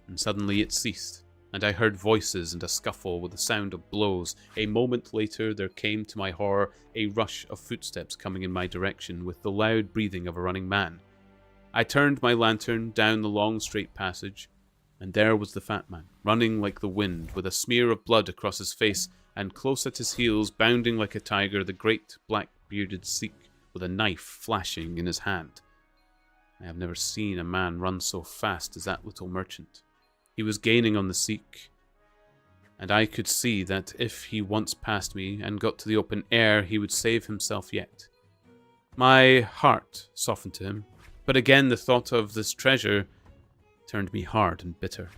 and suddenly it ceased, and I heard voices and a scuffle with the sound of blows. A moment later there came to my horror a rush of footsteps coming in my direction with the loud breathing of a running man. I turned my lantern down the long straight passage, and there was the fat man, running like the wind, with a smear of blood across his face, and close at his heels, bounding like a tiger, the great black-bearded Sikh with a knife flashing in his hand. I have never seen a man run so fast as that little merchant. He was gaining on the Sikh, and I could see that if he once passed me and got to the open air, he would save himself yet. My heart softened to him, but again the thought of this treasure turned me hard and bitter.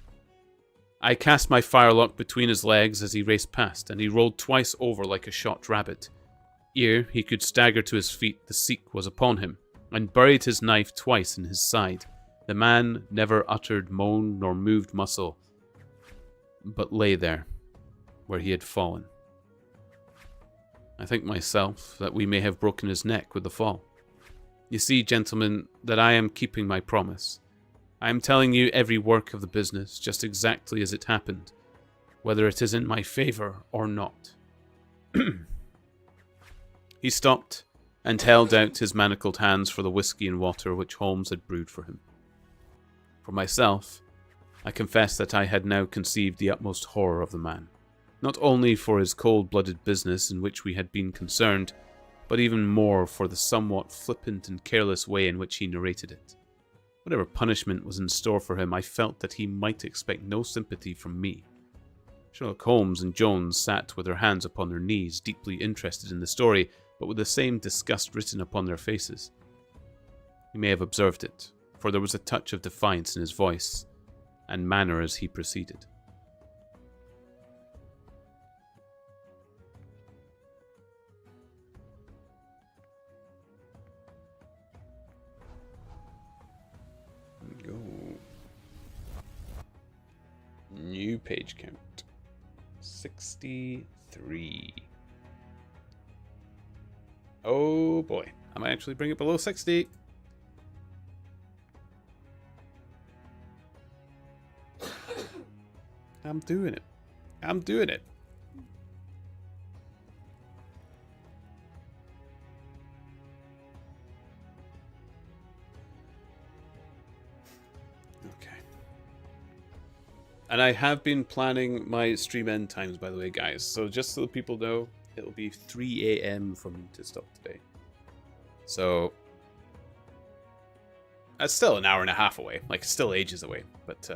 I cast my firelock between his legs as he raced past, and he rolled twice over like a shot rabbit. Ere he could stagger to his feet, the Sikh was upon him, and buried his knife twice in his side. The man never uttered moan nor moved muscle, but lay there, where he had fallen. I think myself that we may have broken his neck with the fall. You see, gentlemen, that I am keeping my promise. I am telling you every work of the business, just exactly as it happened, whether it is in my favour or not. He stopped and held out his manacled hands for the whiskey and water which Holmes had brewed for him. For myself, I confess that I had now conceived the utmost horror of the man, not only for his cold-blooded business in which we had been concerned, but even more for the somewhat flippant and careless way in which he narrated it. Whatever punishment was in store for him, I felt that he might expect no sympathy from me. Sherlock Holmes and Jones sat with their hands upon their knees, deeply interested in the story, but with the same disgust written upon their faces. You may have observed it, for there was a touch of defiance in his voice and manner as he proceeded. Go. New page count. 63. Oh boy. I might actually bring it below 60. I'm doing it. I'm doing it. Okay. And I have been planning my stream end times, by the way, guys. So just so that people know, it'll be 3 a.m. for me to stop today. So that's still an hour and a half away. Like, still ages away. But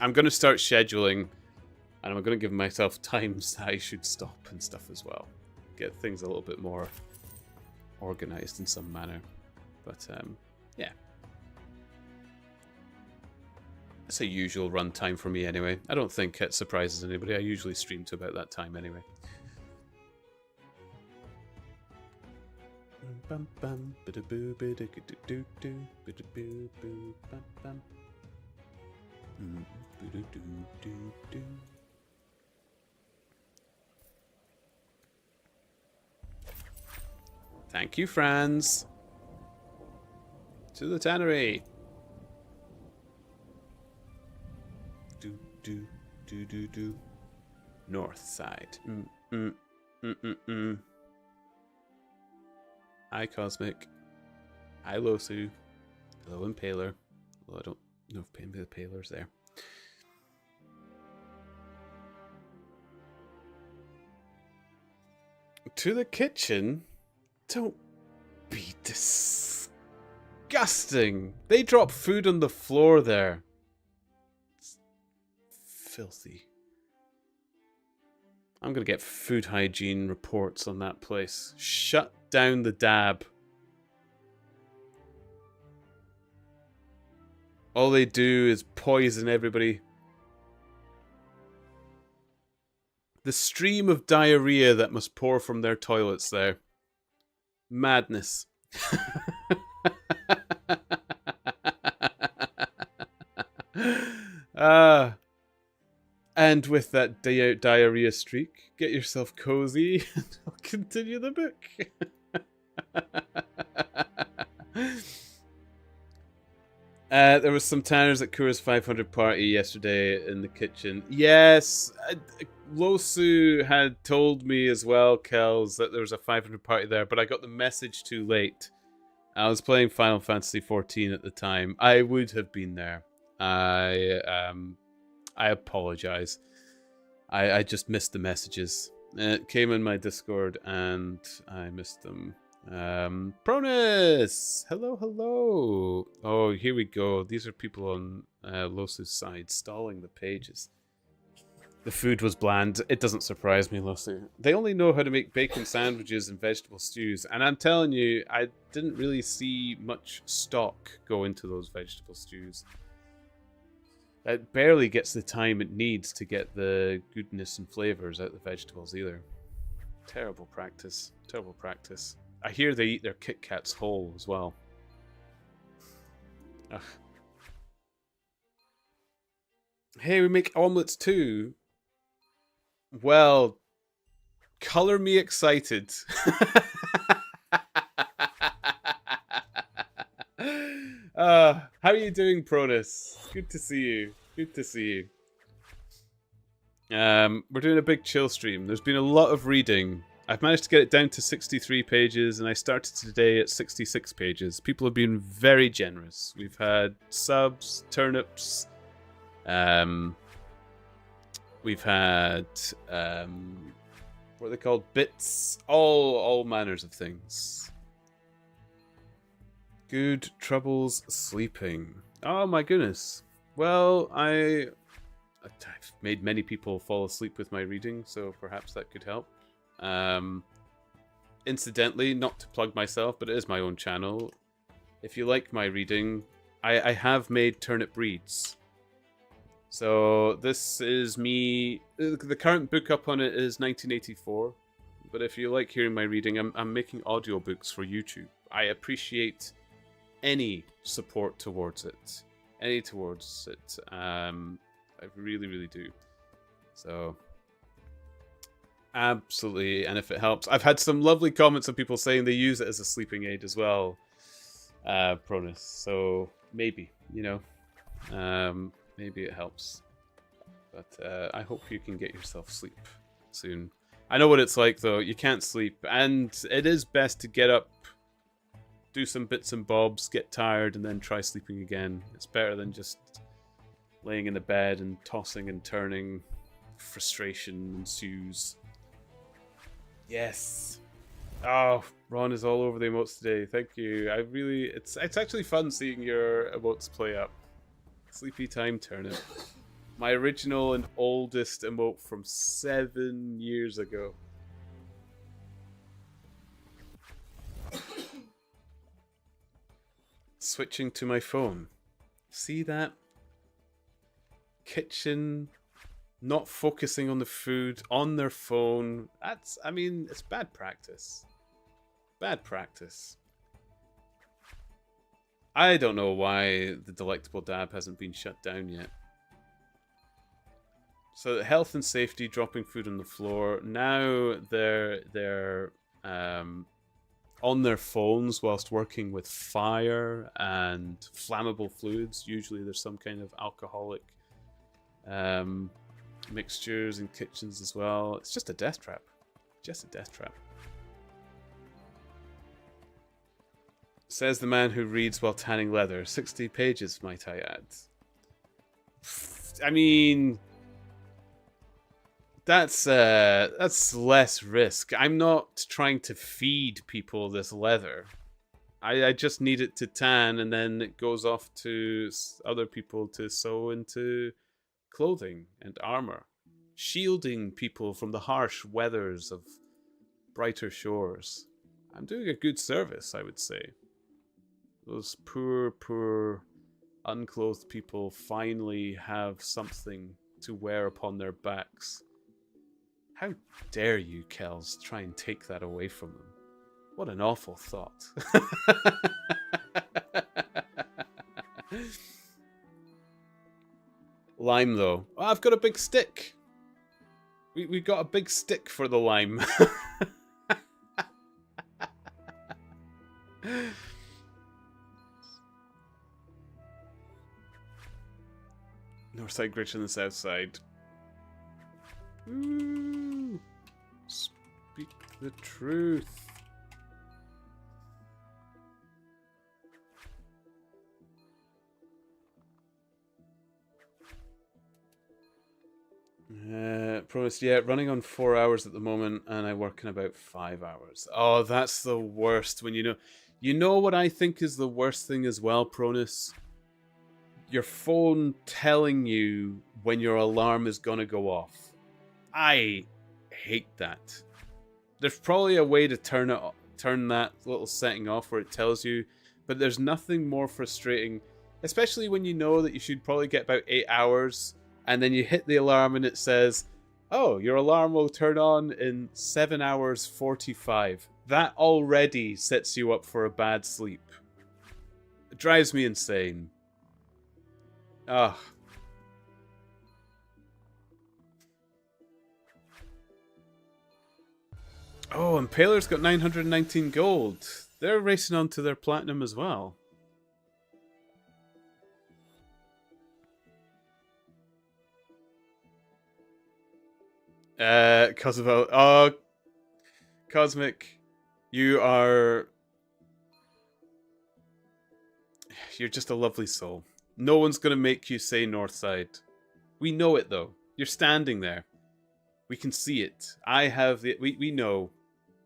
I'm going to start scheduling, and I'm going to give myself times that I should stop and stuff as well. Get things a little bit more organized in some manner. But, yeah. It's a usual run time for me anyway. I don't think it surprises anybody. I usually stream to about that time anyway. Thank you, Franz. To the tannery. Do, do, do, do, do. North side. Hi, Cosmic. Hi, Losu. Hello, Impaler. Well, I don't know if Impaler's there. To the kitchen? Don't be disgusting. They drop food on the floor there. It's filthy. I'm going to get food hygiene reports on that place. Shut down the dab. All they do is poison everybody. The stream of diarrhea that must pour from their toilets there. Madness. And with that diarrhea streak, get yourself cozy and I'll continue the book. There was some tanners at Kura's 500 party yesterday in the kitchen. Yes, Losu had told me as well, Kels, that there was a 500 party there, but I got the message too late. I was playing Final Fantasy XIV at the time. I would have been there. I apologize. I just missed the messages. It came in my Discord and I missed them. Pronus! Hello, hello. Oh, here we go. These are people on Losu's side stalling the pages. The food was bland. It doesn't surprise me, Losu. They only know how to make bacon sandwiches and vegetable stews. And I'm telling you, I didn't really see much stock go into those vegetable stews. It barely gets the time it needs to get the goodness and flavors out of the vegetables either. Terrible practice. Terrible practice. I hear they eat their Kit Kats whole as well. Ugh. Hey, we make omelets too. Well, color me excited. How are you doing, Pronus? Good to see you. Good to see you. We're doing a big chill stream. There's been a lot of reading. I've managed to get it down to 63 pages, and I started today at 66 pages. People have been very generous. We've had subs, turnips, we've had what are they called? Bits, all manners of things. Good troubles sleeping. Oh my goodness. Well, I've made many people fall asleep with my reading, so perhaps that could help. Incidentally, not to plug myself, but it is my own channel. If you like my reading, I have made Turnip Reads. So this is me. The current book up on it is 1984. But if you like hearing my reading, I'm making audiobooks for YouTube. I appreciate any support towards it. I really, really do. So, absolutely. And if it helps, I've had some lovely comments of people saying they use it as a sleeping aid as well, Pronus. So, maybe, maybe it helps. But I hope you can get yourself sleep soon. I know what it's like, though. You can't sleep. And it is best to get up, do some bits and bobs, get tired, and then try sleeping again. It's better than just laying in the bed and tossing and turning. Frustration ensues. Yes. Oh, Ron is all over the emotes today. Thank you. It's actually fun seeing your emotes play up. Sleepy time Turnip. My original and oldest emote from 7 years ago. Switching to my phone. See that? Kitchen, not focusing on the food, on their phone. It's bad practice. Bad practice. I don't know why the Delectable Dab hasn't been shut down yet. So health and safety, dropping food on the floor. Now they're on their phones whilst working with fire and flammable fluids. Usually there's some kind of alcoholic mixtures in kitchens as well. It's just a death trap. Just a death trap. Says the man who reads while tanning leather. 60 pages, might I add. I mean, that's less risk. I'm not trying to feed people this leather. I just need it to tan, and then it goes off to other people to sew into clothing and armor, shielding people from the harsh weathers of brighter shores. I'm doing a good service, I would say. Those poor, unclothed people finally have something to wear upon their backs. How dare you, Kells, try and take that away from them? What an awful thought. Lime, though. Oh, I've got a big stick. We got a big stick for the lime. North side richer than the south side. Ooh, speak the truth. Promised, yeah, running on 4 hours at the moment, and I work in about 5 hours. Oh, that's the worst when you know. You know what I think is the worst thing as well, Pronus? Your phone telling you when your alarm is gonna go off. I hate that. There's probably a way to turn that little setting off where it tells you, but there's nothing more frustrating, especially when you know that you should probably get about 8 hours, and then you hit the alarm and it says, oh, your alarm will turn on in 7 hours 45. That already sets you up for a bad sleep. It drives me insane. Ugh. Oh, Impaler's got 919 gold. They're racing on to their platinum as well. Kosovo. Oh, Cosmic, you're just a lovely soul. No one's gonna make you say North Side. We know it though. You're standing there. We can see it. We know.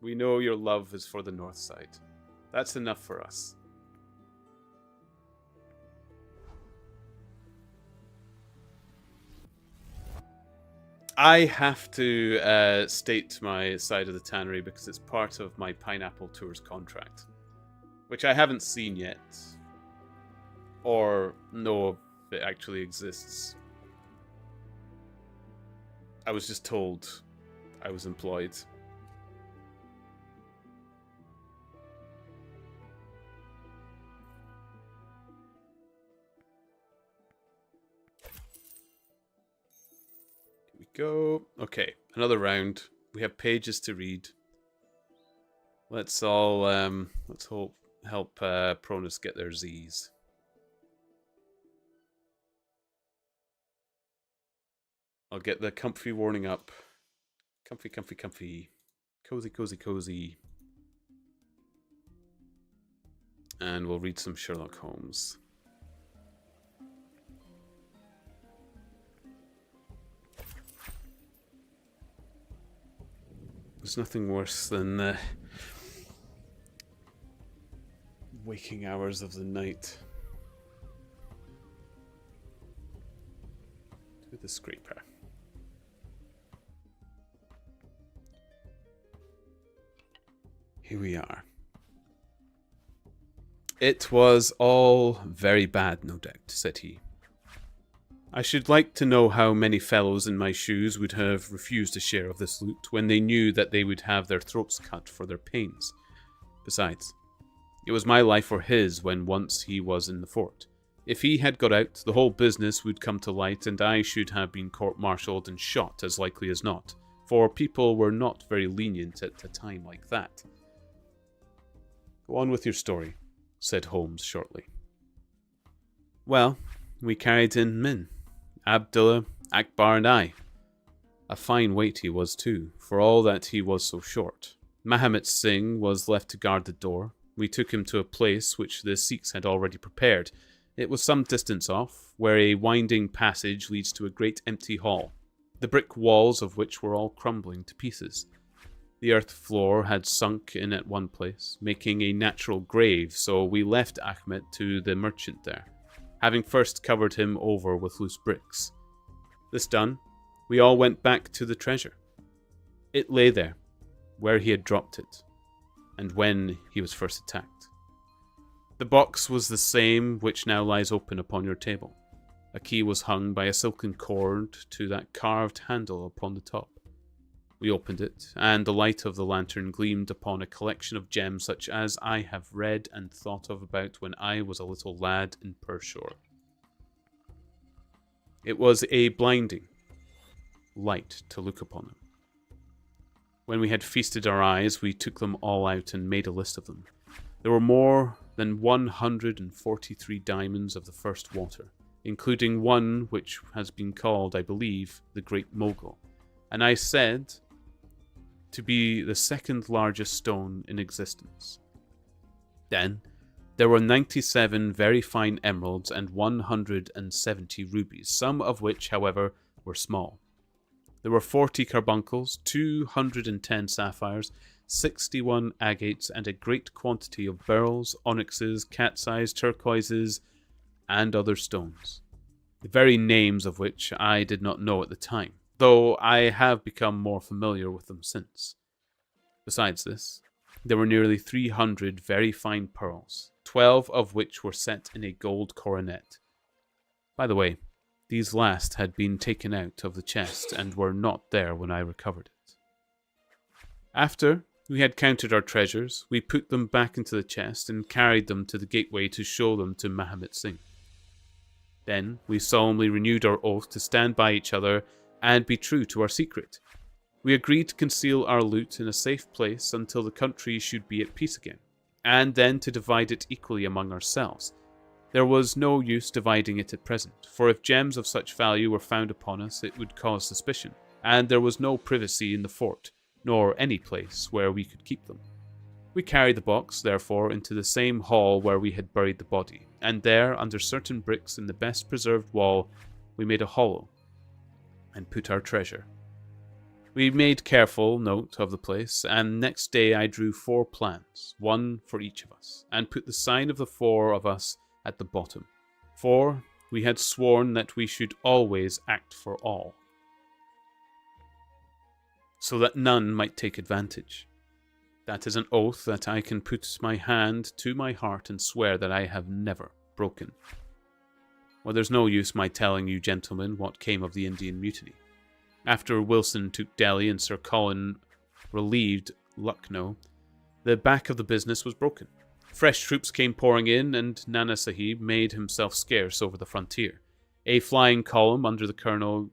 We know your love is for the North Side. That's enough for us. I have to state my side of the tannery because it's part of my Pineapple Tours contract, which I haven't seen yet, or know if it actually exists. I was just told I was employed. Go. Okay, another round. We have pages to read. Let's all help Pronus get their Z's. I'll get the comfy warning up. Comfy, comfy, comfy. Cozy, cozy, cozy. And we'll read some Sherlock Holmes. There's nothing worse than the waking hours of the night. To the scraper. Here we are. It was all very bad, no doubt, said he. I should like to know how many fellows in my shoes would have refused a share of this loot when they knew that they would have their throats cut for their pains. Besides, it was my life or his when once he was in the fort. If he had got out, the whole business would come to light and I should have been court-martialed and shot as likely as not, for people were not very lenient at a time like that. Go on with your story, said Holmes shortly. Well, we carried in Min, Abdullah, Akbar and I. A fine weight he was too, for all that he was so short. Mahomet Singh was left to guard the door. We took him to a place which the Sikhs had already prepared. It was some distance off, where a winding passage leads to a great empty hall, the brick walls of which were all crumbling to pieces. The earth floor had sunk in at one place, making a natural grave, so we left Ahmed to the merchant there, having first covered him over with loose bricks. This done, we all went back to the treasure. It lay there, where he had dropped it, and when he was first attacked. The box was the same which now lies open upon your table. A key was hung by a silken cord to that carved handle upon the top. We opened it, and the light of the lantern gleamed upon a collection of gems such as I have read and thought of about when I was a little lad in Pershore. It was a blinding light to look upon them. When we had feasted our eyes, we took them all out and made a list of them. There were more than 143 diamonds of the first water, including one which has been called, I believe, the Great Mogul, and I said to be the second largest stone in existence. Then, there were 97 very fine emeralds and 170 rubies, some of which, however, were small. There were 40 carbuncles, 210 sapphires, 61 agates, and a great quantity of beryls, onyxes, cat's eyes, turquoises, and other stones, the very names of which I did not know at the time, though I have become more familiar with them since. Besides this, there were nearly 300 very fine pearls, 12 of which were set in a gold coronet. By the way, these last had been taken out of the chest and were not there when I recovered it. After we had counted our treasures, we put them back into the chest and carried them to the gateway to show them to Mahomet Singh. Then we solemnly renewed our oath to stand by each other and be true to our secret. We agreed to conceal our loot in a safe place until the country should be at peace again, and then to divide it equally among ourselves. There was no use dividing it at present, for if gems of such value were found upon us, it would cause suspicion, and there was no privacy in the fort, nor any place where we could keep them. We carried the box, therefore, into the same hall where we had buried the body, and there, under certain bricks in the best preserved wall, we made a hollow and put our treasure. We made careful note of the place, and next day I drew 4 plans, one for each of us, and put the sign of the 4 of us at the bottom, for we had sworn that we should always act for all, so that none might take advantage. That is an oath that I can put my hand to my heart and swear that I have never broken. Well, there's no use my telling you, gentlemen, what came of the Indian Mutiny. After Wilson took Delhi and Sir Colin relieved Lucknow, the back of the business was broken. Fresh troops came pouring in, and Nana Sahib made himself scarce over the frontier. A flying column under the Colonel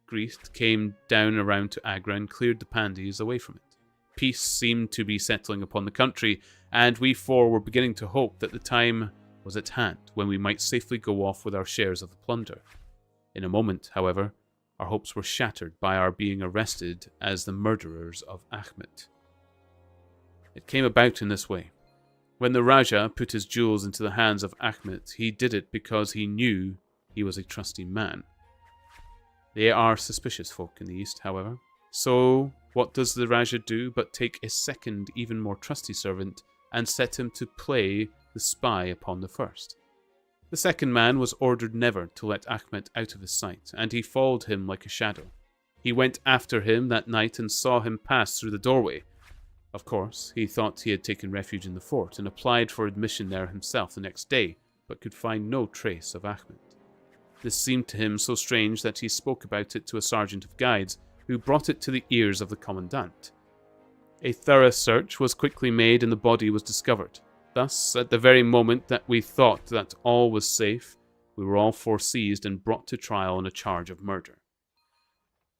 Greast came down around to Agra and cleared the Pandis away from it. Peace seemed to be settling upon the country, and we 4 were beginning to hope that the time was at hand when we might safely go off with our shares of the plunder. In a moment, however, our hopes were shattered by our being arrested as the murderers of Ahmed. It came about in this way. When the Rajah put his jewels into the hands of Ahmed, he did it because he knew he was a trusty man. They are suspicious folk in the East, however. So what does the Rajah do but take a second, even more trusty servant and set him to play the spy upon the first? The second man was ordered never to let Ahmed out of his sight, and he followed him like a shadow. He went after him that night and saw him pass through the doorway. Of course, he thought he had taken refuge in the fort and applied for admission there himself the next day, but could find no trace of Ahmed. This seemed to him so strange that he spoke about it to a sergeant of guides, who brought it to the ears of the commandant. A thorough search was quickly made and the body was discovered. Thus, at the very moment that we thought that all was safe, we were all 4 seized and brought to trial on a charge of murder.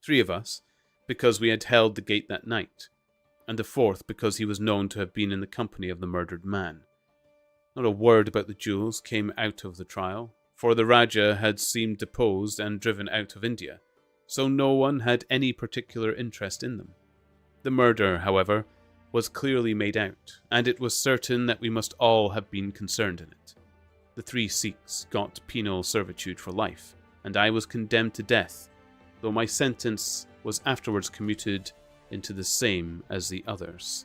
3 of us, because we had held the gate that night, and the fourth because he was known to have been in the company of the murdered man. Not a word about the jewels came out of the trial, for the Raja had seemed deposed and driven out of India, so no one had any particular interest in them. The murder, however, was clearly made out, and it was certain that we must all have been concerned in it. The 3 Sikhs got penal servitude for life, and I was condemned to death, though my sentence was afterwards commuted into the same as the others.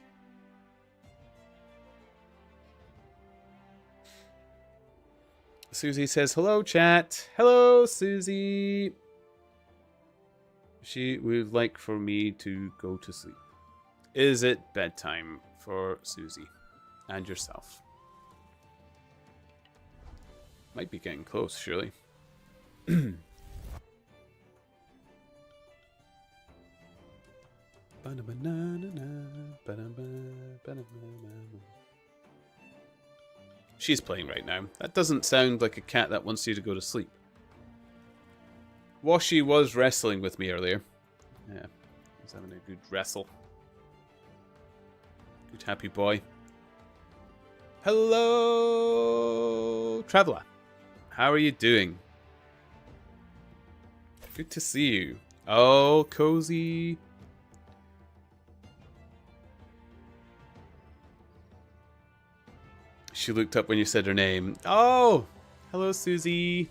Susie says, hello, chat. Hello, Susie. She would like for me to go to sleep. Is it bedtime for Susie and yourself? Might be getting close, surely. She's playing right now. That doesn't sound like a cat that wants you to go to sleep. Washi was wrestling with me earlier. Yeah, he's having a good wrestle. Good happy boy. Hello, Traveller. How are you doing? Good to see you. Oh, cozy. She looked up when you said her name. Oh, hello, Susie.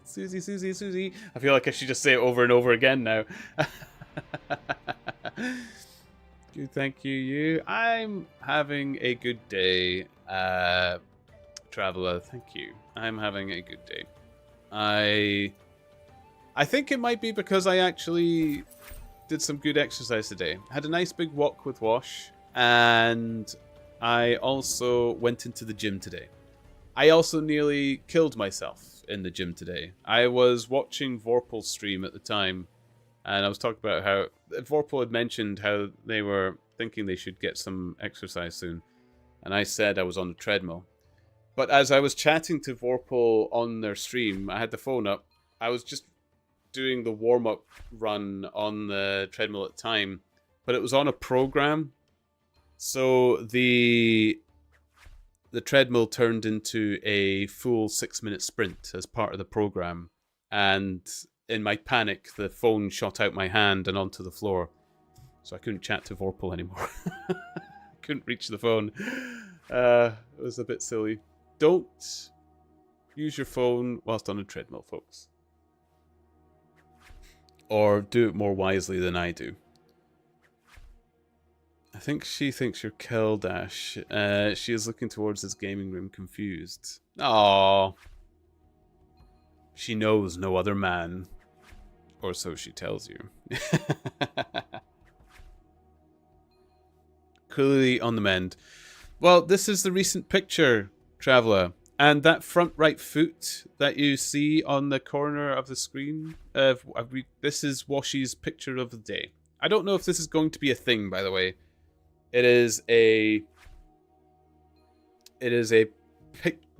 Susie, Susie, Susie. I feel like I should just say it over and over again now. Good, thank you, you. I'm having a good day, Traveller. Thank you. I'm having a good day. I think it might be because I actually did some good exercise today. Had a nice big walk with Wash. And I also went into the gym today. I also nearly killed myself in the gym today. I was watching Vorpal's stream at the time, and I was talking about how Vorpal had mentioned how they were thinking they should get some exercise soon. And I said I was on the treadmill. But as I was chatting to Vorpal on their stream, I had the phone up. I was just doing the warm-up run on the treadmill at the time, but it was on a program. So the treadmill turned into a full 6-minute sprint as part of the program, and in my panic, the phone shot out my hand and onto the floor, so I couldn't chat to Vorpal anymore. Couldn't reach the phone. It was a bit silly. Don't use your phone whilst on a treadmill, folks, or do it more wisely than I do. I think she thinks you're Keldash. She is looking towards this gaming room confused. Aww. She knows no other man. Or so she tells you. Clearly on the mend. Well, this is the recent picture, Traveller. And that front right foot that you see on the corner of the screen, this is Washi's picture of the day. I don't know if this is going to be a thing, by the way. It is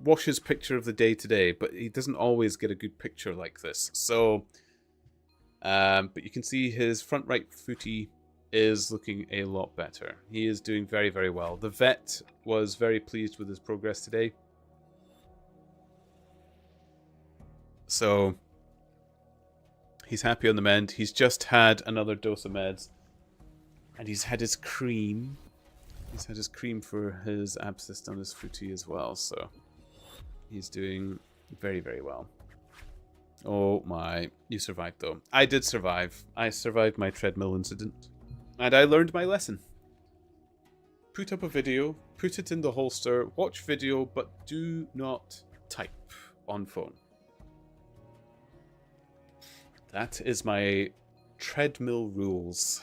Wash's picture of the day today, but he doesn't always get a good picture like this. So, but you can see his front right footy is looking a lot better. He is doing very, very well. The vet was very pleased with his progress today. So, he's happy on the mend. He's just had another dose of meds. And he's had his cream. He's had his cream for his abscess on his footy as well. So he's doing very, very well. Oh my. You survived though. I did survive. I survived my treadmill incident. And I learned my lesson. Put up a video. Put it in the holster. Watch video. But do not type on phone. That is my treadmill rules.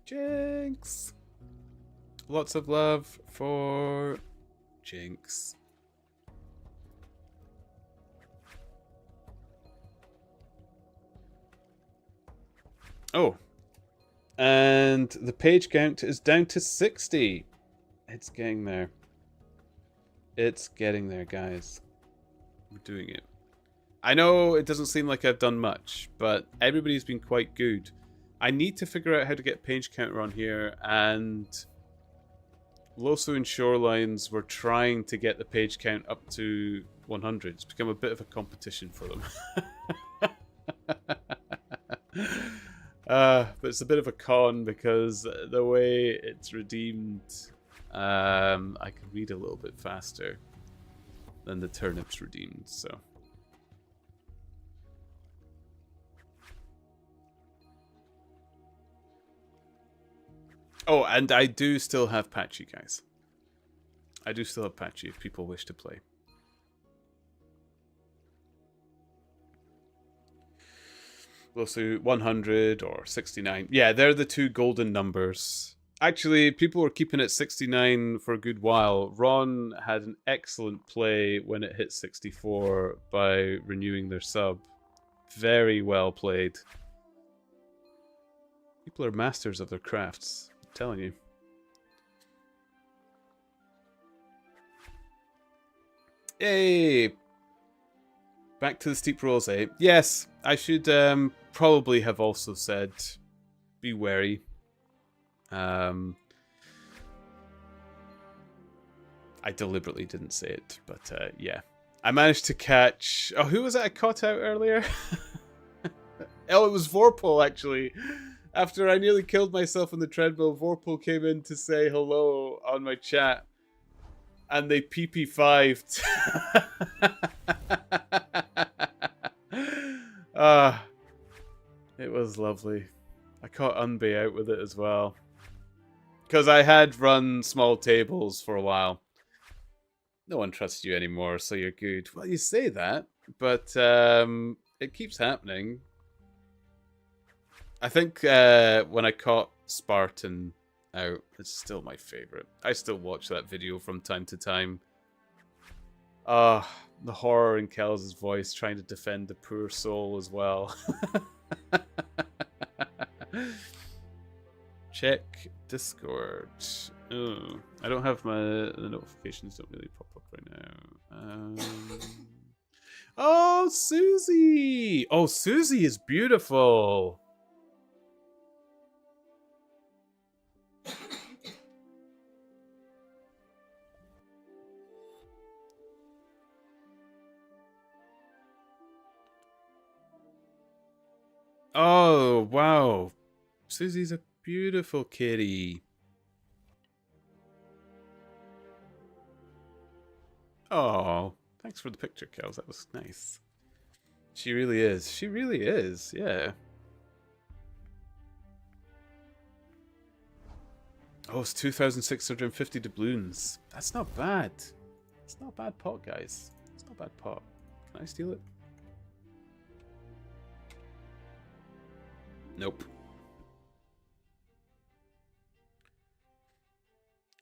Jinx. Lots of love for Jinx. Oh. And the page count is down to 60. It's getting there. It's getting there, guys. We're doing it. I know it doesn't seem like I've done much, but everybody's been quite good. I need to figure out how to get page counter on here, and Loso and Shorelines were trying to get the page count up to 100. It's become a bit of a competition for them. But it's a bit of a con because the way it's redeemed, I can read a little bit faster than the Turnip's redeemed, so. Oh, and I do still have Patchy, guys. I do still have Patchy if people wish to play. We'll see 100 or 69. Yeah, they're the two golden numbers. Actually, people were keeping it 69 for a good while. Ron had an excellent play when it hit 64 by renewing their sub. Very well played. People are masters of their crafts. I'm telling you. Yay! Back to the steep rolls, eh? Yes, I should probably have also said be wary. I deliberately didn't say it, but yeah. I managed to catch... Oh, who was it I caught out earlier? Oh, it was Vorpal, actually. After I nearly killed myself on the treadmill, Vorpal came in to say hello on my chat. And they PP5'd. It was lovely. I caught Unbay out with it as well. Because I had run small tables for a while. No one trusts you anymore, so you're good. Well, you say that, but it keeps happening. I think when I caught Spartan out, it's still my favorite. I still watch that video from time to time. The horror in Kells' voice trying to defend the poor soul as well. Check Discord. Oh, I don't have the notifications don't really pop up right now. Oh, Susie! Oh, Susie is beautiful. Oh, wow. Susie's a beautiful kitty. Oh, thanks for the picture, Kels. That was nice. She really is. She really is, yeah. Oh, it's 2,650 doubloons. That's not bad. It's not a bad pot, guys. It's not a bad pot. Can I steal it? Nope.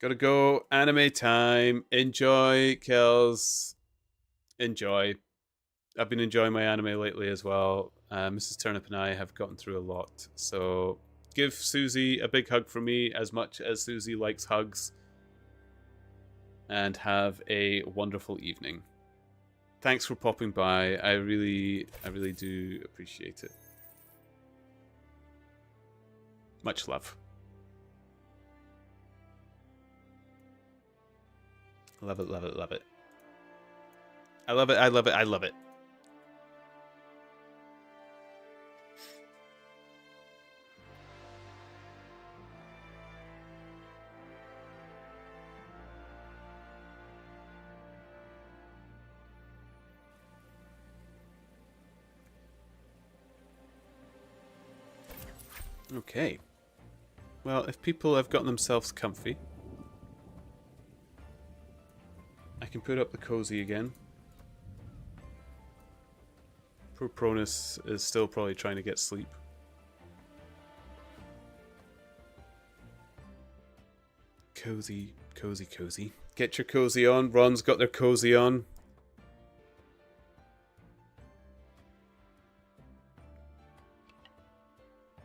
Gotta go. Anime time. Enjoy, Kels. Enjoy. I've been enjoying my anime lately as well. Mrs. Turnip and I have gotten through a lot. So give Susie a big hug from me as much as Susie likes hugs. And have a wonderful evening. Thanks for popping by. I really do appreciate it. Much love. Love it, love it, love it. I love it, I love it, I love it. Okay. Well, if people have gotten themselves comfy, I can put up the cozy again. Poor Pronus is still probably trying to get sleep. Cozy, cozy, cozy. Get your cozy on. Ron's got their cozy on.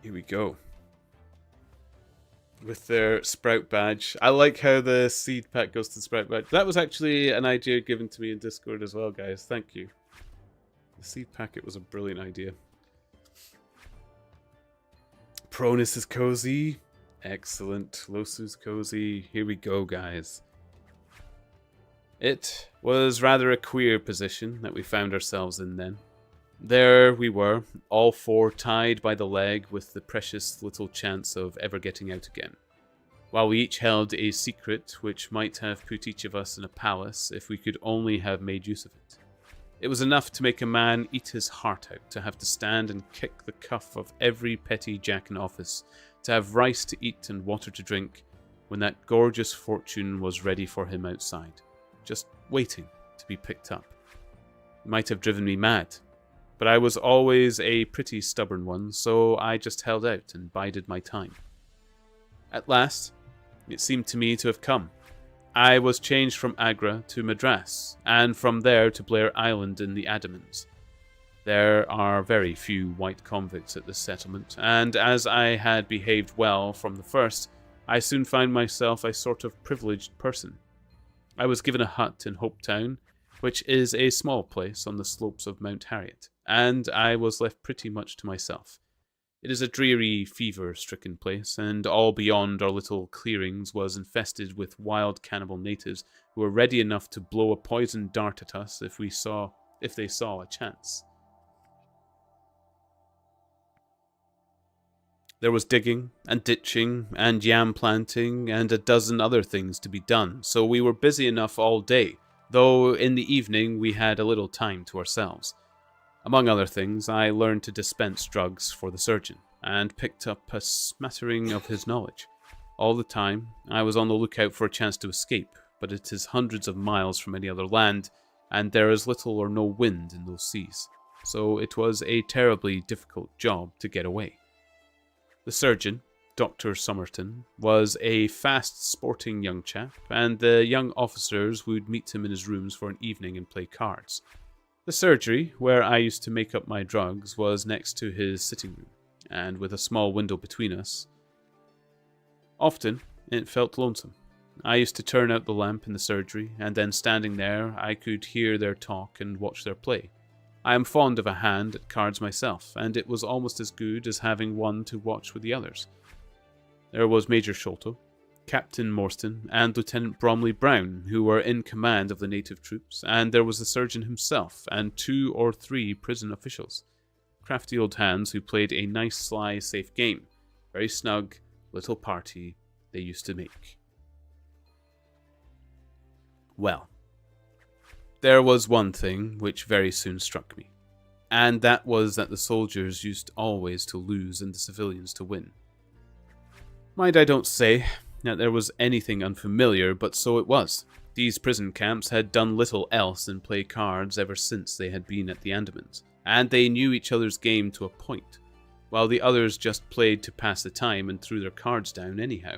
Here we go. With their Sprout badge. I like how the seed pack goes to the Sprout badge. That was actually an idea given to me in Discord as well, guys. Thank you. The seed packet was a brilliant idea. Pronus is cozy. Excellent. Losu's cozy. Here we go, guys. It was rather a queer position that we found ourselves in then. There we were, all four tied by the leg with the precious little chance of ever getting out again. While we each held a secret which might have put each of us in a palace if we could only have made use of it. It was enough to make a man eat his heart out, to have to stand and kick the cuff of every petty jack in office, to have rice to eat and water to drink, when that gorgeous fortune was ready for him outside, just waiting to be picked up. It might have driven me mad, but I was always a pretty stubborn one, so I just held out and bided my time. At last, it seemed to me to have come. I was changed from Agra to Madras, and from there to Blair Island in the Andamans. There are very few white convicts at this settlement, and as I had behaved well from the first, I soon found myself a sort of privileged person. I was given a hut in Hopetown, which is a small place on the slopes of Mount Harriet, and I was left pretty much to myself. It is a dreary, fever-stricken place, and all beyond our little clearings was infested with wild cannibal natives who were ready enough to blow a poisoned dart at us if they saw a chance. There was digging, and ditching, and yam planting, and a dozen other things to be done, so we were busy enough all day, though in the evening we had a little time to ourselves. Among other things, I learned to dispense drugs for the surgeon, and picked up a smattering of his knowledge. All the time, I was on the lookout for a chance to escape, but it is hundreds of miles from any other land, and there is little or no wind in those seas, so it was a terribly difficult job to get away. The surgeon, Dr. Somerton, was a fast, sporting young chap, and the young officers would meet him in his rooms for an evening and play cards. The surgery, where I used to make up my drugs, was next to his sitting room, and with a small window between us. Often, it felt lonesome. I used to turn out the lamp in the surgery, and then standing there, I could hear their talk and watch their play. I am fond of a hand at cards myself, and it was almost as good as having one to watch with the others. There was Major Sholto, Captain Morstan, and Lieutenant Bromley Brown, who were in command of the native troops, and there was the surgeon himself, and 2 or 3 prison officials. Crafty old hands who played a nice, sly, safe game. Very snug, little party they used to make. Well, there was one thing which very soon struck me, and that was that the soldiers used always to lose and the civilians to win. Mind I don't say that there was anything unfamiliar, but so it was. These prison camps had done little else than play cards ever since they had been at the Andamans, and they knew each other's game to a point, while the others just played to pass the time and threw their cards down anyhow.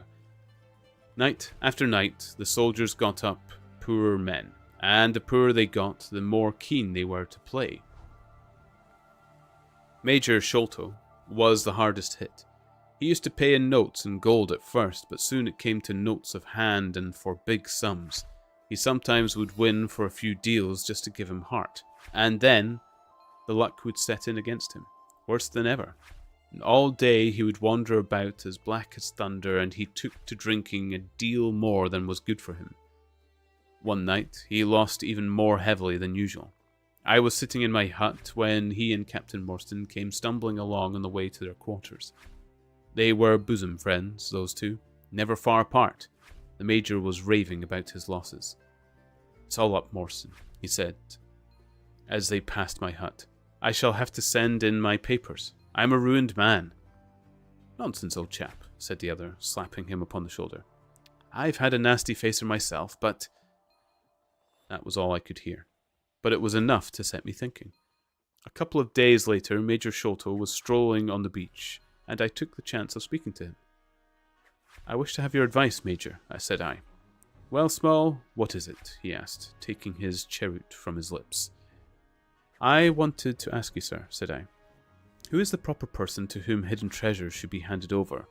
Night after night, the soldiers got up poorer men, and the poorer they got, the more keen they were to play. Major Sholto was the hardest hit. He used to pay in notes and gold at first, but soon it came to notes of hand and for big sums. He sometimes would win for a few deals just to give him heart, and then the luck would set in against him, worse than ever. And all day he would wander about as black as thunder, and he took to drinking a deal more than was good for him. One night he lost even more heavily than usual. I was sitting in my hut when he and Captain Morstan came stumbling along on the way to their quarters. They were bosom friends, those two, never far apart. The Major was raving about his losses. "It's all up, Morstan," he said, as they passed my hut. "I shall have to send in my papers. I am a ruined man." "Nonsense, old chap," said the other, slapping him upon the shoulder. "I've had a nasty facer myself, but—" That was all I could hear, but it was enough to set me thinking. A couple of days later, Major Sholto was strolling on the beach, and I took the chance of speaking to him. "I wish to have your advice, Major," said I. "Well, Small, what is it?" he asked, taking his cheroot from his lips. "I wanted to ask you, sir," said I, "who is the proper person to whom hidden treasure should be handed over?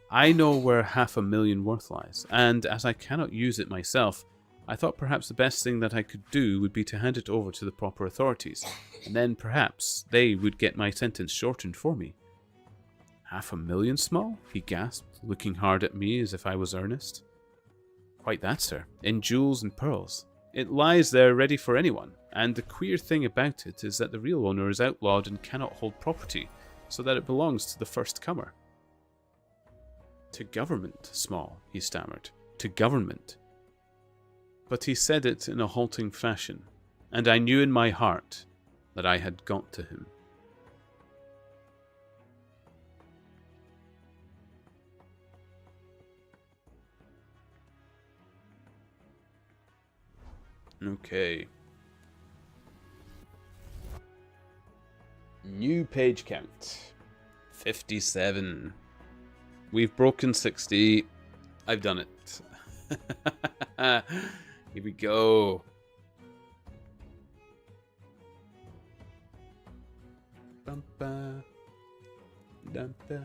I know where 500,000 worth lies, and as I cannot use it myself, I thought perhaps the best thing that I could do would be to hand it over to the proper authorities, and then perhaps they would get my sentence shortened for me. 500,000 small? He gasped, looking hard at me as if I was earnest. Quite that, sir. In jewels and pearls. It lies there ready for anyone, and the queer thing about it is that the real owner is outlawed and cannot hold property, so that it belongs to the first comer. To government, Small, he stammered. To government. But he said it in a halting fashion, and I knew in my heart that I had got to him. Okay. New page count. 57. We've broken 60. I've done it. Here we go. Bumpa. Dumpa.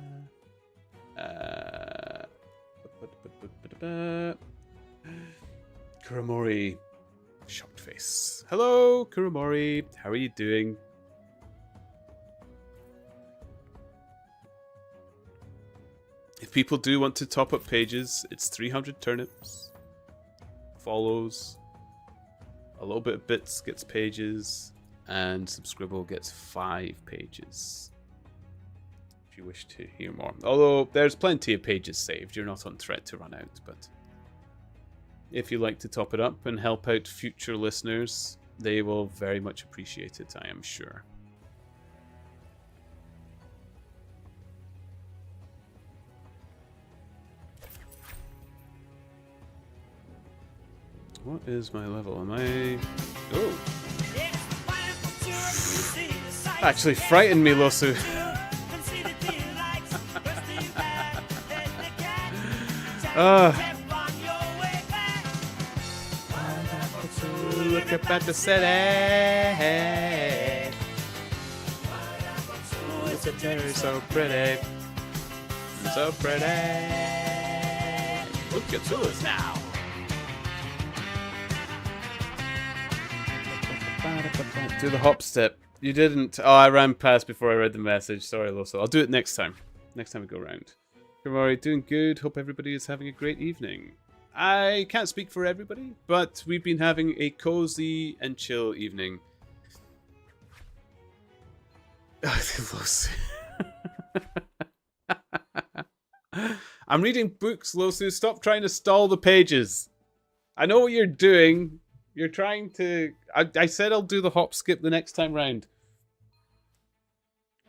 Kuramori. Shocked face. Hello, Kuramori. How are you doing? If people do want to top up pages, it's 300 turnips. Follows. A little bit of bits gets pages. And Subscribble gets 5 pages. If you wish to hear more. Although, there's plenty of pages saved. You're not on threat to run out, but... if you like to top it up and help out future listeners, they will very much appreciate it, I am sure. What is my level? Am I... oh! Actually frightened me, Losu. Look up at the city. Look at her, so pretty. So pretty. Look at us now. Do the hop step. You didn't. Oh, I ran past before I read the message. Sorry, Loso. I'll do it next time. Next time we go round. Kumari, doing good. Hope everybody is having a great evening. I can't speak for everybody, but we've been having a cozy and chill evening. I'm reading books, Losu. Stop trying to stall the pages. I know what you're doing. You're trying to... I said I'll do the hop skip the next time round.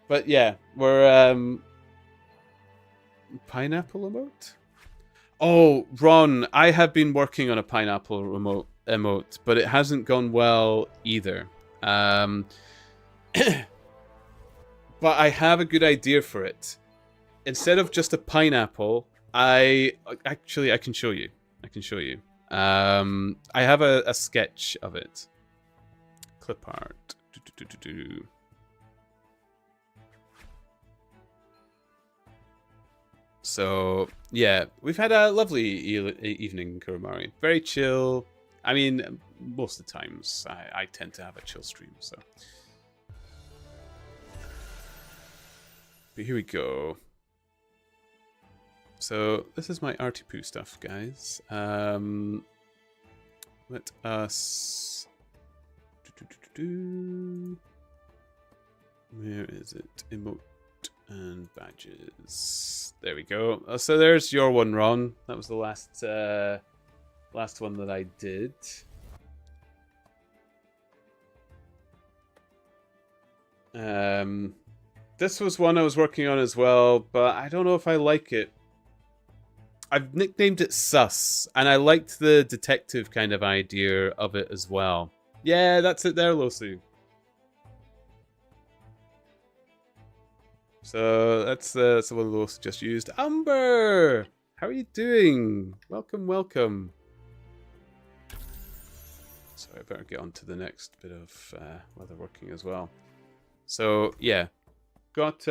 But yeah, we're... Pineapple emote? Oh, Ron, I have been working on a pineapple emote, but it hasn't gone well either. But I have a good idea for it. Instead of just a pineapple, I can show you. I can show you. I have a sketch of it. Clip art. So, yeah, we've had a lovely evening, Kuramari. Very chill. I mean, most of the times I tend to have a chill stream, so. But here we go. So, this is my Artie Poo stuff, guys. Let us... Where is it? Emote and badges. There we go. So there's your one, Ron. That was the last one that I did. This was one I was working on as well, but I don't know if I like it. I've nicknamed it Sus, and I liked the detective kind of idea of it as well. Yeah, that's it there, Losu. So that's the one Losu just used. Umber! How are you doing? Welcome, welcome. So I better get on to the next bit of weather working as well. So, yeah. Got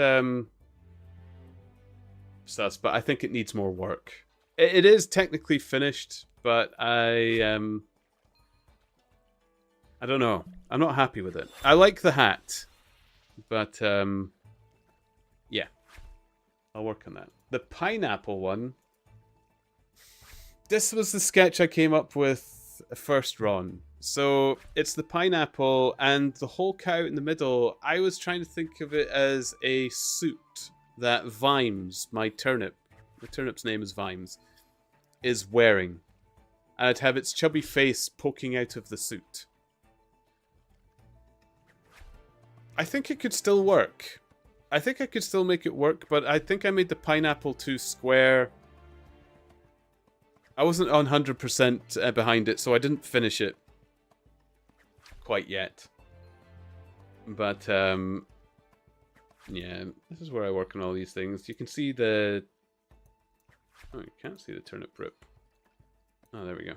Sus, but I think it needs more work. It is technically finished, but I I don't know. I'm not happy with it. I like the hat, but yeah, I'll work on that. The pineapple one. This was the sketch I came up with first, Ron. So it's the pineapple and the whole cow in the middle. I was trying to think of it as a suit that Vimes, my turnip, the turnip's name is Vimes, is wearing. And I'd have its chubby face poking out of the suit. I think it could still work. I think I could still make it work, but I think I made the pineapple too square. I wasn't 100% behind it, so I didn't finish it quite yet. But, yeah, this is where I work on all these things. You can see the... Oh, you can't see the turnip rip. Oh, there we go.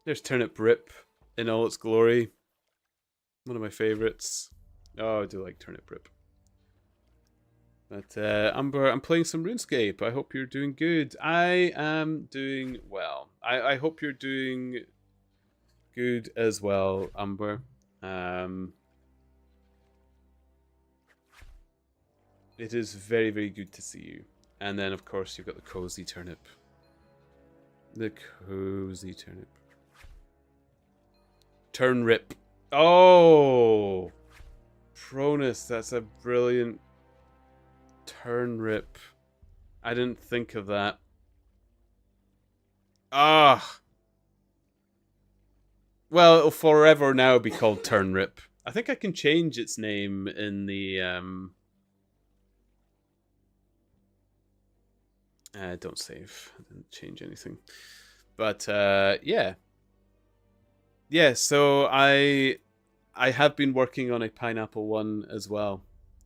There's turnip rip in all its glory. One of my favorites. Oh, I do like turnip rip. But, Amber, I'm playing some RuneScape. I hope you're doing good. I am doing well. I hope you're doing good as well, Amber. It is very, very good to see you. And then, of course, you've got the cozy turnip. The cozy turnip. Turnip. Oh! Pronus, that's a brilliant... Turnip. I didn't think of that. Ah! Well, it'll forever now be called Turnip. I think I can change its name in the, don't save. I didn't change anything. But, yeah. Yeah, so I have been working on a pineapple one as well,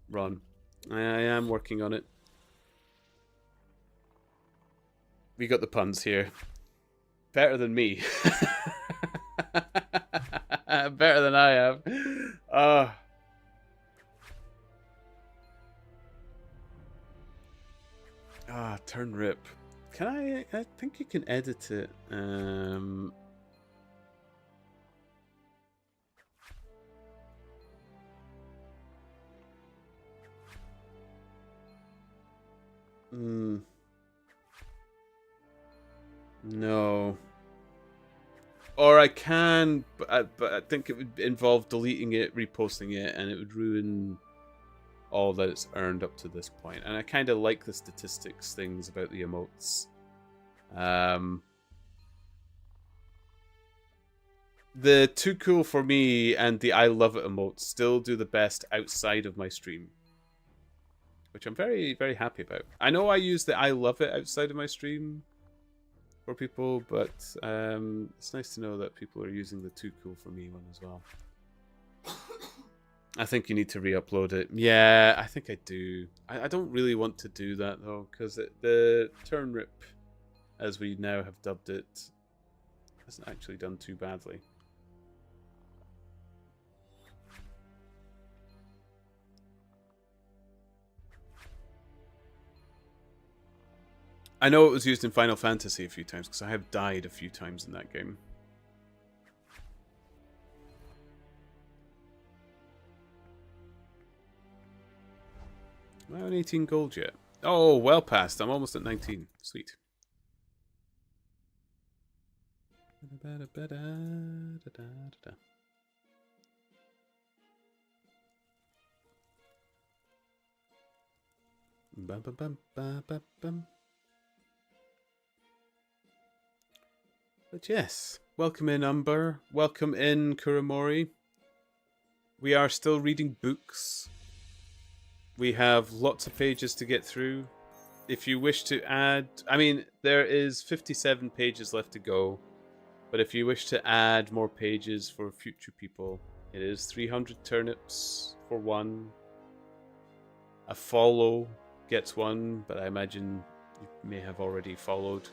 Ron. I am working on it. We got the puns here. Better than me. Better than I have. Turnip. Can I think you can edit it. No. Or I can, but I think it would involve deleting it, reposting it, and it would ruin all that it's earned up to this point. And I kind of like the statistics things about the emotes. The Too Cool For Me and the I Love It emotes still do the best outside of my stream. Which I'm very, very happy about. I know I use the I Love It outside of my stream for people, but it's nice to know that people are using the Too Cool For Me one as well. I think you need to re-upload it. Yeah, I think I do. I don't really want to do that, though, because the Turnip, as we now have dubbed it, hasn't actually done too badly. I know it was used in Final Fantasy a few times, because I have died a few times in that game. Am I on 18 gold yet? Oh, well past. I'm almost at 19. Sweet. Bum, bum, bum, bum, bum, bum. But yes, welcome in Umber, welcome in Kuramori. We are still reading books. We have lots of pages to get through. If you wish to add, I mean, there is 57 pages left to go. But if you wish to add more pages for future people, it is 300 turnips for one. A follow gets one, but I imagine you may have already followed.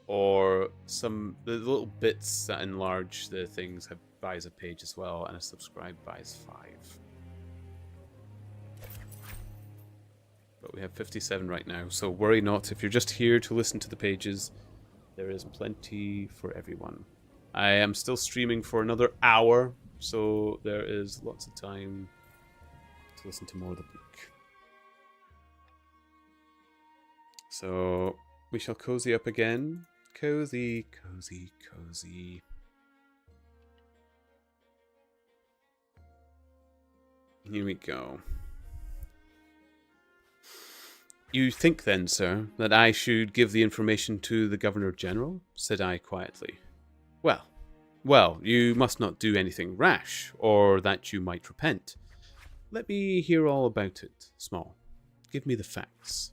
Or the little bits that enlarge the things buys a page as well, and a subscribe buys 5. But we have 57 right now, so worry not. If you're just here to listen to the pages, there is plenty for everyone. I am still streaming for another hour, so there is lots of time to listen to more of the book. So we shall cozy up again. Cozy, cozy, cozy. Here we go. You think then, sir, that I should give the information to the Governor-General? Said I quietly. Well, you must not do anything rash, or that you might repent. Let me hear all about it, Small. Give me the facts.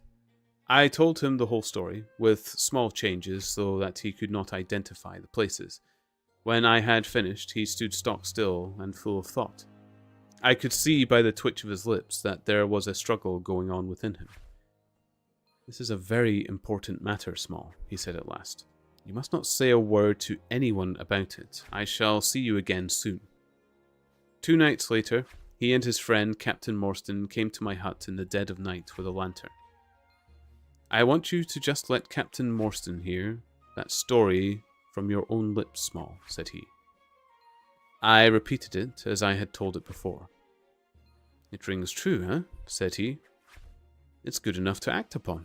I told him the whole story, with small changes so that he could not identify the places. When I had finished, he stood stock still and full of thought. I could see by the twitch of his lips that there was a struggle going on within him. This is a very important matter, Small, he said at last. You must not say a word to anyone about it. I shall see you again soon. 2 nights later, he and his friend Captain Morstan came to my hut in the dead of night with a lantern. I want you to just let Captain Morstan hear that story from your own lips, Small, said he. I repeated it as I had told it before. It rings true, huh? Said he. It's good enough to act upon.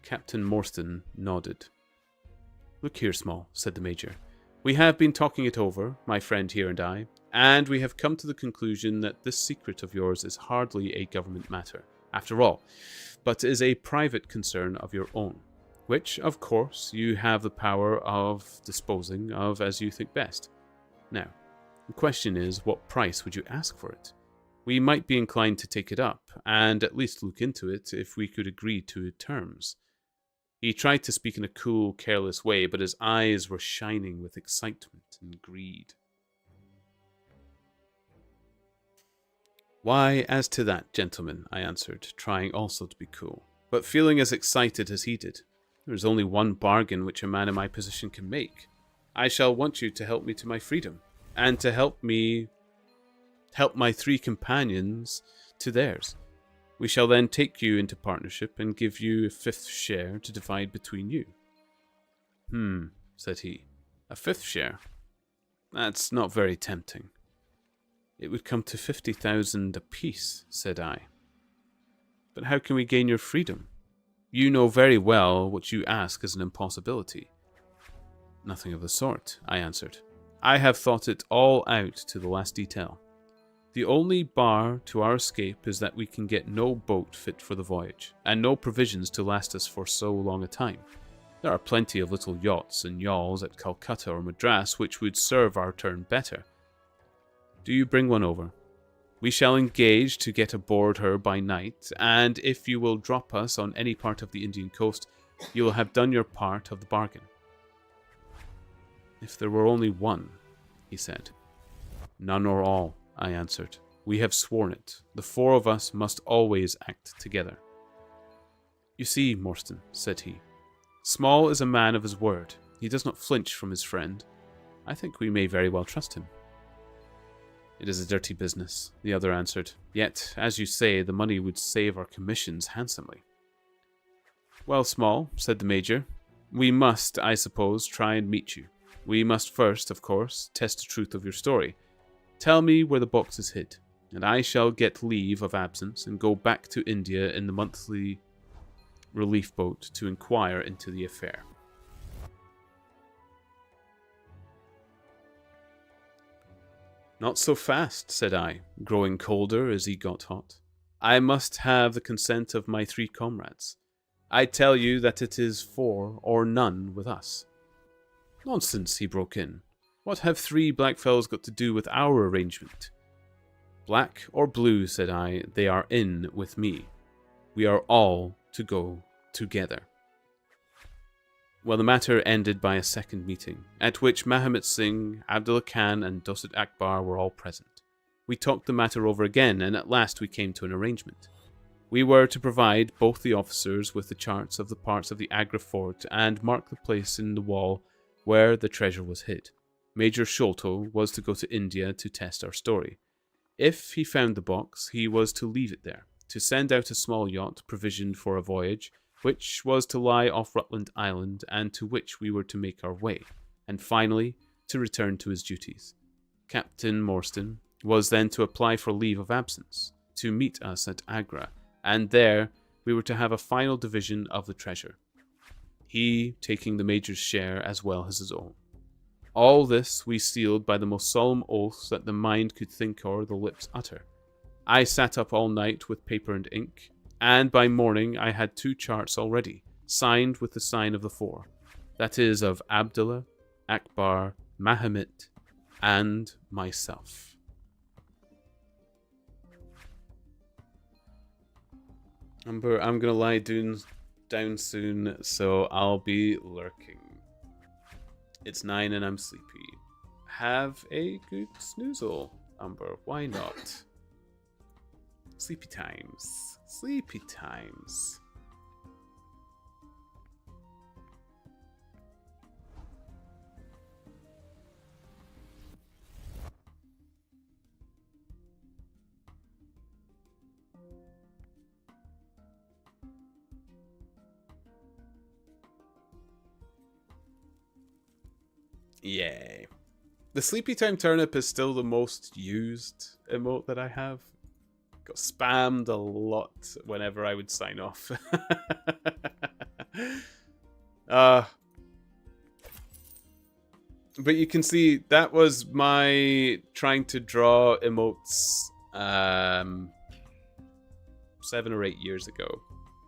Captain Morstan nodded. Look here, Small, said the Major. We have been talking it over, my friend here and I, and we have come to the conclusion that this secret of yours is hardly a government matter, after all, but is a private concern of your own, which, of course, you have the power of disposing of as you think best. Now, the question is, what price would you ask for it? We might be inclined to take it up, and at least look into it if we could agree to terms. He tried to speak in a cool, careless way, but his eyes were shining with excitement and greed. Why, as to that, gentlemen, I answered, trying also to be cool, but feeling as excited as he did. There is only one bargain which a man in my position can make. I shall want you to help me to my freedom, and to help my 3 companions to theirs. We shall then take you into partnership and give you a 5th share to divide between you. Said he. A 5th share? That's not very tempting. It would come to 50,000 apiece, said I. But how can we gain your freedom? You know very well what you ask is an impossibility. Nothing of the sort, I answered. I have thought it all out to the last detail. The only bar to our escape is that we can get no boat fit for the voyage, and no provisions to last us for so long a time. There are plenty of little yachts and yawls at Calcutta or Madras which would serve our turn better. Do you bring one over? We shall engage to get aboard her by night, and if you will drop us on any part of the Indian coast, you will have done your part of the bargain. If there were only one, he said. None or all, I answered. We have sworn it. The 4 of us must always act together. You see, Morstan, said he, Small is a man of his word. He does not flinch from his friend. I think we may very well trust him. It is a dirty business, the other answered. Yet, as you say, the money would save our commissions handsomely. Well, Small, said the Major, we must, I suppose, try and meet you. We must first, of course, test the truth of your story. Tell me where the box is hid, and I shall get leave of absence and go back to India in the monthly relief boat to inquire into the affair. Not so fast, said I, growing colder as he got hot. I must have the consent of my 3 comrades. I tell you that it is 4 or none with us. Nonsense, he broke in. What have 3 blackfellows got to do with our arrangement? Black or blue, said I, they are in with me. We are all to go together. Well, the matter ended by a second meeting, at which Mahomet Singh, Abdullah Khan and Dost Akbar were all present. We talked the matter over again, and at last we came to an arrangement. We were to provide both the officers with the charts of the parts of the Agra fort and mark the place in the wall where the treasure was hid. Major Sholto was to go to India to test our story. If he found the box, he was to leave it there, to send out a small yacht provisioned for a voyage, which was to lie off Rutland Island and to which we were to make our way. and finally to return to his duties. Captain Morstan was then to apply for leave of absence to meet us at Agra, and there we were to have a final division of the treasure, he taking the Major's share as well as his own. All this we sealed by the most solemn oaths that the mind could think or the lips utter. I sat up all night with paper and ink, and by morning I had 2 charts already, signed with the sign of the 4, that is of Abdullah, Akbar, Mahomet, and myself. Amber, I'm gonna lie down soon, so I'll be lurking. It's 9 and I'm sleepy. Have a good snoozle, Amber. Why not? Sleepy times. Sleepy times. Yay. The Sleepy Time Turnip is still the most used emote that I have. Got spammed a lot whenever I would sign off. But you can see that was my trying to draw emotes 7 or 8 years ago.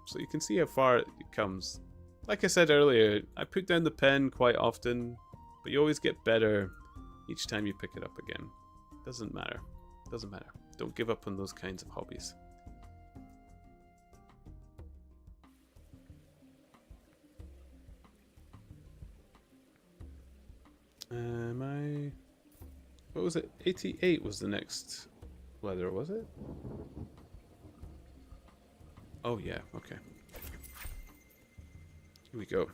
So you can see how far it comes. Like I said earlier, I put down the pen quite often, but you always get better each time you pick it up again. Doesn't matter. Doesn't matter. Don't give up on those kinds of hobbies. What was it? 88 was the next leather, was it? Oh yeah, okay. Here we go.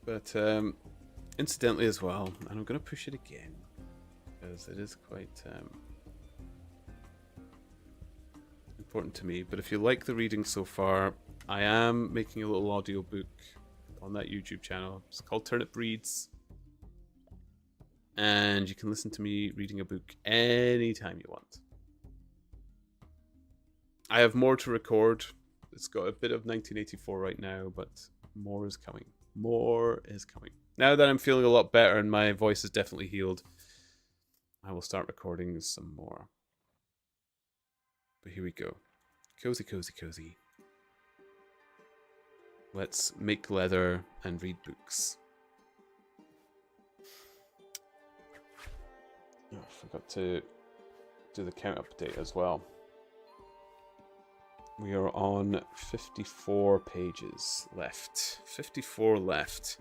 But incidentally as well, and I'm going to push it again because it is quite important to me. But if you like the reading so far, I am making a little audio book on that YouTube channel. It's called Turnip Reads, and you can listen to me reading a book anytime you want. I have more to record. It's got a bit of 1984 right now, but more is coming. More is coming. Now that I'm feeling a lot better and my voice is definitely healed, I will start recording some more. But here we go. Cozy, cozy, cozy. Let's make leather and read books. Oh, I forgot to do the count update as well. We are on 54 pages left. 54 left.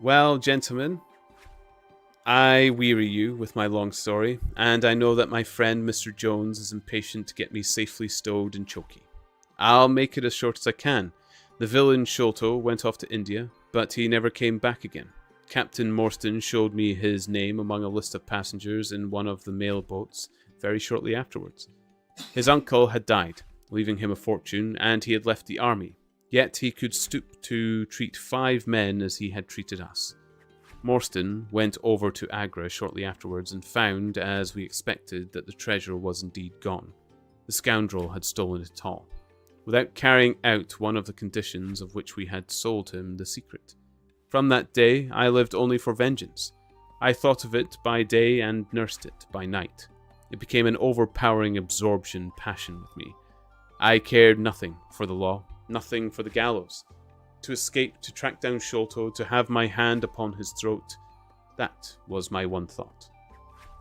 Well, gentlemen, I weary you with my long story, and I know that my friend Mr. Jones is impatient to get me safely stowed in Choki. I'll make it as short as I can. The villain Sholto went off to India, but he never came back again. Captain Morstan showed me his name among a list of passengers in one of the mail boats very shortly afterwards. His uncle had died, leaving him a fortune, and he had left the army. Yet he could stoop to treat 5 men as he had treated us. Morstan went over to Agra shortly afterwards and found, as we expected, that the treasure was indeed gone. The scoundrel had stolen it all, without carrying out one of the conditions of which we had sold him the secret. From that day, I lived only for vengeance. I thought of it by day and nursed it by night. It became an overpowering absorption passion with me. I cared nothing for the law, nothing for the gallows. To escape, to track down Sholto, to have my hand upon his throat, that was my one thought.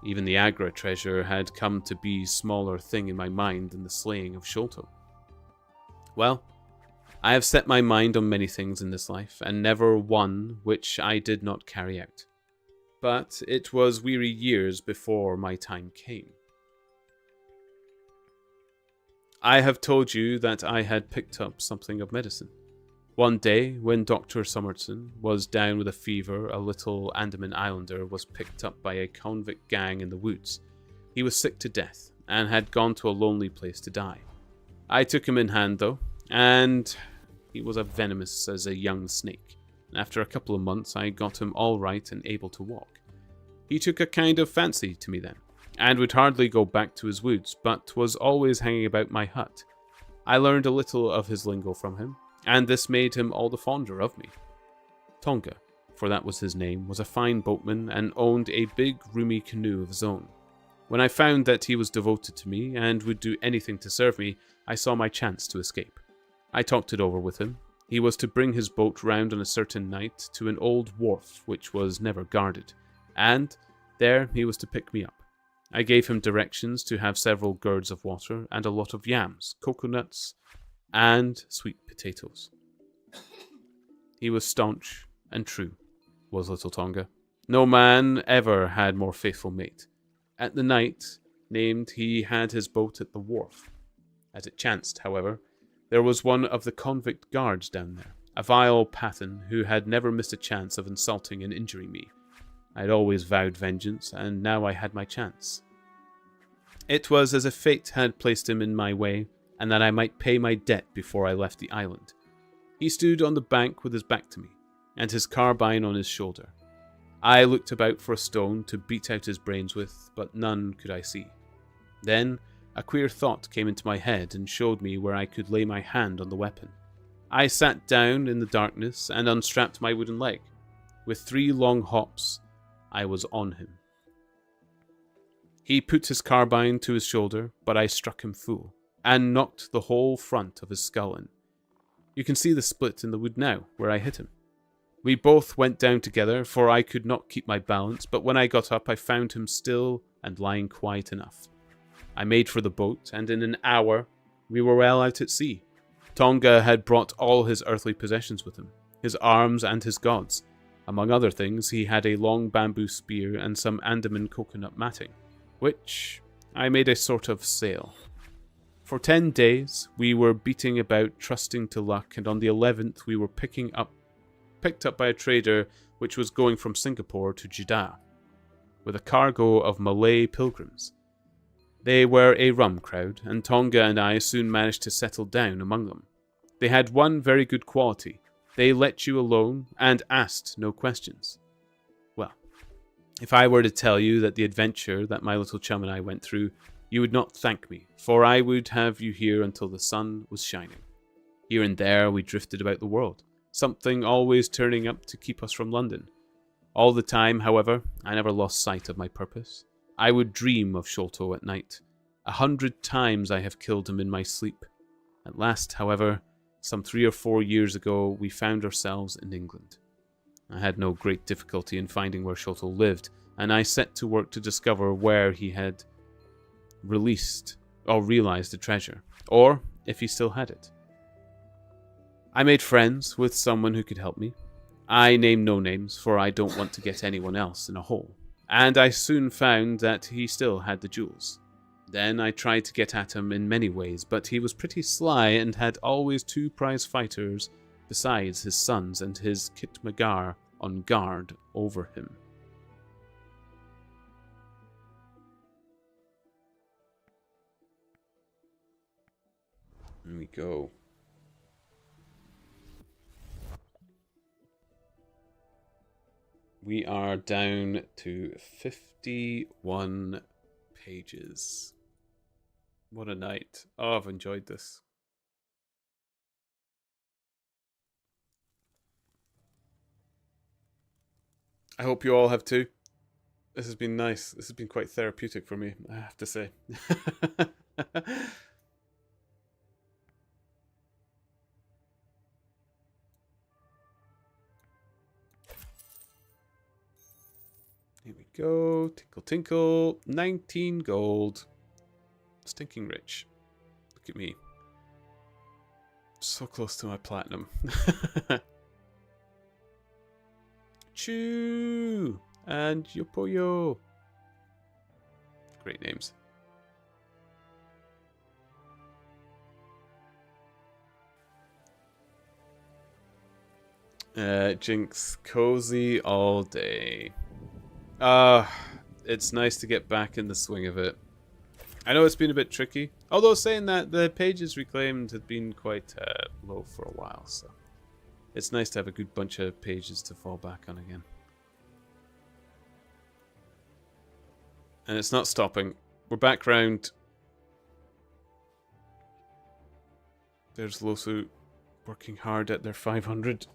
Even the Agra treasure had come to be a smaller thing in my mind than the slaying of Sholto. Well, I have set my mind on many things in this life, and never one which I did not carry out. But it was weary years before my time came. I have told you that I had picked up something of medicine. One day, when Dr. Summerson was down with a fever, a little Andaman Islander was picked up by a convict gang in the woods. He was sick to death, and had gone to a lonely place to die. I took him in hand, though, and he was as venomous as a young snake. After a couple of months, I got him all right and able to walk. He took a kind of fancy to me then, and would hardly go back to his woods, but was always hanging about my hut. I learned a little of his lingo from him, and this made him all the fonder of me. Tonga, for that was his name, was a fine boatman and owned a big, roomy canoe of his own. When I found that he was devoted to me and would do anything to serve me, I saw my chance to escape. I talked it over with him. He was to bring his boat round on a certain night to an old wharf which was never guarded, and there he was to pick me up. I gave him directions to have several gourds of water and a lot of yams, coconuts, and sweet potatoes. He was staunch and true, was little Tonga. No man ever had more faithful mate. At the night named, he had his boat at the wharf. As it chanced, however, there was one of the convict guards down there, a vile Pathan who had never missed a chance of insulting and injuring me. I had always vowed vengeance, and now I had my chance. It was as if fate had placed him in my way, and that I might pay my debt before I left the island. He stood on the bank with his back to me, and his carbine on his shoulder. I looked about for a stone to beat out his brains with, but none could I see. Then a queer thought came into my head and showed me where I could lay my hand on the weapon. I sat down in the darkness and unstrapped my wooden leg. With 3 long hops, I was on him. He put his carbine to his shoulder, but I struck him full, and knocked the whole front of his skull in. You can see the split in the wood now, where I hit him. We both went down together, for I could not keep my balance, but when I got up I found him still and lying quiet enough. I made for the boat, and in an hour we were well out at sea. Tonga had brought all his earthly possessions with him, his arms and his gods. Among other things, he had a long bamboo spear and some Andaman coconut matting, which I made a sort of sail. For 10 days we were beating about, trusting to luck, and on the 11th we were picked up by a trader which was going from Singapore to Jeddah, with a cargo of Malay pilgrims. They were a rum crowd, and Tonga and I soon managed to settle down among them. They had one very good quality. They let you alone and asked no questions. Well, if I were to tell you that the adventure that my little chum and I went through, you would not thank me, for I would have you here until the sun was shining. Here and there we drifted about the world, something always turning up to keep us from London. All the time, however, I never lost sight of my purpose. I would dream of Sholto at night. 100 times I have killed him in my sleep. At last, however, some 3 or 4 years ago, we found ourselves in England. I had no great difficulty in finding where Sholto lived, and I set to work to discover where he had realized the treasure, or if he still had it. I made friends with someone who could help me. I name no names, for I don't want to get anyone else in a hole. And I soon found that he still had the jewels. Then I tried to get at him in many ways, but he was pretty sly and had always 2 prize fighters besides his sons and his Khitmagar on guard over him. There we go. We are down to 51 pages. What a night. Oh, I've enjoyed this. I hope you all have too. This has been nice. This has been quite therapeutic for me, I have to say. Here we go. Tinkle, tinkle. 19 gold. Stinking rich. Look at me. So close to my platinum. Choo! And Yopoyo. Great names. Jinx, cozy all day. It's nice to get back in the swing of it. I know it's been a bit tricky. Although saying that, the pages reclaimed had been quite low for a while, so it's nice to have a good bunch of pages to fall back on again. And it's not stopping. We're back round. There's Losu working hard at their 500.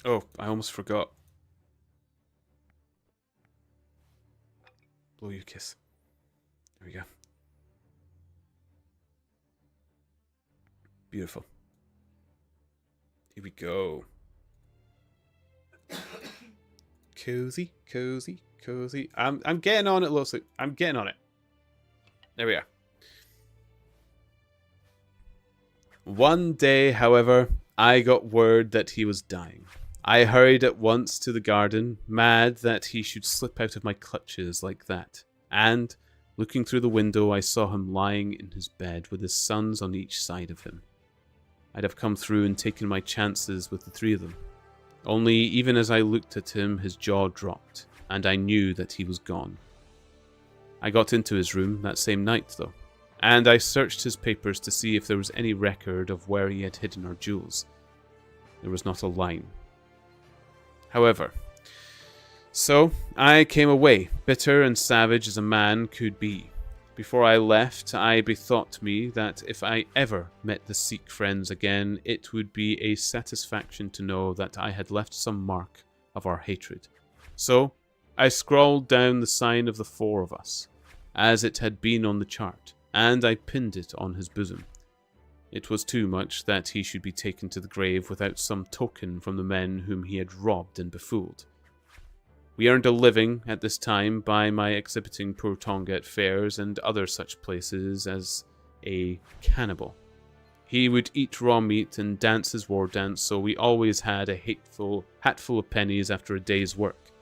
Oh, I almost forgot. Blow you a kiss. There we go. Beautiful. Here we go. Cozy, cozy, cozy. I'm getting on it, Losu. I'm getting on it. There we are. One day, however, I got word that he was dying. I hurried at once to the garden, mad that he should slip out of my clutches like that. And, looking through the window, I saw him lying in his bed with his sons on each side of him. I'd have come through and taken my chances with the three of them. Only, even as I looked at him, his jaw dropped, and I knew that he was gone. I got into his room that same night, though, and I searched his papers to see if there was any record of where he had hidden our jewels. There was not a line. However, so I came away, bitter and savage as a man could be. Before I left, I bethought me that if I ever met the Sikh friends again, it would be a satisfaction to know that I had left some mark of our hatred. So, I scrawled down the sign of the four of us, as it had been on the chart, and I pinned it on his bosom. It was too much that he should be taken to the grave without some token from the men whom he had robbed and befooled. We earned a living at this time by my exhibiting poor Tonga at fairs and other such places as a cannibal. He would eat raw meat and dance his war dance, so we always had a hatful of pennies after a day's work.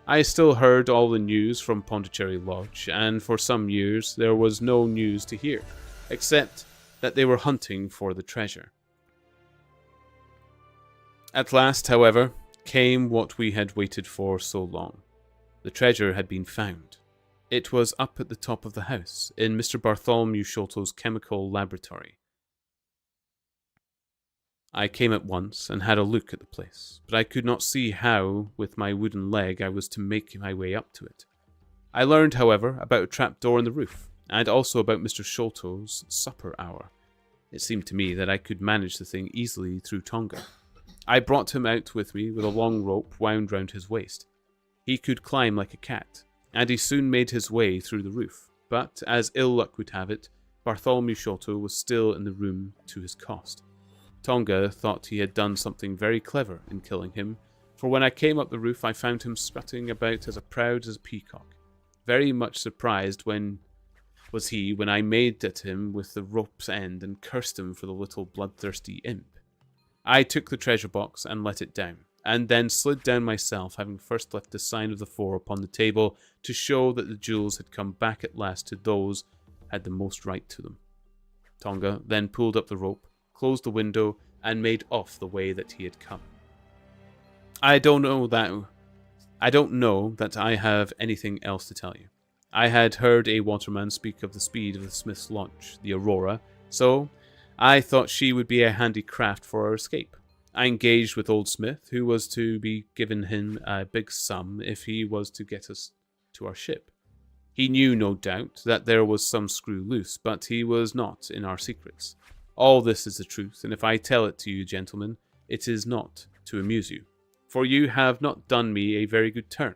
I still heard all the news from Pondicherry Lodge, and for some years there was no news to hear, except that they were hunting for the treasure. At last, however, came what we had waited for so long. The treasure had been found. It was up at the top of the house, in Mr. Bartholomew Sholto's chemical laboratory. I came at once and had a look at the place, but I could not see how, with my wooden leg, I was to make my way up to it. I learned, however, about a trapdoor in the roof, and also about Mr. Sholto's supper hour. It seemed to me that I could manage the thing easily through Tonga. I brought him out with me with a long rope wound round his waist. He could climb like a cat, and he soon made his way through the roof, but, as ill luck would have it, Bartholomew Sholto was still in the room to his cost. Tonga thought he had done something very clever in killing him, for when I came up the roof I found him strutting about as proud as a peacock. Very much surprised when I made at him with the rope's end and cursed him for the little bloodthirsty imp. I took the treasure box and let it down, and then slid down myself, having first left the sign of the four upon the table to show that the jewels had come back at last to those had the most right to them. Tonga then pulled up the rope, closed the window, and made off the way that he had come. I don't know that I have anything else to tell you. I had heard a waterman speak of the speed of the Smith's launch, the Aurora, so I thought she would be a handy craft for our escape. I engaged with old Smith, who was to be given him a big sum if he was to get us to our ship. He knew, no doubt, that there was some screw loose, but he was not in our secrets. All this is the truth, and if I tell it to you, gentlemen, it is not to amuse you, for you have not done me a very good turn.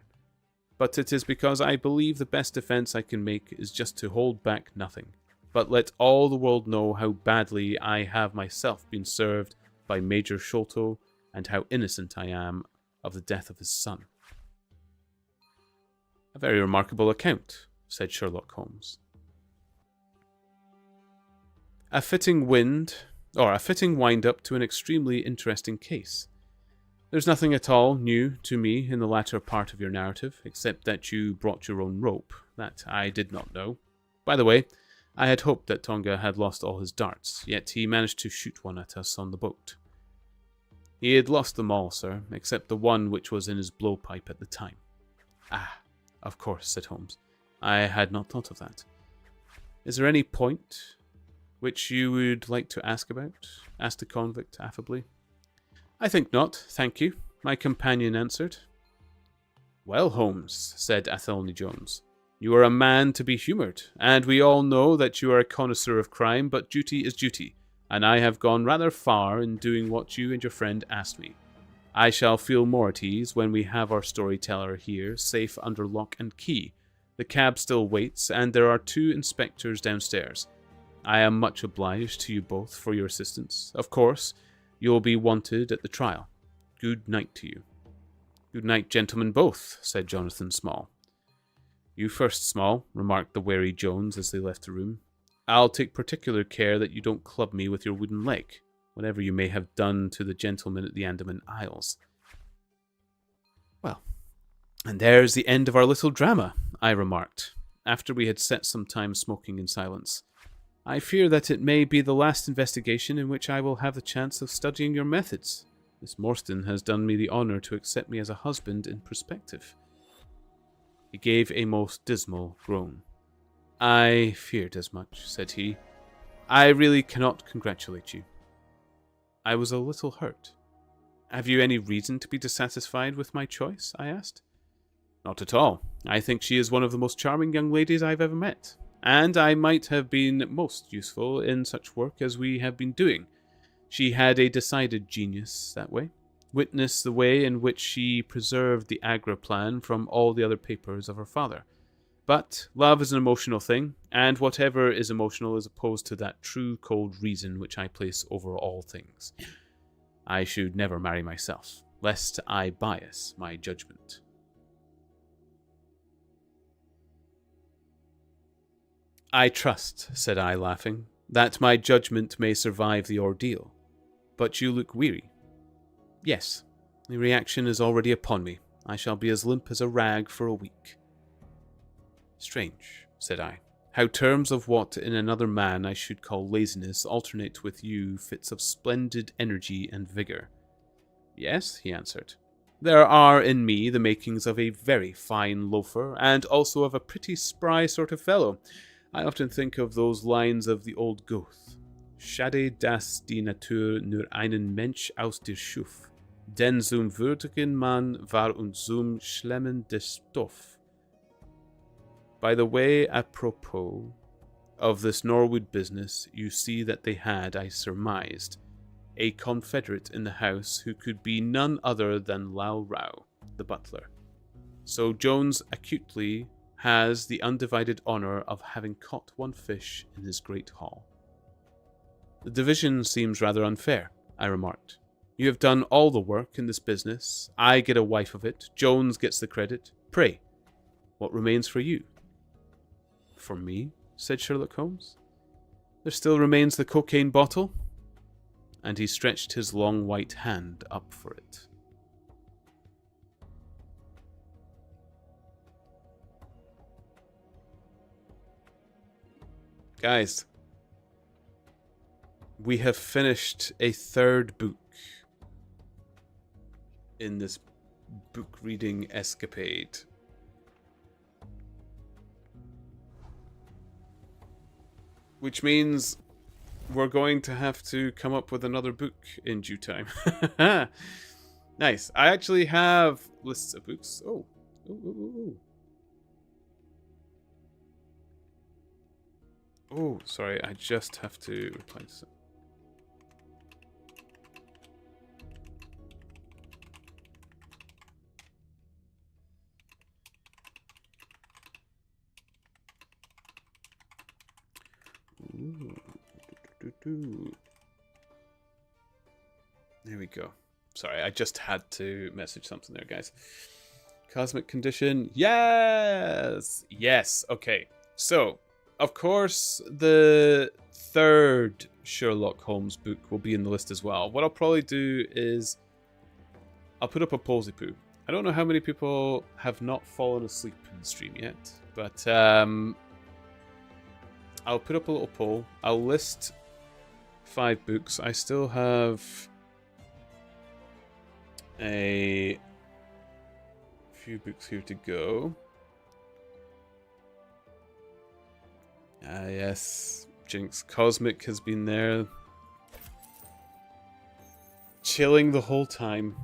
But it is because I believe the best defense I can make is just to hold back nothing, but let all the world know how badly I have myself been served by Major Sholto, and how innocent I am of the death of his son. A very remarkable account, said Sherlock Holmes. A fitting wind-up to an extremely interesting case. There's nothing at all new to me in the latter part of your narrative, except that you brought your own rope. That I did not know. By the way, I had hoped that Tonga had lost all his darts, yet he managed to shoot one at us on the boat. He had lost them all, sir, except the one which was in his blowpipe at the time. Ah, Of course, said Holmes. I had not thought of that. Is there any point which you would like to ask about? Asked the convict affably. I think not, thank you, my companion answered. Well, Holmes, said Athelney Jones, you are a man to be humoured, and we all know that you are a connoisseur of crime, but duty is duty, and I have gone rather far in doing what you and your friend asked me. I shall feel more at ease when we have our storyteller here, safe under lock and key. The cab still waits, and there are 2 inspectors downstairs. I am much obliged to you both for your assistance. Of course, you'll be wanted at the trial. Good night to you. Good night, gentlemen both, said Jonathan Small. You first, Small, remarked the wary Jones as they left the room. I'll take particular care that you don't club me with your wooden leg, whatever you may have done to the gentleman at the Andaman Isles. Well, and there's the end of our little drama, I remarked, after we had sat some time smoking in silence. I fear that it may be the last investigation in which I will have the chance of studying your methods. Miss Morstan has done me the honour to accept me as a husband in prospective. He gave a most dismal groan. I feared as much, said he. I really cannot congratulate you. I was a little hurt. Have you any reason to be dissatisfied with my choice? I asked. Not at all. I think she is one of the most charming young ladies I've ever met, and I might have been most useful in such work as we have been doing. She had a decided genius that way. Witness the way in which she preserved the Agra plan from all the other papers of her father. But love is an emotional thing, and whatever is emotional is opposed to that true cold reason which I place over all things. I should never marry myself, lest I bias my judgment. I trust, said I, laughing, that my judgment may survive the ordeal. But you look weary. Yes, the reaction is already upon me. I shall be as limp as a rag for a week. Strange, said I, how terms of what in another man I should call laziness alternate with you fits of splendid energy and vigour. Yes, he answered. There are in me the makings of a very fine loafer, and also of a pretty spry sort of fellow. I often think of those lines of the old Goethe. Schade, dass die Natur nur einen Mensch aus dir schuf, denn zum würdigen Mann war und zum Schlemmen des Stoff. By the way, apropos of this Norwood business, you see that they had, I surmised, a confederate in the house who could be none other than Lal Rao, the butler. So Jones acutely has the undivided honour of having caught one fish in his great hall. The division seems rather unfair, I remarked. You have done all the work in this business. I get a wife of it. Jones gets the credit. Pray, what remains for you? For me? Said Sherlock Holmes. There still remains the cocaine bottle. And he stretched his long white hand up for it. Guys, we have finished a 3rd book in this book reading escapade. Which means we're going to have to come up with another book in due time. Nice. I actually have lists of books. Oh. Oh, sorry, I just have to reply to some. There we go. Sorry, I just had to message something there, guys. Cosmic condition. Yes! Yes, okay. So, of course, the 3rd Sherlock Holmes book will be in the list as well. What I'll probably do is I'll put up a polsy poo. I don't know how many people have not fallen asleep in the stream yet, but I'll put up a little poll. I'll list 5 books. I still have a few books here to go. Ah, yes. Jinx Cosmic has been there. Chilling the whole time.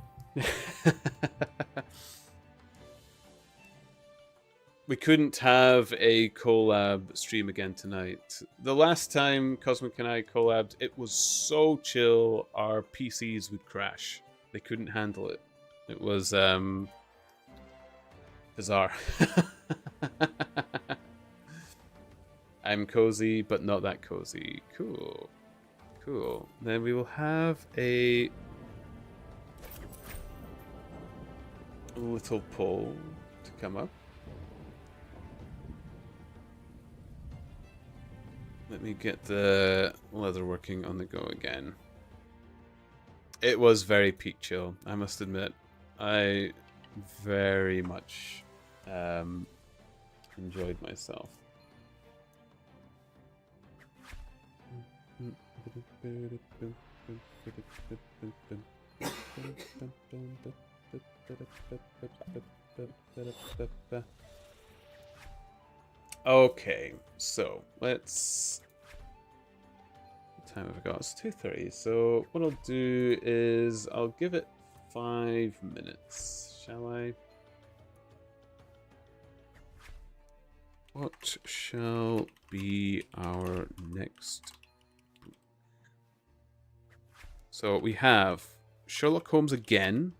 We couldn't have a collab stream again tonight. The last time Cosmic and I collabed, it was so chill, our PCs would crash. They couldn't handle it. It was bizarre. I'm cozy, but not that cozy. Cool. Cool. Then we will have a little poll to come up. Let me get the leather working on the go again. It was very peak chill, I must admit. I very much enjoyed myself. Okay, so let's. What time have I got? It's 2:30. So what I'll do is I'll give it 5 minutes. Shall I? What shall be our next book? So we have Sherlock Holmes again,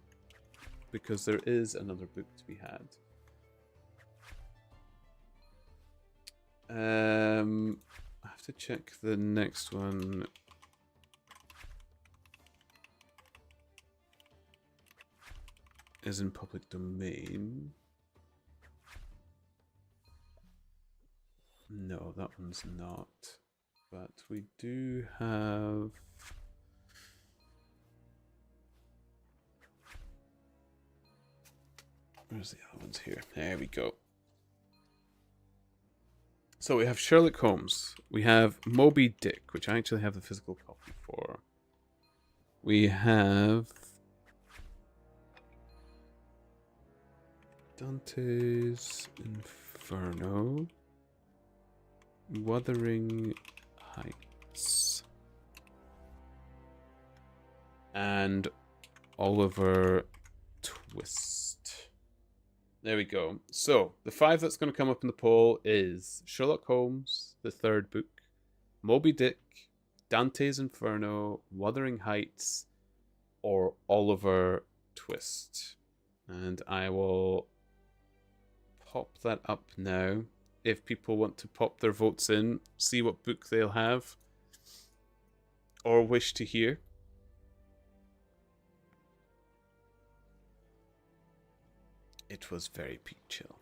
because there is another book to be had. I have to check the next one. Is in public domain. No, that one's not. But we do have. Where's the other ones here? There we go. So we have Sherlock Holmes. We have Moby Dick, which I actually have the physical copy for. We have Dante's Inferno. Wuthering Heights. And Oliver Twist. There we go. So, the 5 that's going to come up in the poll is Sherlock Holmes, the 3rd book, Moby Dick, Dante's Inferno, Wuthering Heights, or Oliver Twist. And I will pop that up now. If people want to pop their votes in, see what book they'll have, or wish to hear. It was very peak chill.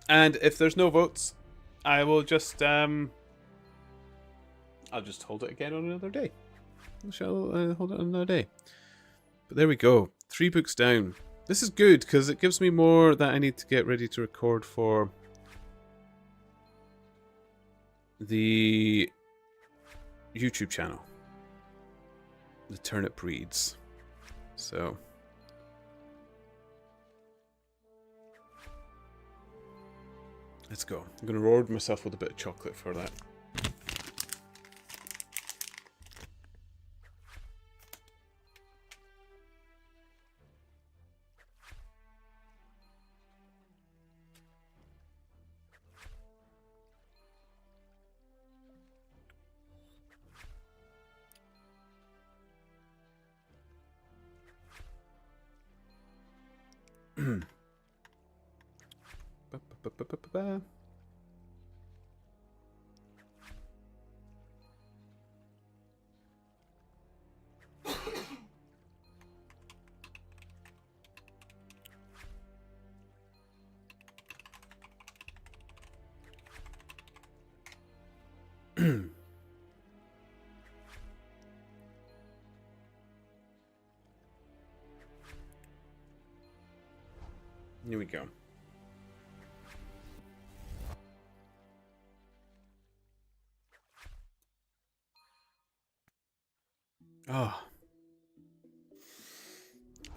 And if there's no votes, I will just I'll just hold it again on another day. I shall hold it on another day. But there we go. 3 books down. This is good because it gives me more that I need to get ready to record for the YouTube channel, the Turnip Reads. So let's go. I'm going to reward myself with a bit of chocolate for that. Ba-ba-ba-ba-ba. Here we go. Oh.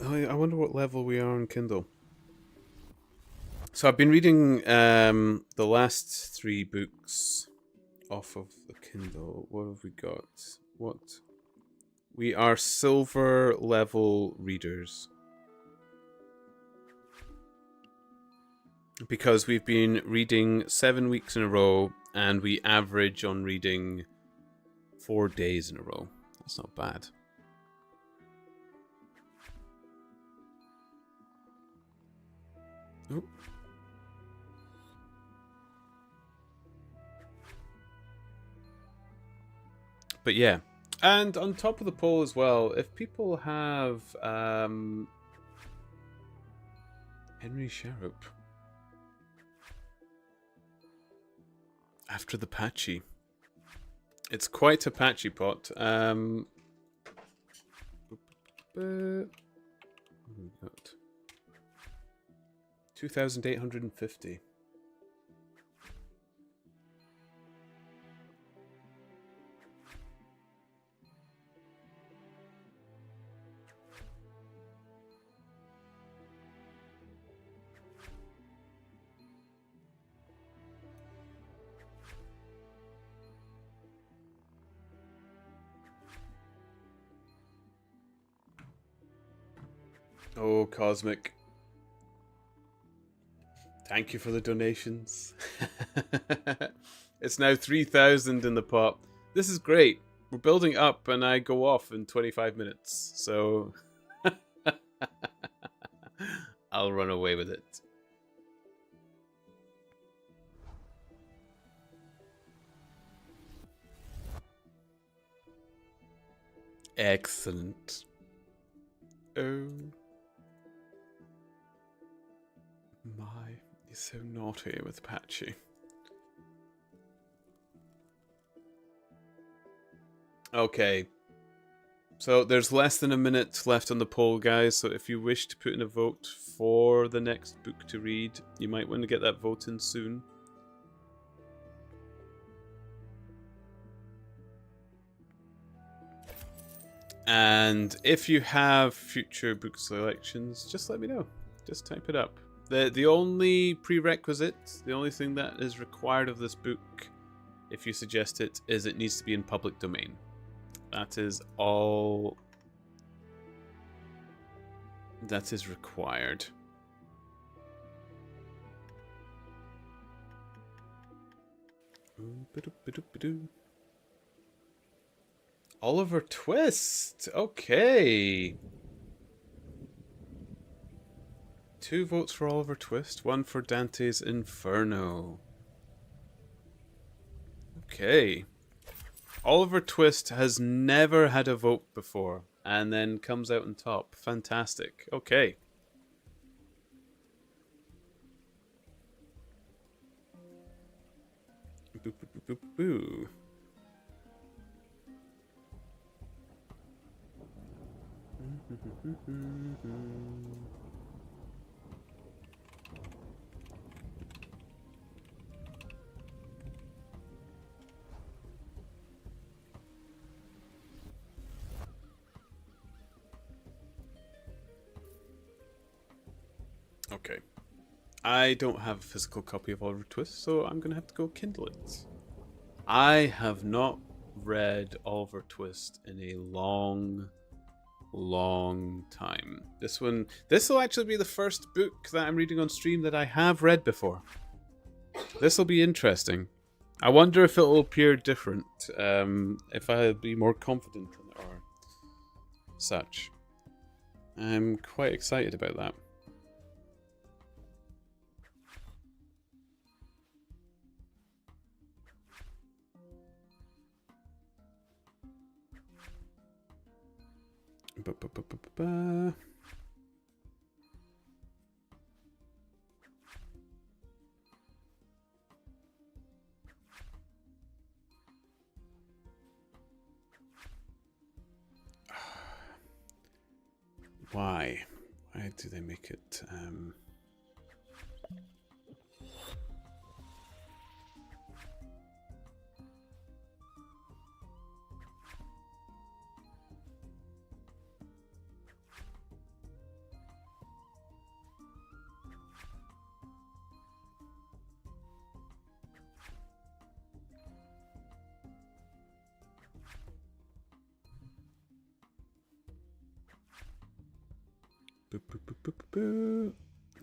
I wonder what level we are on Kindle. So I've been reading the last 3 books off of the Kindle. What have we got? What? We are silver level readers. Because we've been reading 7 weeks in a row, and we average on reading 4 days in a row. That's not bad. Oh. But yeah. And on top of the poll as well, if people have Henry Sharp after the patchy. It's quite a patchy pot. What have we got? 2,850. Oh, Cosmic. Thank you for the donations. It's now 3,000 in the pot. This is great. We're building up and I go off in 25 minutes. So I'll run away with it. Excellent. Oh. My, he's so naughty with Patchy. Okay. So there's less than a minute left on the poll, guys. So if you wish to put in a vote for the next book to read, you might want to get that vote in soon. And if you have future book selections, just let me know. Just type it up. The only prerequisite, the only thing that is required of this book, if you suggest it, is it needs to be in public domain. That is all that is required. Oliver Twist. Okay. 2 votes for Oliver Twist, 1 for Dante's Inferno. Okay. Oliver Twist has never had a vote before, and then comes out on top. Fantastic. Okay. Boo, boo, boo, boo, boo. Okay. I don't have a physical copy of Oliver Twist, so I'm going to have to go Kindle it. I have not read Oliver Twist in a long time. This will actually be the first book that I'm reading on stream that I have read before. This will be interesting. I wonder if it will appear different, if I'll be more confident in it or such. I'm quite excited about that. Why? Why do they make it?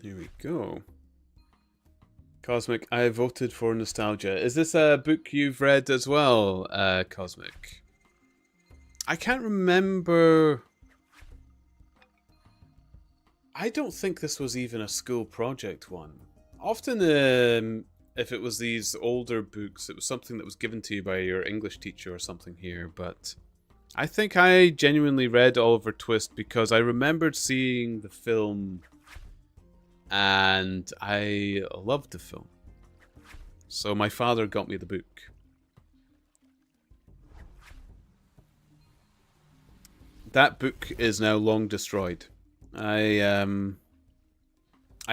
Here we go. Cosmic, I voted for nostalgia. Is this a book you've read as well, Cosmic? I can't remember. I don't think this was even a school project one. Often, if it was these older books, it was something that was given to you by your English teacher or something here, but I think I genuinely read Oliver Twist because I remembered seeing the film and I loved the film. So my father got me the book. That book is now long destroyed. I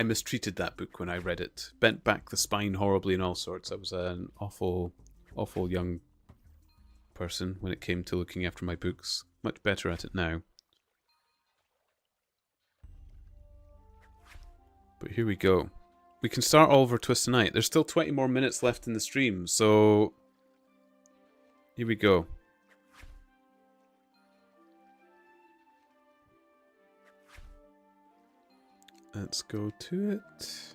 mistreated that book when I read it. Bent back the spine horribly and all sorts. I was an awful young person when it came to looking after my books. Much better at it now. But here we go. We can start Oliver Twist tonight. There's still 20 more minutes left in the stream, so here we go. Let's go to it.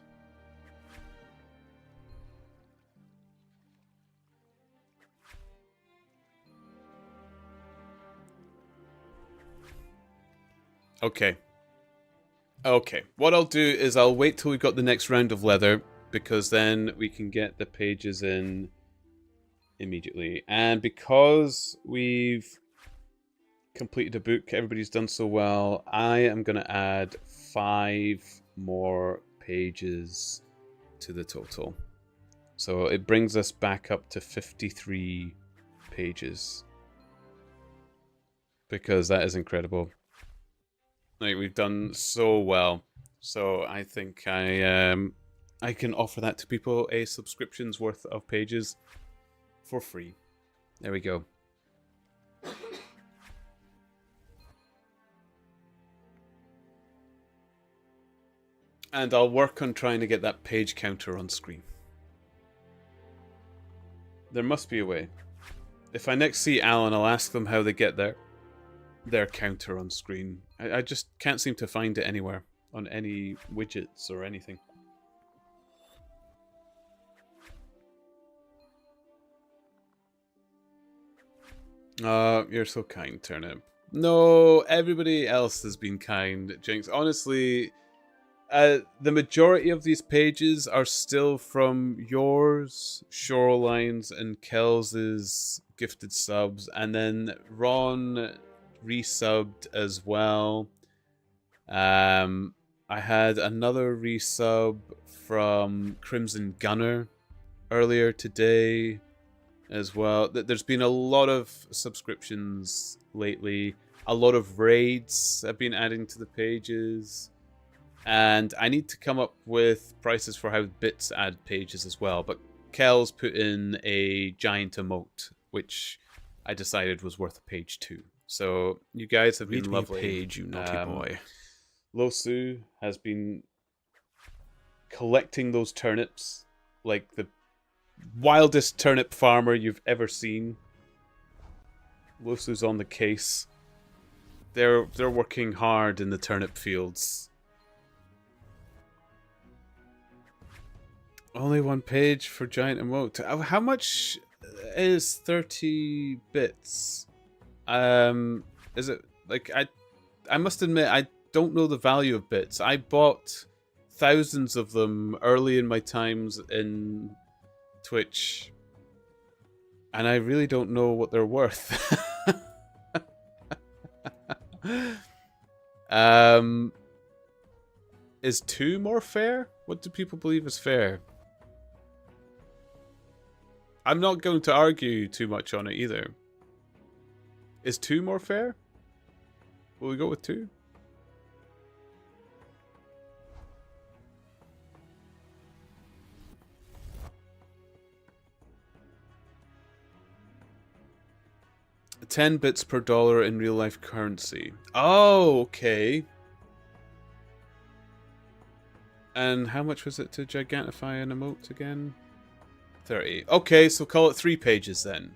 Okay. Okay. What I'll do is I'll wait till we've got the next round of leather, because then we can get the pages in immediately. And because we've completed a book, everybody's done so well, I am going to add 5 more pages to the total. So it brings us back up to 53 pages. Because that is incredible. Like, we've done so well. So I think I can offer that to people, a subscription's worth of pages for free. There we go. And I'll work on trying to get that page counter on screen. There must be a way. If I next see Alan, I'll ask them how they get their counter on screen. I just can't seem to find it anywhere on any widgets or anything. You're so kind, Turnip. No, everybody else has been kind, Jinx. Honestly, the majority of these pages are still from yours, Shorelines, and Kels's gifted subs, and then Ron resubbed as well. I had another resub from Crimson Gunner earlier today as well. There's been a lot of subscriptions lately. A lot of raids have been adding to the pages. And I need to come up with prices for how bits add pages as well. But Kel's put in a giant emote, which I decided was worth a page 2. So you guys have been lovely. Page, you naughty boy. Losu has been collecting those turnips like the wildest turnip farmer you've ever seen. Losu's on the case. They're working hard in the turnip fields. Only 1 page for giant emote. How much is 30 bits? Is it like I must admit I don't know the value of bits. I bought thousands of them early in my times in Twitch, and I really don't know what they're worth. Is 2 more fair? What do people believe is fair? I'm not going to argue too much on it either. Is 2 more fair? Will we go with 2? $10 bits per dollar in real life currency. Oh, okay. And how much was it to gigantify an emote again? 30. Okay, so call it 3 pages then.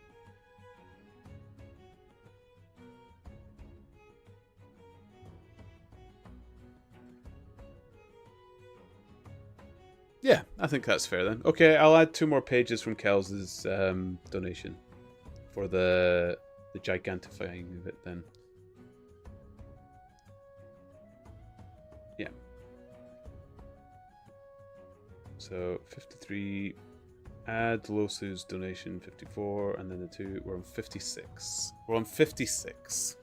Yeah, I think that's fair then. Okay, I'll add 2 more pages from Kels's donation for the gigantifying of it then. Yeah. So 53, add Losu's donation 54, and then the 2, we're on 56. We're on 56.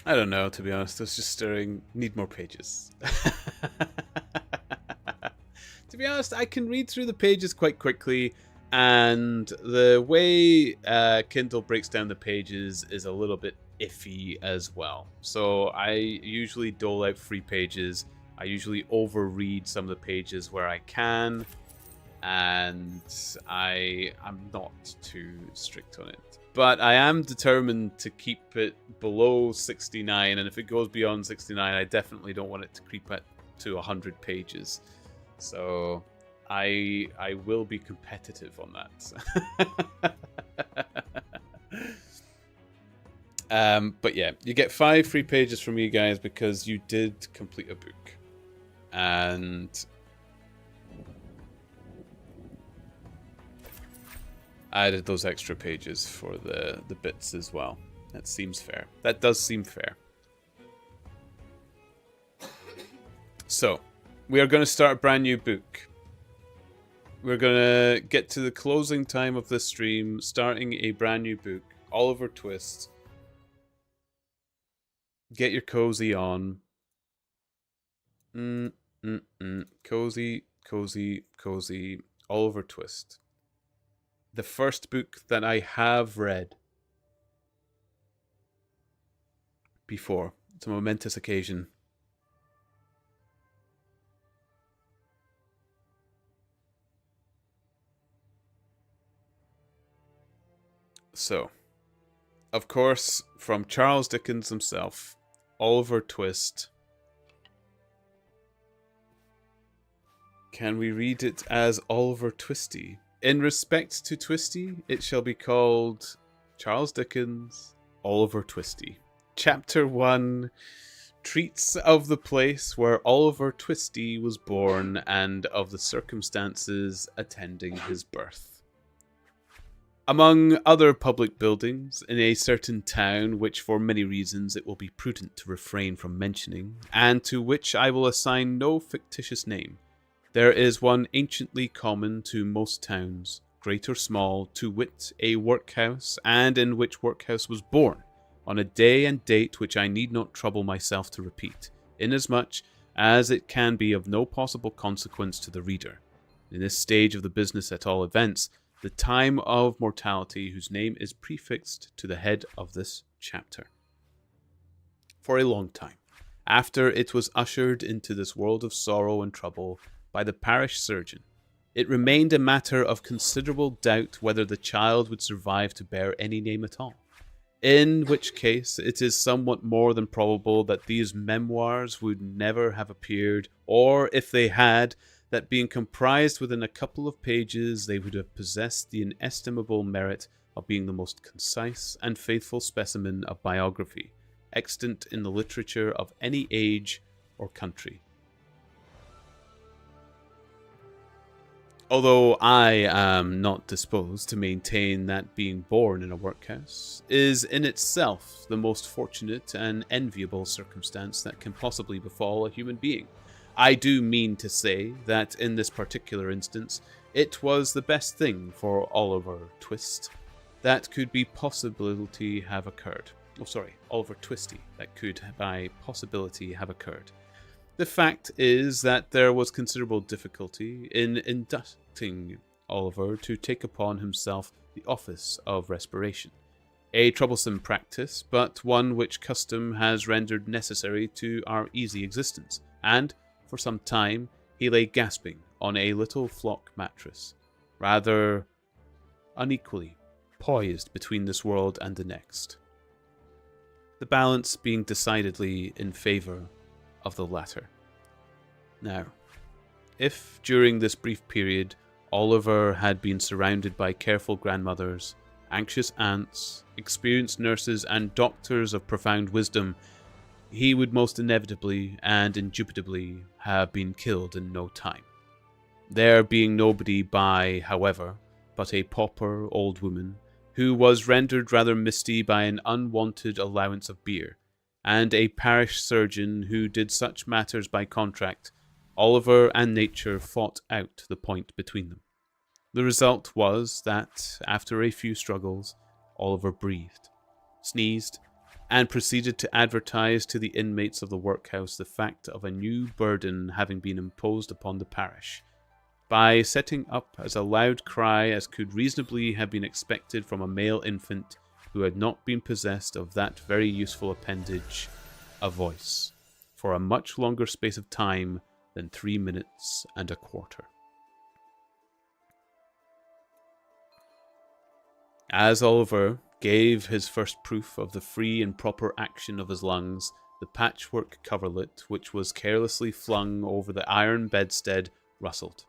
I don't know, to be honest. I was just stirring. Need more pages. To be honest, I can read through the pages quite quickly, and the way Kindle breaks down the pages is a little bit iffy as well. So I usually dole out free pages. I usually overread some of the pages where I can, and I'm not too strict on it. But I am determined to keep it below 69, and if it goes beyond 69, I definitely don't want it to creep up to 100 pages. So I will be competitive on that. But yeah, you get 5 free pages from you guys because you did complete a book. And I added those extra pages for the bits as well. That seems fair. That does seem fair. So, we are going to start a brand new book. We're going to get to the closing time of this stream, starting a brand new book, Oliver Twist. Get your cozy on. Cozy, cozy, cozy. Oliver Twist. The first book that I have read before. It's a momentous occasion. So, of course, from Charles Dickens himself, Oliver Twist. Can we read it as Oliver Twisty? In respect to Twisty, it shall be called Charles Dickens, Oliver Twisty. Chapter 1 treats of the place where Oliver Twisty was born and of the circumstances attending his birth. Among other public buildings in a certain town, which for many reasons it will be prudent to refrain from mentioning, and to which I will assign no fictitious name, there is one anciently common to most towns, great or small, to wit, a workhouse, and in which workhouse was born, on a day and date which I need not trouble myself to repeat, inasmuch as it can be of no possible consequence to the reader. In this stage of the business at all events, the time of mortality whose name is prefixed to the head of this chapter. For a long time, after it was ushered into this world of sorrow and trouble by the parish surgeon, it remained a matter of considerable doubt whether the child would survive to bear any name at all. In which case, it is somewhat more than probable that these memoirs would never have appeared, or if they had, that being comprised within a couple of pages, they would have possessed the inestimable merit of being the most concise and faithful specimen of biography extant in the literature of any age or country. Although I am not disposed to maintain that being born in a workhouse is in itself the most fortunate and enviable circumstance that can possibly befall a human being, I do mean to say that in this particular instance, it was the best thing for Oliver Twist that could be possibility have occurred. Oliver Twisty that could by possibility have occurred. The fact is that there was considerable difficulty in inducting Oliver to take upon himself the office of respiration. A troublesome practice, but one which custom has rendered necessary to our easy existence, and for some time he lay gasping on a little flock mattress, rather unequally poised between this world and the next, the balance being decidedly in favour of the latter. Now, if during this brief period Oliver had been surrounded by careful grandmothers anxious aunts, experienced nurses, and doctors of profound wisdom, he would most inevitably and indubitably have been killed in no time. There being nobody by, however, but a pauper old woman, who was rendered rather misty by an unwonted allowance of beer, and a parish surgeon who did such matters by contract, Oliver and nature fought out the point between them. The result was that, after a few struggles, Oliver breathed, sneezed, and proceeded to advertise to the inmates of the workhouse the fact of a new burden having been imposed upon the parish, by setting up as a loud cry as could reasonably have been expected from a male infant who had not been possessed of that very useful appendage, a voice, for a much longer space of time than 3 minutes and a quarter. As Oliver gave his first proof of the free and proper action of his lungs, the patchwork coverlet, which was carelessly flung over the iron bedstead, rustled.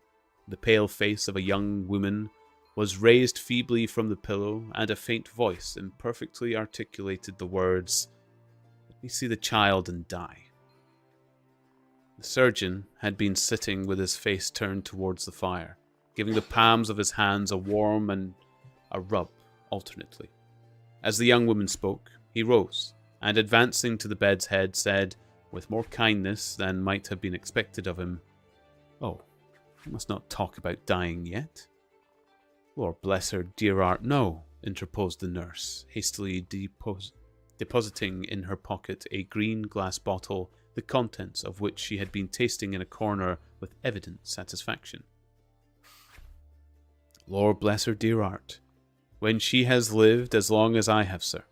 The pale face of a young woman was raised feebly from the pillow, and a faint voice imperfectly articulated the words, "Let me see the child and die." The surgeon had been sitting with his face turned towards the fire, giving the palms of his hands a warm and a rub alternately. As the young woman spoke, he rose, and advancing to the bed's head, said, with more kindness than might have been expected of him, "Oh, you must not talk about dying yet." "Lord bless her dear heart, no," interposed the nurse, hastily depositing in her pocket a green glass bottle, the contents of which she had been tasting in a corner with evident satisfaction. "Lord bless her dear heart, when she has lived as long as I have, sir,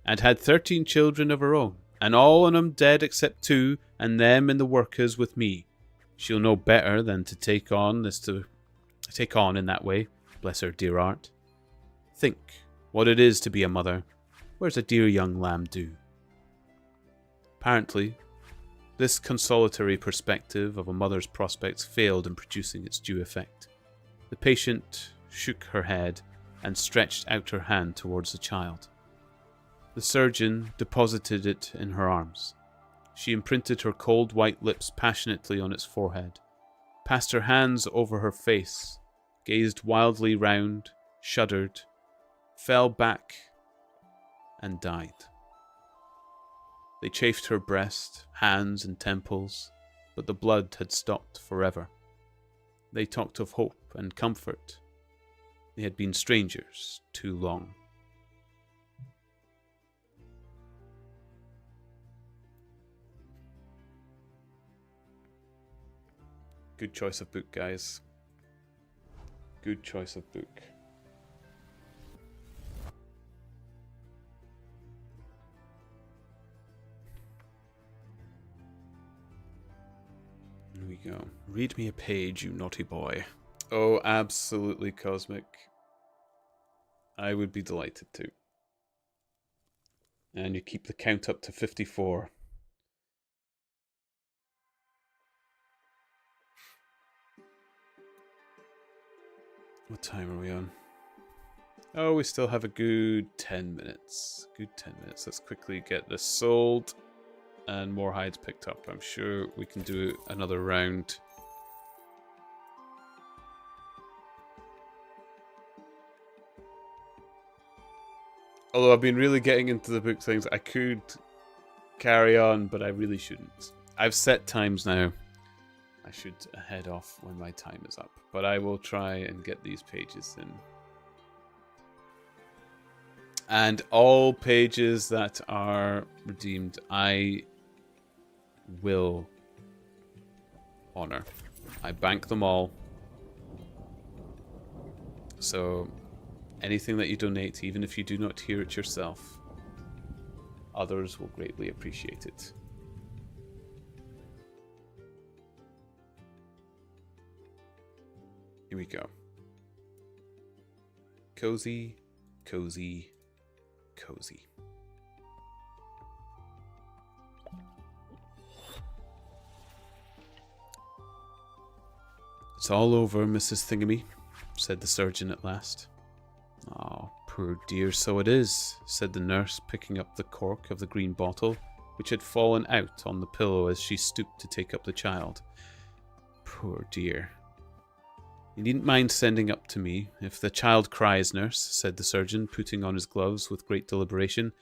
and had 13 children of her own, and all on 'em dead except 2, and them in the workers with me, she'll know better than to take on in that way, bless her dear heart. Think what it is to be a mother. Where's a dear young lamb do?" Apparently, this consolatory perspective of a mother's prospects failed in producing its due effect. The patient shook her head and stretched out her hand towards the child. The surgeon deposited it in her arms. She imprinted her cold white lips passionately on its forehead, passed her hands over her face, gazed wildly round, shuddered, fell back, and died. They chafed her breast, hands, and temples, but the blood had stopped forever. They talked of hope and comfort. They had been strangers too long. Good choice of book, guys. Good choice of book. Here we go. Read me a page, you naughty boy. Oh, absolutely, Cosmic. I would be delighted to. And you keep the count up to 54. What time are we on? Oh, we still have a good 10 minutes. Good 10 minutes. Let's quickly get this sold and more hides picked up. I'm sure we can do another round. Although I've been really getting into the book things, I could carry on, but I really shouldn't. I've set times now. I should head off when my time is up, but I will try and get these pages in. And all pages that are redeemed, I will honor. I bank them all. So anything that you donate, even if you do not hear it yourself, others will greatly appreciate it. Here we go. Cozy, cozy, cozy. "It's all over, Mrs. Thingamy," said the surgeon at last. "Oh, Poor dear, so it is, said the nurse, picking up the cork of the green bottle, which had fallen out on the pillow as she stooped to take up the child. Poor dear. You needn't mind sending up to me. If the child cries, nurse, said the surgeon, putting on his gloves with great deliberation,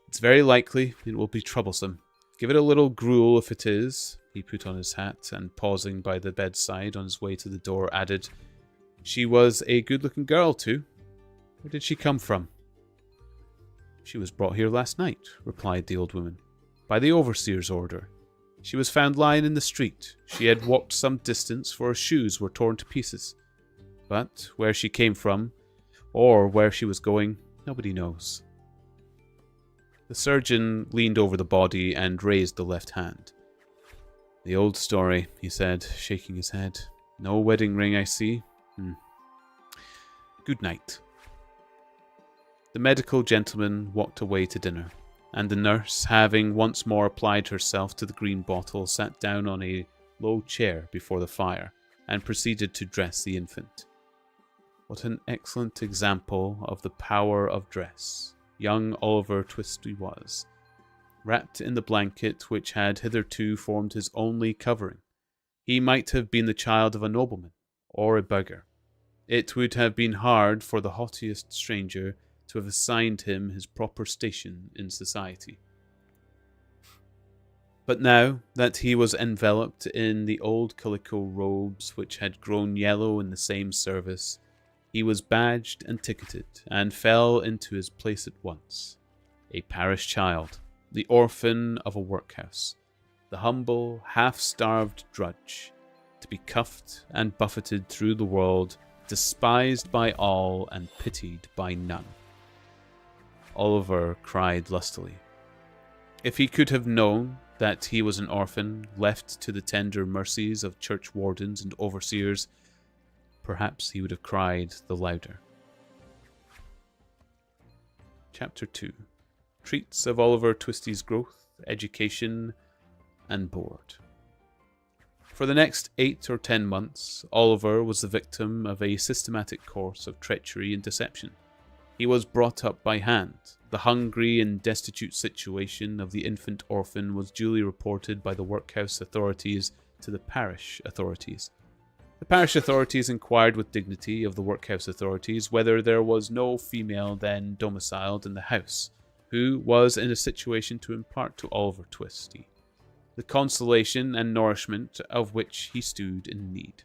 it's very likely it will be troublesome. Give it a little gruel if it is. He put on his hat and, pausing by the bedside on his way to the door, added, She was a good-looking girl, too. Where did she come from? She was brought here last night, replied the old woman, by the overseer's order. She was found lying in the street. She had walked some distance, for her shoes were torn to pieces. But where she came from, or where she was going, nobody knows. The surgeon leaned over the body and raised the left hand. The old story, he said, shaking his head. No wedding ring, I see. Good night. The medical gentleman walked away to dinner, and the nurse, having once more applied herself to the green bottle, sat down on a low chair before the fire and proceeded to dress the infant. What an excellent example of the power of dress young Oliver Twisty was, wrapped in the blanket which had hitherto formed his only covering. He might have been the child of a nobleman or a beggar. It would have been hard for the haughtiest stranger to have assigned him his proper station in society. But now that he was enveloped in the old calico robes which had grown yellow in the same service, he was badged and ticketed, and fell into his place at once. A parish child, the orphan of a workhouse, the humble, half-starved drudge, to be cuffed and buffeted through the world, despised by all and pitied by none. Oliver cried lustily. If he could have known that he was an orphan, left to the tender mercies of church wardens and overseers, perhaps he would have cried the louder. Chapter 2. Treats of Oliver Twisty's growth, education, and board. For the next 8 or 10 months, Oliver was the victim of a systematic course of treachery and deception. He was brought up by hand. The hungry and destitute situation of the infant orphan was duly reported by the workhouse authorities to the parish authorities. The parish authorities inquired with dignity of the workhouse authorities whether there was no female then domiciled in the house, who was in a situation to impart to Oliver Twisty the consolation and nourishment of which he stood in need.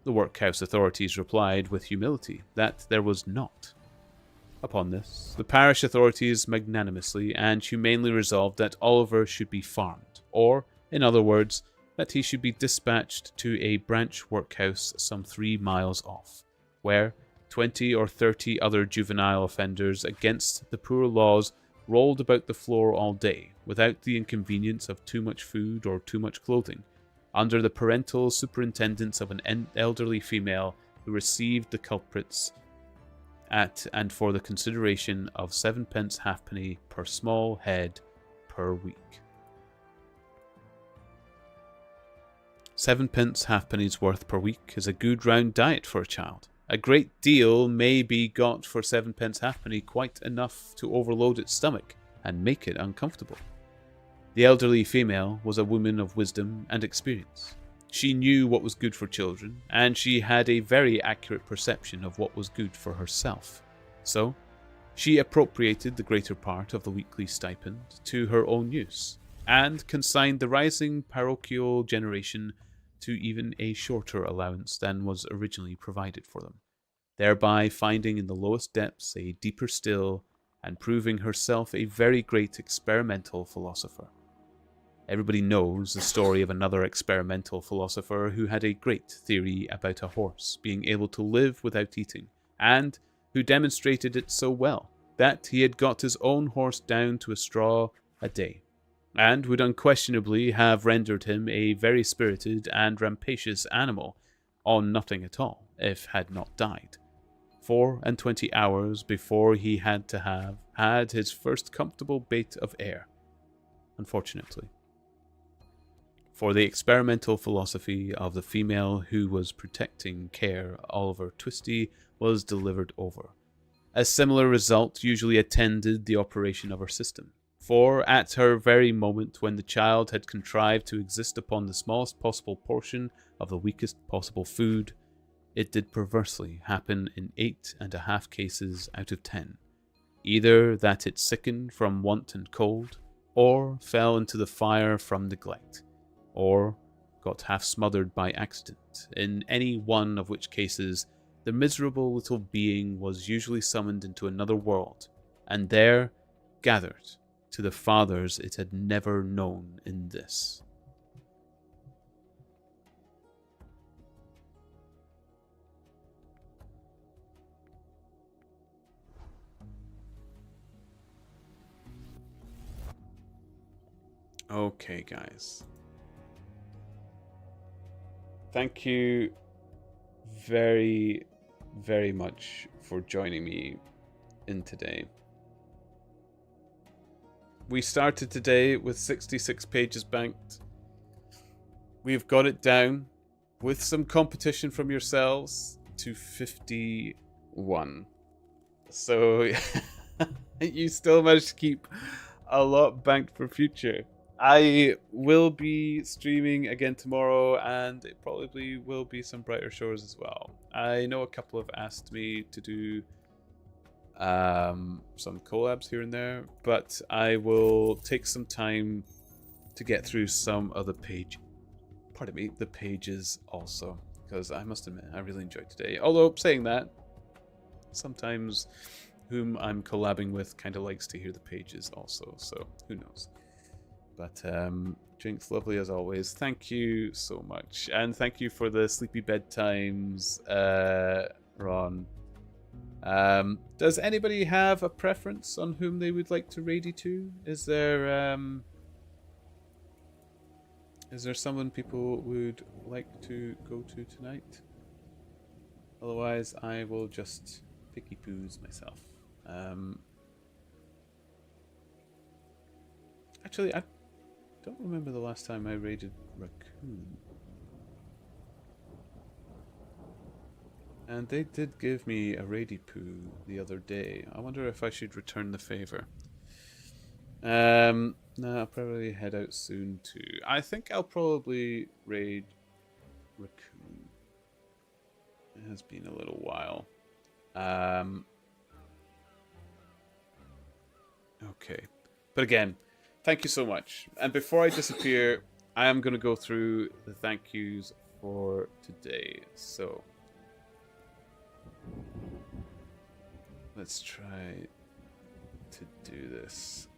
The workhouse authorities replied with humility that there was not. Upon this, the parish authorities magnanimously and humanely resolved that Oliver should be farmed, or, in other words, that he should be dispatched to a branch workhouse some 3 miles off, where 20 or 30 other juvenile offenders against the poor laws rolled about the floor all day, without the inconvenience of too much food or too much clothing, under the parental superintendence of an elderly female who received the culprits at and for the consideration of 7p halfpenny per small head per week. 7p halfpenny's worth per week is a good round diet for a child. A great deal may be got for 7p halfpenny, quite enough to overload its stomach and make it uncomfortable. The elderly female was a woman of wisdom and experience. She knew what was good for children, and she had a very accurate perception of what was good for herself. So, she appropriated the greater part of the weekly stipend to her own use, and consigned the rising parochial generation to even a shorter allowance than was originally provided for them, thereby finding in the lowest depths a deeper still, and proving herself a very great experimental philosopher. Everybody knows the story of another experimental philosopher who had a great theory about a horse being able to live without eating, and who demonstrated it so well that he had got his own horse down to a straw a day, and would unquestionably have rendered him a very spirited and rampacious animal on nothing at all, if had not died 24 hours before he had to have had his first comfortable bait of air, unfortunately. For the experimental philosophy of the female who was protecting care Oliver Twisty was delivered over. A similar result usually attended the operation of her system. For at her very moment when the child had contrived to exist upon the smallest possible portion of the weakest possible food, it did perversely happen in 8.5 cases out of 10, either that it sickened from want and cold, or fell into the fire from neglect, or got half smothered by accident, in any one of which cases the miserable little being was usually summoned into another world, and there gathered to the fathers it had never known in this. Okay, guys. Thank you very, very much for joining me in today. We started today with 66 pages banked. We've got it down with some competition from yourselves to 51. So you still managed to keep a lot banked for future. I will be streaming again tomorrow, and it probably will be some Brighter Shores as well. I know a couple have asked me to do some collabs here and there, but I will take some time to get through some of the the pages also, because I must admit I really enjoyed today. Although saying that, sometimes whom I'm collabing with kind of likes to hear the pages also, so who knows. But Jinx, lovely as always. Thank you so much, and thank you for the sleepy bedtimes, Ron. Does anybody have a preference on whom they would like to raid to? Is there someone people would like to go to tonight? Otherwise, I will just picky poos myself. Actually, I don't remember the last time I raided Raccoon. And they did give me a raidy poo the other day. I wonder if I should return the favor. No, I'll probably head out soon too. I think I'll probably raid Raccoon. It has been a little while. Okay. But again, thank you so much. And before I disappear, I am going to go through the thank yous for today. So let's try to do this.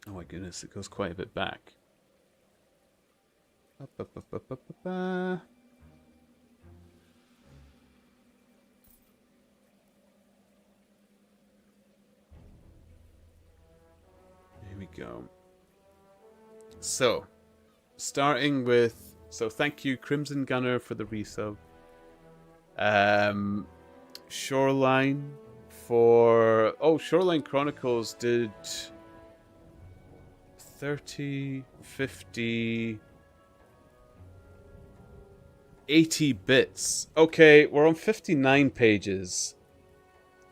Oh my goodness, it goes quite a bit back. Here we go. So, starting with... So, thank you, Crimson Gunner, for the resub. Shoreline for... Oh, Shoreline Chronicles did 30, 50, 80 bits. Okay, we're on 59 pages,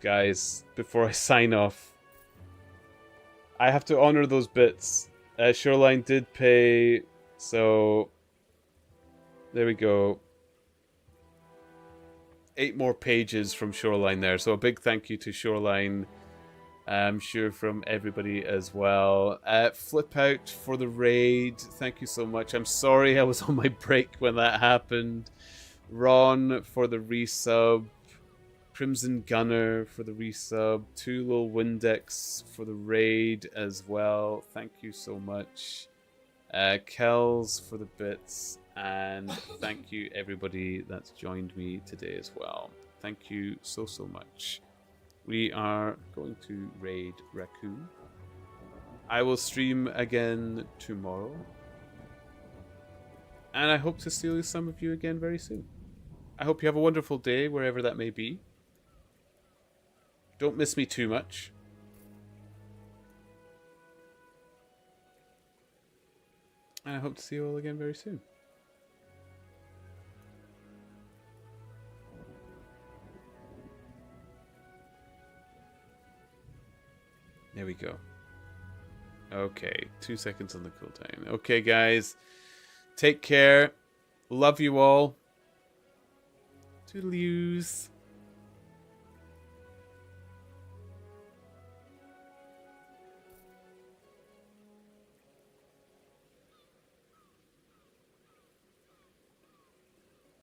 guys, before I sign off. I have to honor those bits. Shoreline did pay, so there we go. 8 more pages from Shoreline there, so a big thank you to Shoreline. I'm sure from everybody as well. Flip Out for the raid, thank you so much. I'm sorry I was on my break when that happened. Ron for the resub. Crimson Gunner for the resub. Two Little Windex for the raid as well. Thank you so much. Kells for the bits. And thank you everybody that's joined me today as well. Thank you so much. We are going to raid Raccoon. I will stream again tomorrow. And I hope to see some of you again very soon. I hope you have a wonderful day wherever that may be. Don't miss me too much. And I hope to see you all again very soon. There we go. Okay, 2 seconds on the cooldown. Okay, guys. Take care. Love you all. Toodaloo.